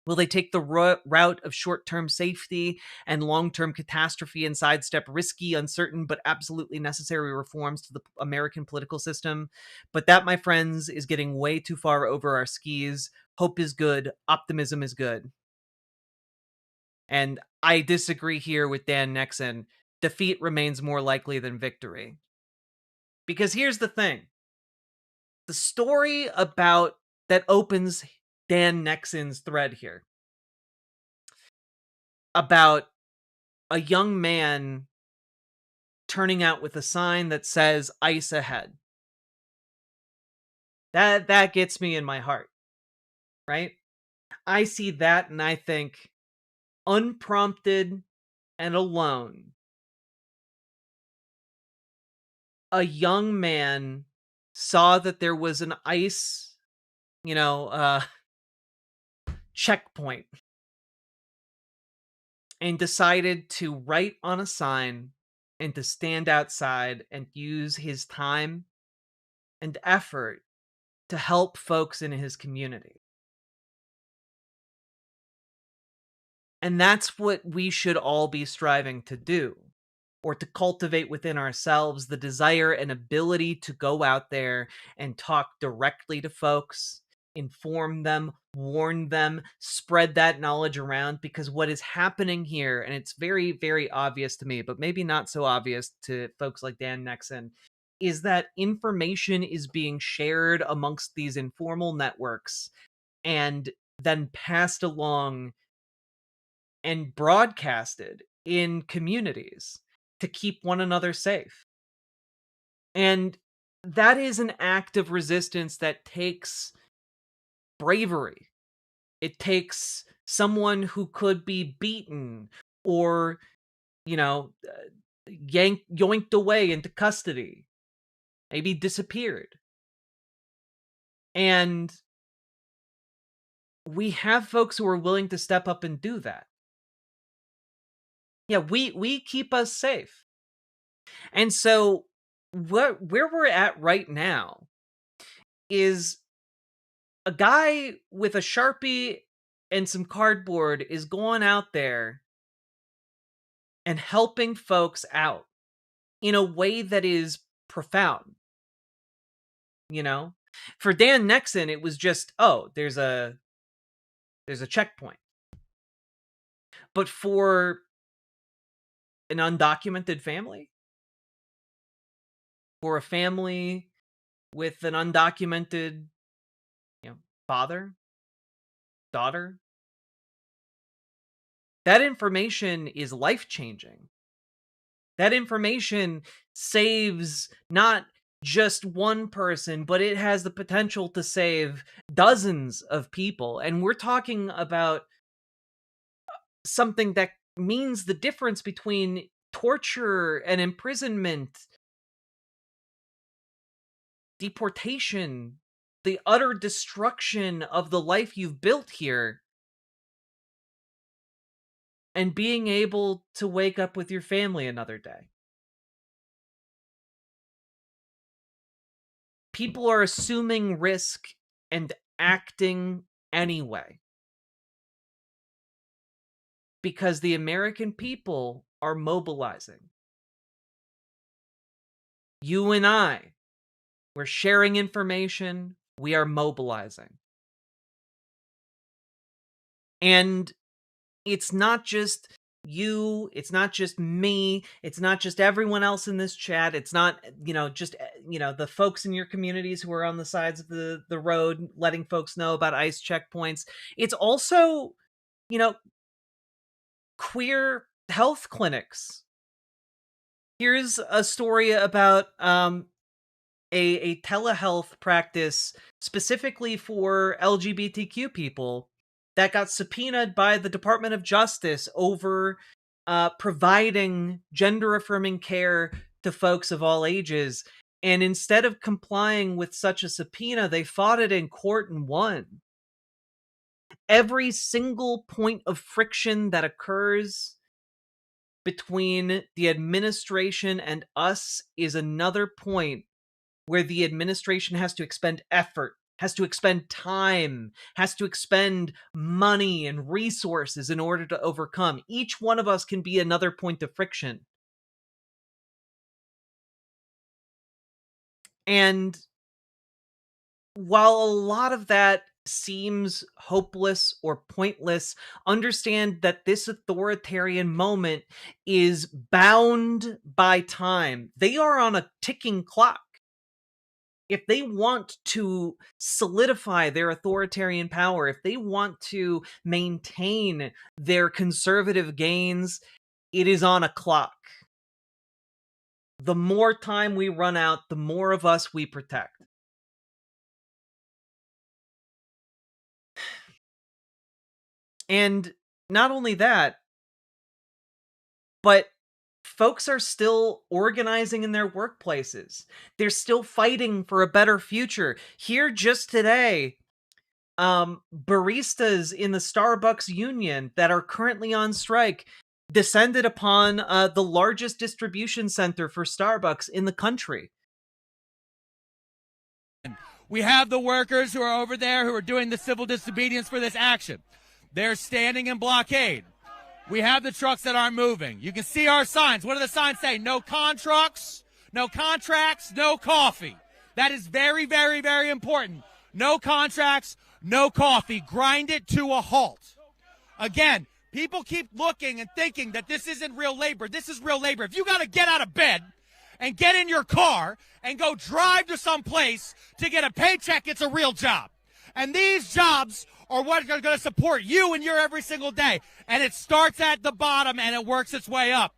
Will they take the route of short-term safety and long-term catastrophe and sidestep risky, uncertain, but absolutely necessary reforms to the American political system? But that, my friends, is getting way too far over our skis. Hope is good. Optimism is good. And I disagree here with Dan Nexon. Defeat remains more likely than victory. Because here's the thing. The story about that opens Dan Nexon's thread here about a young man turning out with a sign that says ICE ahead. That gets me in my heart, right? I see that and I think, unprompted and alone, a young man saw that there was an ICE, checkpoint, and decided to write on a sign and to stand outside and use his time and effort to help folks in his community. And that's what we should all be striving to do, or to cultivate within ourselves the desire and ability to go out there and talk directly to folks, inform them, warn them, spread that knowledge around. Because what is happening here, and it's very, very obvious to me, but maybe not so obvious to folks like Dan Nexon, is that information is being shared amongst these informal networks and then passed along and broadcasted in communities to keep one another safe. And that is an act of resistance that takes bravery. It takes someone who could be beaten or, yoinked away into custody, maybe disappeared. And we have folks who are willing to step up and do that. Yeah, we keep us safe. And so where we're at right now is a guy with a Sharpie and some cardboard is going out there and helping folks out in a way that is profound. For Dan Nexon, it was just, there's a checkpoint. But for an undocumented family, for a family with an undocumented, father, daughter, that information is life-changing. That information saves not just one person, but it has the potential to save dozens of people. And we're talking about something that means the difference between torture and imprisonment, deportation, the utter destruction of the life you've built here, and being able to wake up with your family another day. People are assuming risk and acting anyway. Because the American people are mobilizing. You and I, we're sharing information, we are mobilizing. And it's not just you, it's not just me, it's not just everyone else in this chat, it's not, just, the folks in your communities who are on the sides of the road letting folks know about ICE checkpoints. It's also, queer health clinics. Here's a story about a telehealth practice specifically for LGBTQ people that got subpoenaed by the Department of Justice over providing gender-affirming care to folks of all ages. And instead of complying with such a subpoena, they fought it in court and won. Every single point of friction that occurs between the administration and us is another point where the administration has to expend effort, has to expend time, has to expend money and resources in order to overcome. Each one of us can be another point of friction. And while a lot of that seems hopeless or pointless, understand that this authoritarian moment is bound by time. They are on a ticking clock. If they want to solidify their authoritarian power, if they want to maintain their conservative gains, it is on a clock. The more time we run out, the more of us we protect. And not only that, but folks are still organizing in their workplaces. They're still fighting for a better future. Here just today, baristas in the Starbucks union that are currently on strike descended upon the largest distribution center for Starbucks in the country. We have the workers who are over there who are doing the civil disobedience for this action. They're standing in blockade. We have the trucks that aren't moving. You can see our signs. What do the signs say? No contracts, no contracts, no coffee. That is very, very, very important. No contracts, no coffee. Grind it to a halt. Again, people keep looking and thinking that this isn't real labor. This is real labor. If you got to get out of bed and get in your car and go drive to some place to get a paycheck, it's a real job. And these jobs are what are going to support you and your every single day. And it starts at the bottom and it works its way up.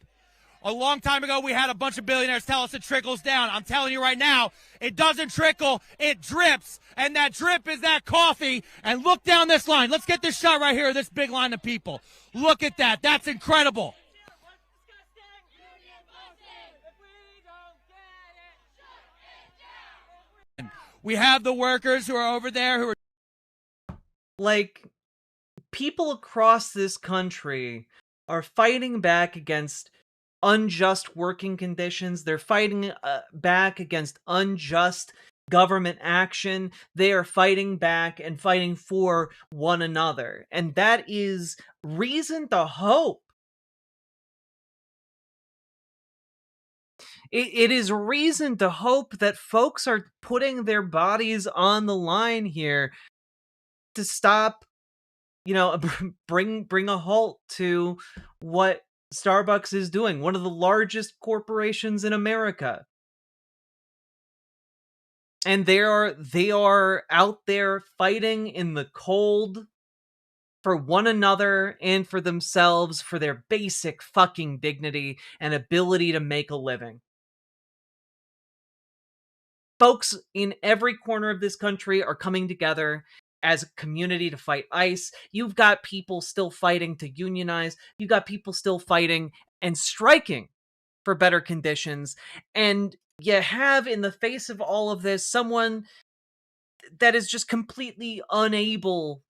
A long time ago, we had a bunch of billionaires tell us it trickles down. I'm telling you right now, it doesn't trickle, it drips. And that drip is that coffee. And look down this line. Let's get this shot right here, this big line of people. Look at that. That's incredible. We have the workers who are over there who are... Like, people across this country are fighting back against unjust working conditions. They're fighting back against unjust government action. They are fighting back and fighting for one another. And that is reason to hope. It is reason to hope that folks are putting their bodies on the line here to stop, bring a halt to what Starbucks is doing, one of the largest corporations in America. And they are out there fighting in the cold for one another and for themselves, for their basic fucking dignity and ability to make a living. folks in every corner of this country are coming together as a community to fight ICE. You've got people still fighting to unionize. You've got people still fighting and striking for better conditions. And you have, in the face of all of this, someone that is just completely unable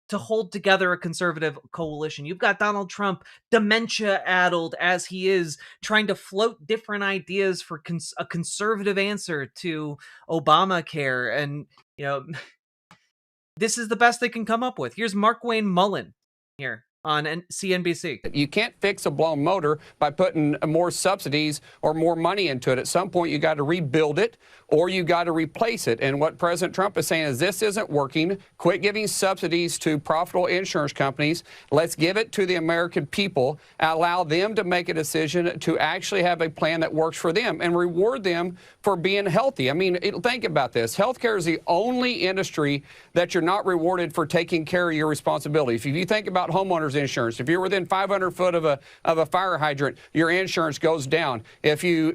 to hold together a conservative coalition. You've got Donald Trump, dementia-addled as he is, trying to float different ideas for a conservative answer to Obamacare. And, this is the best they can come up with. Here's Mark Wayne Mullen here on CNBC. You can't fix a blown motor by putting more subsidies or more money into it. At some point, you got to rebuild it or you got to replace it. And what President Trump is saying is this isn't working. Quit giving subsidies to profitable insurance companies. Let's give it to the American people. Allow them to make a decision to actually have a plan that works for them and reward them for being healthy. I mean, think about this. Healthcare is the only industry that you're not rewarded for taking care of your responsibilities. If you think about homeowners insurance, if you're within 500 foot of a fire hydrant, your insurance goes down. If you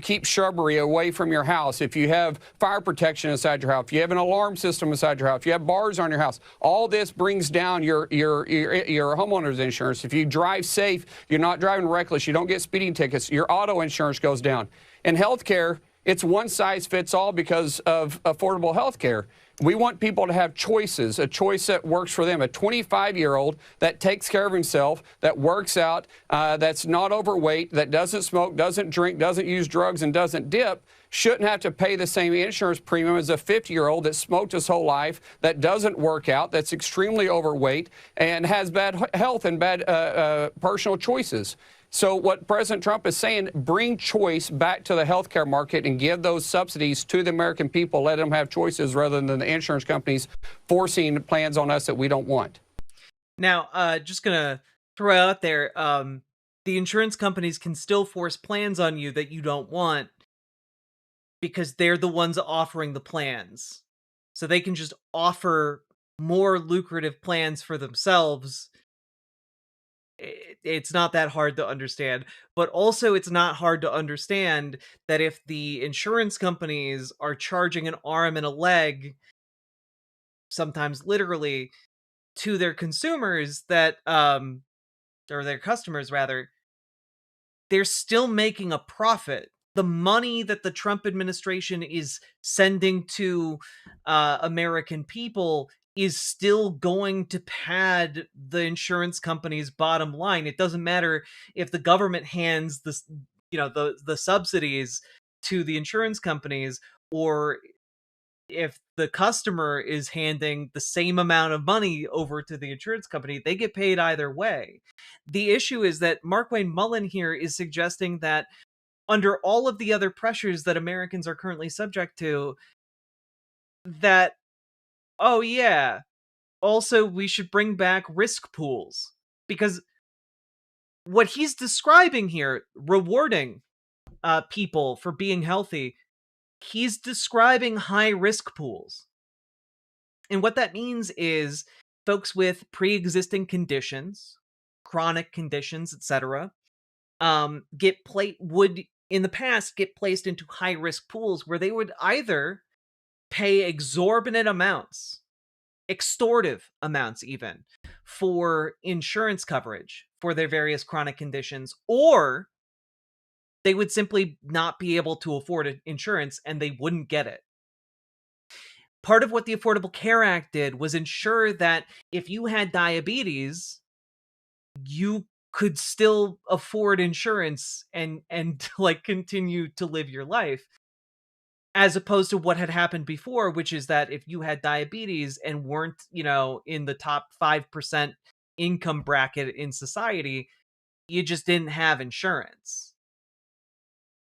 keep shrubbery away from your house, if you have fire protection inside your house, if you have an alarm system inside your house, if you have bars on your house, all this brings down your homeowners insurance. If you drive safe, you're not driving reckless, you don't get speeding tickets, your auto insurance goes down. In healthcare, it's one size fits all because of affordable healthcare. We want people to have choices, a choice that works for them. A 25-year-old that takes care of himself, that works out, that's not overweight, that doesn't smoke, doesn't drink, doesn't use drugs, and doesn't dip, shouldn't have to pay the same insurance premium as a 50-year-old that smoked his whole life, that doesn't work out, that's extremely overweight, and has bad health and bad personal choices. So what President Trump is saying, bring choice back to the healthcare market and give those subsidies to the American people. Let them have choices rather than the insurance companies forcing plans on us that we don't want. Now, just going to throw out there, the insurance companies can still force plans on you that you don't want because they're the ones offering the plans. So they can just offer more lucrative plans for themselves. It's not that hard to understand, but also it's not hard to understand that if the insurance companies are charging an arm and a leg, sometimes literally, to their consumers that, or their customers rather, they're still making a profit. The money that the Trump administration is sending to American people is still going to pad the insurance company's bottom line. It doesn't matter if the government hands the subsidies to the insurance companies or if the customer is handing the same amount of money over to the insurance company. They get paid either way. The issue is that Mark Wayne Mullen here is suggesting that under all of the other pressures that Americans are currently subject to, that, oh yeah, also we should bring back risk pools. Because what he's describing here, rewarding people for being healthy, he's describing high risk pools. And what that means is folks with pre-existing conditions, chronic conditions, etc., would in the past get placed into high risk pools where they would either pay exorbitant amounts, extortive amounts even, for insurance coverage for their various chronic conditions, or they would simply not be able to afford insurance and they wouldn't get it. Part of what the Affordable Care Act did was ensure that if you had diabetes, you could still afford insurance and like continue to live your life, as opposed to what had happened before, which is that if you had diabetes and weren't, in the top 5% income bracket in society, you just didn't have insurance.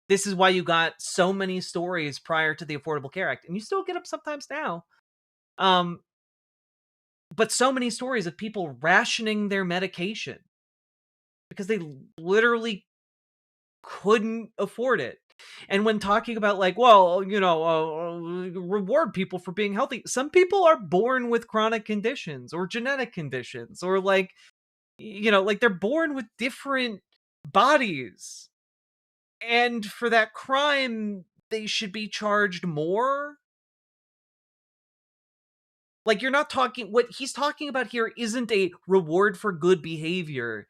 This is why you got so many stories prior to the Affordable Care Act, and you still get them sometimes now. But so many stories of people rationing their medication because they literally couldn't afford it. And when talking about reward people for being healthy, some people are born with chronic conditions or genetic conditions, or they're born with different bodies. And for that crime, they should be charged more. Like, you're not talking, what he's talking about here isn't a reward for good behavior.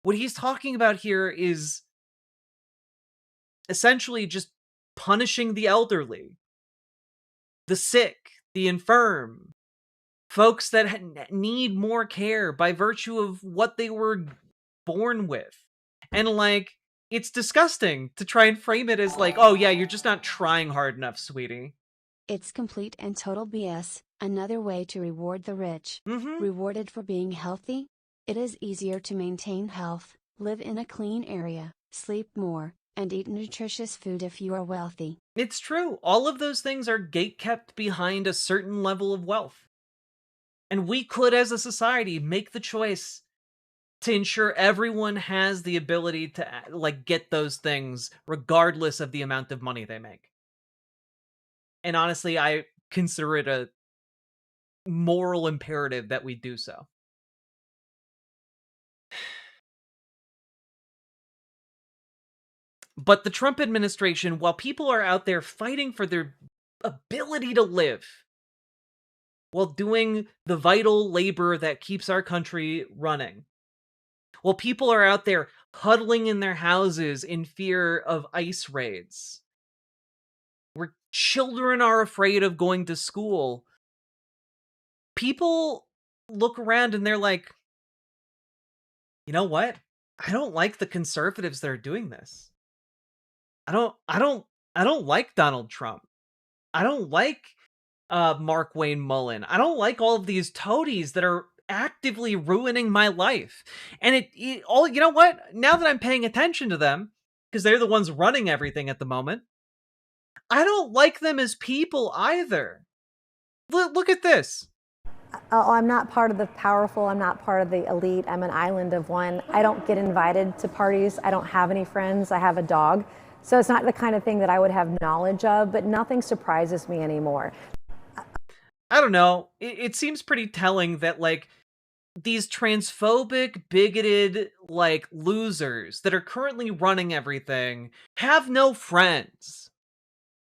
What he's talking about here is essentially just punishing the elderly, the sick, the infirm, folks that need more care by virtue of what they were born with. And like, it's disgusting to try and frame it as like, oh yeah, you're just not trying hard enough, sweetie. It's complete and total BS, another way to reward the rich. Rewarded for being healthy? It is easier to maintain health, live in a clean area, sleep more, and eat nutritious food if you are wealthy. It's true. All of those things are gatekept behind a certain level of wealth. And we could, as a society, make the choice to ensure everyone has the ability to like get those things regardless of the amount of money they make. And honestly, I consider it a moral imperative that we do so. But the Trump administration, while people are out there fighting for their ability to live, while doing the vital labor that keeps our country running, while people are out there huddling in their houses in fear of ICE raids, where children are afraid of going to school, people look around and they're like, you know what? I don't like the conservatives that are doing this. I don't like Donald Trump. I don't like Mark Wayne Mullen. I don't like all of these toadies that are actively ruining my life. And it all, you know what? Now that I'm paying attention to them, because they're the ones running everything at the moment, I don't like them as people either. Look at this. I'm not part of the powerful. I'm not part of the elite. I'm an island of one. I don't get invited to parties. I don't have any friends. I have a dog. So it's not the kind of thing that I would have knowledge of, but nothing surprises me anymore. I don't know. It seems pretty telling that, like, these transphobic, bigoted, like, losers that are currently running everything have no friends.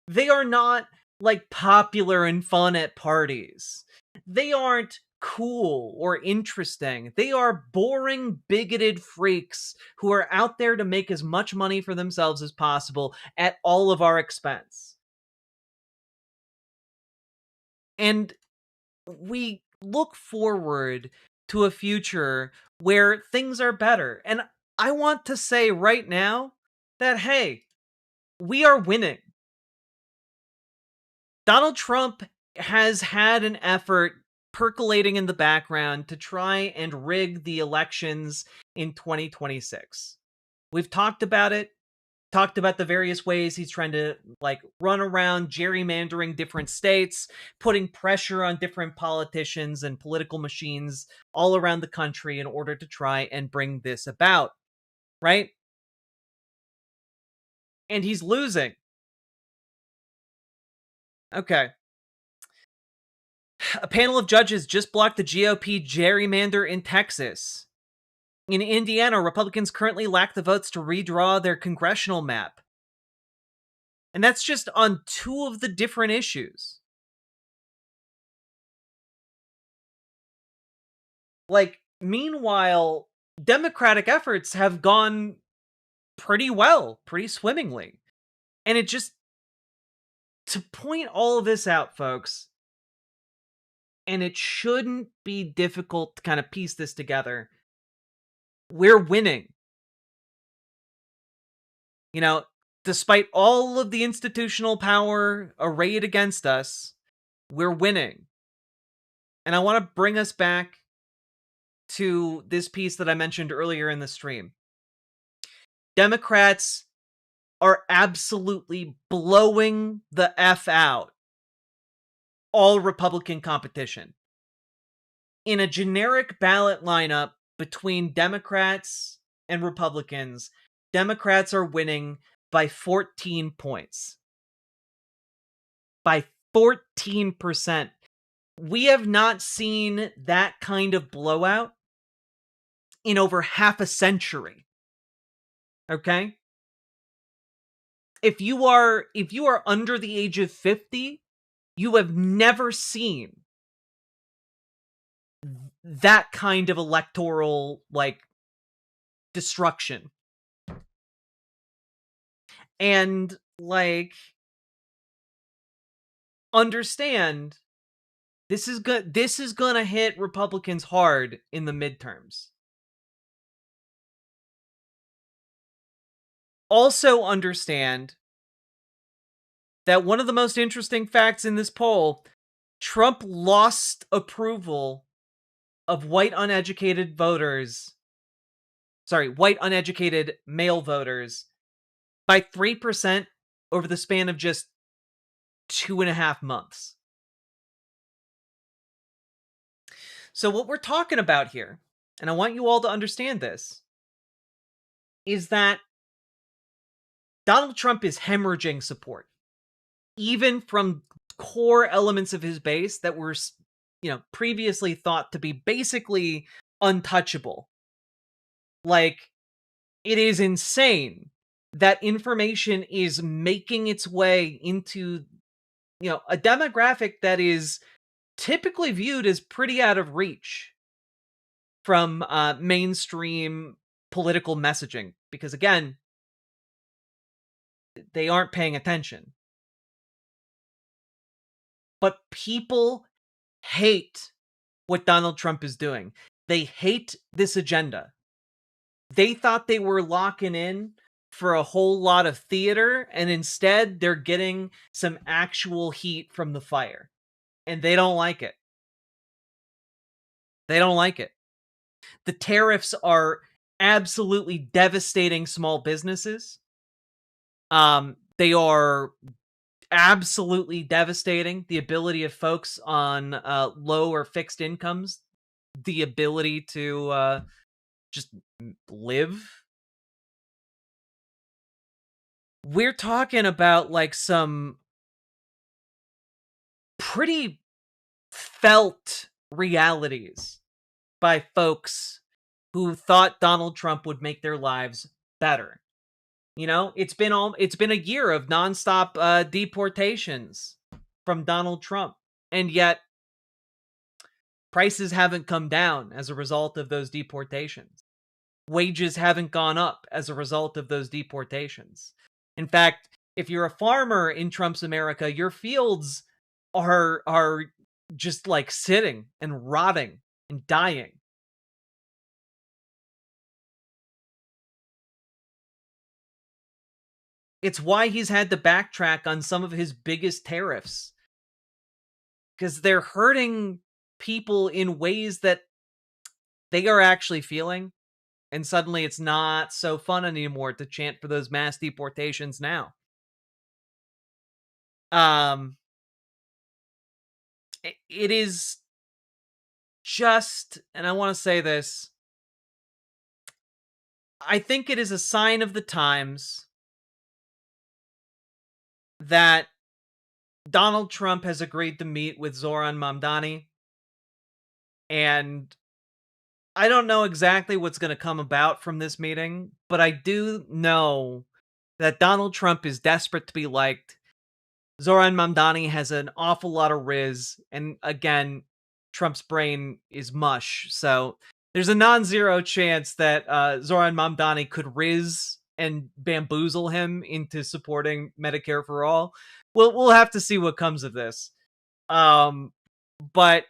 They are not, like, popular and fun at parties. They aren't cool or interesting. They are boring, bigoted freaks who are out there to make as much money for themselves as possible at all of our expense. And we look forward to a future where things are better. And I want to say right now that, hey, we are winning. Donald Trump has had an effort percolating in the background to try and rig the elections in 2026. We've talked about it, talked about the various ways he's trying to, like, run around gerrymandering different states, putting pressure on different politicians and political machines all around the country in order to try and bring this about, right? And he's losing. Okay. A panel of judges just blocked the GOP gerrymander in Texas. In Indiana, Republicans currently lack the votes to redraw their congressional map. And that's just on two of the different issues. Like, meanwhile, Democratic efforts have gone pretty well, pretty swimmingly. And it just, to point all of this out, folks, and it shouldn't be difficult to kind of piece this together, we're winning. You know, despite all of the institutional power arrayed against us, we're winning. And I want to bring us back to this piece that I mentioned earlier in the stream. Democrats are absolutely blowing the F out all Republican competition. In a generic ballot lineup between Democrats and Republicans, Democrats are winning by 14 points. By 14%. We have not seen that kind of blowout in over half a century. Okay? if you are under the age of 50, you have never seen that kind of electoral like destruction. And like understand this is gonna hit Republicans hard in the midterms. Also understand that one of the most interesting facts in this poll, Trump lost approval of white uneducated male voters by 3% over the span of just 2.5 months. So what we're talking about here, and I want you all to understand this, is that Donald Trump is hemorrhaging support, even from core elements of his base that were, previously thought to be basically untouchable. Like, it is insane that information is making its way into, a demographic that is typically viewed as pretty out of reach from mainstream political messaging. Because again, they aren't paying attention. But people hate what Donald Trump is doing. They hate this agenda. They thought they were locking in for a whole lot of theater, and instead they're getting some actual heat from the fire. And they don't like it. They don't like it. The tariffs are absolutely devastating small businesses. They are absolutely devastating the ability of folks on low or fixed incomes, the ability to just live. We're talking about like some pretty felt realities by folks who thought Donald Trump would make their lives better. It's been a year of nonstop deportations from Donald Trump, and yet prices haven't come down as a result of those deportations. Wages haven't gone up as a result of those deportations. In fact, if you're a farmer in Trump's America, your fields are just like sitting and rotting and dying. It's why he's had to backtrack on some of his biggest tariffs. Because they're hurting people in ways that they are actually feeling. And suddenly it's not so fun anymore to chant for those mass deportations now. It is just, and I want to say this, I think it is a sign of the times that Donald Trump has agreed to meet with Zoran Mamdani, and I don't know exactly what's going to come about from this meeting, but I do know that Donald Trump is desperate to be liked. Zoran Mamdani has an awful lot of riz, and again, Trump's brain is mush, so there's a non-zero chance that Zoran Mamdani could riz and bamboozle him into supporting Medicare for all. We'll have to see what comes of this. But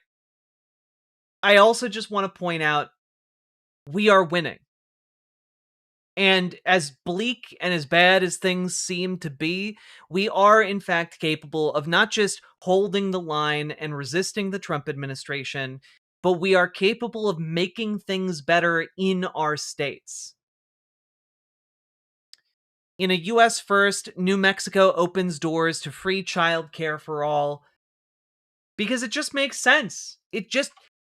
I also just want to point out, we are winning. And as bleak and as bad as things seem to be, we are in fact capable of not just holding the line and resisting the Trump administration, but we are capable of making things better in our states. In a US first, New Mexico opens doors to free child care for all because it just makes sense. It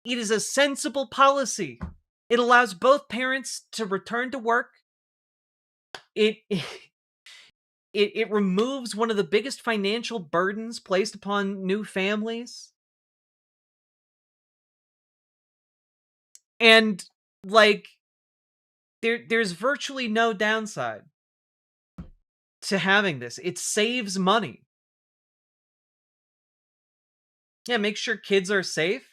is a sensible policy. It allows both parents to return to work. It removes one of the biggest financial burdens placed upon new families. And like there's virtually no downside to having this. It saves money. Yeah, make sure kids are safe.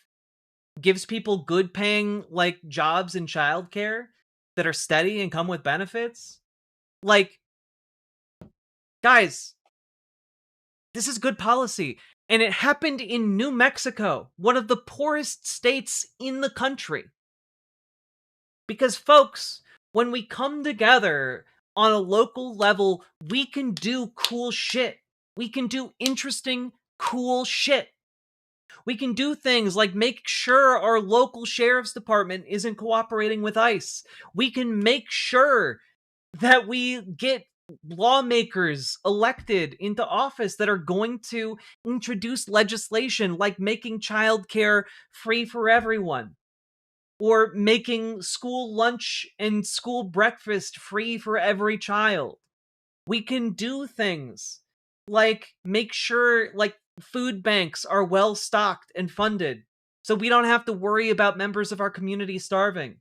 Gives people good paying like jobs in childcare that are steady and come with benefits. Like, guys, this is good policy. And it happened in New Mexico, one of the poorest states in the country. Because, folks, when we come together on a local level, we can do cool shit. We can do interesting, cool shit. We can do things like make sure our local sheriff's department isn't cooperating with ICE. We can make sure that we get lawmakers elected into office that are going to introduce legislation like making childcare free for everyone, or making school lunch and school breakfast free for every child. We can do things like make sure like food banks are well stocked and funded so we don't have to worry about members of our community starving.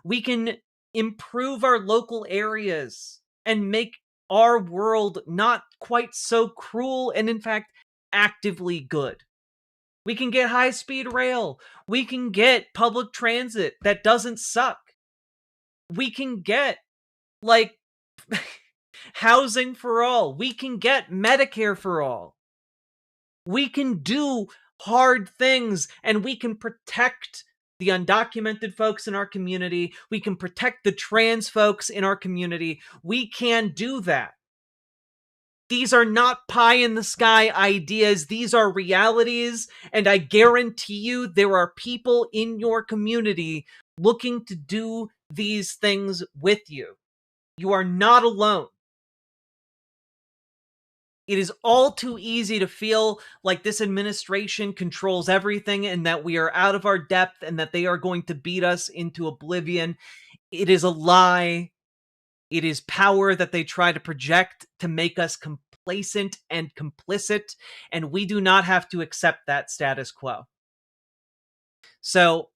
We can improve our local areas and make our world not quite so cruel and, in fact, actively good. We can get high-speed rail. We can get public transit that doesn't suck. We can get, like, housing for all. We can get Medicare for all. We can do hard things, and we can protect the undocumented folks in our community. We can protect the trans folks in our community. We can do that. These are not pie in the sky ideas. These are realities. And I guarantee you there are people in your community looking to do these things with you. You are not alone. It is all too easy to feel like this administration controls everything and that we are out of our depth and that they are going to beat us into oblivion. It is a lie. It is power that they try to project to make us complacent and complicit, and we do not have to accept that status quo. So,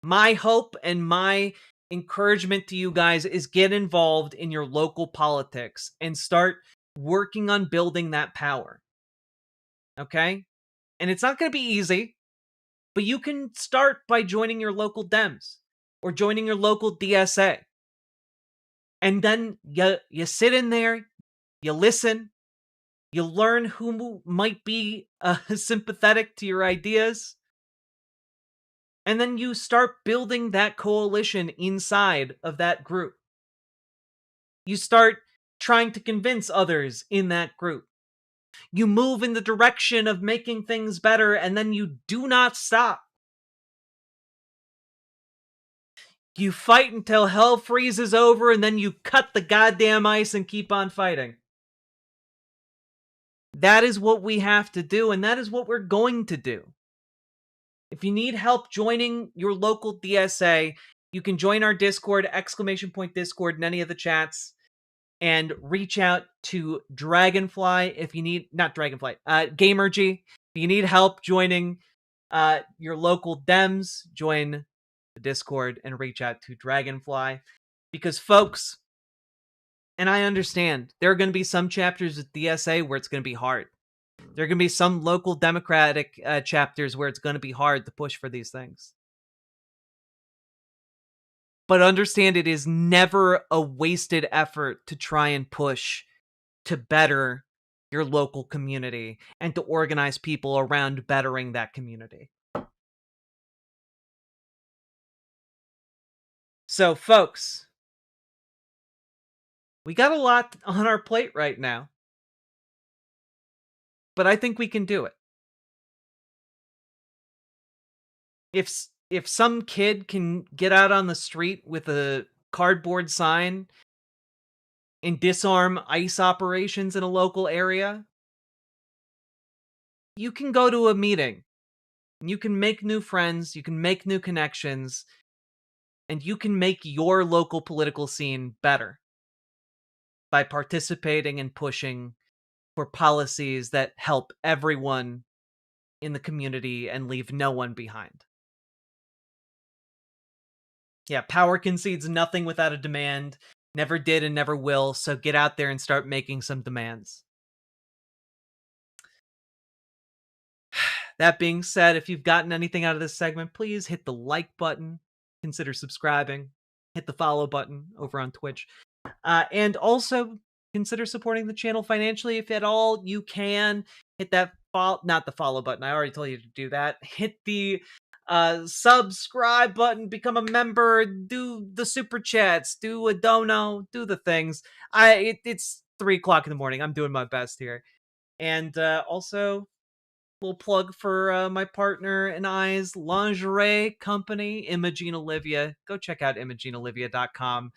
my hope and my encouragement to you guys is get involved in your local politics and start working on building that power. Okay? And it's not going to be easy, but you can start by joining your local Dems or joining your local DSA. And then you sit in there, you listen, you learn who might be sympathetic to your ideas, and then you start building that coalition inside of that group. You start trying to convince others in that group. You move in the direction of making things better, and then you do not stop. You fight until hell freezes over, and then you cut the goddamn ice and keep on fighting. That is what we have to do, and that is what we're going to do. If you need help joining your local DSA, you can join our Discord, !Discord in any of the chats, and reach out to Dragonfly if you need, not Dragonfly, Gamergy. If you need help joining your local Dems, join the Discord and reach out to Dragonfly. Because folks, and I understand, there are going to be some chapters of DSA where it's going to be hard. There are going to be some local Democratic chapters where it's going to be hard to push for these things. But understand it is never a wasted effort to try and push to better your local community and to organize people around bettering that community. So, folks, we got a lot on our plate right now, but I think we can do it. If some kid can get out on the street with a cardboard sign and disarm ICE operations in a local area, you can go to a meeting. You can make new friends, you can make new connections, and you can make your local political scene better by participating and pushing for policies that help everyone in the community and leave no one behind. Yeah, power concedes nothing without a demand. Never did and never will, so get out there and start making some demands. That being said, if you've gotten anything out of this segment, please hit the like button, consider subscribing, hit the follow button over on Twitch, and also consider supporting the channel financially if at all you can. Hit that not the follow button. I already told you to do that. Hit the subscribe button, become a member, do the super chats, do a dono, do the things. It's 3:00 in the morning. I'm doing my best here, and also. We'll plug for my partner and I's lingerie company, Imogene Olivia. Go check out imogeneolivia.com.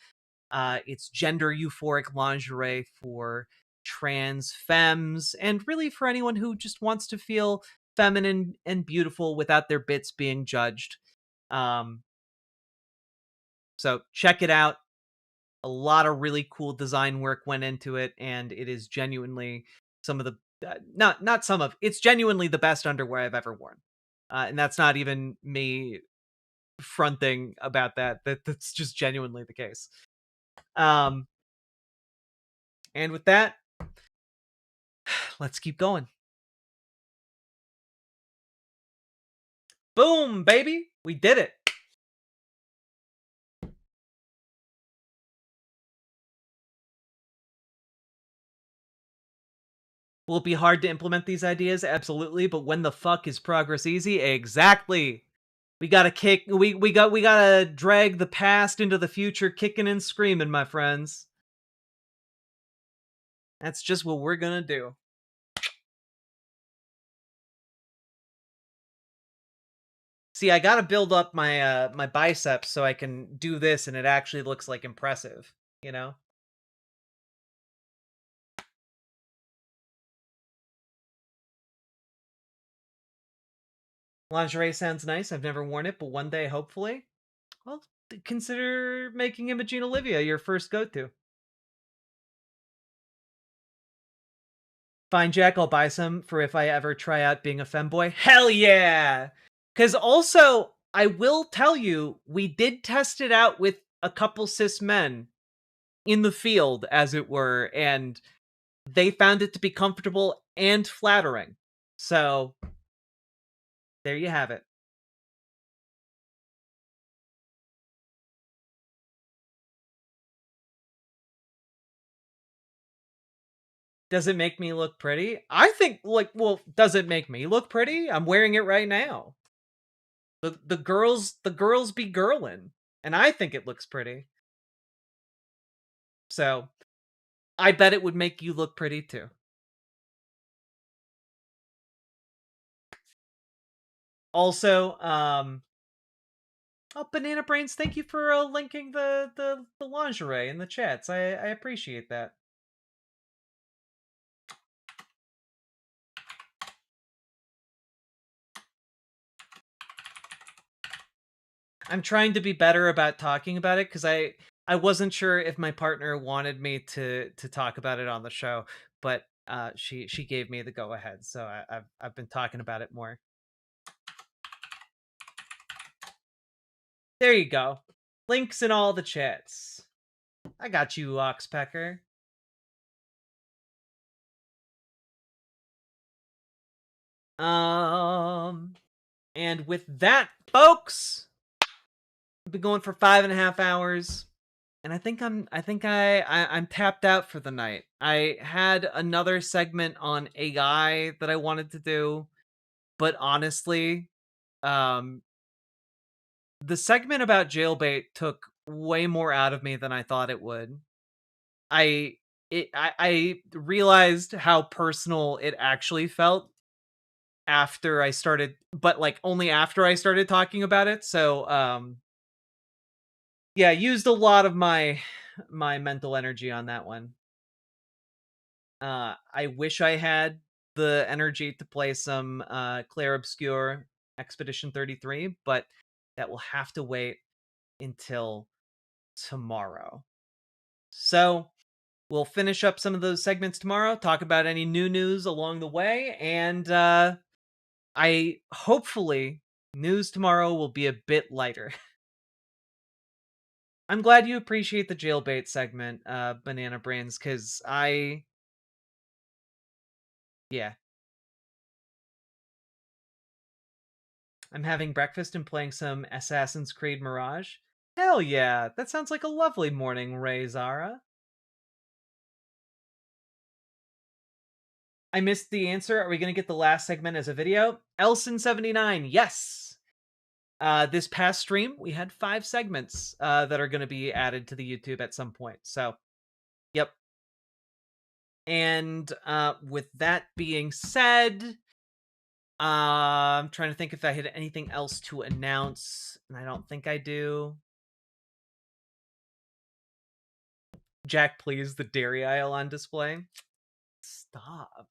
It's gender euphoric lingerie for trans femmes and really for anyone who just wants to feel feminine and beautiful without their bits being judged. So check it out. A lot of really cool design work went into it, and it is genuinely some of the not some of it's genuinely the best underwear I've ever worn, and that's not even me fronting about that's just genuinely the case. And with that, let's keep going. Boom, baby, we did it. Will it be hard to implement these ideas? Absolutely, but when the fuck is progress easy? Exactly. We gotta we gotta drag the past into the future, kicking and screaming, my friends. That's just what we're gonna do. See, I gotta build up my my biceps so I can do this and it actually looks like impressive, you know? Lingerie sounds nice. I've never worn it, but one day, hopefully, well, consider making Imogene Olivia your first go-to. Fine, Jack, I'll buy some for if I ever try out being a femboy. Hell yeah! Because also, I will tell you, we did test it out with a couple cis men in the field, as it were, and they found it to be comfortable and flattering. So, there you have it. Does it make me look pretty? I think, like, well, does it make me look pretty? I'm wearing it right now. The girls be girlin', and I think it looks pretty. So, I bet it would make you look pretty too. Also, oh, Banana Brains, thank you for linking the lingerie in the chats. I appreciate that. I'm trying to be better about talking about it because I wasn't sure if my partner wanted me to talk about it on the show, but she gave me the go ahead, so I've been talking about it more. There you go. Links in all the chats. I got you, Oxpecker. And with that, folks, I've been going for 5.5 hours, and I think I'm tapped out for the night. I had another segment on AI that I wanted to do, but honestly, the segment about jailbait took way more out of me than I thought it would. I realized how personal it actually felt after I started, but like only after I started talking about it. So yeah, used a lot of my mental energy on that one. I wish I had the energy to play some Clair Obscure Expedition 33, but that will have to wait until tomorrow. So we'll finish up some of those segments tomorrow, talk about any new news along the way, and I hopefully news tomorrow will be a bit lighter. I'm glad you appreciate the jailbait segment, Banana Brains, because yeah. I'm having breakfast and playing some Assassin's Creed Mirage. Hell yeah, that sounds like a lovely morning, Ray Zara. I missed the answer. Are we going to get the last segment as a video? Elson79, yes! This past stream, we had 5 segments that are going to be added to the YouTube at some point. So, yep. And with that being said, I'm trying to think if I had anything else to announce, and I don't think I do. Jack, please, the dairy aisle on display. Stop.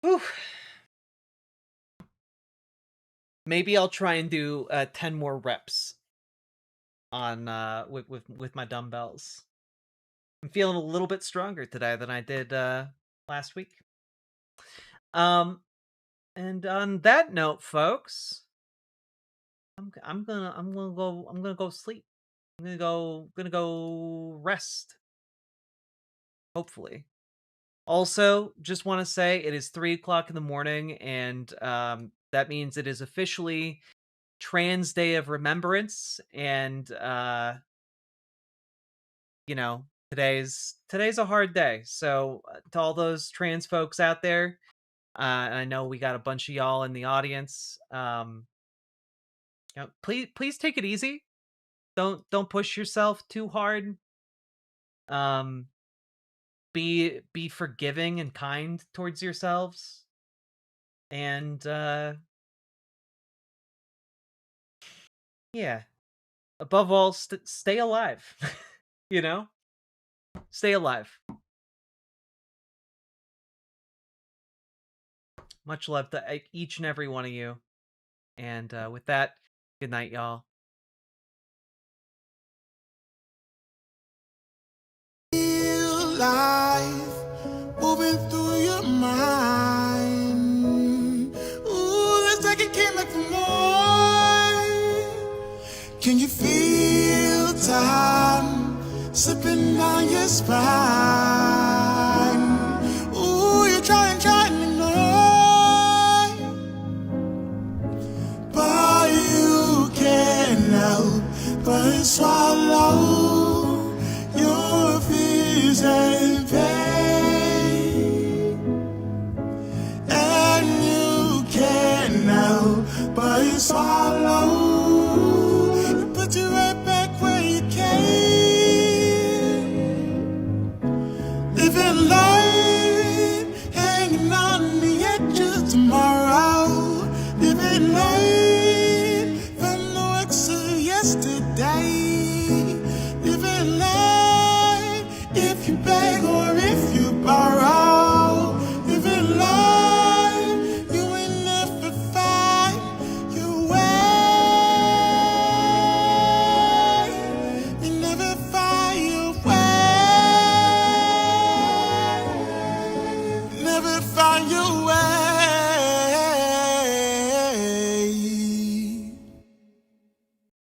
Whew. Maybe I'll try and do 10 more reps on with my dumbbells. I'm feeling a little bit stronger today than I did last week. And on that note, folks, I'm gonna go sleep. I'm gonna go rest. Hopefully. Also, just want to say it is 3 o'clock in the morning, and that means it is officially Trans Day of Remembrance, and you know, today's a hard day. So to all those trans folks out there, and I know we got a bunch of y'all in the audience. You know, please take it easy. Don't push yourself too hard. Be forgiving and kind towards yourselves. And yeah. Above all, stay alive. You know? Stay alive. Much love to each and every one of you. And with that, good night, y'all. Life moving through your mind. Ooh, it's like it came back for more. Can you feel time slipping down your spine? Ooh, you're trying to ignore, but you can't help but swallow your fears and pain, and you can't help but swallow. It puts you right back where you came, living life, hanging on the edge of tomorrow, living life from the works of yesterday, living life if you beg or if you borrow, living life you will never find your way, you never find your way, never find your way.